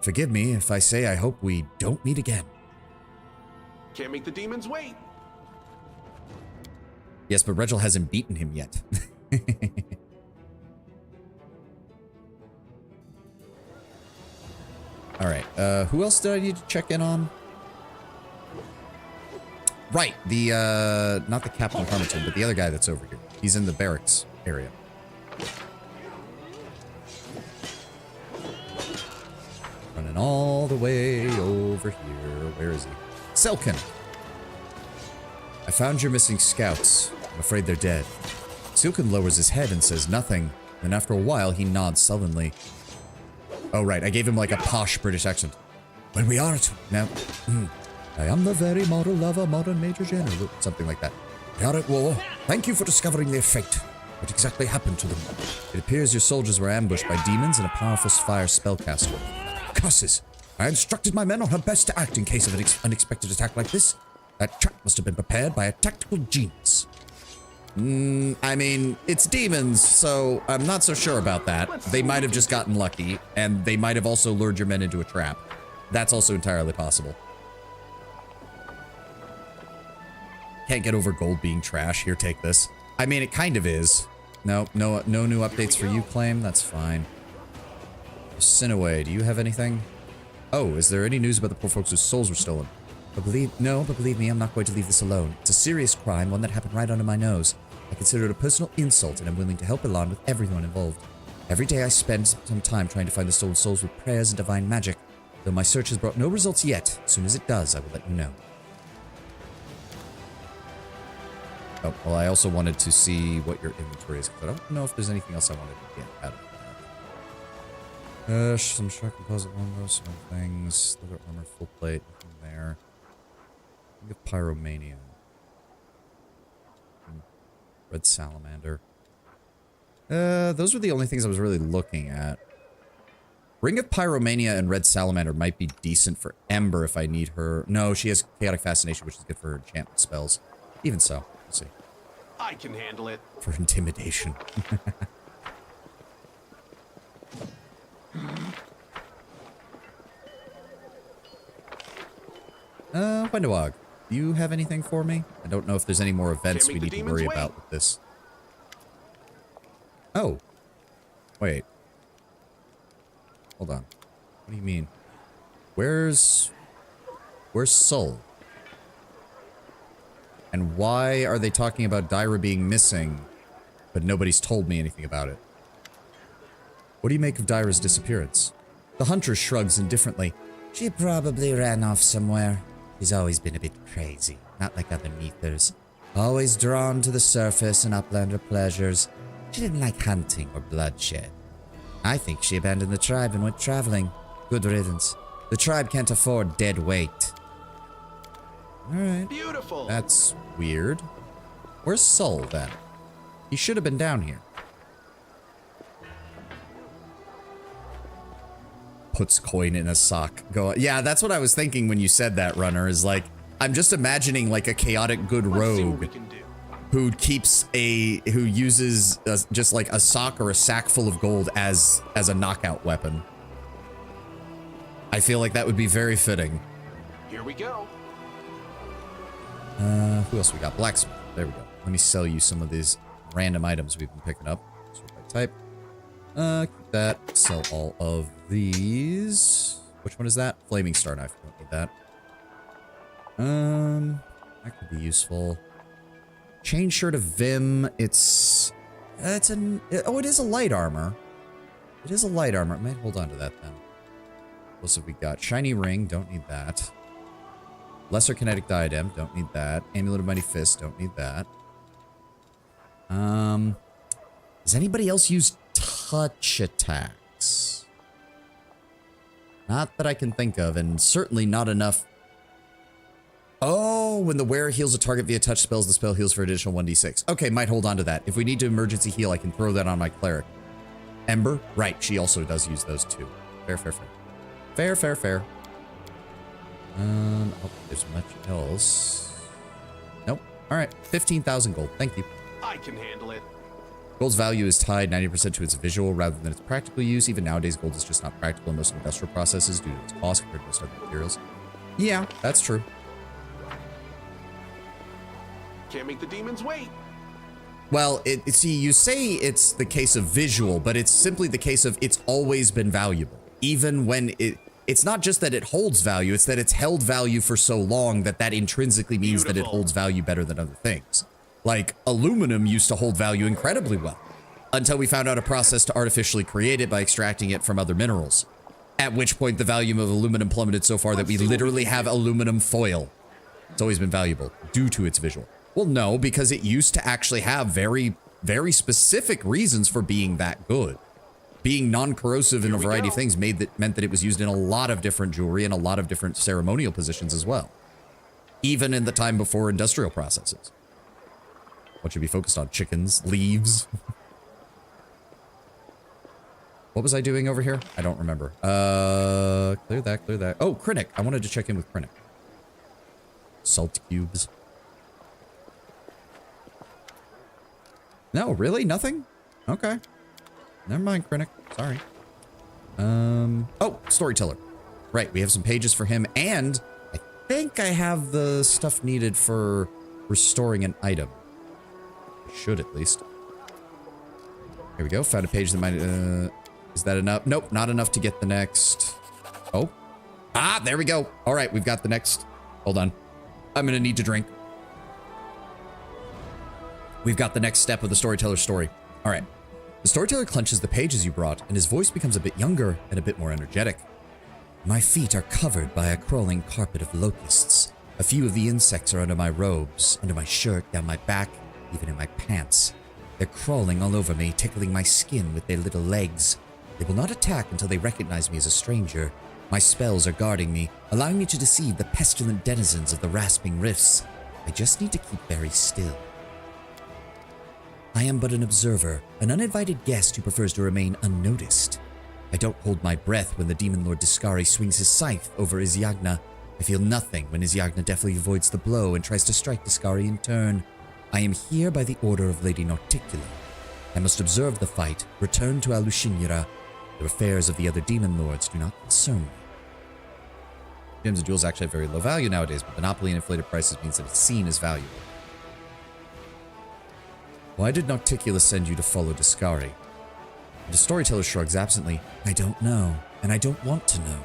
forgive me if I say I hope we don't meet again. Can't make the demons wait. Yes, but Regil hasn't beaten him yet. All right, who else did I need to check in on? Right, not the Captain Harmington, but the other guy that's over here. He's in the barracks area. Running all the way over here. Where is he? Selkin. I found your missing scouts. I'm afraid they're dead. Selkin lowers his head and says nothing. Then after a while, he nods sullenly. Oh, right. I gave him like a posh British accent. Well, we are now. I am the very model of a modern Major General. Something like that. We are at war. Thank you for discovering their fate. What exactly happened to them? It appears your soldiers were ambushed by demons and a powerful fire spellcaster. Curses! I instructed my men on how best to act in case of an unexpected attack like this. That trap must have been prepared by a tactical genius. I mean, it's demons, so I'm not so sure about that. They might have just gotten lucky, and they might have also lured your men into a trap. That's also entirely possible. Can't get over gold being trash. Here, take this. I mean, it kind of is. No new updates for you, claim. That's fine. Sinaway, do you have anything? Oh, is there any news about the poor folks whose souls were stolen? But believe me, I'm not going to leave this alone. It's a serious crime, one that happened right under my nose. I consider it a personal insult, and I'm willing to help Elan with everyone involved. Every day I spend some time trying to find the stolen souls with prayers and divine magic. Though my search has brought no results yet, as soon as it does, I will let you know. Oh, well, I also wanted to see what your inventory is, but I don't know if there's anything else I wanted to get out of that. Some shark composite longbow, some things, leather armor, full plate, nothing there. Think of pyromania. Red salamander. Those were the only things I was really looking at. Ring of Pyromania and Red Salamander might be decent for Ember if I need her. No, she has Chaotic Fascination, which is good for her enchantment spells. Even so, we'll see. I can handle it. For intimidation. Wendawag, do you have anything for me? I don't know if there's any more events we need to worry about with this. Oh. Wait. Hold on. What do you mean? Where's Sol? And why are they talking about Dyra being missing, but nobody's told me anything about it? What do you make of Dyra's disappearance? The hunter shrugs indifferently. She probably ran off somewhere. She's always been a bit crazy, not like other Neathers. Always drawn to the surface and uplander pleasures. She didn't like hunting or bloodshed. I think she abandoned the tribe and went traveling. Good riddance. The tribe can't afford dead weight. Alright. Beautiful. That's weird. Where's Sol, then? He should have been down here. Puts coin in a sock. Go. Yeah, that's what I was thinking when you said that, Runner, is like, I'm just imagining like a chaotic good rogue who uses just like a sock or a sack full of gold as a knockout weapon. I feel like that would be very fitting. Here we go. Who else we got? Blacksmith. There we go. Let me sell you some of these random items we've been picking up. Sort by type. Keep that. Sell all of these. Which one is that? Flaming Star Knife. Don't need that. That could be useful. Chain shirt of Vim. Oh, it is a light armor. It is a light armor. I might hold on to that then. What else have we got? Shiny ring. Don't need that. Lesser kinetic diadem. Don't need that. Amulet of Mighty Fist. Don't need that. Does anybody else use touch attacks? Not that I can think of, and certainly not enough. Oh, when the wearer heals a target via touch spells, the spell heals for additional 1d6. Okay, might hold on to that. If we need to emergency heal, I can throw that on my cleric. Ember? Right, she also does use those too. Fair, fair, fair. Fair, fair, fair. I don't think there's much else. Nope. All right, 15,000 gold. Thank you. I can handle it. Gold's value is tied 90% to its visual rather than its practical use. Even nowadays, gold is just not practical in most industrial processes due to its cost compared to most other materials. Yeah, that's true. Can't make the demons wait. Well, see, you say it's the case of visual, but it's simply the case of it's always been valuable. Even when it's not just that it holds value, it's that it's held value for so long that intrinsically means that it holds value better than other things. Like, aluminum used to hold value incredibly well, until we found out a process to artificially create it by extracting it from other minerals. At which point the value of aluminum plummeted so far that we literally have aluminum foil. It's always been valuable, due to its visual. Well, no, because it used to actually have very, very specific reasons for being that good. Being non-corrosive in a variety of things meant that it was used in a lot of different jewelry and a lot of different ceremonial positions as well. Even in the time before industrial processes. What should be focused on? Chickens? Leaves? What was I doing over here? I don't remember. Clear that, clear that. Oh, Krennic. I wanted to check in with Krennic. Salt cubes. No, really? Nothing? Okay. Never mind, Krennic. Sorry. Oh, storyteller. Right, we have some pages for him, and I think I have the stuff needed for restoring an item. I should, at least. Here we go. Found a page that might... is that enough? Nope, not enough to get the next... Oh. Ah, there we go. All right, we've got the next... Hold on. I'm going to need to drink. We've got the next step of the storyteller's story. All right. The storyteller clenches the pages you brought, and his voice becomes a bit younger and a bit more energetic. My feet are covered by a crawling carpet of locusts. A few of the insects are under my robes, under my shirt, down my back, even in my pants. They're crawling all over me, tickling my skin with their little legs. They will not attack until they recognize me as a stranger. My spells are guarding me, allowing me to deceive the pestilent denizens of the rasping rifts. I just need to keep very still. I am but an observer, an uninvited guest who prefers to remain unnoticed. I don't hold my breath when the Demon Lord Discari swings his scythe over Izyagna. I feel nothing when Izyagna deftly avoids the blow and tries to strike Discari in turn. I am here by the order of Lady Nauticula. I must observe the fight, return to Alushinira. The affairs of the other Demon Lords do not concern me. Gems and jewels actually have very low value nowadays, but monopoly and inflated prices means that it's seen as valuable. Why did Nauticula send you to follow Discari? The storyteller shrugs absently. I don't know, and I don't want to know.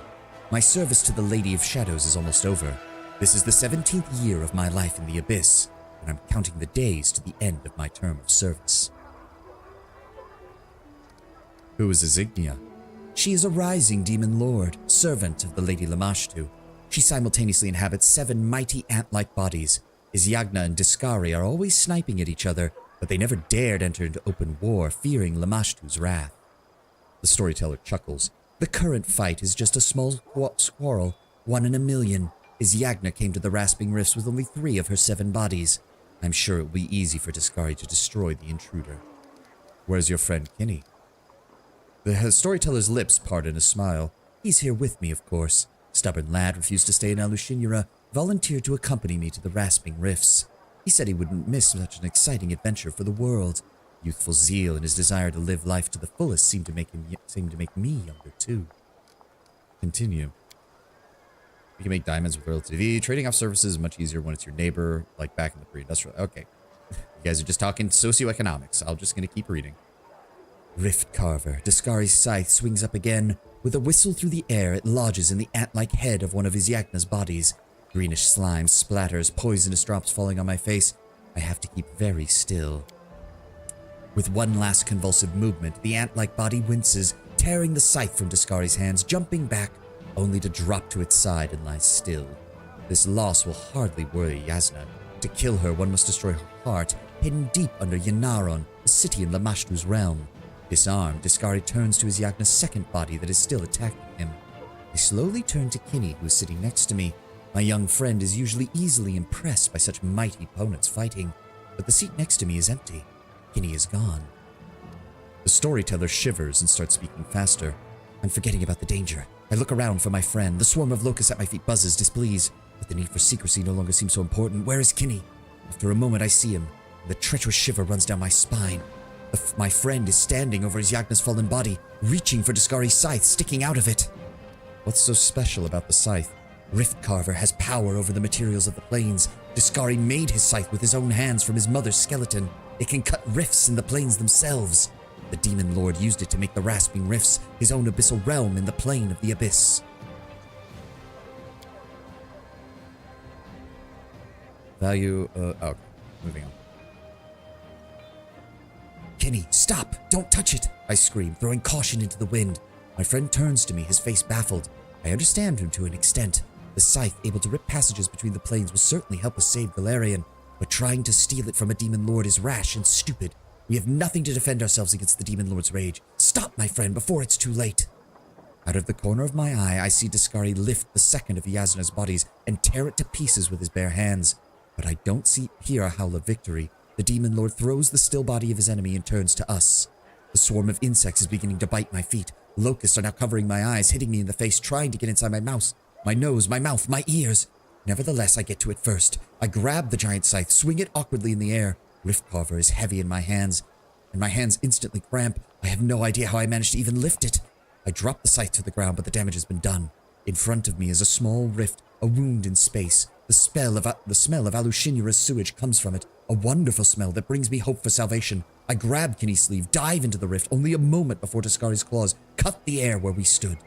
My service to the Lady of Shadows is almost over. This is the 17th year of my life in the Abyss, and I'm counting the days to the end of my term of service. Who is Isignia? She is a rising demon lord, servant of the Lady Lamashtu. She simultaneously inhabits 7 mighty ant-like bodies. Izyagna and Discari are always sniping at each other, but they never dared enter into open war, fearing Lamashtu's wrath. The storyteller chuckles. The current fight is just a small squirrel, 1 in a million. Izyagna came to the Rasping Rifts with only 3 of her 7 bodies. I'm sure it will be easy for Discari to destroy the intruder. Where's your friend Kinney? The storyteller's lips part in a smile. He's here with me, of course. Stubborn lad refused to stay in Alushinira, volunteered to accompany me to the Rasping Rifts. He said he wouldn't miss such an exciting adventure for the world. Youthful zeal and his desire to live life to the fullest seemed to make me younger too. Continue. You can make diamonds with relativity. Trading off services is much easier when it's your neighbor, like back in the pre-industrial. Okay. You guys are just talking socioeconomics. I'm just going to keep reading. Rift Carver. Discari's scythe swings up again. With a whistle through the air, it lodges in the ant-like head of one of Izyagna's bodies. Greenish slime splatters, poisonous drops falling on my face. I have to keep very still. With one last convulsive movement, the ant-like body winces, tearing the scythe from Discari's hands, jumping back, only to drop to its side and lie still. This loss will hardly worry Yasna. To kill her, one must destroy her heart, hidden deep under Yanaron, a city in Lamashtu's realm. Disarmed, Discari turns to Izyagna's second body that is still attacking him. I slowly turn to Kinney, who is sitting next to me. My young friend is usually easily impressed by such mighty opponents fighting, but the seat next to me is empty. Kinney is gone. The storyteller shivers and starts speaking faster. I'm forgetting about the danger. I look around for my friend. The swarm of locusts at my feet buzzes, displeased, but the need for secrecy no longer seems so important. Where is Kinney? After a moment, I see him, and the treacherous shiver runs down my spine. My friend is standing over Izyagna's fallen body, reaching for Discari's scythe, sticking out of it. What's so special about the scythe? Rift Carver has power over the materials of the plains. Discari made his scythe with his own hands from his mother's skeleton. It can cut rifts in the plains themselves. The Demon Lord used it to make the Rasping Rifts, his own abyssal realm in the plane of the Abyss. Value, okay, moving on. Kinney, stop! Don't touch it! I scream, throwing caution into the wind. My friend turns to me, his face baffled. I understand him to an extent. The scythe, able to rip passages between the planes, will certainly help us save Galarian, but trying to steal it from a Demon Lord is rash and stupid. We have nothing to defend ourselves against the Demon Lord's rage. Stop, my friend, before it's too late. Out of the corner of my eye, I see Discari lift the second of Yasna's bodies and tear it to pieces with his bare hands. But I don't hear a howl of victory. The Demon Lord throws the still body of his enemy and turns to us. The swarm of insects is beginning to bite my feet. Locusts are now covering my eyes, hitting me in the face, trying to get inside my mouth, my nose, my mouth, my ears. Nevertheless, I get to it first. I grab the giant scythe, swing it awkwardly in the air. Rift Carver is heavy in my hands. and my hands instantly cramp. I have no idea how I managed to even lift it. I drop the scythe to the ground, but the damage has been done. In front of me is a small rift, a wound in space. The smell of Alushinura's sewage comes from it, a wonderful smell that brings me hope for salvation. I grab Kinney's sleeve, dive into the rift, only a moment before Tascari's claws cut the air where we stood.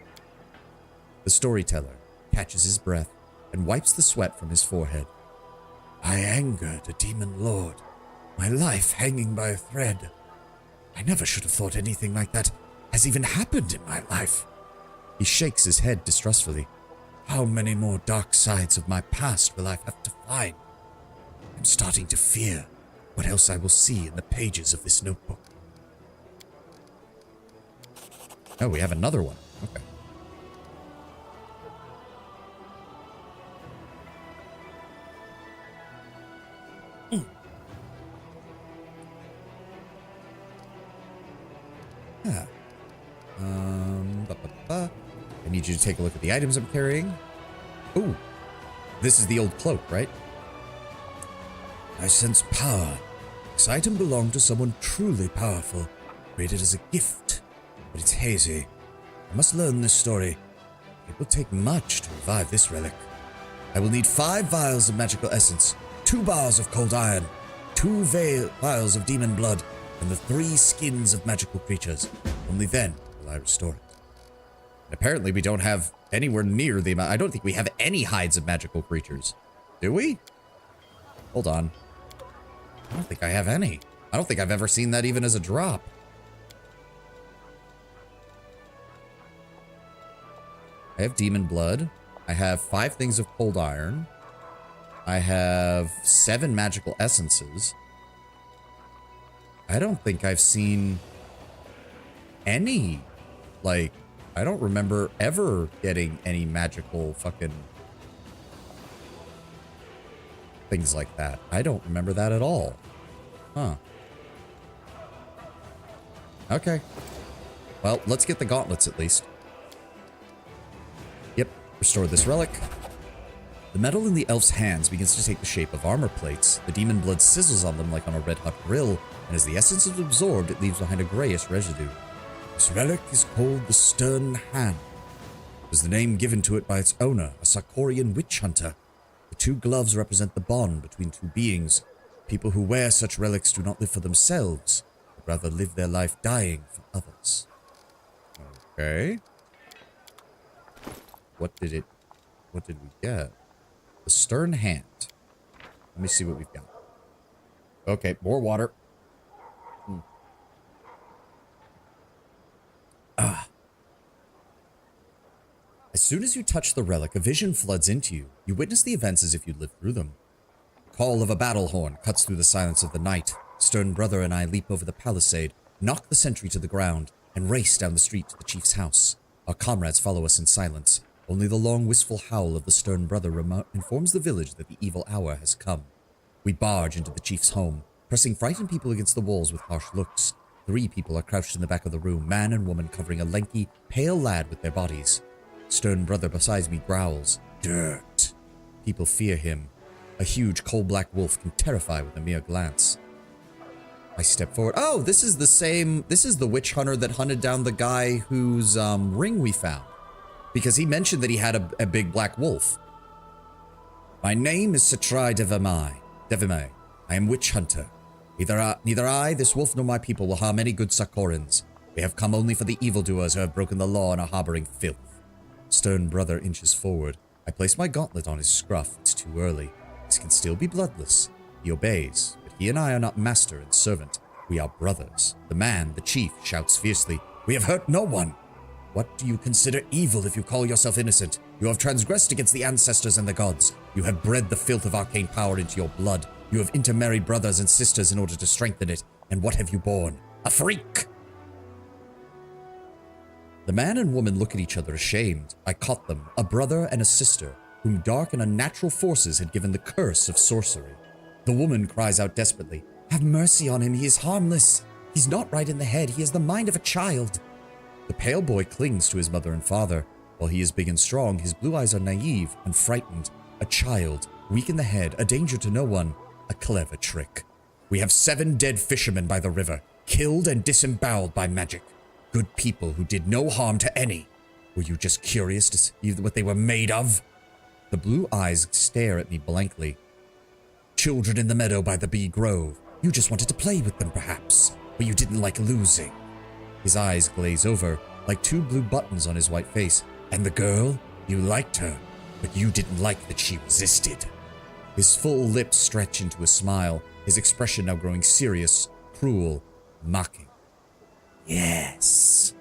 The storyteller catches his breath and wipes the sweat from his forehead. I angered a demon lord, my life hanging by a thread. I never should have thought anything like that has even happened in my life. He shakes his head distrustfully. How many more dark sides of my past will I have to find? I'm starting to fear what else I will see in the pages of this notebook. Oh, we have another one. Okay. Yeah. I need you to take a look at the items I'm carrying. Ooh, this is the old cloak, right? I sense power. This item belonged to someone truly powerful, created as a gift, but it's hazy. I must learn this story. It will take much to revive this relic. I will need 5 vials of magical essence, 2 bars of cold iron, 2 vials of demon blood, and the 3 skins of magical creatures. Only then will I restore it. Apparently we don't have anywhere near the amount. I don't think we have any hides of magical creatures. Do we? Hold on. I don't think I have any. I don't think I've ever seen that even as a drop. I have demon blood. I have 5 things of cold iron. I have 7 magical essences. I don't think I've seen any, like, I don't remember ever getting any magical fucking things like that. I don't remember that at all. Huh. Okay. Well, let's get the gauntlets at least. Yep, restore this relic. The metal in the elf's hands begins to take the shape of armor plates. The demon blood sizzles on them like on a red-hot grill, and as the essence is absorbed, it leaves behind a grayish residue. This relic is called the Stern Hand. It was the name given to it by its owner, a Sarkorian witch hunter. The 2 gloves represent the bond between 2 beings. People who wear such relics do not live for themselves, but rather live their life dying for others. Okay. What did we get? The Stern Hand. Let me see what we've got. Okay, more water. As soon as you touch the relic, a vision floods into you. You witness the events as if you lived through them. The call of a battle horn cuts through the silence of the night. Stern Brother and I leap over the palisade, knock the sentry to the ground, and race down the street to the chief's house. Our comrades follow us in silence. Only the long, wistful howl of the Stern Brother informs the village that the evil hour has come. We barge into the chief's home, pressing frightened people against the walls with harsh looks. 3 people are crouched in the back of the room, man and woman covering a lanky, pale lad with their bodies. Stern Brother beside me growls, "Dirt." People fear him. A huge coal-black wolf can terrify with a mere glance. I step forward. Oh, this is the witch hunter that hunted down the guy whose ring we found. Because he mentioned that he had a big black wolf. My name is Satrai Devimai. I am witch hunter. Neither I, this wolf, nor my people will harm any good Sarkorans. We have come only for the evildoers who have broken the law and are harboring filth. Stern Brother inches forward. I place my gauntlet on his scruff. It's too early. This can still be bloodless. He obeys, but he and I are not master and servant. We are brothers. The man, the chief, shouts fiercely, "We have hurt no one! What do you consider evil if you call yourself innocent? You have transgressed against the ancestors and the gods. You have bred the filth of arcane power into your blood. You have intermarried brothers and sisters in order to strengthen it. And what have you born? A freak!" The man and woman look at each other ashamed. I caught them, a brother and a sister, whom dark and unnatural forces had given the curse of sorcery. The woman cries out desperately, "Have mercy on him, he is harmless. He's not right in the head, he has the mind of a child." The pale boy clings to his mother and father. While he is big and strong, his blue eyes are naive and frightened. A child, weak in the head, a danger to no one, a clever trick. We have 7 dead fishermen by the river. Killed and disemboweled by magic. Good people who did no harm to any. Were you just curious to see what they were made of? The blue eyes stare at me blankly. Children in the meadow by the bee grove. You just wanted to play with them, perhaps, but you didn't like losing. His eyes glaze over, like two blue buttons on his white face. And the girl? You liked her, but you didn't like that she resisted. His full lips stretch into a smile, his expression now growing serious, cruel, mocking. Yes.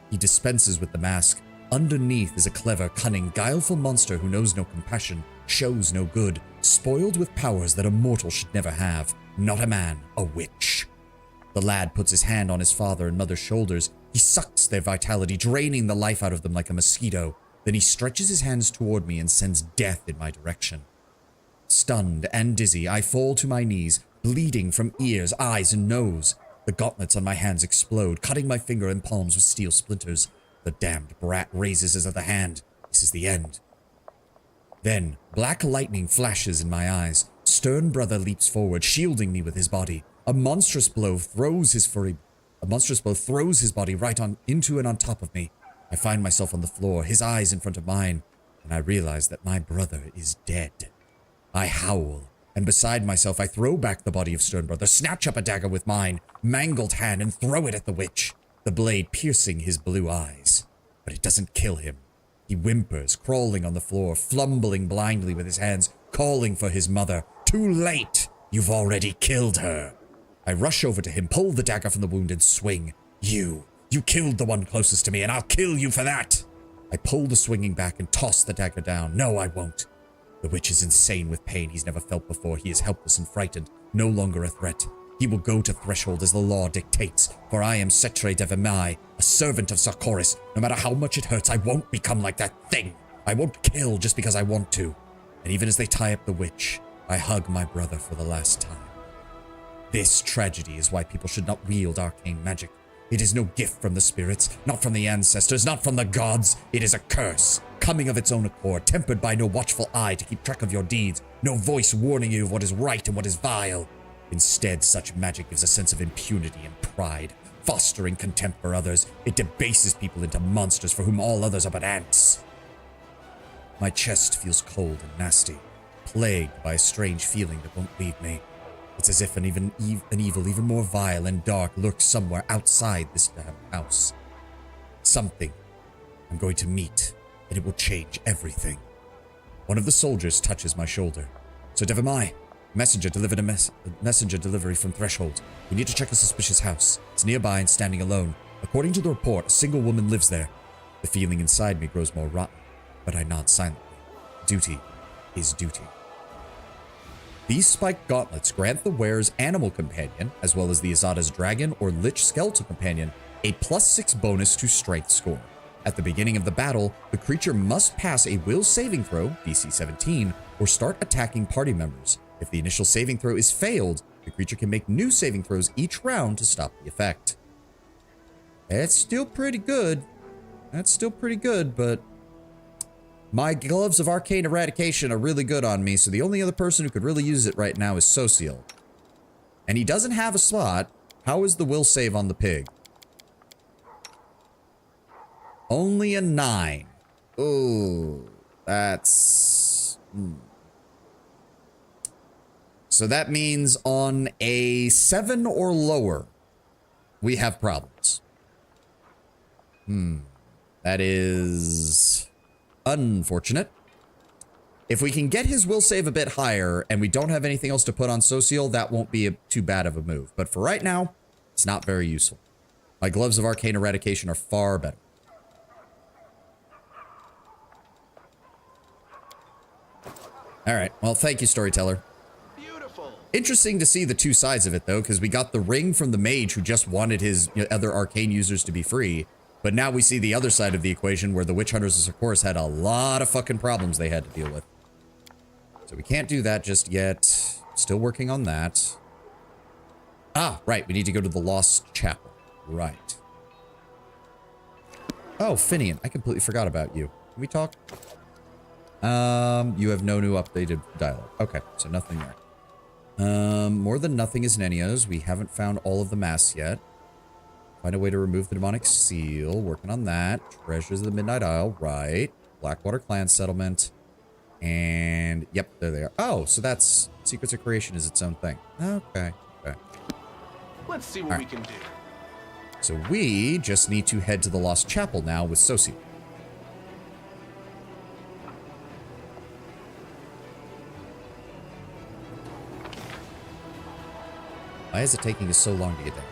He dispenses with the mask. Underneath is a clever, cunning, guileful monster who knows no compassion, shows no good, spoiled with powers that a mortal should never have. Not a man, a witch. The lad puts his hand on his father and mother's shoulders. He sucks their vitality, draining the life out of them like a mosquito. Then he stretches his hands toward me and sends death in my direction. Stunned and dizzy, I fall to my knees, bleeding from ears, eyes, and nose. The gauntlets on my hands explode, cutting my finger and palms with steel splinters. The damned brat raises his other hand. This is the end. Then, black lightning flashes in my eyes. Stern brother leaps forward, shielding me with his body. A monstrous blow throws his body right on into and on top of me. I find myself on the floor, his eyes in front of mine, and I realize that my brother is dead. I howl, and beside myself I throw back the body of Stern brother, snatch up a dagger with mine, mangled hand, and throw it at the witch, the blade piercing his blue eyes. But it doesn't kill him. He whimpers, crawling on the floor, fumbling blindly with his hands, calling for his mother. Too late! You've already killed her. I rush over to him, pull the dagger from the wound, and swing. You killed the one closest to me, and I'll kill you for that! I pull the swinging back and toss the dagger down. No, I won't. The witch is insane with pain he's never felt before. He is helpless and frightened, no longer a threat. He will go to threshold as the law dictates, for I am Cetre Devamai, a servant of Sarkoris. No matter how much it hurts, I won't become like that thing. I won't kill just because I want to. And even as they tie up the witch, I hug my brother for the last time. This tragedy is why people should not wield arcane magic. It is no gift from the spirits, not from the ancestors, not from the gods. It is a curse, coming of its own accord, tempered by no watchful eye to keep track of your deeds, no voice warning you of what is right and what is vile. Instead, such magic gives a sense of impunity and pride, fostering contempt for others. It debases people into monsters for whom all others are but ants. My chest feels cold and nasty, plagued by a strange feeling that won't leave me. It's as if an evil even more vile and dark lurks somewhere outside this damn house. Something I'm going to meet, and it will change everything. One of the soldiers touches my shoulder. So Devamai, messenger delivered a messenger delivery from Threshold. We need to check a suspicious house. It's nearby and standing alone. According to the report, a single woman lives there. The feeling inside me grows more rotten, but I nod silently. Duty is duty. These spiked gauntlets grant the wearer's animal companion, as well as the Azada's dragon or lich skeletal companion, a +6 bonus to strength score. At the beginning of the battle, the creature must pass a will saving throw, DC 17, or start attacking party members. If the initial saving throw is failed, the creature can make new saving throws each round to stop the effect. That's still pretty good. But my gloves of arcane eradication are really good on me, so the only other person who could really use it right now is Sociel. And he doesn't have a slot. How is the will save on the pig? Only a 9. Ooh, that's... So that means on a 7 or lower, we have problems. That is unfortunate. If we can get his will save a bit higher and we don't have anything else to put on Sociel, that won't be too bad of a move. But for right now, it's not very useful. My gloves of arcane eradication are far better. All right. Well, thank you, storyteller. Beautiful. Interesting to see the two sides of it, though, because we got the ring from the mage who just wanted his other arcane users to be free. But now we see the other side of the equation where the witch hunters, of course, had a lot of fucking problems they had to deal with. So we can't do that just yet. Still working on that. Ah, right. We need to go to the Lost Chapel. Right. Oh, Finian. I completely forgot about you. Can we talk? You have no new updated dialogue. Okay, so nothing there. More Than Nothing is Nenio's. We haven't found all of the masks yet. Find a way to remove the demonic seal. Working on that. Treasures of the Midnight Isle. Right. Blackwater clan settlement. And, yep, there they are. Oh, so that's... Secrets of Creation is its own thing. Okay. Okay. Let's see what we can do. So we just need to head to the Lost Chapel now with Socio. Why is it taking us so long to get down?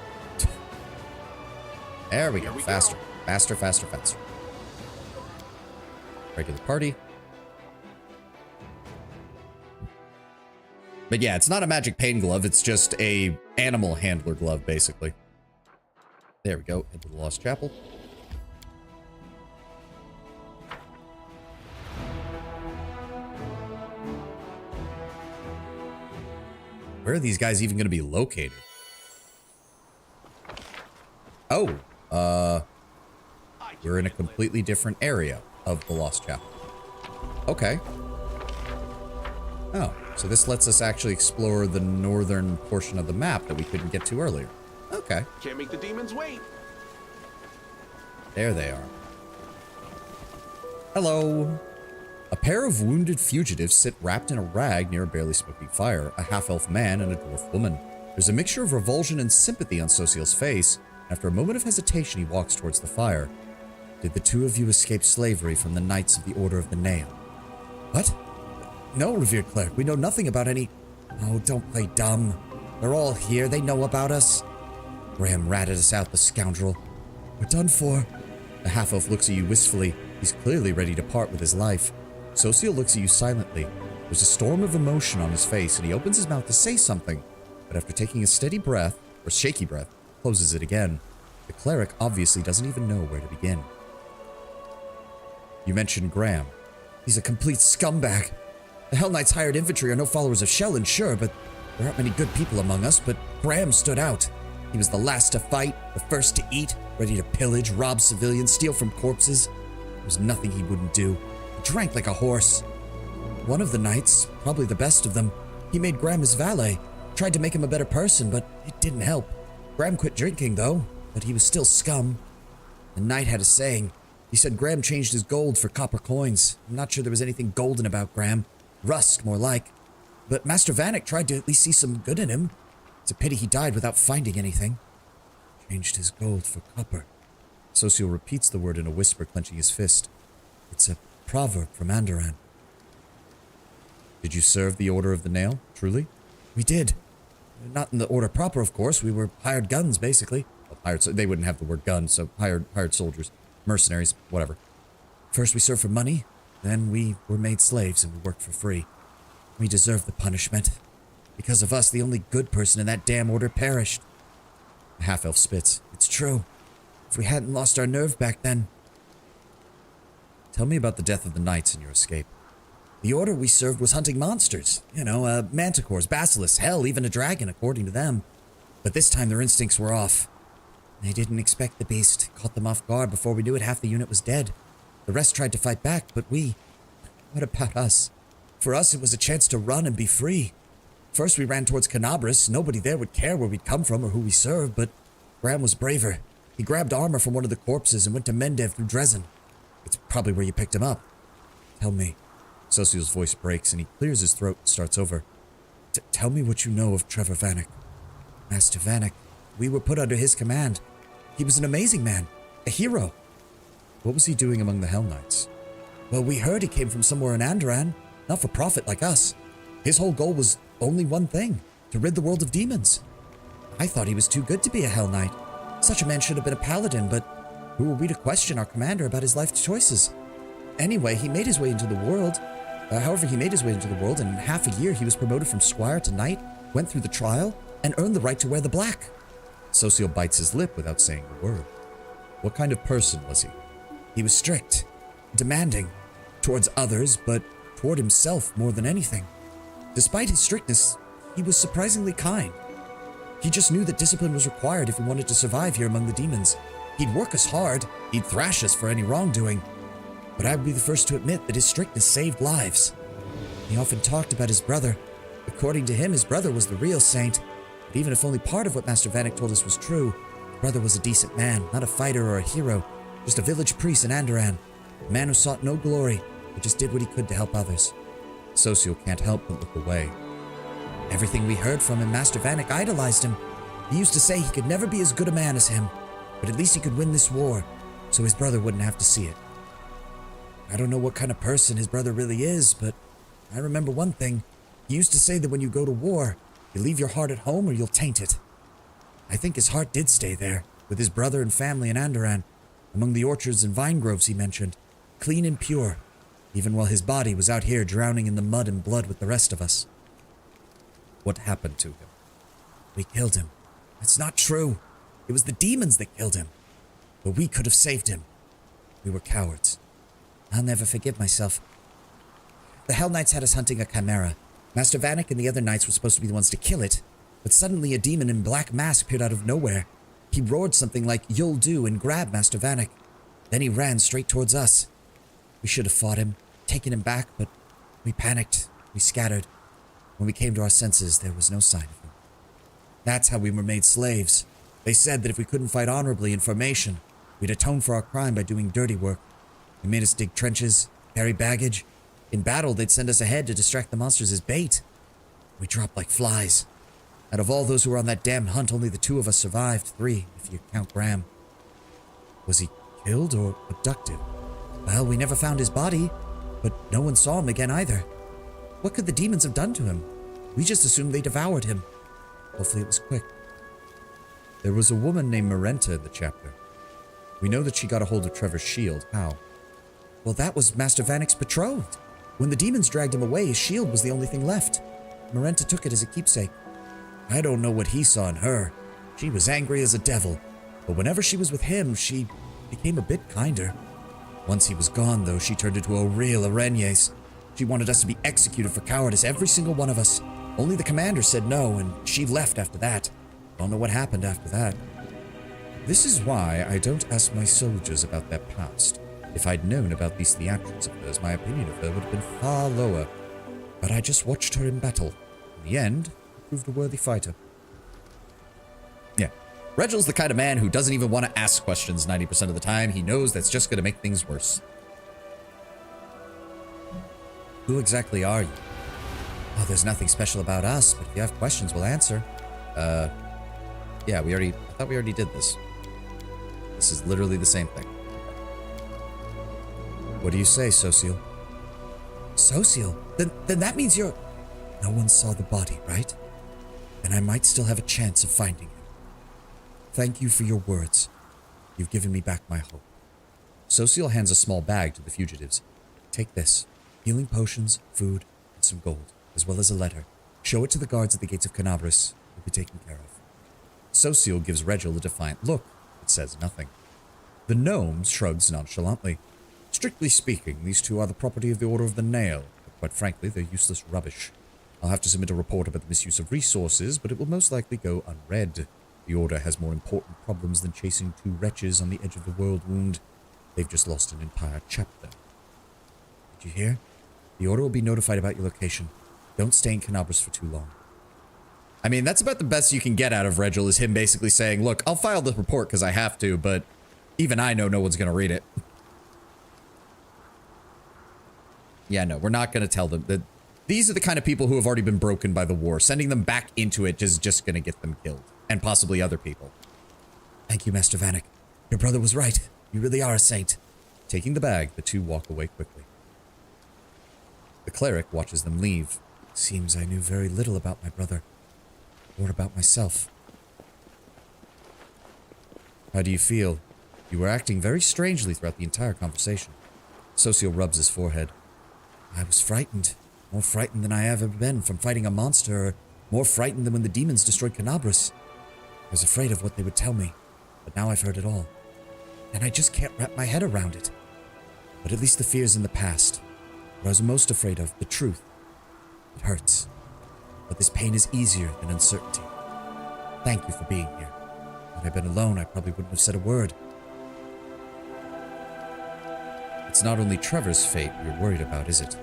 There we go. Faster. Faster, faster, faster. Regular party. But yeah, it's not a magic pain glove. It's just a animal handler glove, basically. There we go. Into the Lost Chapel. Where are these guys even going to be located? Oh, we're in a completely different area of the Lost Chapel. Okay. Oh, so this lets us actually explore the northern portion of the map that we couldn't get to earlier. Okay. Can't make the demons wait. There they are. Hello. A pair of wounded fugitives sit wrapped in a rag near a barely smoking fire, a half-elf man and a dwarf woman. There's a mixture of revulsion and sympathy on Social's face. After a moment of hesitation, he walks towards the fire. Did the two of you escape slavery from the Knights of the Order of the Nail? What? No, revered cleric, we know nothing about any... Oh, don't play dumb. They're all here, they know about us. Graham ratted us out, the scoundrel. We're done for. The half-elf looks at you wistfully. He's clearly ready to part with his life. Socio looks at you silently. There's a storm of emotion on his face, and he opens his mouth to say something, but after taking a steady breath, or shaky breath, closes it again. The cleric obviously doesn't even know where to begin. You mentioned Graham. He's a complete scumbag. The Hell Knights hired infantry are no followers of Shelyn, sure, but there aren't many good people among us, but Graham stood out. He was the last to fight, the first to eat, ready to pillage, rob civilians, steal from corpses. There was nothing he wouldn't do. He drank like a horse. One of the knights, probably the best of them, he made Graham his valet, tried to make him a better person, but it didn't help. Graham quit drinking, though, but he was still scum. The knight had a saying. He said Graham changed his gold for copper coins. I'm not sure there was anything golden about Graham. Rust, more like. But Master Vanek tried to at least see some good in him. It's a pity he died without finding anything. Changed his gold for copper. Socio repeats the word in a whisper, clenching his fist. It's a proverb from Andoran. Did you serve the Order of the Nail, truly? We did. Not in the order proper, of course. We were hired guns, basically. Well, they wouldn't have the word gun, so hired soldiers. Mercenaries, whatever. First we served for money, then we were made slaves and we worked for free. We deserved the punishment. Because of us, the only good person in that damn order perished. The half-elf spits. It's true. If we hadn't lost our nerve back then. Tell me about the death of the knights and your escape. The order we served was hunting monsters. You know, manticores, basilisks, hell, even a dragon, according to them. But this time their instincts were off. They didn't expect the beast. Caught them off guard. Before we knew it, half the unit was dead. The rest tried to fight back, but we... What about us? For us, it was a chance to run and be free. First, we ran towards Canabras. Nobody there would care where we'd come from or who we served, but Graham was braver. He grabbed armor from one of the corpses and went to Mendev through Dresden. It's probably where you picked him up. Tell me. Socio's voice breaks and he clears his throat and starts over. Tell me what you know of Trevor Vanek. Master Vanek, we were put under his command. He was an amazing man, a hero. What was he doing among the Hell Knights? Well, we heard he came from somewhere in Andoran, not for profit like us. His whole goal was only one thing, to rid the world of demons. I thought he was too good to be a Hell Knight. Such a man should have been a paladin, but who were we to question our commander about his life choices? Anyway, he made his way into the world. However, he made his way into the world, and in half a year he was promoted from squire to knight, went through the trial, and earned the right to wear the black. Socio bites his lip without saying a word. What kind of person was he? He was strict, demanding, towards others, but toward himself more than anything. Despite his strictness, he was surprisingly kind. He just knew that discipline was required if we wanted to survive here among the demons. He'd work us hard, he'd thrash us for any wrongdoing. But I would be the first to admit that his strictness saved lives. He often talked about his brother. According to him, his brother was the real saint. But even if only part of what Master Vanek told us was true, the brother was a decent man, not a fighter or a hero, just a village priest in Andoran. A man who sought no glory, but just did what he could to help others. Social can't help but look away. Everything we heard from him, Master Vanek idolized him. He used to say he could never be as good a man as him, but at least he could win this war, so his brother wouldn't have to see it. I don't know what kind of person his brother really is, but I remember one thing. He used to say that when you go to war, you leave your heart at home or you'll taint it. I think his heart did stay there, with his brother and family in Andoran, among the orchards and vine groves he mentioned, clean and pure, even while his body was out here drowning in the mud and blood with the rest of us. What happened to him? We killed him. It's not true. It was the demons that killed him. But we could have saved him. We were cowards. I'll never forgive myself. The Hell Knights had us hunting a chimera. Master Vanek and the other knights were supposed to be the ones to kill it, but suddenly a demon in black mask appeared out of nowhere. He roared something like, "You'll do," and grabbed Master Vanek. Then he ran straight towards us. We should have fought him, taken him back, but we panicked. We scattered. When we came to our senses, there was no sign of him. That's how we were made slaves. They said that if we couldn't fight honorably in formation, we'd atone for our crime by doing dirty work. They made us dig trenches, carry baggage. In battle, they'd send us ahead to distract the monsters as bait. We dropped like flies. Out of all those who were on that damned hunt, only the 2 of us survived. 3, if you count Graham. Was he killed or abducted? Well, we never found his body, but no one saw him again either. What could the demons have done to him? We just assumed they devoured him. Hopefully it was quick. There was a woman named Marenta in the chapter. We know that she got a hold of Trevor's shield. How? Well, that was Master Vanek's betrothed. When the demons dragged him away, his shield was the only thing left. Marenta took it as a keepsake. I don't know what he saw in her. She was angry as a devil, but whenever she was with him, she became a bit kinder. Once he was gone, though, she turned into a real Arenyes. She wanted us to be executed for cowardice, every single one of us. Only the commander said no, and she left after that. Don't know what happened after that. This is why I don't ask my soldiers about their past. If I'd known about these theatrics of hers, my opinion of her would have been far lower. But I just watched her in battle. In the end, she proved a worthy fighter. Yeah. Regel's the kind of man who doesn't even want to ask questions 90% of the time. He knows that's just going to make things worse. Who exactly are you? Oh, there's nothing special about us, but if you have questions, we'll answer. Yeah, I thought we already did this. This is literally the same thing. What do you say, Social? Social? Then that means you're... No one saw the body, right? Then I might still have a chance of finding him. Thank you for your words. You've given me back my hope. Social hands a small bag to the fugitives. Take this. Healing potions, food, and some gold, as well as a letter. Show it to the guards at the gates of Canabras. You'll be taken care of. Social gives Regil a defiant look. It says nothing. The gnome shrugs nonchalantly. Strictly speaking, these 2 are the property of the Order of the Nail, but quite frankly, they're useless rubbish. I'll have to submit a report about the misuse of resources, but it will most likely go unread. The Order has more important problems than chasing 2 wretches on the edge of the world wound. They've just lost an entire chapter. Did you hear? The Order will be notified about your location. Don't stay in Canabras for too long. I mean, that's about the best you can get out of Regil, is him basically saying, look, I'll file the report because I have to, but even I know no one's going to read it. Yeah, no, we're not going to tell them that these are the kind of people who have already been broken by the war. Sending them back into it is just going to get them killed. And possibly other people. Thank you, Master Vanek. Your brother was right. You really are a saint. Taking the bag, the 2 walk away quickly. The cleric watches them leave. Seems I knew very little about my brother. Or about myself. How do you feel? You were acting very strangely throughout the entire conversation. Social rubs his forehead. I was frightened. More frightened than I ever been from fighting a monster, or more frightened than when the demons destroyed Canabras. I was afraid of what they would tell me, but now I've heard it all. And I just can't wrap my head around it. But at least the fear's in the past. What I was most afraid of, the truth. It hurts. But this pain is easier than uncertainty. Thank you for being here. Had I been alone, I probably wouldn't have said a word. It's not only Trevor's fate you're worried about, is it?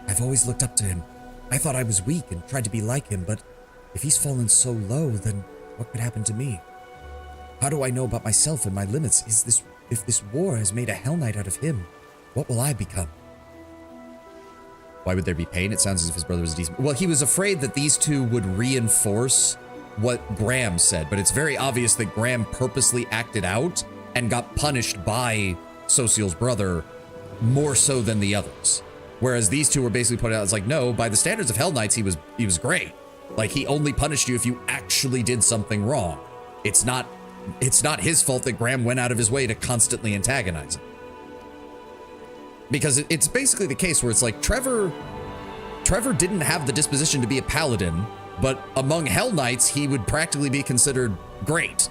I've always looked up to him. I thought I was weak and tried to be like him, but if he's fallen so low, then what could happen to me? How do I know about myself and my limits? If this war has made a Hell Knight out of him, what will I become? Why would there be pain? It sounds as if his brother was a decent... Well, he was afraid that these two would reinforce what Graham said, but it's very obvious that Graham purposely acted out and got punished by Social's brother more so than the others. Whereas these two were basically put out as like, no, by the standards of Hell Knights, he was great. Like, he only punished you if you actually did something wrong. It's not his fault that Graham went out of his way to constantly antagonize him. Because it's basically the case where it's like Trevor didn't have the disposition to be a paladin, but among Hell Knights, he would practically be considered great.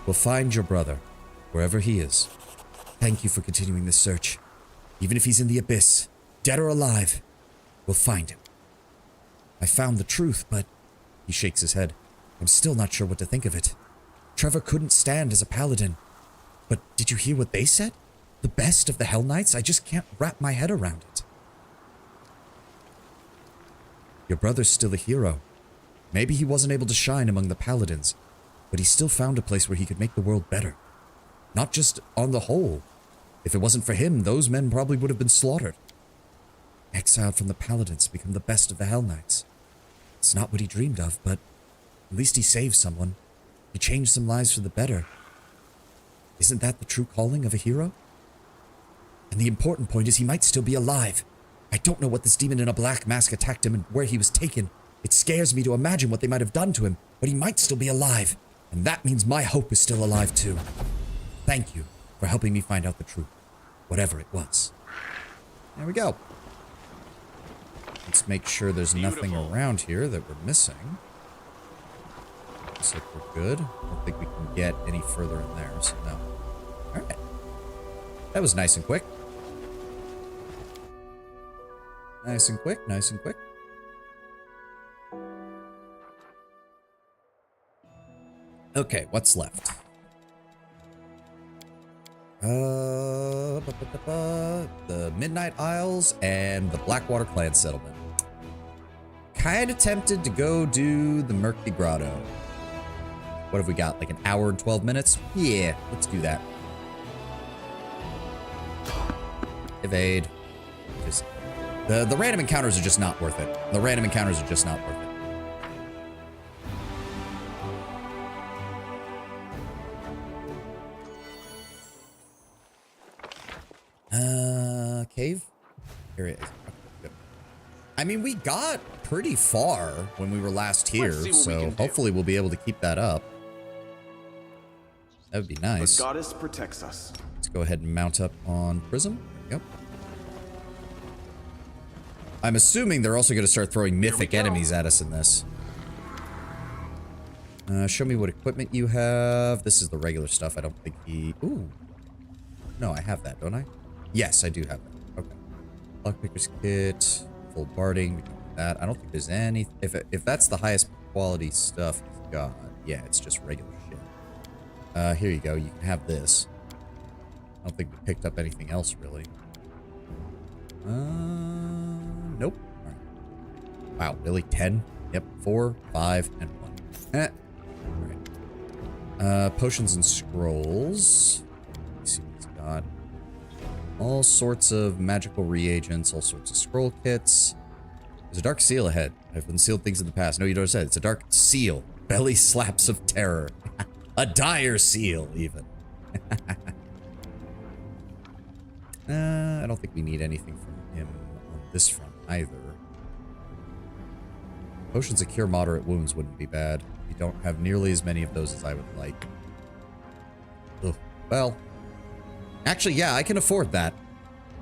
We'll find your brother, wherever he is. Thank you for continuing this search. Even if he's in the abyss, dead or alive, we'll find him. I found the truth, but... He shakes his head. I'm still not sure what to think of it. Trevor couldn't stand as a paladin. But did you hear what they said? The best of the Hell Knights? I just can't wrap my head around it. Your brother's still a hero. Maybe he wasn't able to shine among the paladins, but he still found a place where he could make the world better. Not just on the whole. If it wasn't for him, those men probably would have been slaughtered. Exiled from the paladins to become the best of the Hell Knights. It's not what he dreamed of, but at least he saved someone. He changed some lives for the better. Isn't that the true calling of a hero? And the important point is he might still be alive. I don't know what this demon in a black mask attacked him and where he was taken. It scares me to imagine what they might have done to him, but he might still be alive. And that means my hope is still alive too. Thank you for helping me find out the truth, whatever it was. There we go. Let's make sure there's nothing around here that we're missing. Looks like we're good. I don't think we can get any further in there, so no. All right. That was nice and quick. Nice and quick, nice and quick. Okay, what's left? The Midnight Isles and the Blackwater Clan Settlement. Kinda tempted to go do the Murky Grotto. What have we got, like an hour and 12 minutes? Yeah, let's do that. Evade. Just the random encounters are just not worth it. The random encounters are just not worth it. Cave? Here it is. Okay, I mean, we got pretty far when we were last here, so hopefully we'll be able to keep that up. That would be nice. The goddess protects us. Let's go ahead and mount up on Prism. There we go. I'm assuming they're also going to start throwing mythic enemies at us in this. Show me what equipment you have. This is the regular stuff. I don't think he... Ooh. No, I have that, don't I? Yes, I do have that. Okay. Lockpicker's kit. Full barding. We can do that. I don't think there's any... If that's the highest quality stuff he's got, yeah, it's just regular shit. Here you go. You can have this. I don't think we picked up anything else, really. Nope. All right. Wow, really? 10? Yep. 4, 5, and 1. All right. Potions and scrolls. Let's see what he's got. All sorts of magical reagents, all sorts of scroll kits. There's a dark seal ahead. I've unsealed things in the past. No, you don't say. It's a dark seal. Belly slaps of terror. A dire seal, even. I don't think we need anything from him on this front either. Potions that cure moderate wounds wouldn't be bad. We don't have nearly as many of those as I would like. Ugh. Well, actually, yeah, I can afford that.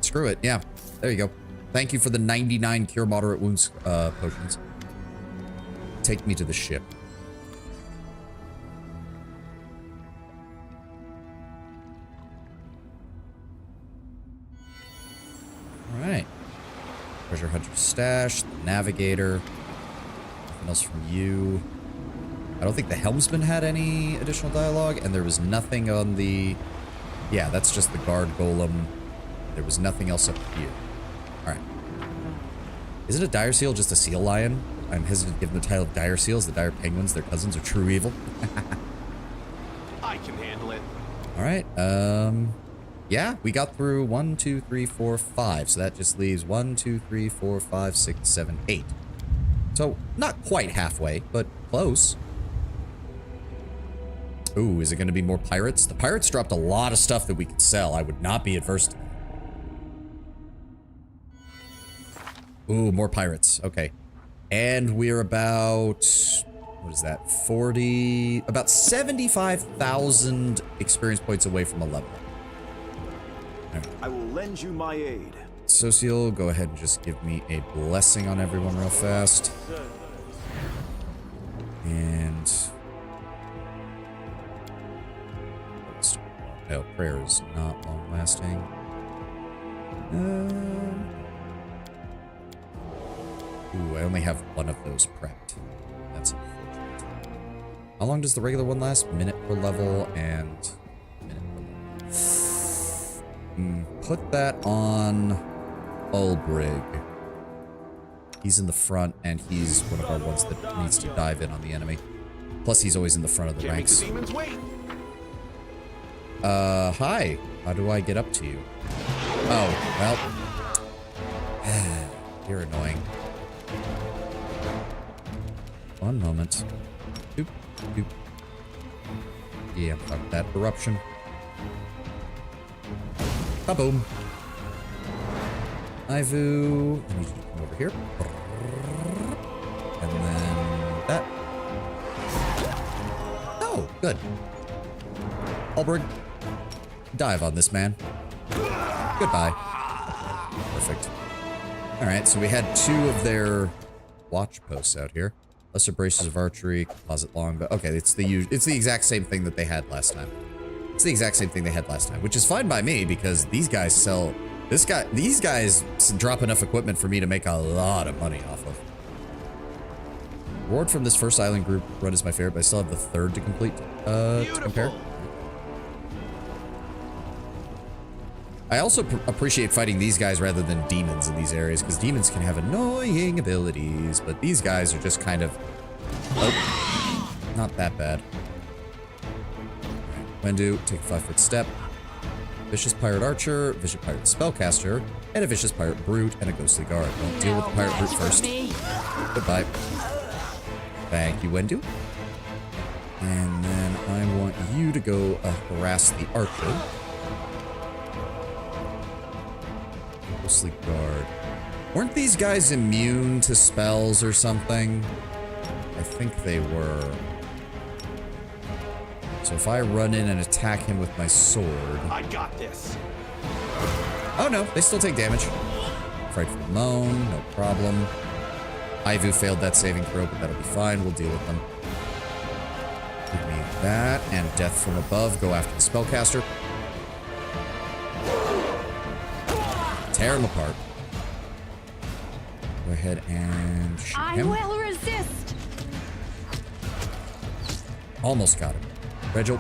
Screw it. Yeah, there you go. Thank you for the 99 cure moderate wounds potions. Take me to the ship. All right. Treasure Hunter's stash, the navigator. Nothing else from you. I don't think the helmsman had any additional dialogue, and there was nothing on the... Yeah, that's just the guard golem. There was nothing else up here. All right. Is it a dire seal, just a seal lion? I'm hesitant to give them the title of dire seals. The dire penguins, their cousins, are true evil. I can handle it. All right. Yeah, we got through 1, 2, 3, 4, 5. So that just leaves 1, 2, 3, 4, 5, 6, 7, 8. So not quite halfway, but close. Ooh, is it going to be more pirates? The pirates dropped a lot of stuff that we could sell. I would not be adverse to that. Ooh, more pirates. Okay. And we're about, what is that? About 75,000 experience points away from a level. Right. I will lend you my aid. Social, go ahead and just give me a blessing on everyone real fast. And... oh, prayer is not long lasting. Ooh, I only have one of those prepped. That's unfortunate. How long does the regular one last? Minute per level and minute per level. Put that on Ulbrig. He's in the front, and he's one of our ones that needs to dive in on the enemy. Plus, he's always in the front of the ranks. Make the demons wait. Hi. How do I get up to you? Oh, well. You're annoying. One moment. Doop, doop. Yeah, I'm fine with that. Eruption. Kaboom. Ivu. I need you to come over here. And then that. Oh, good. Ulbrig. Dive on this man. Goodbye. Perfect. Alright, so we had 2 of their watch posts out here. Lesser braces of archery, composite longbow. Okay, it's the exact same thing that they had last time. It's the exact same thing they had last time, which is fine by me because these guys sell... these guys drop enough equipment for me to make a lot of money off of. Reward from this first island group run is my favorite, but I still have the 3rd to complete, to compare. I also appreciate fighting these guys rather than demons in these areas, because demons can have annoying abilities, but these guys are just kind of... oh, not that bad. Right. Wendu, take a 5-foot step. Vicious Pirate Archer, Vicious Pirate Spellcaster, and a Vicious Pirate Brute, and a Ghostly Guard. We'll deal with the Pirate Brute first. Goodbye. Thank you, Wendu. And then I want you to go harass the Archer. Ghostly Guard. Weren't these guys immune to spells or something? I think they were. So if I run in and attack him with my sword... I got this. oh no, they still take damage. Frightful Moan, no problem. Ivu failed that saving throw, but that'll be fine. We'll deal with them. Give me that, and Death from Above. Go after the Spellcaster. Tear him apart. Go ahead and shoot him. I will resist. Almost got him. Regil,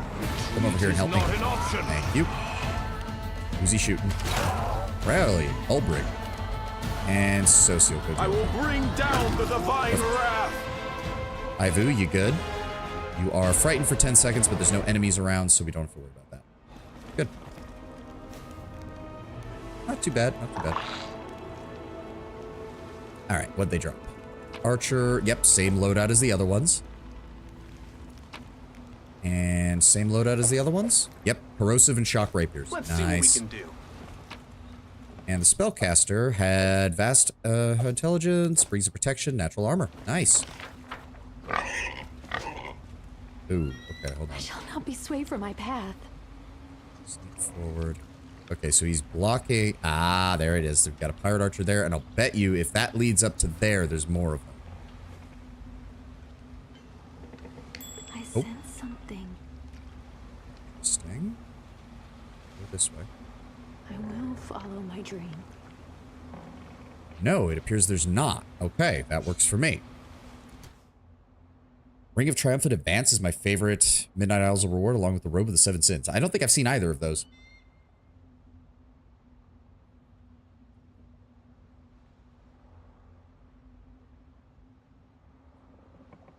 come over here and help me. Thank you. Who's he shooting? Rally, Ulbrig. And Socio. I will bring down the divine wrath. Ivu, you good? You are frightened for 10 seconds, but there's no enemies around, so we don't have to worry about that. Good. Not too bad, not too bad. Alright, what'd they drop? Archer, yep, same loadout as the other ones. And same loadout as the other ones? Yep, corrosive and shock rapiers. Let's nice. see what we can do. And the spellcaster had vast intelligence, brings of protection, natural armor. Nice. Ooh, okay, hold on. I shall not be swayed from my path. Sneak forward. Okay, so he's blocking. Ah, there it is. We've got a pirate archer there, and I'll bet you if that leads up to there, there's more of them. I sense something. Sting? Go this way. I will follow my dream. No, it appears there's not. Okay, that works for me. Ring of Triumphant Advance is my favorite Midnight Isles reward, along with the Robe of the Seven Sins. I don't think I've seen either of those.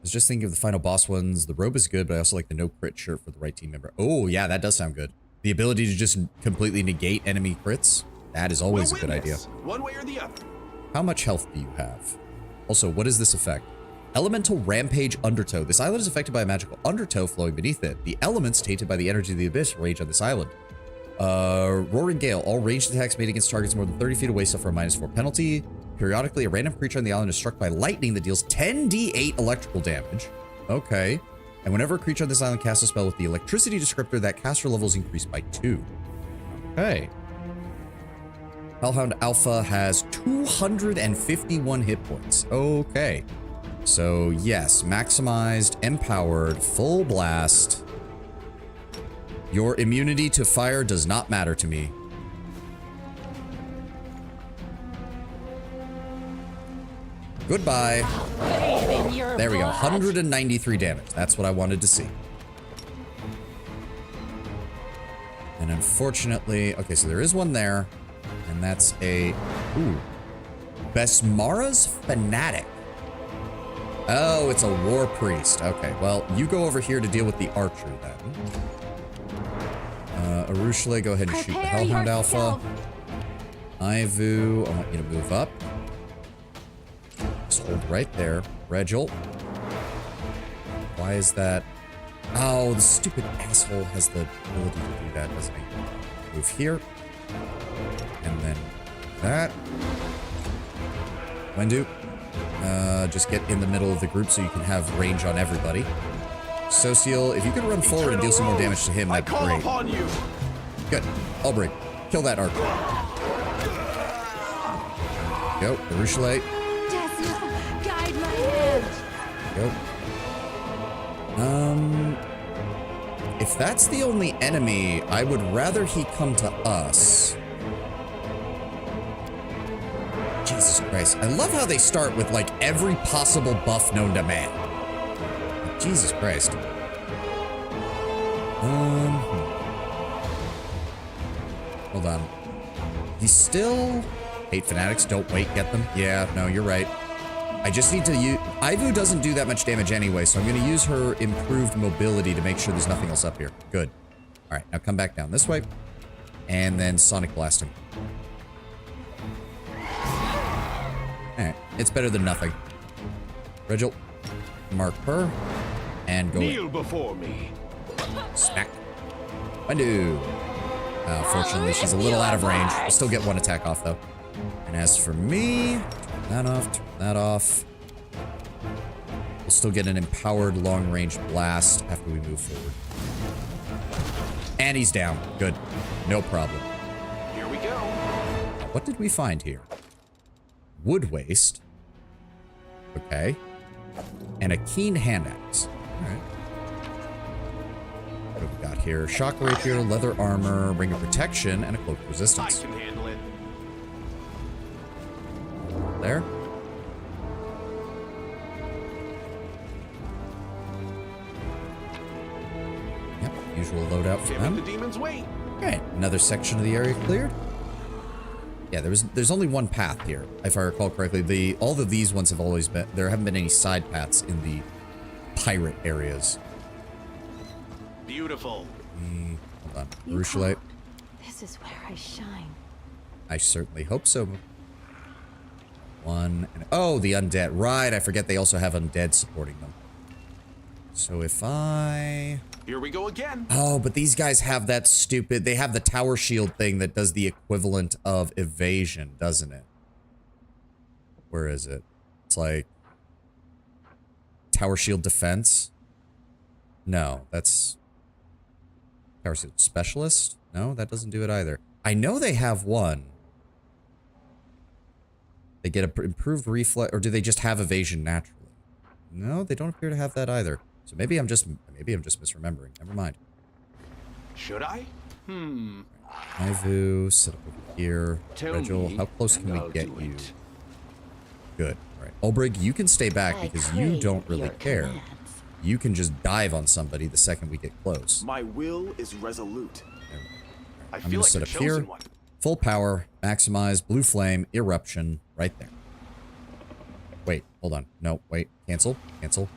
was just thinking of the final boss ones. The robe is good, but I also like the no crit shirt for the right team member. Oh, yeah, that does sound good. The ability to just completely negate enemy crits. That is always a good idea. One way or the other. How much health do you have? Also, what is this effect? Elemental Rampage Undertow. This island is affected by a magical undertow flowing beneath it. The elements tainted by the energy of the abyss rage on this island. Roaring Gale. All ranged attacks made against targets more than 30 feet away suffer a -4 penalty. Periodically, a random creature on the island is struck by lightning that deals 10d8 electrical damage. Okay. And whenever a creature on this island casts a spell with the electricity descriptor, that caster level is increased by 2. Okay. Hellhound Alpha has 251 hit points. Okay. So, yes, maximized, empowered, full blast. Your immunity to fire does not matter to me. Goodbye. There we go. 193 damage. That's what I wanted to see. And unfortunately, okay, so there is one there. And that's a... Ooh. Besmara's Fanatic. Oh, it's a war priest. Okay, well, you go over here to deal with the archer then. Arushale, go ahead and shoot the Hellhound Alpha. Ivu, I want you to move up. Just hold right there. Regil. Why is that? Oh, the stupid asshole has the ability to do that, doesn't he? Move here. And then that. Wendu. Just get in the middle of the group so you can have range on everybody. Social, if you could run forward and deal some more damage to him, that'd be great. Good. Ulbrich, kill that archer. Go, Arushale. Guide my hand. Go. If that's the only enemy, I would rather he come to us. Jesus Christ. I love how they start with, like, every possible buff known to man. Jesus Christ. Hold on. He's still... Hate fanatics, don't wait, get them. Yeah, no, you're right. I just need to use... Ivu doesn't do that much damage anyway, so I'm going to use her improved mobility to make sure there's nothing else up here. Good. All right, now come back down this way. And then Sonic Blast him. Alright, it's better than nothing. Regil, mark her, and go Kneel in. before me. Smack. Undo. Fortunately, she's a little out of range. We'll still get one attack off, though. And as for me, turn that off. We'll still get an empowered long-range blast after we move forward. And he's down. Good. No problem. Here we go. Now, what did we find here? Wood waste. Okay. And a keen hand axe. Alright. What have we got here? Shock rapier, leather armor, ring of protection, and a cloak of I resistance. can handle it. There. Yep, usual loadout for Give it them. the demon's weight. Alright, another section of the area cleared. Yeah, there's only one path here, if I recall correctly. All of these ones have always been... There haven't been any side paths in the pirate areas. Beautiful. Hold on. Arushale. This is where I shine. I certainly hope so. One. And, oh, the undead. Right, I forget they also have undead supporting them. So if I... Here we go again. Oh, but these guys have that stupid... They have the tower shield thing that does the equivalent of evasion, doesn't it? Where is it? It's like... Tower shield defense? No, that's... Tower shield specialist? No, that doesn't do it either. I know they have one. They get an improved reflex... Or do they just have evasion naturally? No, they don't appear to have that either. So maybe I'm just misremembering. Never mind. Should I? Ivu, sit up over here. Regil, how close can we get you? Good. All right. Ulbrich, you can stay back because you don't really care. You can just dive on somebody the second we get close. My will is resolute. I I'm feel gonna like sit the up here. chosen one. Full power, maximize, blue flame, eruption, right there. Wait, hold on. No, wait. Cancel. Cancel.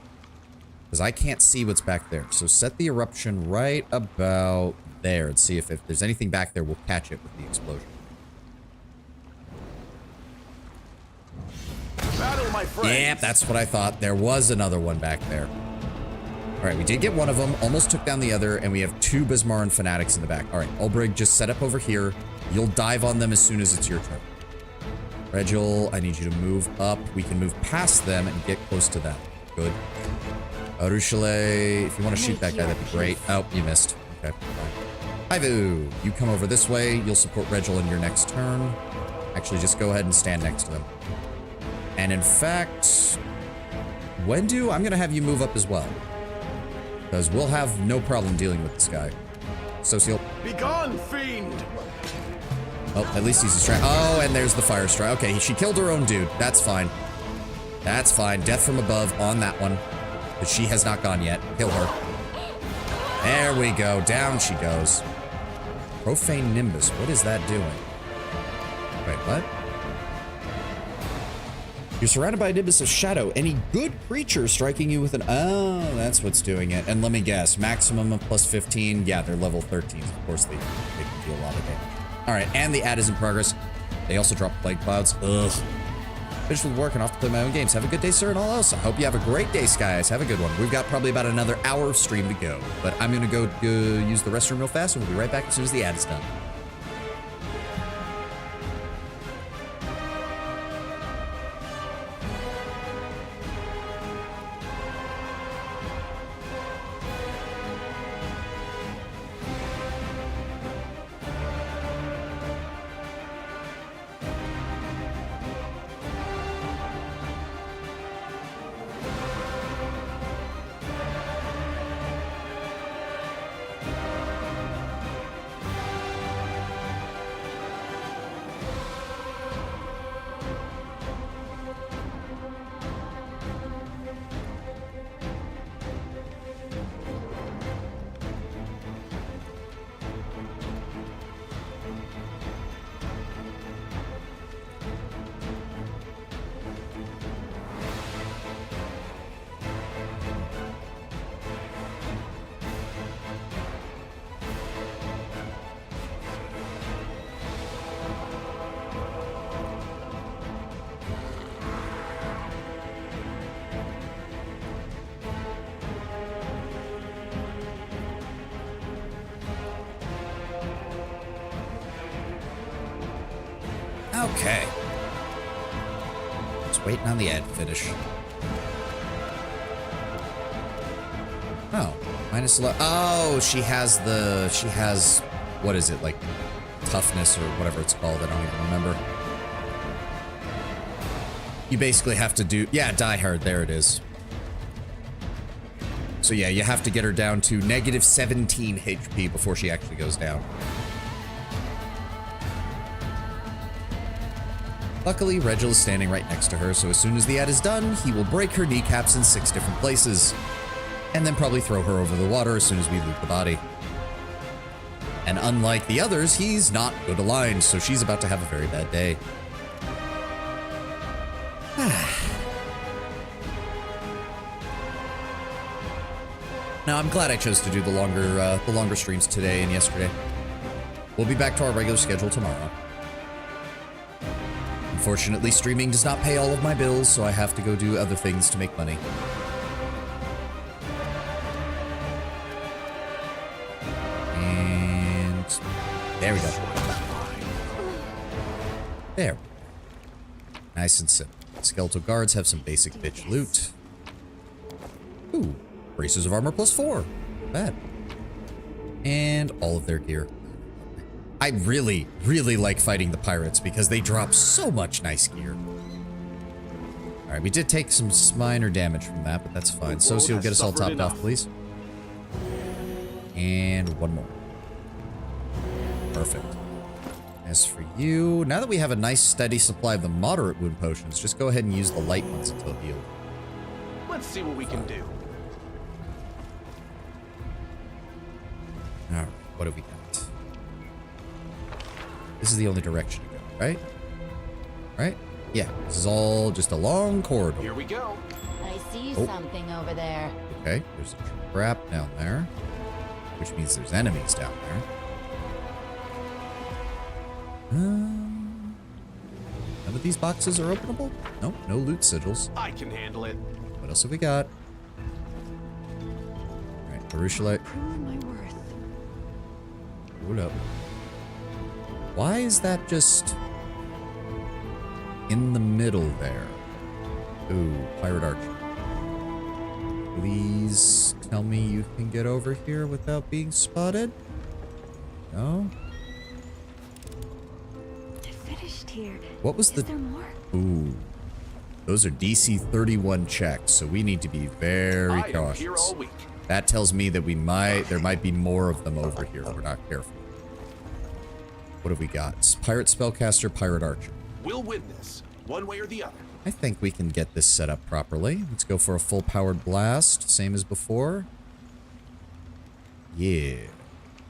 Because I can't see what's back there. So set the eruption right about there and see if there's anything back there, we'll catch it with the explosion. Battle, my friends. Yep, that's what I thought. There was another one back there. All right, we did get one of them, almost took down the other, and we have 2 Bismarck fanatics in the back. All right, Ulbrig, just set up over here. You'll dive on them as soon as it's your turn. Regil, I need you to move up. We can move past them and get close to them. Good. Arushale, if you want to shoot that guy, that'd be great. Oh, you missed. Okay, fine. Ivu, you come over this way. You'll support Regil in your next turn. Actually, just go ahead and stand next to them. And in fact, Wendu, I'm going to have you move up as well. Because we'll have no problem dealing with this guy. Socio. Be gone, fiend! Oh, at least he's a strike. Oh, and there's the fire strike. Okay, she killed her own dude. That's fine. That's fine. Death from above on that one. But she has not gone yet. Kill her. There we go. Down she goes. Profane Nimbus. What is that doing? Wait, what? You're surrounded by a nimbus of shadow. Any good creature striking you with an... Oh, that's what's doing it. And let me guess. Maximum of plus 15. Yeah, they're level 13. Of course, they can deal a lot of damage. All right, and the ad is in progress. They also drop plague clouds. Ugh. Finished with work and off to play my own games. Have a good day, sir, and all else. I hope you have a great day, Skies. Have a good one. We've got probably about another hour of stream to go. But I'm going to go use the restroom real fast, and we'll be right back as soon as the ad is done. Okay. Just waiting on the ad to finish. Oh, minus 11. Oh, she has, what is it, like toughness or whatever it's called. I don't even remember. You basically have to do, yeah, Die Hard. There it is. So yeah, you have to get her down to negative 17 HP before she actually goes down. Luckily, Regil is standing right next to her, so as soon as the ad is done, he will break her kneecaps in 6 different places. And then probably throw her over the water as soon as we loot the body. And unlike the others, he's not good aligned, so she's about to have a very bad day. Now, I'm glad I chose to do the longer streams today and yesterday. We'll be back to our regular schedule tomorrow. Unfortunately, streaming does not pay all of my bills, so I have to go do other things to make money. And there we go. There. Nice and simple. Skeletal guards have some basic bitch loot. Ooh, braces of armor +4. Not bad. And all of their gear. I really, really like fighting the pirates because they drop so much nice gear. All right, we did take some minor damage from that, but that's fine. Socio, get us all topped off, please. And one more. Perfect. As for you, now that we have a nice steady supply of the moderate wound potions, just go ahead and use the light ones until healed. Let's see what we can do. All right, what have we got? This is the only direction to go, right? Right? Yeah, this is all just a long corridor. Here we go. I see Oh. something over there. Okay, there's a trap down there, which means there's enemies down there. None of these boxes are openable? Nope, no loot sigils. I can handle it. What else have we got? Alright, Baruchalite. Prove my worth. Hold up. Why is that just in the middle there? Ooh, Pirate Archer. Please tell me you can get over here without being spotted? No? I finished here. What was Is the... there more? Ooh. Those are DC 31 checks, so we need to be very I am here cautious. all week. That tells me that there might be more of them over here if we're not careful. What have we got? Pirate Spellcaster, Pirate Archer. We'll win this, one way or the other. I think we can get this set up properly. Let's go for a full powered blast, same as before. Yeah.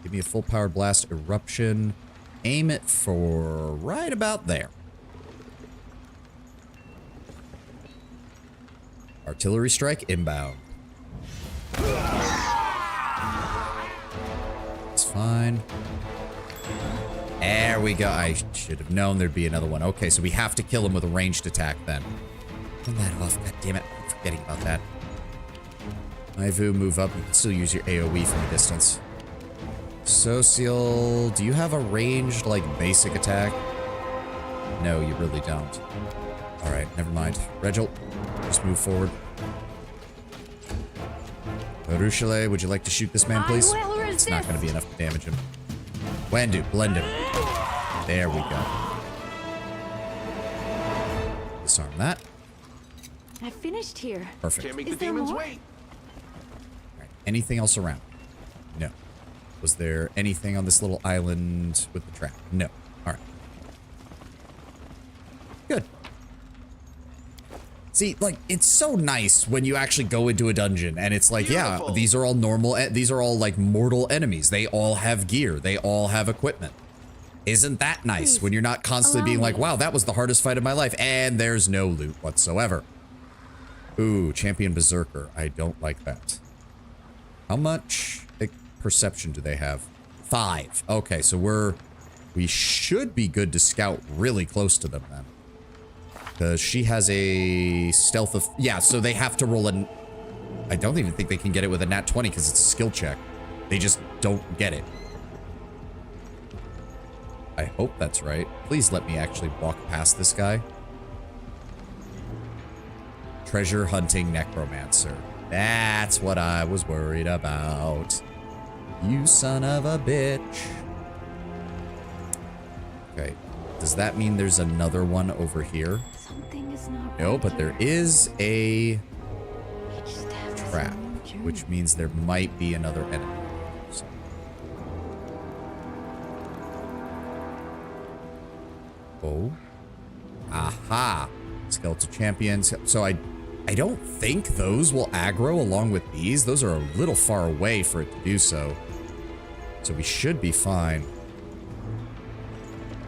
Give me a full powered blast, eruption. Aim it for right about there. Artillery strike inbound. It's fine. There we go. I should have known there'd be another one. Okay, so we have to kill him with a ranged attack then. Turn that off. God damn it. I'm forgetting about that. Ivu, move up. You can still use your AoE from a distance. Social, do you have a ranged, like, basic attack? No, you really don't. Alright, never mind. Regil, just move forward. Baruchalite, would you like to shoot this man, please? I will It's not going to be enough to damage him. Wendu, blend him. There we go. Disarm that. I finished here. Perfect. Can't make Is the there demons more? wait. Alright, anything else around? No. Was there anything on this little island with the trap? No. Alright. Good. See, like, it's so nice when you actually go into a dungeon and it's like, Beautiful. yeah, these are all normal, these are all like mortal enemies. They all have gear. They all have equipment. Isn't that nice Please, when you're not constantly allow being like, me. wow, that was the hardest fight of my life and there's no loot whatsoever. Ooh, Champion Berserker. I don't like that. How much perception do they have? 5. Okay, so we should be good to scout really close to them then. Because she has a stealth of... Yeah, so they have to roll an... I don't even think they can get it with a nat 20 because it's a skill check. They just don't get it. I hope that's right. Please let me actually walk past this guy. Treasure hunting necromancer. That's what I was worried about. You son of a bitch. Okay. Does that mean there's another one over here? Something is not No, right but there here. is a Each step is a trap, new journey. which means there might be another enemy. So- Oh. Aha. Skeletal champions. So I don't think those will aggro along with these. Those are a little far away for it to do so. So we should be fine.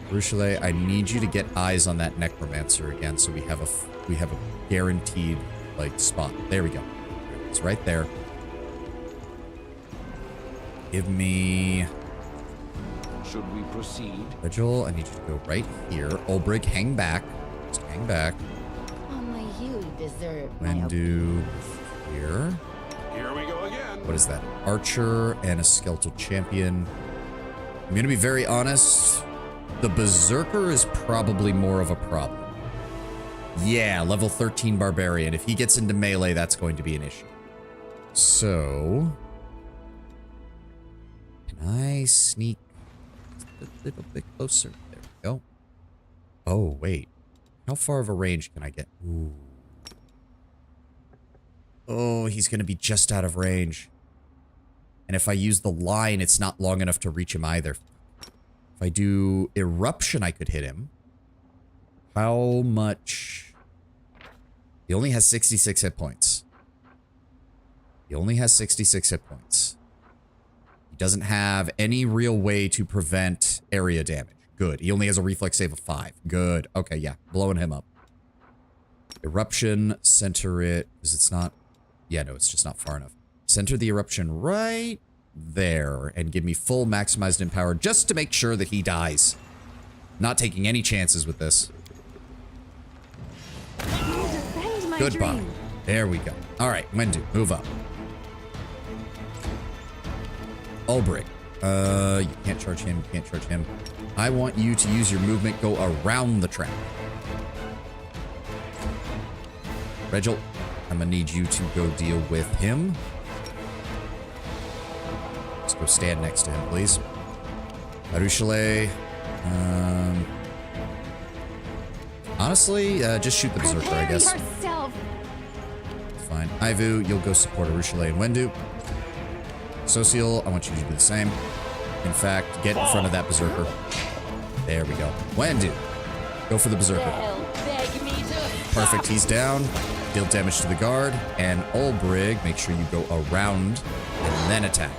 Baruchalite, I need you to get eyes on that necromancer again, so we have a guaranteed like spot. There we go. It's right there. Give me Should we proceed? Vigil. I need you to go right here. Olbrig, hang back. Just hang back. Only you deserve my Wendu here. Here we go again. What is that? Archer and a skeletal champion. I'm gonna be very honest. The Berserker is probably more of a problem. Yeah, level 13 Barbarian. If he gets into melee, that's going to be an issue. So... Can I sneak a little bit closer? There we go. Oh, wait. How far of a range can I get? Ooh. Oh, he's going to be just out of range. And if I use the line, it's not long enough to reach him either. If I do Eruption, I could hit him. How much? He only has 66 hit points. He only has 66 hit points. He doesn't have any real way to prevent area damage. Good. He only has a reflex save of 5. Good. Okay, yeah. Blowing him up. Eruption, center it, because it's not... Yeah, no, it's just not far enough. Center the eruption right there and give me full maximized empower just to make sure that he dies. Not taking any chances with this. Defend my Goodbye. dream. There we go. All right, Wendu, move up. Ulbrich. You can't charge him, you can't charge him. I want you to use your movement, go around the trap. Regil, I'm gonna need you to go deal with him. Let's go stand next to him, please. Arushale. Honestly, just shoot the Berserker, I guess. Yourself. Fine. Ivu, you'll go support Arushale and Wendu. Social, I want you to do the same. In fact, get in front of that Berserker. There we go. Wendu, go for the Berserker. Perfect, he's down. Deal damage to the guard. And Ulbrig, make sure you go around and then attack.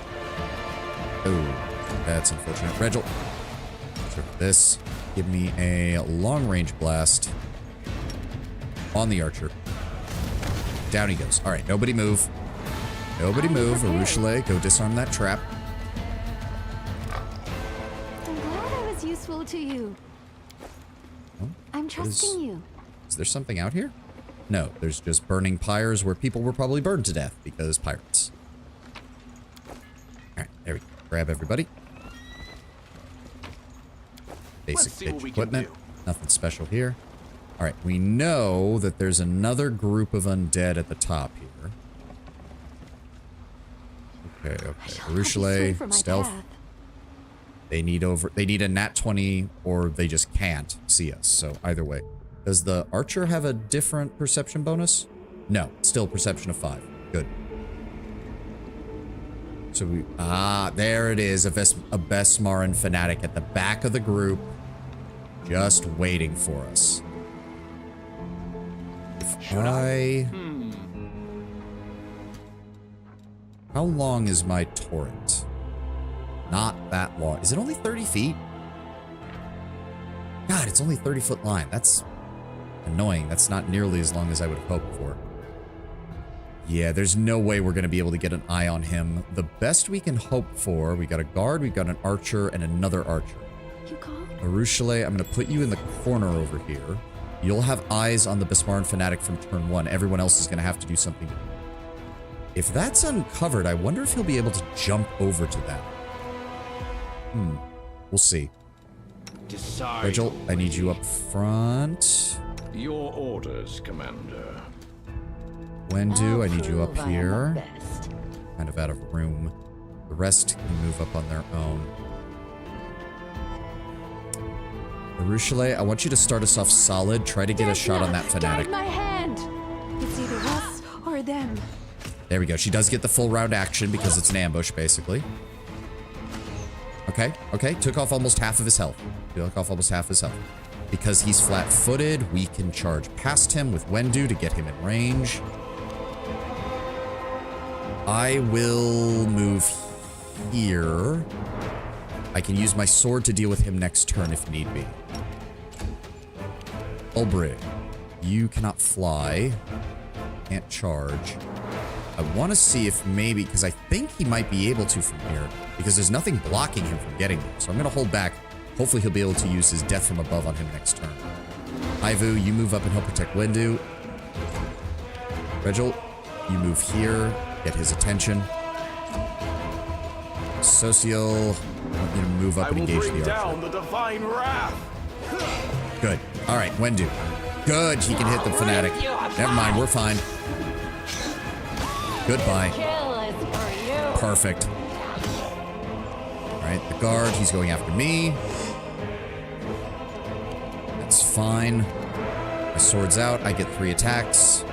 Oh, that's unfortunate. Regil, this. Give me a long-range blast on the archer. Down he goes. All right, nobody move. Nobody move. Arushale, go disarm that trap. I'm glad I was useful to you. Oh, I'm trusting you. Is there something out here? No, there's just burning pyres where people were probably burned to death because pirates. All right, there we go. Grab everybody. Basic pitch equipment. Nothing special here. All right, we know that there's another group of undead at the top here. Okay, okay. Arushale, stealth. They need a nat 20 or they just can't see us. So either way. Does the archer have a different perception bonus? No, still perception of 5. Good. So we, there it is. A Besmaran fanatic at the back of the group. Just waiting for us. How long is my torrent? Not that long. Is it only 30 feet? God, it's only 30-foot line. That's annoying. That's not nearly as long as I would have hoped for. Yeah, there's no way we're going to be able to get an eye on him. The best we can hope for, we got a guard, we got an archer, and another archer. You called? Arushale, I'm going to put you in the corner over here. You'll have eyes on the Besmaran fanatic from turn 1. Everyone else is going to have to do something. If that's uncovered, I wonder if he'll be able to jump over to that. We'll see. Regil, I need you up front. Your orders, Commander. Wendu, I need you up here. Kind of out of room. The rest can move up on their own. Arushale, I want you to start us off solid. Try to get a shot on that fanatic. Guide my hand. It's either us or them. There we go. She does get the full round action because it's an ambush, basically. Okay, okay. Took off almost half of his health. Took off almost half his health. Because he's flat-footed, we can charge past him with Wendu to get him in range. I will move here. I can use my sword to deal with him next turn if need be. Ulbrich, you cannot fly. Can't charge. I want to see if maybe, because I think he might be able to from here, because there's nothing blocking him from getting there. So I'm going to hold back. Hopefully he'll be able to use his death from above on him next turn. Ivu, you move up and help protect Wendu. Regil, you move here, get his attention. Social, I want you to move up and engage the archer. The divine wrath. Good. All right, Wendu. Good, he can hit the fanatic. Never mind, we're fine. Goodbye. Perfect. All right, the guard, he's going after me. That's fine. My sword's out. I get 3 attacks.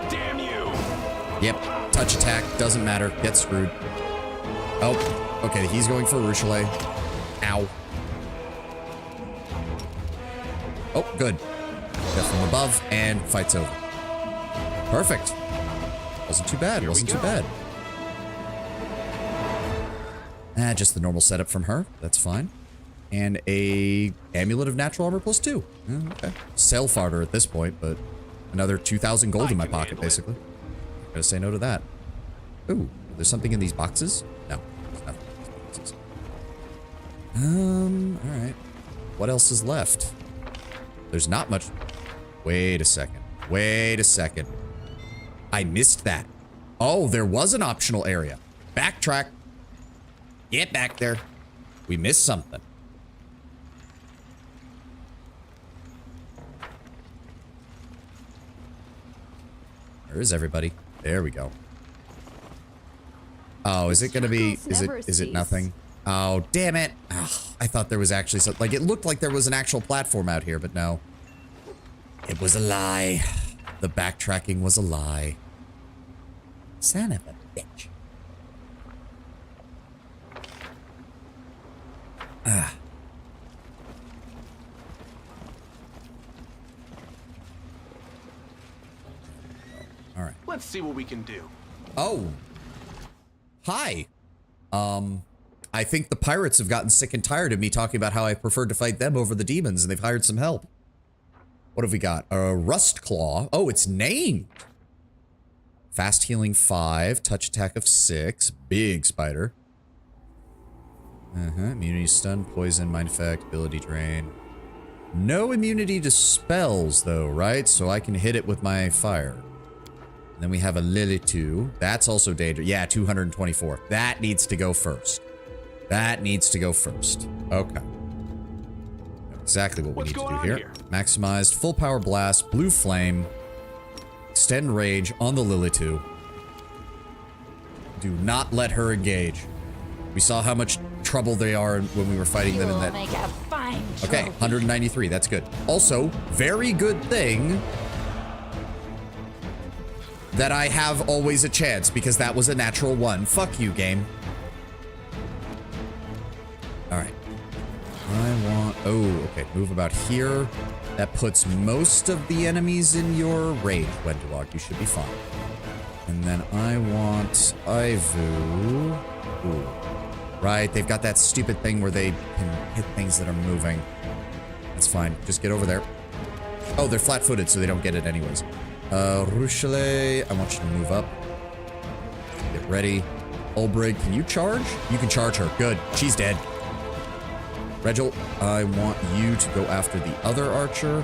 Damn you! Yep, touch attack. Doesn't matter. Get screwed. Oh, okay, he's going for Arushale. Ow. Oh, good. Death from above, and fight's over. Perfect. Wasn't too bad. Wasn't too bad. Just the normal setup from her. That's fine. And a amulet of natural armor +2. Okay. Self-arter at this point, but Another 2,000 gold in my pocket, basically. Gotta say no to that. Ooh, there's something in these boxes? No, there's nothing in these boxes. Alright. What else is left? There's not much. Wait a second. Wait a second. I missed that. Oh, there was an optional area. Backtrack. Get back there. We missed something. Where is everybody? There we go. Oh, is it gonna be, is it nothing? Oh, damn it. Oh, I thought there was actually something, like it looked like there was an actual platform out here, but no. It was a lie. The backtracking was a lie. Son of a bitch. Ah. All right. Let's see what we can do. Oh. Hi. I think the pirates have gotten sick and tired of me talking about how I preferred to fight them over the demons, and they've hired some help. What have we got? A rust claw. Oh, it's named. Fast healing 5, touch attack of 6, big spider. Immunity stun, poison, mind effect, ability drain. No immunity to spells though, right? So I can hit it with my fire. And then we have a Lily 2. That's also dangerous. Yeah, 224. That needs to go first. That needs to go first. Okay. Know exactly what we need to do here. Maximized full power blast, blue flame, extend rage on the Lily 2. Do not let her engage. We saw how much trouble they are when we were fighting them in that. Make a fine okay, 193. That's good. Also, very good thing that I have always a chance, because that was a natural 1. Fuck you, game. Alright. I want... Oh, okay. Move about here. That puts most of the enemies in your range, Wendewog. You should be fine. And then I want Ivu. Ooh. Right, they've got that stupid thing where they can hit things that are moving. That's fine. Just get over there. Oh, they're flat-footed, so they don't get it anyways. Ruchele, I want you to move up. Get ready. Ulbrig, can you charge? You can charge her. Good. She's dead. Regil, I want you to go after the other archer.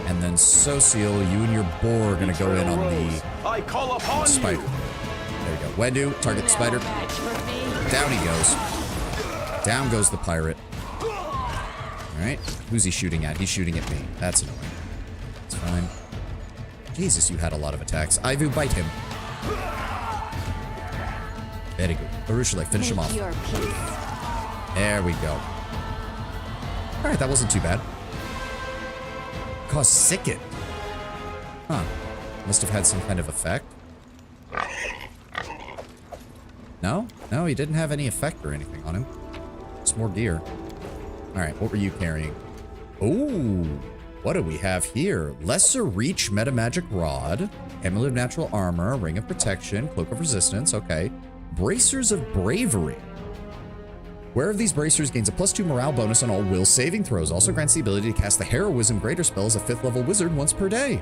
And then Sociel, you and your boar are going to go in on the spider. There you go. Wendu, target the spider. Down he goes. Down goes the pirate. Alright. Who's he shooting at? He's shooting at me. That's annoying. That's fine. Jesus, you had a lot of attacks. Ivu, bite him. Very good. Arushale, finish him off. There we go. Alright, that wasn't too bad. Cause sicken. Huh. Must have had some kind of effect. No? No, he didn't have any effect or anything on him. It's more gear. Alright, what were you carrying? Ooh. What do we have here? Lesser Reach Meta Magic Rod, Amulet of Natural Armor, Ring of Protection, Cloak of Resistance, okay. Bracers of Bravery. Wearer of these bracers gains a +2 morale bonus on all will saving throws. Also grants the ability to cast the Heroism Greater spell as a 5th level wizard once per day.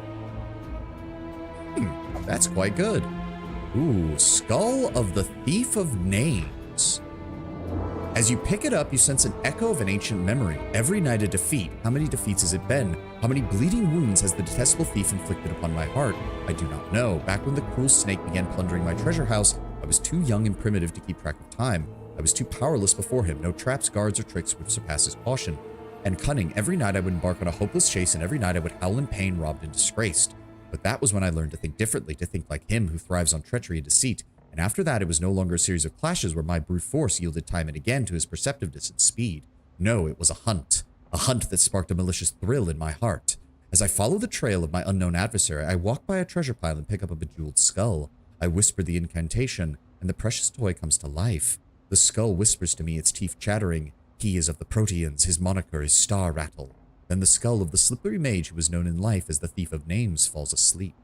That's quite good. Ooh, Skull of the Thief of Names. As you pick it up, you sense an echo of an ancient memory. Every night a defeat. How many defeats has it been? How many bleeding wounds has the detestable thief inflicted upon my heart? I do not know. Back when the cruel snake began plundering my treasure house, I was too young and primitive to keep track of time. I was too powerless before him. No traps, guards, or tricks would surpass his caution and cunning. Every night I would embark on a hopeless chase, and every night I would howl in pain, robbed and disgraced. But that was when I learned to think differently, to think like him who thrives on treachery and deceit. And after that, it was no longer a series of clashes where my brute force yielded time and again to his perceptiveness and speed. No, it was a hunt that sparked a malicious thrill in my heart. As I follow the trail of my unknown adversary, I walk by a treasure pile and pick up a bejeweled skull. I whisper the incantation, and the precious toy comes to life. The skull whispers to me, its teeth chattering. He is of the Proteans, his moniker is Star Rattle. Then the skull of the slippery mage who was known in life as the Thief of Names falls asleep.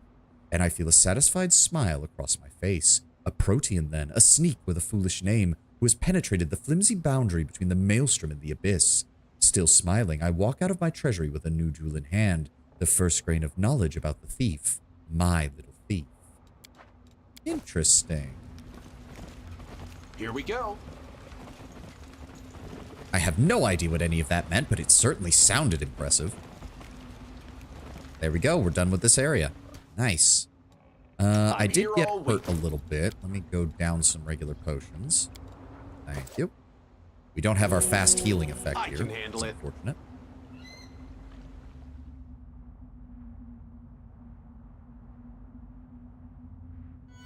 And I feel a satisfied smile across my face. A Protean then, a sneak with a foolish name, who has penetrated the flimsy boundary between the maelstrom and the abyss. Still smiling, I walk out of my treasury with a new jewel in hand. The first grain of knowledge about the thief. My little thief. Interesting. Here we go. I have no idea what any of that meant, but it certainly sounded impressive. There we go. We're done with this area. Nice. I did get hurt a little bit. Let me go down some regular potions. Thank you. We don't have our fast healing effect here. I can handle it. Unfortunate.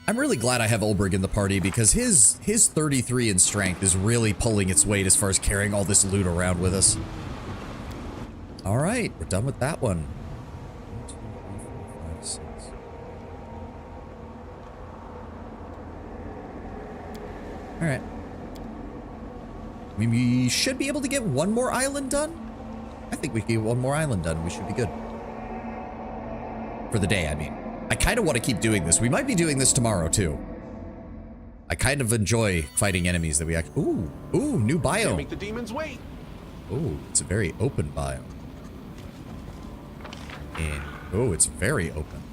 I'm really glad I have Ulbrich in the party because his 33 in strength is really pulling its weight as far as carrying all this loot around with us. All right, we're done with that one. 1, 2, 3, 4, 5, 6. All right. We should be able to get one more island done. I think we can get one more island done. We should be good. For the day, I mean. I kind of want to keep doing this. We might be doing this tomorrow, too. I kind of enjoy fighting enemies that we actually... Ooh, new biome. Can't make the demons wait. Ooh, it's a very open biome. And, it's very open.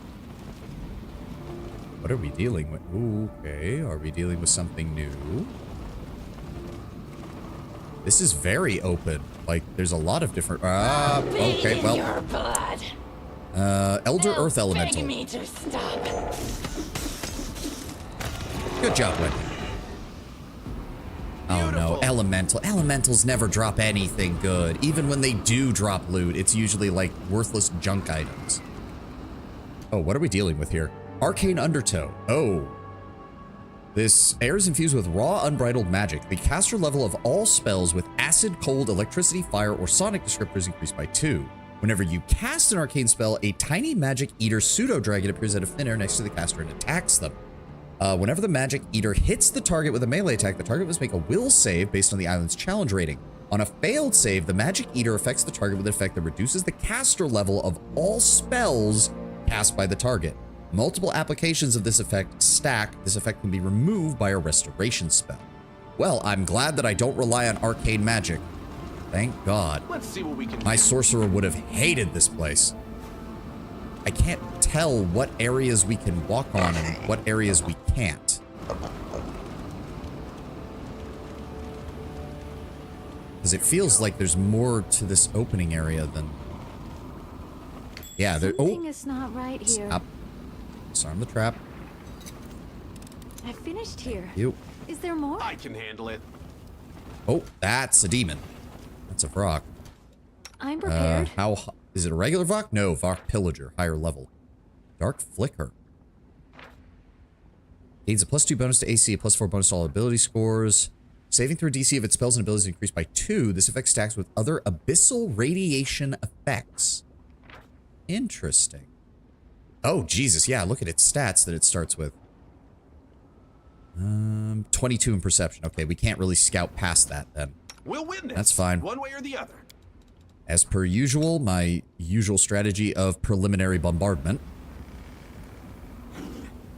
What are we dealing with? Ooh, okay, are we dealing with something new? This is very open. Like, there's a lot of different... okay, well... Your blood. Elder Earth Elemental. Me to stop. Good job, Wendy. Oh no, Elemental. Elementals never drop anything good. Even when they do drop loot, it's usually like worthless junk items. Oh, what are we dealing with here? Arcane Undertow. Oh. This air is infused with raw, unbridled magic. The caster level of all spells with acid, cold, electricity, fire, or sonic descriptors increased by 2. Whenever you cast an arcane spell, a tiny magic eater pseudo-dragon appears out of thin air next to the caster and attacks them. Whenever the magic eater hits the target with a melee attack, the target must make a will save based on the island's challenge rating. On a failed save, the magic eater affects the target with an effect that reduces the caster level of all spells cast by the target. Multiple applications of this effect stack. This effect can be removed by a restoration spell. Well, I'm glad that I don't rely on arcane magic. Thank God. Let's see what we can My sorcerer would have hated this place. I can't tell what areas we can walk on and what areas we can't. Because it feels like there's more to this opening area than... Yeah, there... Something is not right here. Stop. Disarm the trap. I finished here. You. Is there more? I can handle it. Oh, that's a demon. That's a Vrock. I'm prepared. Is it a regular Vrock? No, Vrock Pillager, higher level. Dark Flicker. Gains a +2 bonus to AC, a +4 bonus to all ability scores. Saving through DC of its spells and abilities increased by 2. This effect stacks with other abyssal radiation effects. Interesting. Oh, Jesus, yeah, look at its stats that it starts with. 22 in perception. Okay, we can't really scout past that then. We'll witness. That's fine. One way or the other. As per usual, my usual strategy of preliminary bombardment.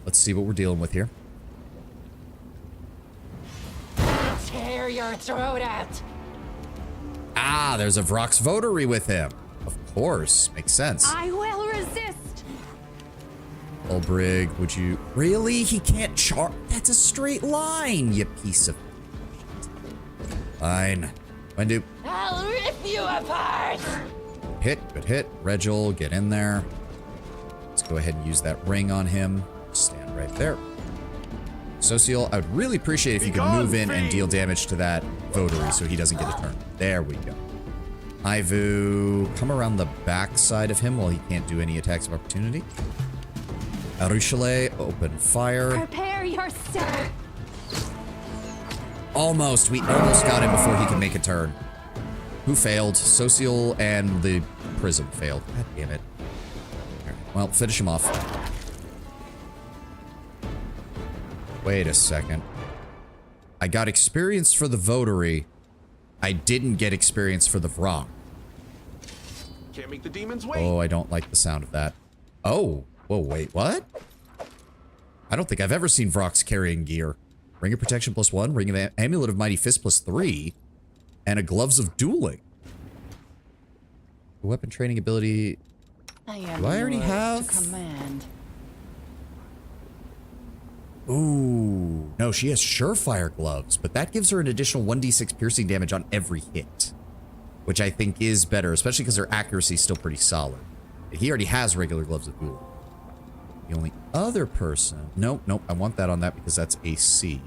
Let's see what we're dealing with here. Tear your throat out. Ah, there's a Vrock's Votary with him. Of course, makes sense. I will resist. Ulbrich, would you... Really? He can't char... That's a straight line, you piece of... Fine. Wendu. I'll rip you apart. Good hit. Regil, get in there. Let's go ahead and use that ring on him. Stand right there. Social, I would really appreciate if you could move in and deal damage to that Votary so he doesn't get a turn. There we go. Ivu, come around the back side of him while he can't do any attacks of opportunity. Arushale, open fire. Prepare yourself. Almost. We almost got him before he could make a turn. Who failed? Social and the Prism failed. God damn it. All right, well, finish him off. Wait a second. I got experience for the Votary. I didn't get experience for the Vrock. Can't make the demons wait. Oh, I don't like the sound of that. Oh. Whoa, wait, what? I don't think I've ever seen Vrocks carrying gear. Ring of Protection +1, Ring of Amulet of Mighty Fist +3, and a Gloves of Dueling. The weapon training ability I am Do I already yours have? to command. Ooh. No, she has surefire gloves, but that gives her an additional 1d6 piercing damage on every hit, which I think is better, especially because her accuracy is still pretty solid. He already has regular gloves of ghoul. The only other person... Nope, I want that on that because that's AC.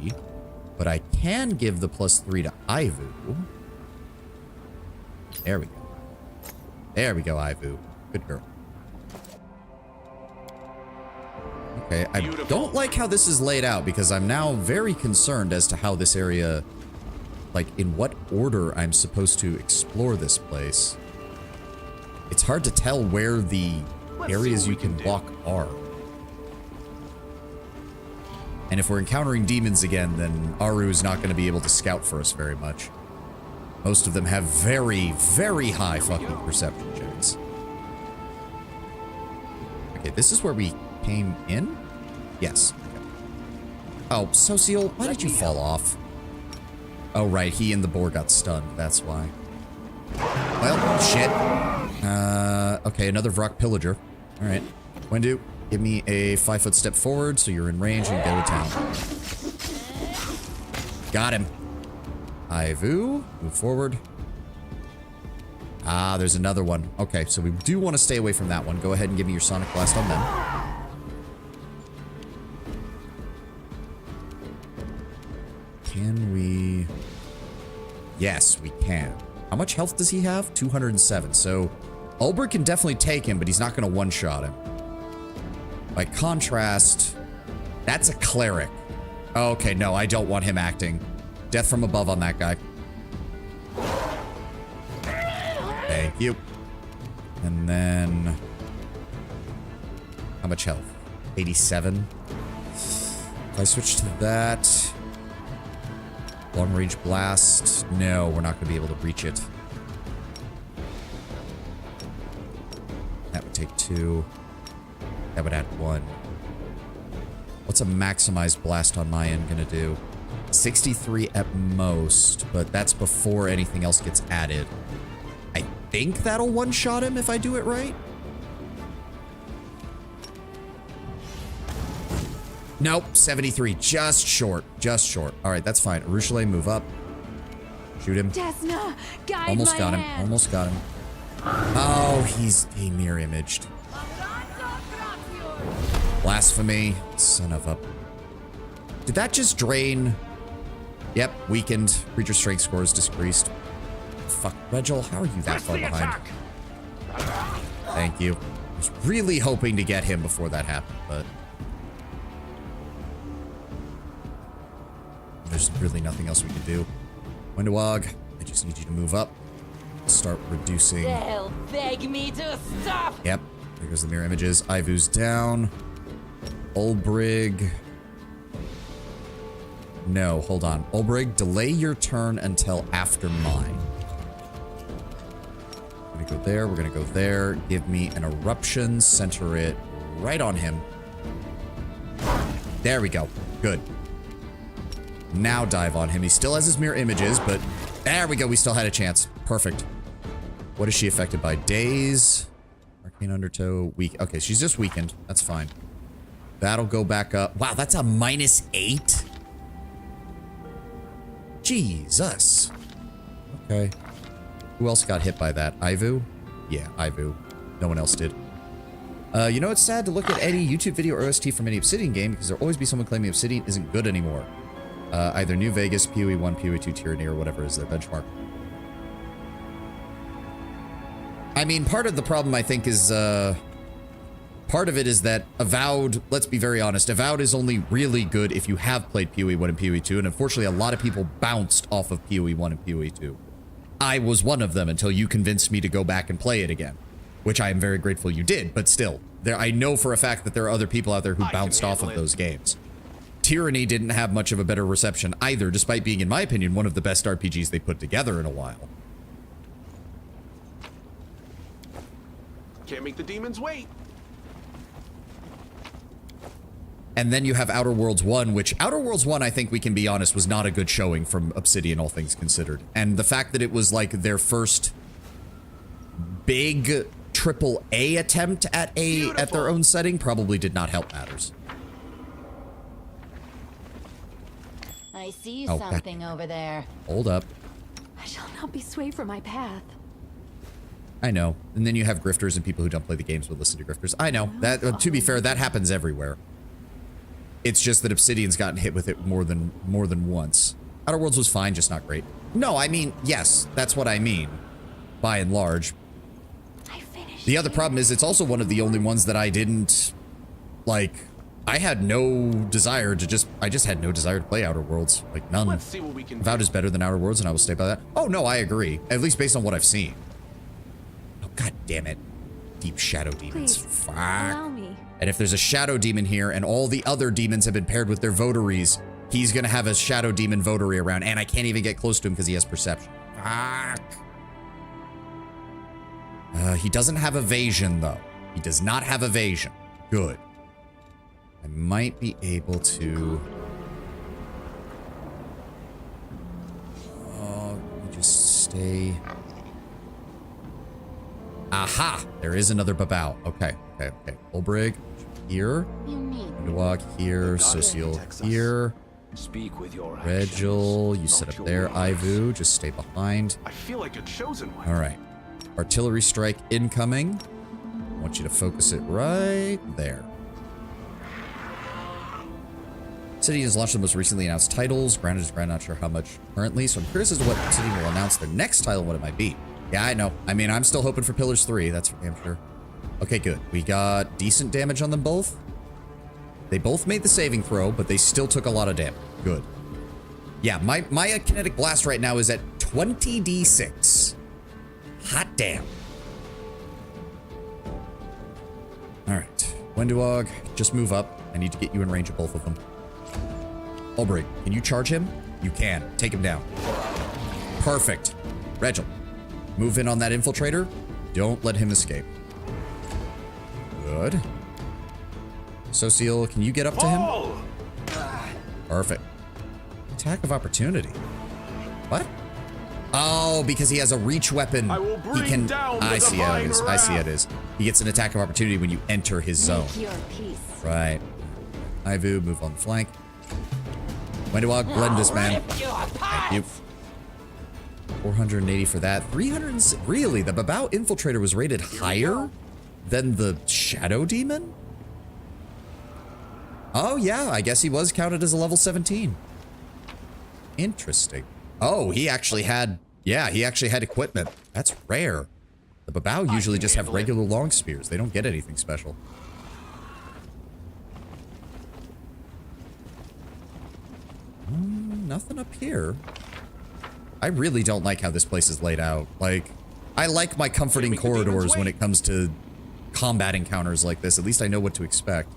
But I can give the +3 to Ivu. There we go. There we go, Ivu. Good girl. Okay, I don't like how this is laid out because I'm now very concerned as to how this area... Like, in what order I'm supposed to explore this place. It's hard to tell where the areas you can walk are. And if we're encountering demons again, then Aru is not going to be able to scout for us very much. Most of them have very, very high fucking perception checks. Okay, this is where we came in? Yes. Okay. Oh, Sociel, why did you fall off? Oh, right, he and the boar got stunned, that's why. Well, shit. Okay, another Vrock Pillager. Alright. Wendu, give me a 5-foot step forward so you're in range and go to town. Got him. Ivu, move forward. Ah, there's another one. Okay, so we do want to stay away from that one. Go ahead and give me your Sonic Blast on them. Can we... Yes, we can. How much health does he have? 207. So, Ulbrich can definitely take him, but he's not going to one-shot him. By contrast, that's a cleric. Oh, okay, no, I don't want him acting. Death from above on that guy. Thank you. And then... How much health? 87. If I switch to that... Long range blast. No, we're not going to be able to reach it. That would take 2. That would add 1. What's a maximized blast on my end going to do? 63 at most, but that's before anything else gets added. I think that'll one-shot him if I do it right. Nope, 73. Just short. Just short. All right, that's fine. Arushale, move up. Shoot him. Desna, guide Almost my got him. hand. Almost got him. Oh, he mirror imaged. Blasphemy. Son of a... Did that just drain? Yep, weakened. Creature strength score is decreased. Fuck, Regil, how are you that far behind? Thank you. I was really hoping to get him before that happened, but... There's really nothing else we can do. Windowog, I just need you to move up. Start reducing. They'll beg me to stop. Yep. There goes the mirror images. Ivu's down. Ulbrig. No, hold on. Ulbrig, delay your turn until after mine. We're gonna go there. We're gonna go there. Give me an eruption. Center it right on him. There we go. Good. Now dive on him. He still has his mirror images, but there we go. We still had a chance. Perfect. What is she affected by? Daze. Arcane Undertow. Weak. Okay, she's just weakened. That's fine. That'll go back up. Wow, that's a -8? Jesus. Okay. Who else got hit by that? Ivu? Yeah, Ivu. No one else did. You know, it's sad to look at any YouTube video or OST from any Obsidian game because there'll always be someone claiming Obsidian isn't good anymore. Either New Vegas, PoE 1, PoE 2, Tyranny, or whatever is their benchmark. I mean, part of the problem, I think, is, part of it is that Avowed, let's be very honest, Avowed is only really good if you have played PoE 1 and PoE 2, and unfortunately a lot of people bounced off of PoE 1 and PoE 2. I was one of them until you convinced me to go back and play it again, which I am very grateful you did, but still, I know for a fact that there are other people out there who bounced off of those games. Tyranny didn't have much of a better reception either, despite being, in my opinion, one of the best RPGs they put together in a while. Can't make the demons wait. And then you have Outer Worlds 1, which Outer Worlds 1, I think we can be honest, was not a good showing from Obsidian, all things considered. And the fact that it was like their first big triple A attempt at their own setting probably did not help matters. I see Oh, something over there. Hold up. I shall not be swayed from my path. I know. And then you have grifters and people who don't play the games but listen to grifters. I know. That to be fair, that happens everywhere. It's just that Obsidian's gotten hit with it more than once. Outer Worlds was fine, just not great. No, I mean, yes, that's what I mean. By and large. I finished. The other problem is it's also one of the only ones that I didn't, like, I had no desire to I just had no desire to play Outer Worlds. Like, none. Let's see what we can Avowed is better than Outer Worlds, and I will stay by that. Oh, no, I agree. At least based on what I've seen. Oh, god damn it. Deep Shadow Demons. Please, Fuck. allow me. And if there's a Shadow Demon here, and all the other demons have been paired with their votaries, he's gonna have a Shadow Demon votary around, and I can't even get close to him because he has perception. Fuck. He doesn't have evasion, though. He does not have evasion. Good. I might be able to... let me just stay... Aha! There is another Babao. Okay. Ulbrig, here. You need Underwalk here. Social here. speak with your Regil, you sit up there. Ivu, just stay behind. I feel like a chosen one. All right. Artillery strike incoming. I want you to focus it right there. City has launched the most recently announced titles. Granted is not sure how much currently, so I'm curious as to what City will announce their next title and what it might be. Yeah, I know. I mean, I'm still hoping for Pillars 3. That's for damn sure. Okay, good. We got decent damage on them both. They both made the saving throw, but they still took a lot of damage. Good. Yeah, my kinetic blast right now is at 20d6. Hot damn. All right. Wenduog, just move up. I need to get you in range of both of them. Ulbrig, can you charge him? You can. Take him down. Perfect. Regil, move in on that infiltrator. Don't let him escape. Good. Social, can you get up to him? Perfect. Attack of opportunity. What? Oh, because he has a reach weapon. I will bring He can. down the I see how it is. divine I see how it is. He gets an attack of opportunity when you enter his zone. make your peace. Right. Ivu, move on the flank. Wenduog, blend this man. Rip you apart. Thank you. 480 for that. 300. Really? The Babao Infiltrator was rated higher than the Shadow Demon? Oh, yeah. I guess he was counted as a level 17. Interesting. Oh, he actually had... Yeah, he actually had equipment. That's rare. The Babao usually just have regular long spears. They don't get anything special. Nothing up here. I really don't like how this place is laid out. Like, I like my comforting corridors when it comes to combat encounters like this. At least I know what to expect.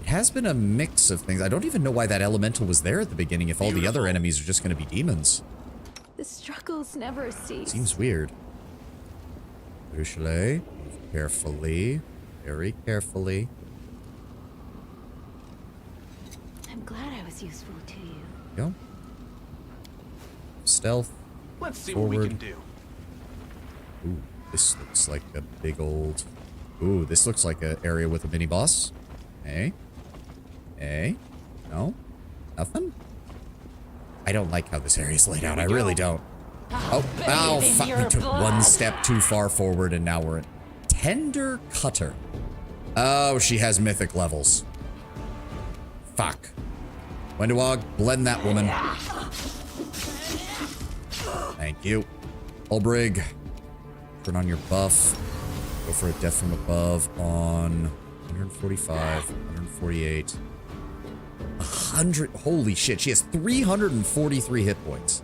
It has been a mix of things. I don't even know why that elemental was there at the beginning if all the other enemies are just going to be demons. The struggles never cease. Seems weird. Ruchelet, carefully. Very carefully. I'm glad I was useful to you. Go. Stealth. Let's see Forward. what we can do. Ooh, this looks like a big old... Ooh, this looks like an area with a mini-boss. Hey. Hey. No? Nothing? I don't like how this area is laid out. I really don't. Oh, oh, fuck. We took one step too far forward and now we're at Tender Cutter. Oh, she has mythic levels. Fuck. Wenduog, blend that woman. Thank you. Ulbrig, turn on your buff. Go for a death from above on 145, 148. 100. Holy shit, she has 343 hit points.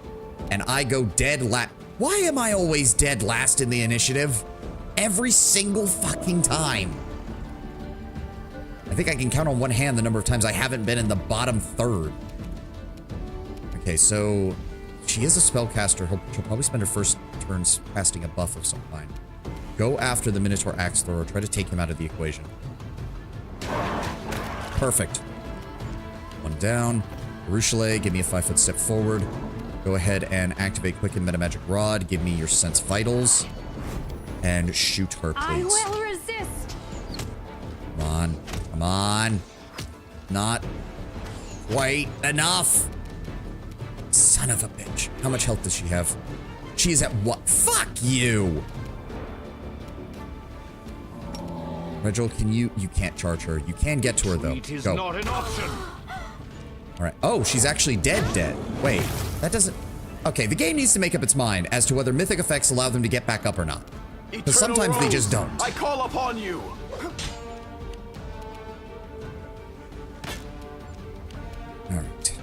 And I go dead last. Why am I always dead last in the initiative? Every single fucking time. I think I can count on one hand the number of times I haven't been in the bottom third. Okay, so she is a spellcaster. She'll probably spend her first turns casting a buff of some kind. Go after the Minotaur Axe Thrower. Try to take him out of the equation. Perfect. One down. Ruchelet, give me a 5-foot step forward. Go ahead and activate Quicken Metamagic Rod. Give me your Sense Vitals. And shoot her, please. I will resist. Come on. Come on. Not quite enough. Son of a bitch. How much health does she have? She is at what? Fuck you! Regil, can you can't charge her. You can get to her, though. Go. Not an option. Alright. Oh, she's actually dead. Wait. That doesn't... Okay, the game needs to make up its mind as to whether mythic effects allow them to get back up or not. Because sometimes they just don't. I call upon you. Alright.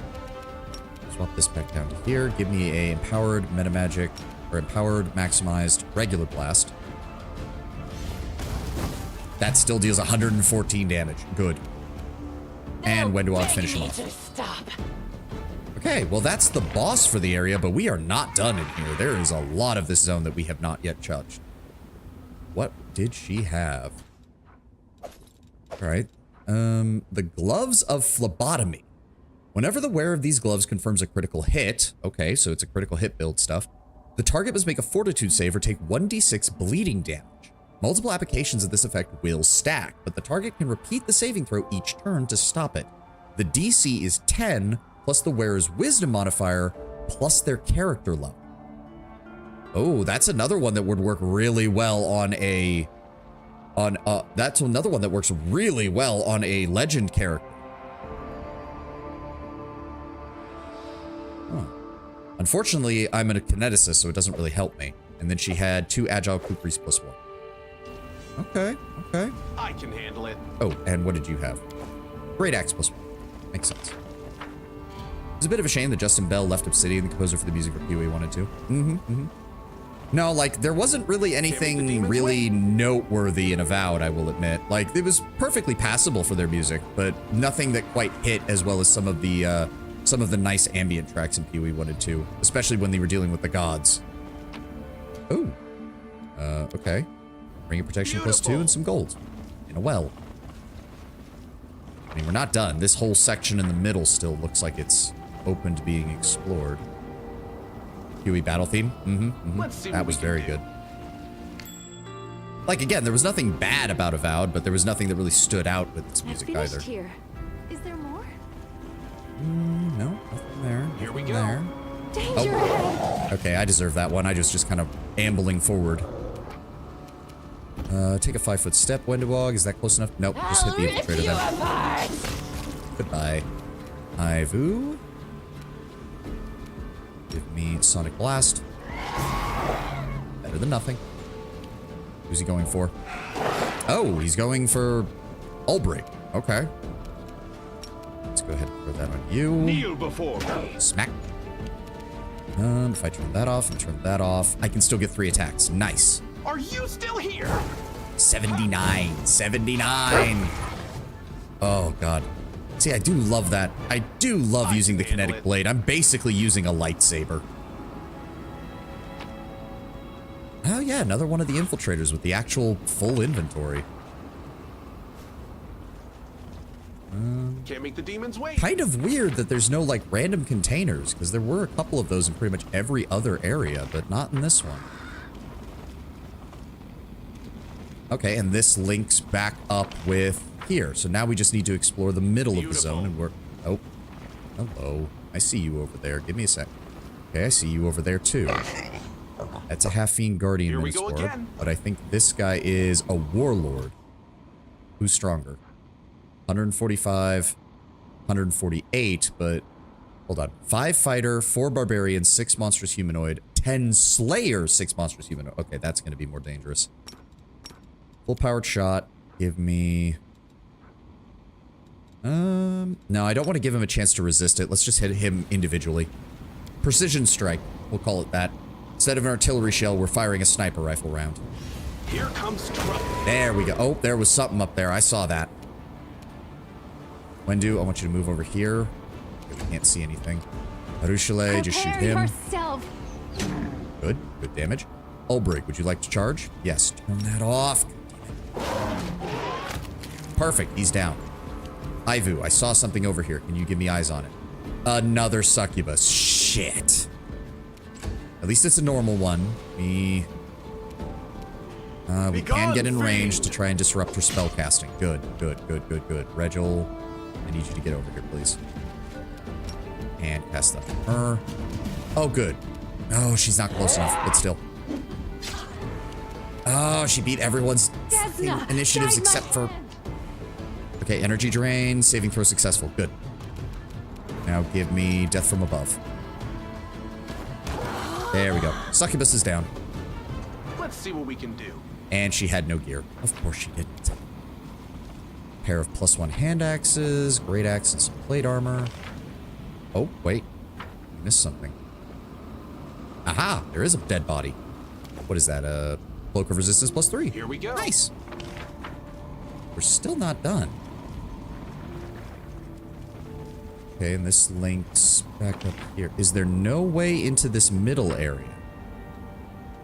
Swap this back down to here. Give me a empowered metamagic, or empowered maximized regular blast. That still deals 114 damage. Good. And when do I finish him off? Okay, well that's the boss for the area, but we are not done in here. There is a lot of this zone that we have not yet touched. What did she have? Alright. The Gloves of Phlebotomy. Whenever the wearer of these gloves confirms a critical hit, okay, so it's a critical hit build stuff, the target must make a fortitude save or take 1d6 bleeding damage. Multiple applications of this effect will stack, but the target can repeat the saving throw each turn to stop it. The DC is 10, plus the wearer's wisdom modifier, plus their character level. Oh, that's another one that would work really well on a... that's another one that works really well on a legend character. Huh. Unfortunately, I'm a kineticist, so it doesn't really help me. And then she had 2 agile kukris plus 1. Okay, okay. I can handle it. Oh, and what did you have? Great axe plus 1. Makes sense. It's a bit of a shame that Justin Bell left Obsidian, the composer for the music for PoE 1 and 2. No, like, there wasn't really anything really noteworthy in Avowed, I will admit. Like, it was perfectly passable for their music, but nothing that quite hit as well as some of the nice ambient tracks in PoE 1 and 2, especially when they were dealing with the gods. Oh. Okay. Bring a protection plus 2 and some gold. In a well. I mean, we're not done. This whole section in the middle still looks like it's open to being explored. PoE battle theme? That was very good. Like, again, there was nothing bad about Avowed, but there was nothing that really stood out with its music either. Here. Is there more? No, nothing there. Here we go. There. Danger ahead. Okay, I deserve that one. I was just kind of ambling forward. Take a 5-foot step, Wendewog. Is that close enough? Nope, just hit the infiltrator then. Goodbye. Ivu. Give me Sonic Blast. Better than nothing. Who's he going for? Oh, he's going for Ulbrich. Okay. Let's go ahead and throw that on you. Kneel before me. Smack. If I turn that off and turn that off, I can still get 3 attacks. Nice. Are you still here? 79. 79. Oh, God. See, I do love that. I do love using the kinetic blade. I'm basically using a lightsaber. Oh, yeah, another one of the infiltrators with the actual full inventory. Can't make the demons wait. Kind of weird that there's no, like, random containers, because there were a couple of those in pretty much every other area, but not in this one. Okay, and this links back up with here. So now we just need to explore the middle of the zone, and we're... Oh. Hello. I see you over there. Give me a sec. Okay, I see you over there, too. That's a half-fiend guardian Minotaur, but I think this guy is a warlord. Who's stronger? 145, 148, but... Hold on. 5 fighter, 4 barbarian, 6 monstrous humanoid, 10 slayer, 6 monstrous humanoid. Okay, that's going to be more dangerous. Full-powered shot. Give me... No, I don't want to give him a chance to resist it. Let's just hit him individually. Precision strike. We'll call it that. Instead of an artillery shell, we're firing a sniper rifle round. Here comes trouble. There we go. Oh, there was something up there. I saw that. Wendu, I want you to move over here. We can't see anything. Arushale, just shoot him. Yourself. Good. Good damage. Ulbrich, would you like to charge? Yes. Turn that off. Perfect. He's down. Ivu, I saw something over here. Can you give me eyes on it? Another succubus. Shit. At least it's a normal one. We can get in range to try and disrupt her spell casting. Good. Regil, I need you to get over here, please. And cast that on her. Oh, good. Oh, she's not close enough, but still. Oh, she beat everyone's initiatives except for... Okay, energy drain, saving throw successful. Good. Now give me death from above. There we go. Succubus is down. Let's see what we can do. And she had no gear. Of course she didn't. Pair of +1 hand axes, great axe, and some plate armor. Oh, wait. I missed something. Aha! There is a dead body. What is that? Cloak of resistance +3. Here we go. Nice. We're still not done. Okay, and this links back up here. Is there no way into this middle area?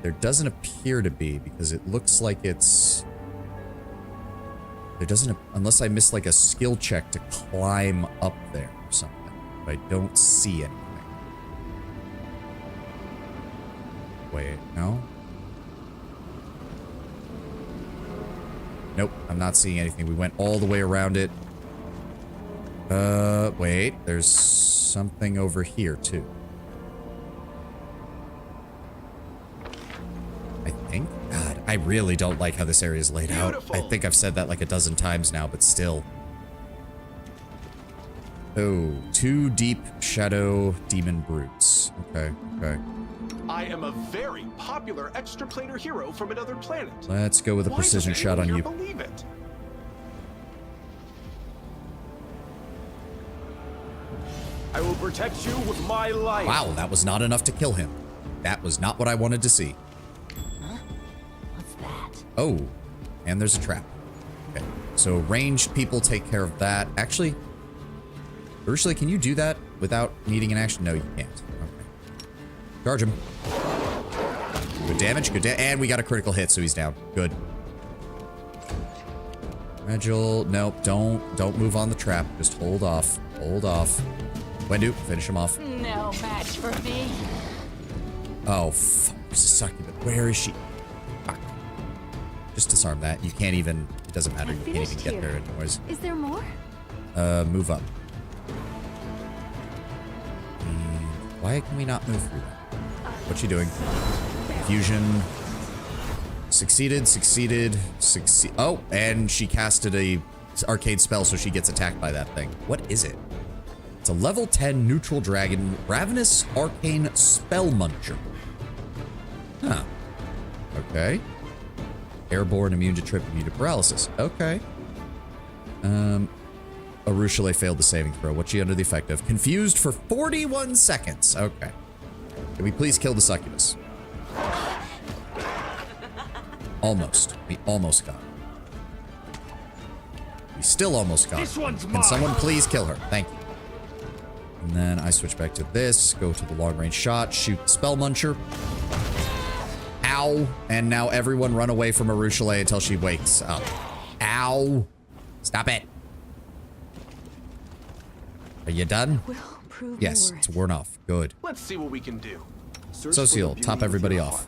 There doesn't appear to be, because it looks like it's... There doesn't... Unless I missed like a skill check to climb up there or something. But I don't see anything. Wait, no? Nope, I'm not seeing anything. We went all the way around it. Wait, there's something over here, too. I think? God, I really don't like how this area is laid out. I think I've said that like a dozen times now, but still. Oh, 2 deep shadow demon brutes. Okay. I am a very popular extraplanar hero from another planet. Let's go with a precision shot on you. Believe it? I will protect you with my life. Wow, that was not enough to kill him. That was not what I wanted to see. Huh? What's that? Oh, and there's a trap. Okay, so ranged people take care of that. Actually, Ursula, can you do that without needing an action? No, you can't. Okay. Charge him. Good damage, and we got a critical hit, so he's down. Good. Regil, nope, don't move on the trap. Just hold off. Hold off. Wendu, finish him off. No match for me. Oh, fuck. There's a succubus. Where is she? Fuck. Just disarm that. You can't even... It doesn't matter. You can't even get there anyways. Is there more? Move up. Why can we not move through that? What you doing? Fusion. Succeeded. Oh, and she casted a arcade spell, so she gets attacked by that thing. What is it? It's a level 10 neutral dragon, Ravenous Arcane Spell Muncher. Huh. Okay. Airborne, immune to trip, immune to paralysis. Okay. Arushale failed the saving throw. What's she under the effect of? Confused for 41 seconds. Okay. Can we please kill the succubus? Almost. We almost got it. We still almost got it. Can someone please kill her? Thank you. And then I switch back to this, go to the long range shot, shoot the spell muncher. Ow. And now everyone run away from Arushale until she wakes up. Ow. Stop it. Are you done? Yes, it's worn off. Good. Let's see what we can do. Sociel, top everybody off.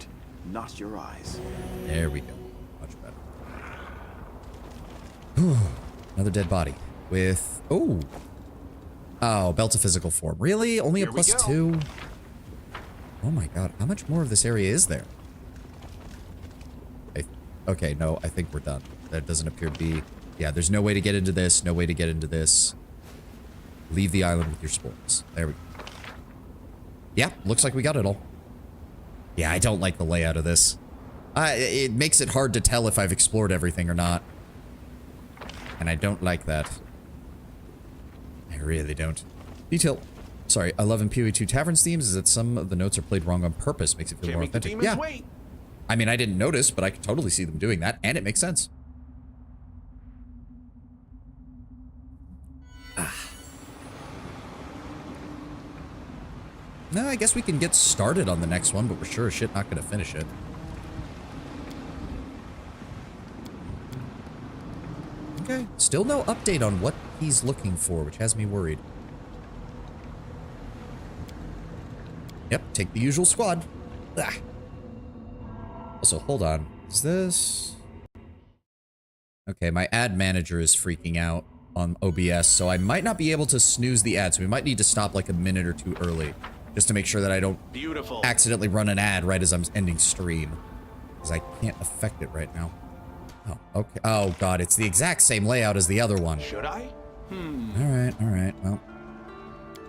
Not your eyes. There we go. Much better. Another dead body with... Oh, belt of physical form. Really? Only a +2? Oh my god. How much more of this area is there? Okay, no, I think we're done. That doesn't appear to be... Yeah, there's no way to get into this. No way to get into this. Leave the island with your sports. There we go. Yeah, looks like we got it all. Yeah, I don't like the layout of this. It makes it hard to tell if I've explored everything or not. And I don't like that. I really don't. Detail. Sorry, I love in PoE2 Tavern's themes is that some of the notes are played wrong on purpose. Makes it feel more authentic. Yeah. Wait. I mean, I didn't notice, but I could totally see them doing that, and it makes sense. No, I guess we can get started on the next one, but we're sure as shit not going to finish it. Okay, still no update on what he's looking for, which has me worried. Yep, take the usual squad. Ah. Also, hold on. Is this... Okay, my ad manager is freaking out on OBS, so I might not be able to snooze the ad, so we might need to stop like a minute or two early, just to make sure that I don't accidentally run an ad right as I'm ending stream, because I can't affect it right now. Oh, okay. Oh, God, it's the exact same layout as the other one. Should I? All right, well,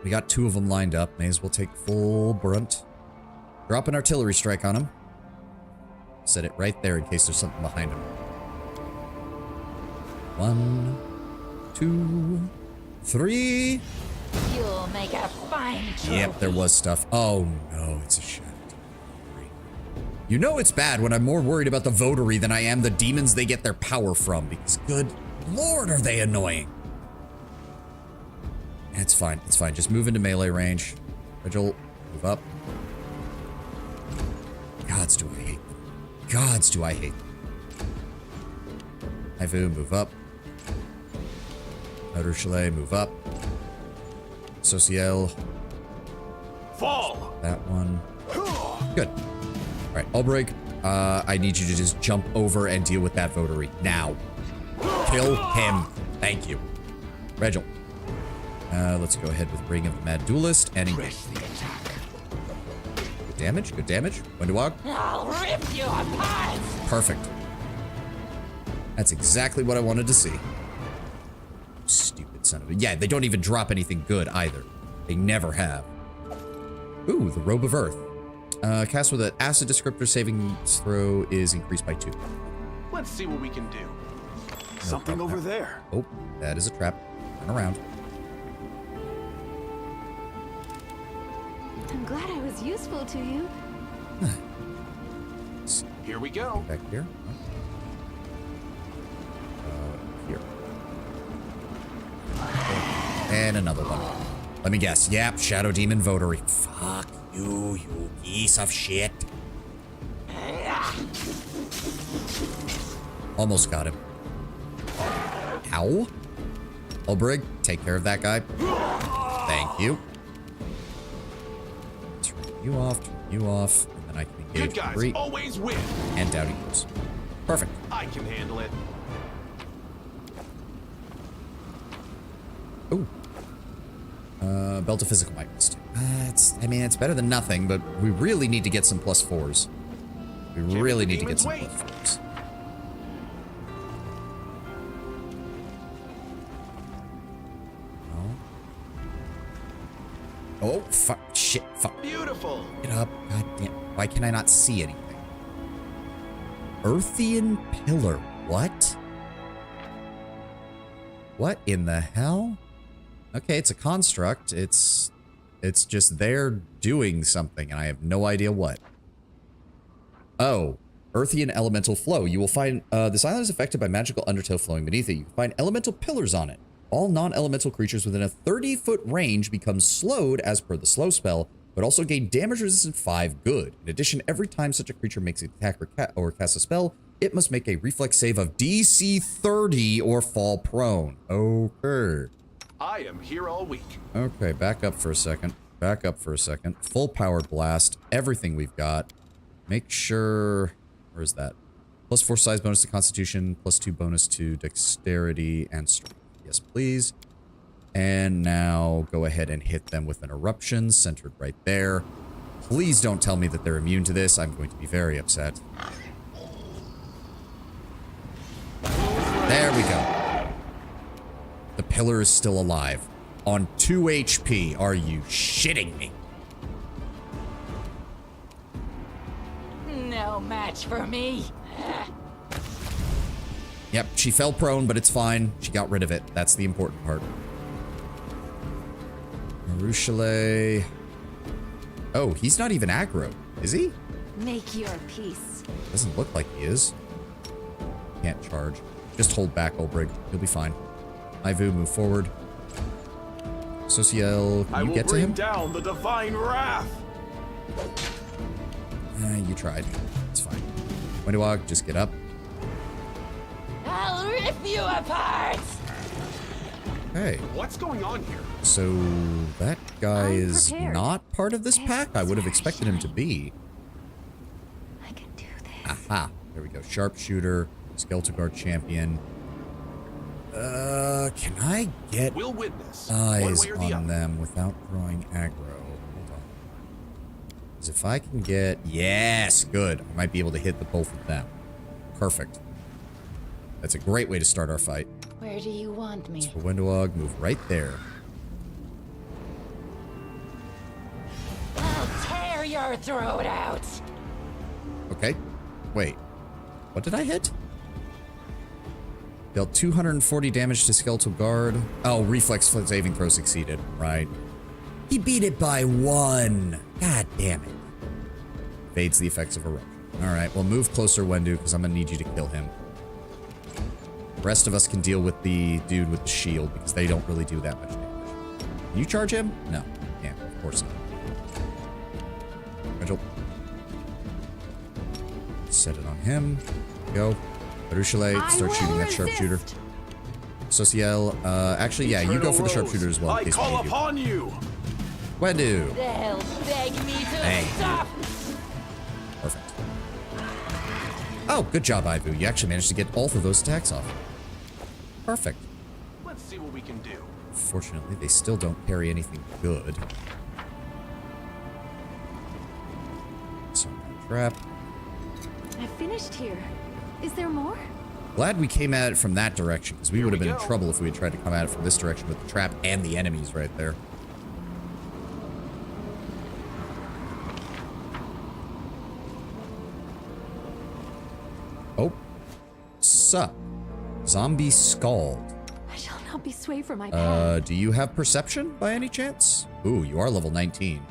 we got 2 of them lined up. May as well take full brunt. Drop an artillery strike on him. Set it right there in case there's something behind him. 1, 2, 3. You'll make a fine trophy. Yep, there was stuff. Oh no, it's a shadow. You know it's bad when I'm more worried about the votary than I am the demons they get their power from, because good lord are they annoying. It's fine, it's fine. Just move into melee range. Vigil, move up. Gods do I hate them. Gods do I hate them. Ivu, move up. Outer Chalet, move up. Social. Fall! That one. Good. All right, Ulbrich, I need you to just jump over and deal with that votary. Now. Kill him. Thank you. Regil. Let's go ahead with Ring of the Mad Duelist and Press the attack. good damage. Good damage. Wendewog. I'll rip you apart! Perfect. That's exactly what I wanted to see. Stupid son of a... Yeah, they don't even drop anything good either. They never have. Ooh, the Robe of Earth. Cast with an acid descriptor saving throw is increased by 2. Let's see what we can do. Something over there. Oh, that is a trap. Turn around. I'm glad I was useful to you. Here we go. Back here. Here. And another one. Let me guess. Yep, Shadow Demon Votary. Fuck you, you piece of shit. Almost got him. Ow. Ulbrich, take care of that guy. Thank you. Turn you off, and then I can engage Good guys Bree. always win. And down he goes. Perfect. I can handle it. Ooh. Belt of Physical Might. I mean, it's better than nothing, but we really need to get some +4s. We really need to get some +4s. Oh, fuck, shit, fuck. Beautiful. Get up, god damn. Why can I not see anything? Earthian Pillar, what? What in the hell? Okay, it's a construct. It's just there doing something, and I have no idea what. Oh, Earthian Elemental Flow. You will find, this island is affected by magical undertow flowing beneath it. You can find elemental pillars on it. All non-elemental creatures within a 30-foot range become slowed as per the slow spell, but also gain damage resistance 5 good. In addition, every time such a creature makes an attack or casts a spell, it must make a reflex save of DC 30 or fall prone. Okay. I am here all week. Okay, back up for a second. Back up for a second. Full powered blast. Everything we've got. Make sure... Where is that? +4 size bonus to Constitution, +2 bonus to Dexterity and Strength. Yes, please. And now go ahead and hit them with an Eruption, centered right there. Please don't tell me that they're immune to this. I'm going to be very upset. There we go. The pillar is still alive. On 2 HP. Are you shitting me? No match for me. Yep, she fell prone, but it's fine. She got rid of it. That's the important part. Marushale. Oh, he's not even aggro, is he? Make your peace. Doesn't look like he is. Can't charge. Just hold back, Ulbrich. He'll be fine. Ivu, move forward. Social, can you get to him? I will bring down the divine wrath. You tried. It's fine. Wendewog, just get up. I'll rip you apart! Hey. What's going on here? So that guy I'm is prepared. not part of this pack? I would have expected him to be. Ah, there we go. Sharpshooter, skeletal guard champion. Can I get We'll witness. eyes One way or the on other. them without throwing aggro? Hold on. Because if I can get... Yes, good. I might be able to hit the both of them. Perfect. That's a great way to start our fight. Where do you want me? For Windowog, move right there. I'll tear your throat out. Okay. Wait. What did I hit? Dealt 240 damage to skeletal guard. Oh, reflex saving throw succeeded. Right. He beat it by 1. God damn it. Fades the effects of eruption. Alright, well move closer, Wendu, because I'm going to need you to kill him. The rest of us can deal with the dude with the shield, because they don't really do that much damage. Can you charge him? No. Can't. Of course not. Vigil. Set it on him. Go. Baruchele, start shooting that sharpshooter. Social, actually, yeah, you go for the sharpshooter as well. I call upon you. Wendu. They'll beg me to Thank you. stop. Perfect. Oh, good job, Ivu. You actually managed to get both of those attacks off. Perfect. Let's see what we can do. Fortunately, they still don't carry anything good. So, trap. I finished here. Is there more? Glad we came at it from that direction, because we Here would have we been in go. trouble if we had tried to come at it from this direction with the trap and the enemies right there. Oh. Sup. Zombie Scald. I shall not be swayed from my path. Do you have perception by any chance? Ooh, you are level 19.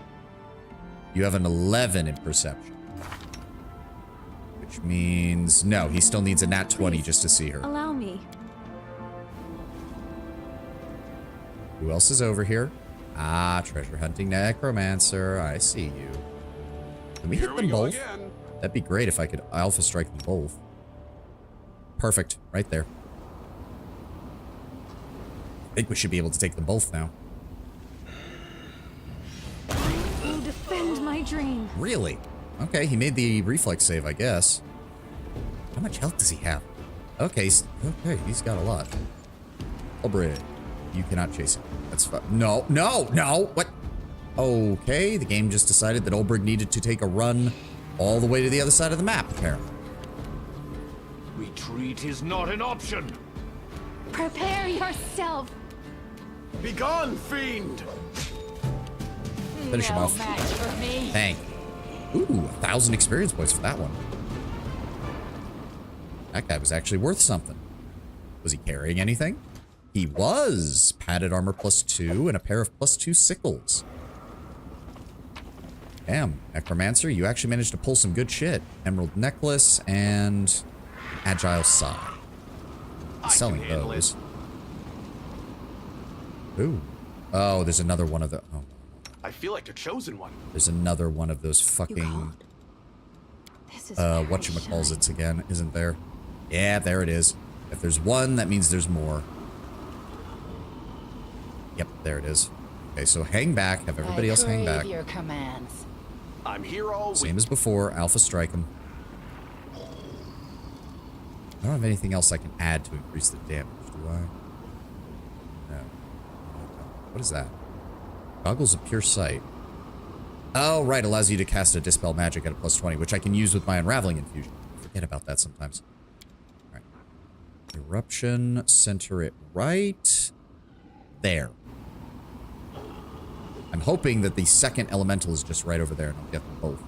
You have an 11 in perception. Which means... No, he still needs a nat 20 just to see her. Allow me. Who else is over here? Ah, treasure hunting necromancer. I see you. Can we Here hit we them go both? again. That'd be great if I could alpha strike them both. Perfect. Right there. I think we should be able to take them both now. I'll defend my dream. Really? Okay, he made the reflex save, I guess. How much health does he have? Okay, he's got a lot. Aubrey, you cannot chase him. That's fine. No, what? Okay, the game just decided that Olbrich needed to take a run all the way to the other side of the map, apparently. Retreat is not an option. Prepare yourself. Begone, fiend! Finish him No off. match for me. Thank you. Ooh, 1,000 experience points for that one. That guy was actually worth something. Was he carrying anything? He was. Padded armor +2 and a pair of +2 sickles. Damn, Necromancer, you actually managed to pull some good shit. Emerald necklace and agile saw. Selling handle those. Ooh. Oh, there's another one of the... Oh. I feel like a chosen one. There's another one of those fucking... This is whatchamacallits again, isn't there? Yeah, there it is. If there's one, that means there's more. Yep, there it is. Okay, so hang back. Have everybody else hang back. Your commands. I'm here all Same week. as before. Alpha strike him. I don't have anything else I can add to increase the damage, do I? No. What is that? Goggles of Pure Sight. Oh, right. Allows you to cast a Dispel Magic at a +20, which I can use with my Unraveling Infusion. I forget about that sometimes. All right. Eruption. Center it right there. I'm hoping that the second elemental is just right over there and I'll get them both.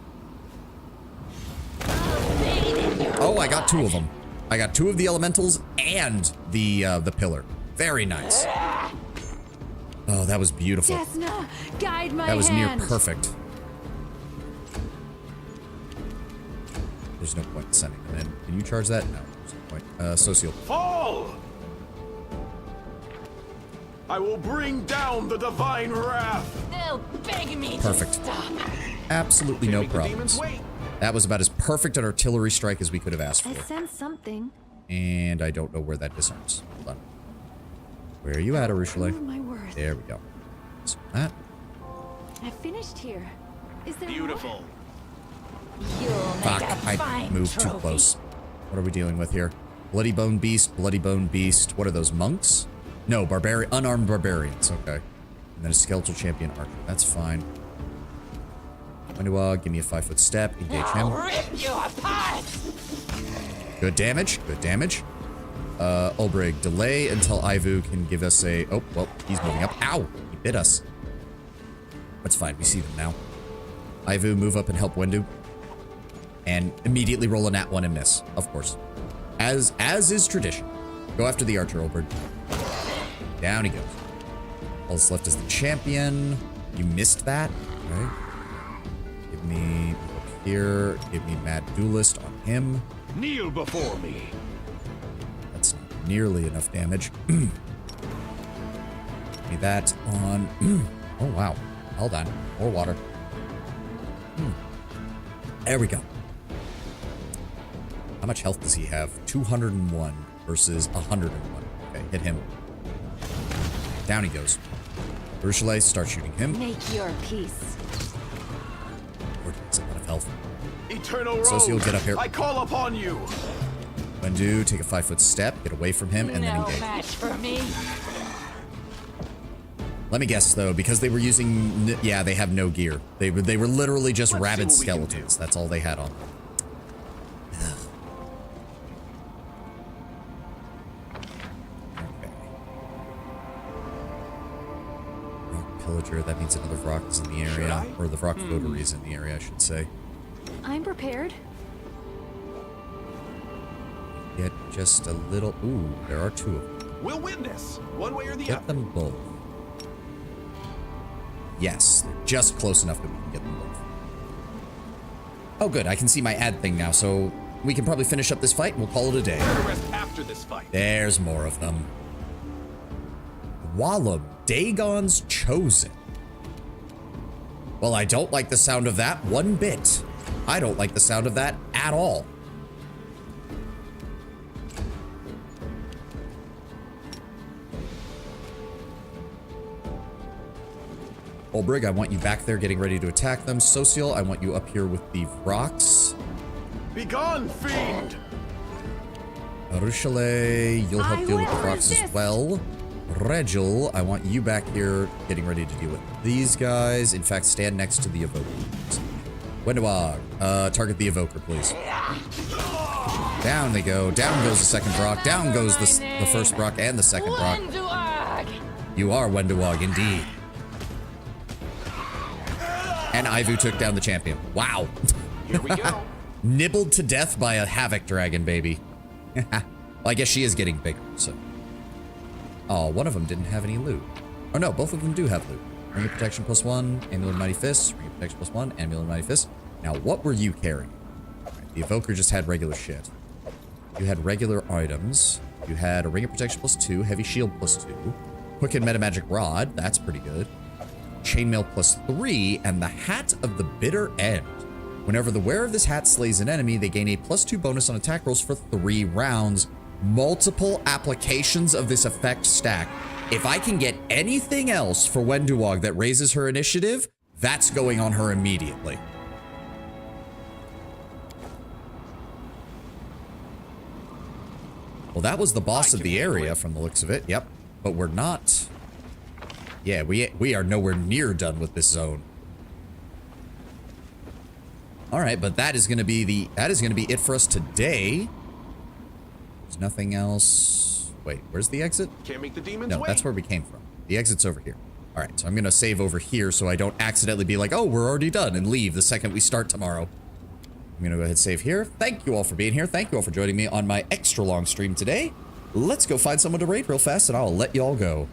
Oh, I got 2 of them. I got 2 of the elementals and the pillar. Very nice. Oh, that was beautiful. Desna, guide my That was hand. near perfect. There's no point in sending them in. Can you charge that? No, there's no point. Social. Fall! I will bring down the divine wrath. They'll beg me Perfect. to stop. Absolutely no Make the demons problems. wait. That was about as perfect an artillery strike as we could have asked I for. sense something. And I don't know where that disarms. Hold on. Where are you at, Arushale? Prove my worth. There we go. So that. I finished here. Is there more? Beautiful. You'll Fuck, make a I fine moved too trophy. close. What are we dealing with here? Bloody Bone Beast, Bloody Bone Beast. What are those, monks? No, unarmed barbarians. Okay. And then a skeletal champion archer. That's fine. Wenduog, give me a 5-foot step. Engage him. I'll rip you apart. Good damage. Good damage. Ulbrig, delay until Ivu can give us a... Oh, well, he's moving up. Ow! He bit us. That's fine. We see them now. Ivu, move up and help Wendu. And immediately roll a nat 1 and miss. Of course. As is tradition. Go after the archer, Ulbrig. Down he goes. All that's left is the champion. You missed that. Okay. Give me up here. Give me Mad Duelist on him. Kneel before me. That's not nearly enough damage. Give me that on... Oh, wow. Hold on. More water. There we go. How much health does he have? 201 versus 101. Okay, hit him. Down he goes. Ursula, start shooting him. Make your peace. Lord, that's a lot of health. Eternal Socio, Road, get up here. I call upon you. Wendu, take a 5-foot step, get away from him, and then No engage. match for me. Let me guess, though, because they were using... Yeah, they have no gear. They were literally just Let's see rabid what we can skeletons. That's all they had on. Ugh. Okay. Rock Pillager, that means another Vrock is in the area. Or the Vrock Votary is in the area, I should say. I'm prepared. Get just a little... Ooh, there are 2 of them. We'll win this, one way or the Get other. them both. Yes, they're just close enough that we can get them both. Oh, good. I can see my ad thing now, so we can probably finish up this fight and we'll call it a day. Better rest after this fight. There's more of them. Wallum, Dagon's Chosen. Well, I don't like the sound of that one bit. I don't like the sound of that at all. Ulbrig, I want you back there getting ready to attack them. Social, I want you up here with the rocks. Begone, fiend! Rushale, you'll help I deal with the will rocks as resist. well. Regil, I want you back here getting ready to deal with these guys. In fact, stand next to the evokers. Wenduog, target the evoker, please. Down they go. Down goes the second Brock. Down goes the first Brock and the second Brock. Wenduog. You are Wenduog, indeed. And Ivu took down the champion. Wow. Here we go. Nibbled to death by a Havoc Dragon, baby. Well, I guess she is getting bigger, so. Oh, one of them didn't have any loot. Oh no, both of them do have loot. Ring of Protection +1, Amulet of Mighty Fist, Ring of Protection +1, Amulet of Mighty Fist. Now, what were you carrying? Right, the Evoker just had regular shit. You had regular items. You had a Ring of Protection +2, Heavy Shield +2, Quicken Metamagic Rod, that's pretty good. Chainmail +3, and the Hat of the Bitter End. Whenever the wearer of this hat slays an enemy, they gain a +2 bonus on attack rolls for 3 rounds. Multiple applications of this effect stack. If I can get anything else for Wenduog that raises her initiative, that's going on her immediately. Well, that was the boss of the area from the looks of it. Yep. But we're not... Yeah, we are nowhere near done with this zone. All right, but that is going to be it for us today. There's nothing else. Wait, where's the exit? Can't make the demons No, wait. that's where we came from. The exit's over here. All right, so I'm going to save over here so I don't accidentally be like, oh, we're already done and leave the second we start tomorrow. I'm going to go ahead and save here. Thank you all for being here. Thank you all for joining me on my extra long stream today. Let's go find someone to raid real fast and I'll let you all go.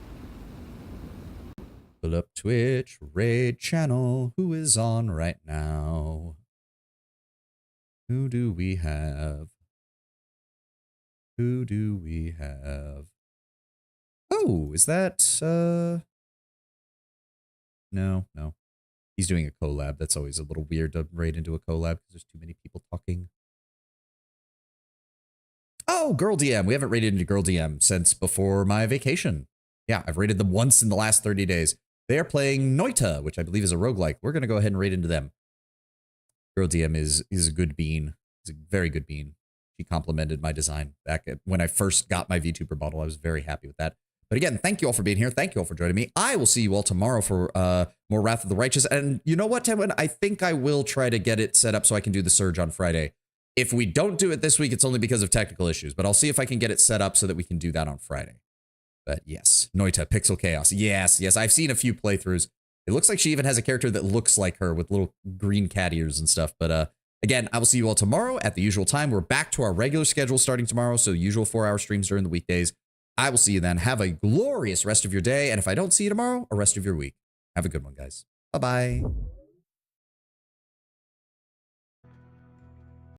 Pull up Twitch, raid channel. Who is on right now? Who do we have? Who do we have? Oh, is that, No. He's doing a collab. That's always a little weird to raid into a collab because there's too many people talking. Oh, Girl DM. We haven't raided into Girl DM since before my vacation. Yeah, I've raided them once in the last 30 days. They are playing Noita, which I believe is a roguelike. We're going to go ahead and raid into them. Girl DM is a good bean. It's a very good bean. She complimented my design back when I first got my VTuber model. I was very happy with that. But again, thank you all for being here. Thank you all for joining me. I will see you all tomorrow for more Wrath of the Righteous. And you know what, Tenwin? I think I will try to get it set up so I can do the Surge on Friday. If we don't do it this week, it's only because of technical issues. But I'll see if I can get it set up so that we can do that on Friday. But yes, Noita, Pixel Chaos. Yes, yes. I've seen a few playthroughs. It looks like she even has a character that looks like her with little green cat ears and stuff. But again, I will see you all tomorrow at the usual time. We're back to our regular schedule starting tomorrow. So usual 4-hour streams during the weekdays. I will see you then. Have a glorious rest of your day. And if I don't see you tomorrow, a rest of your week. Have a good one, guys. Bye-bye.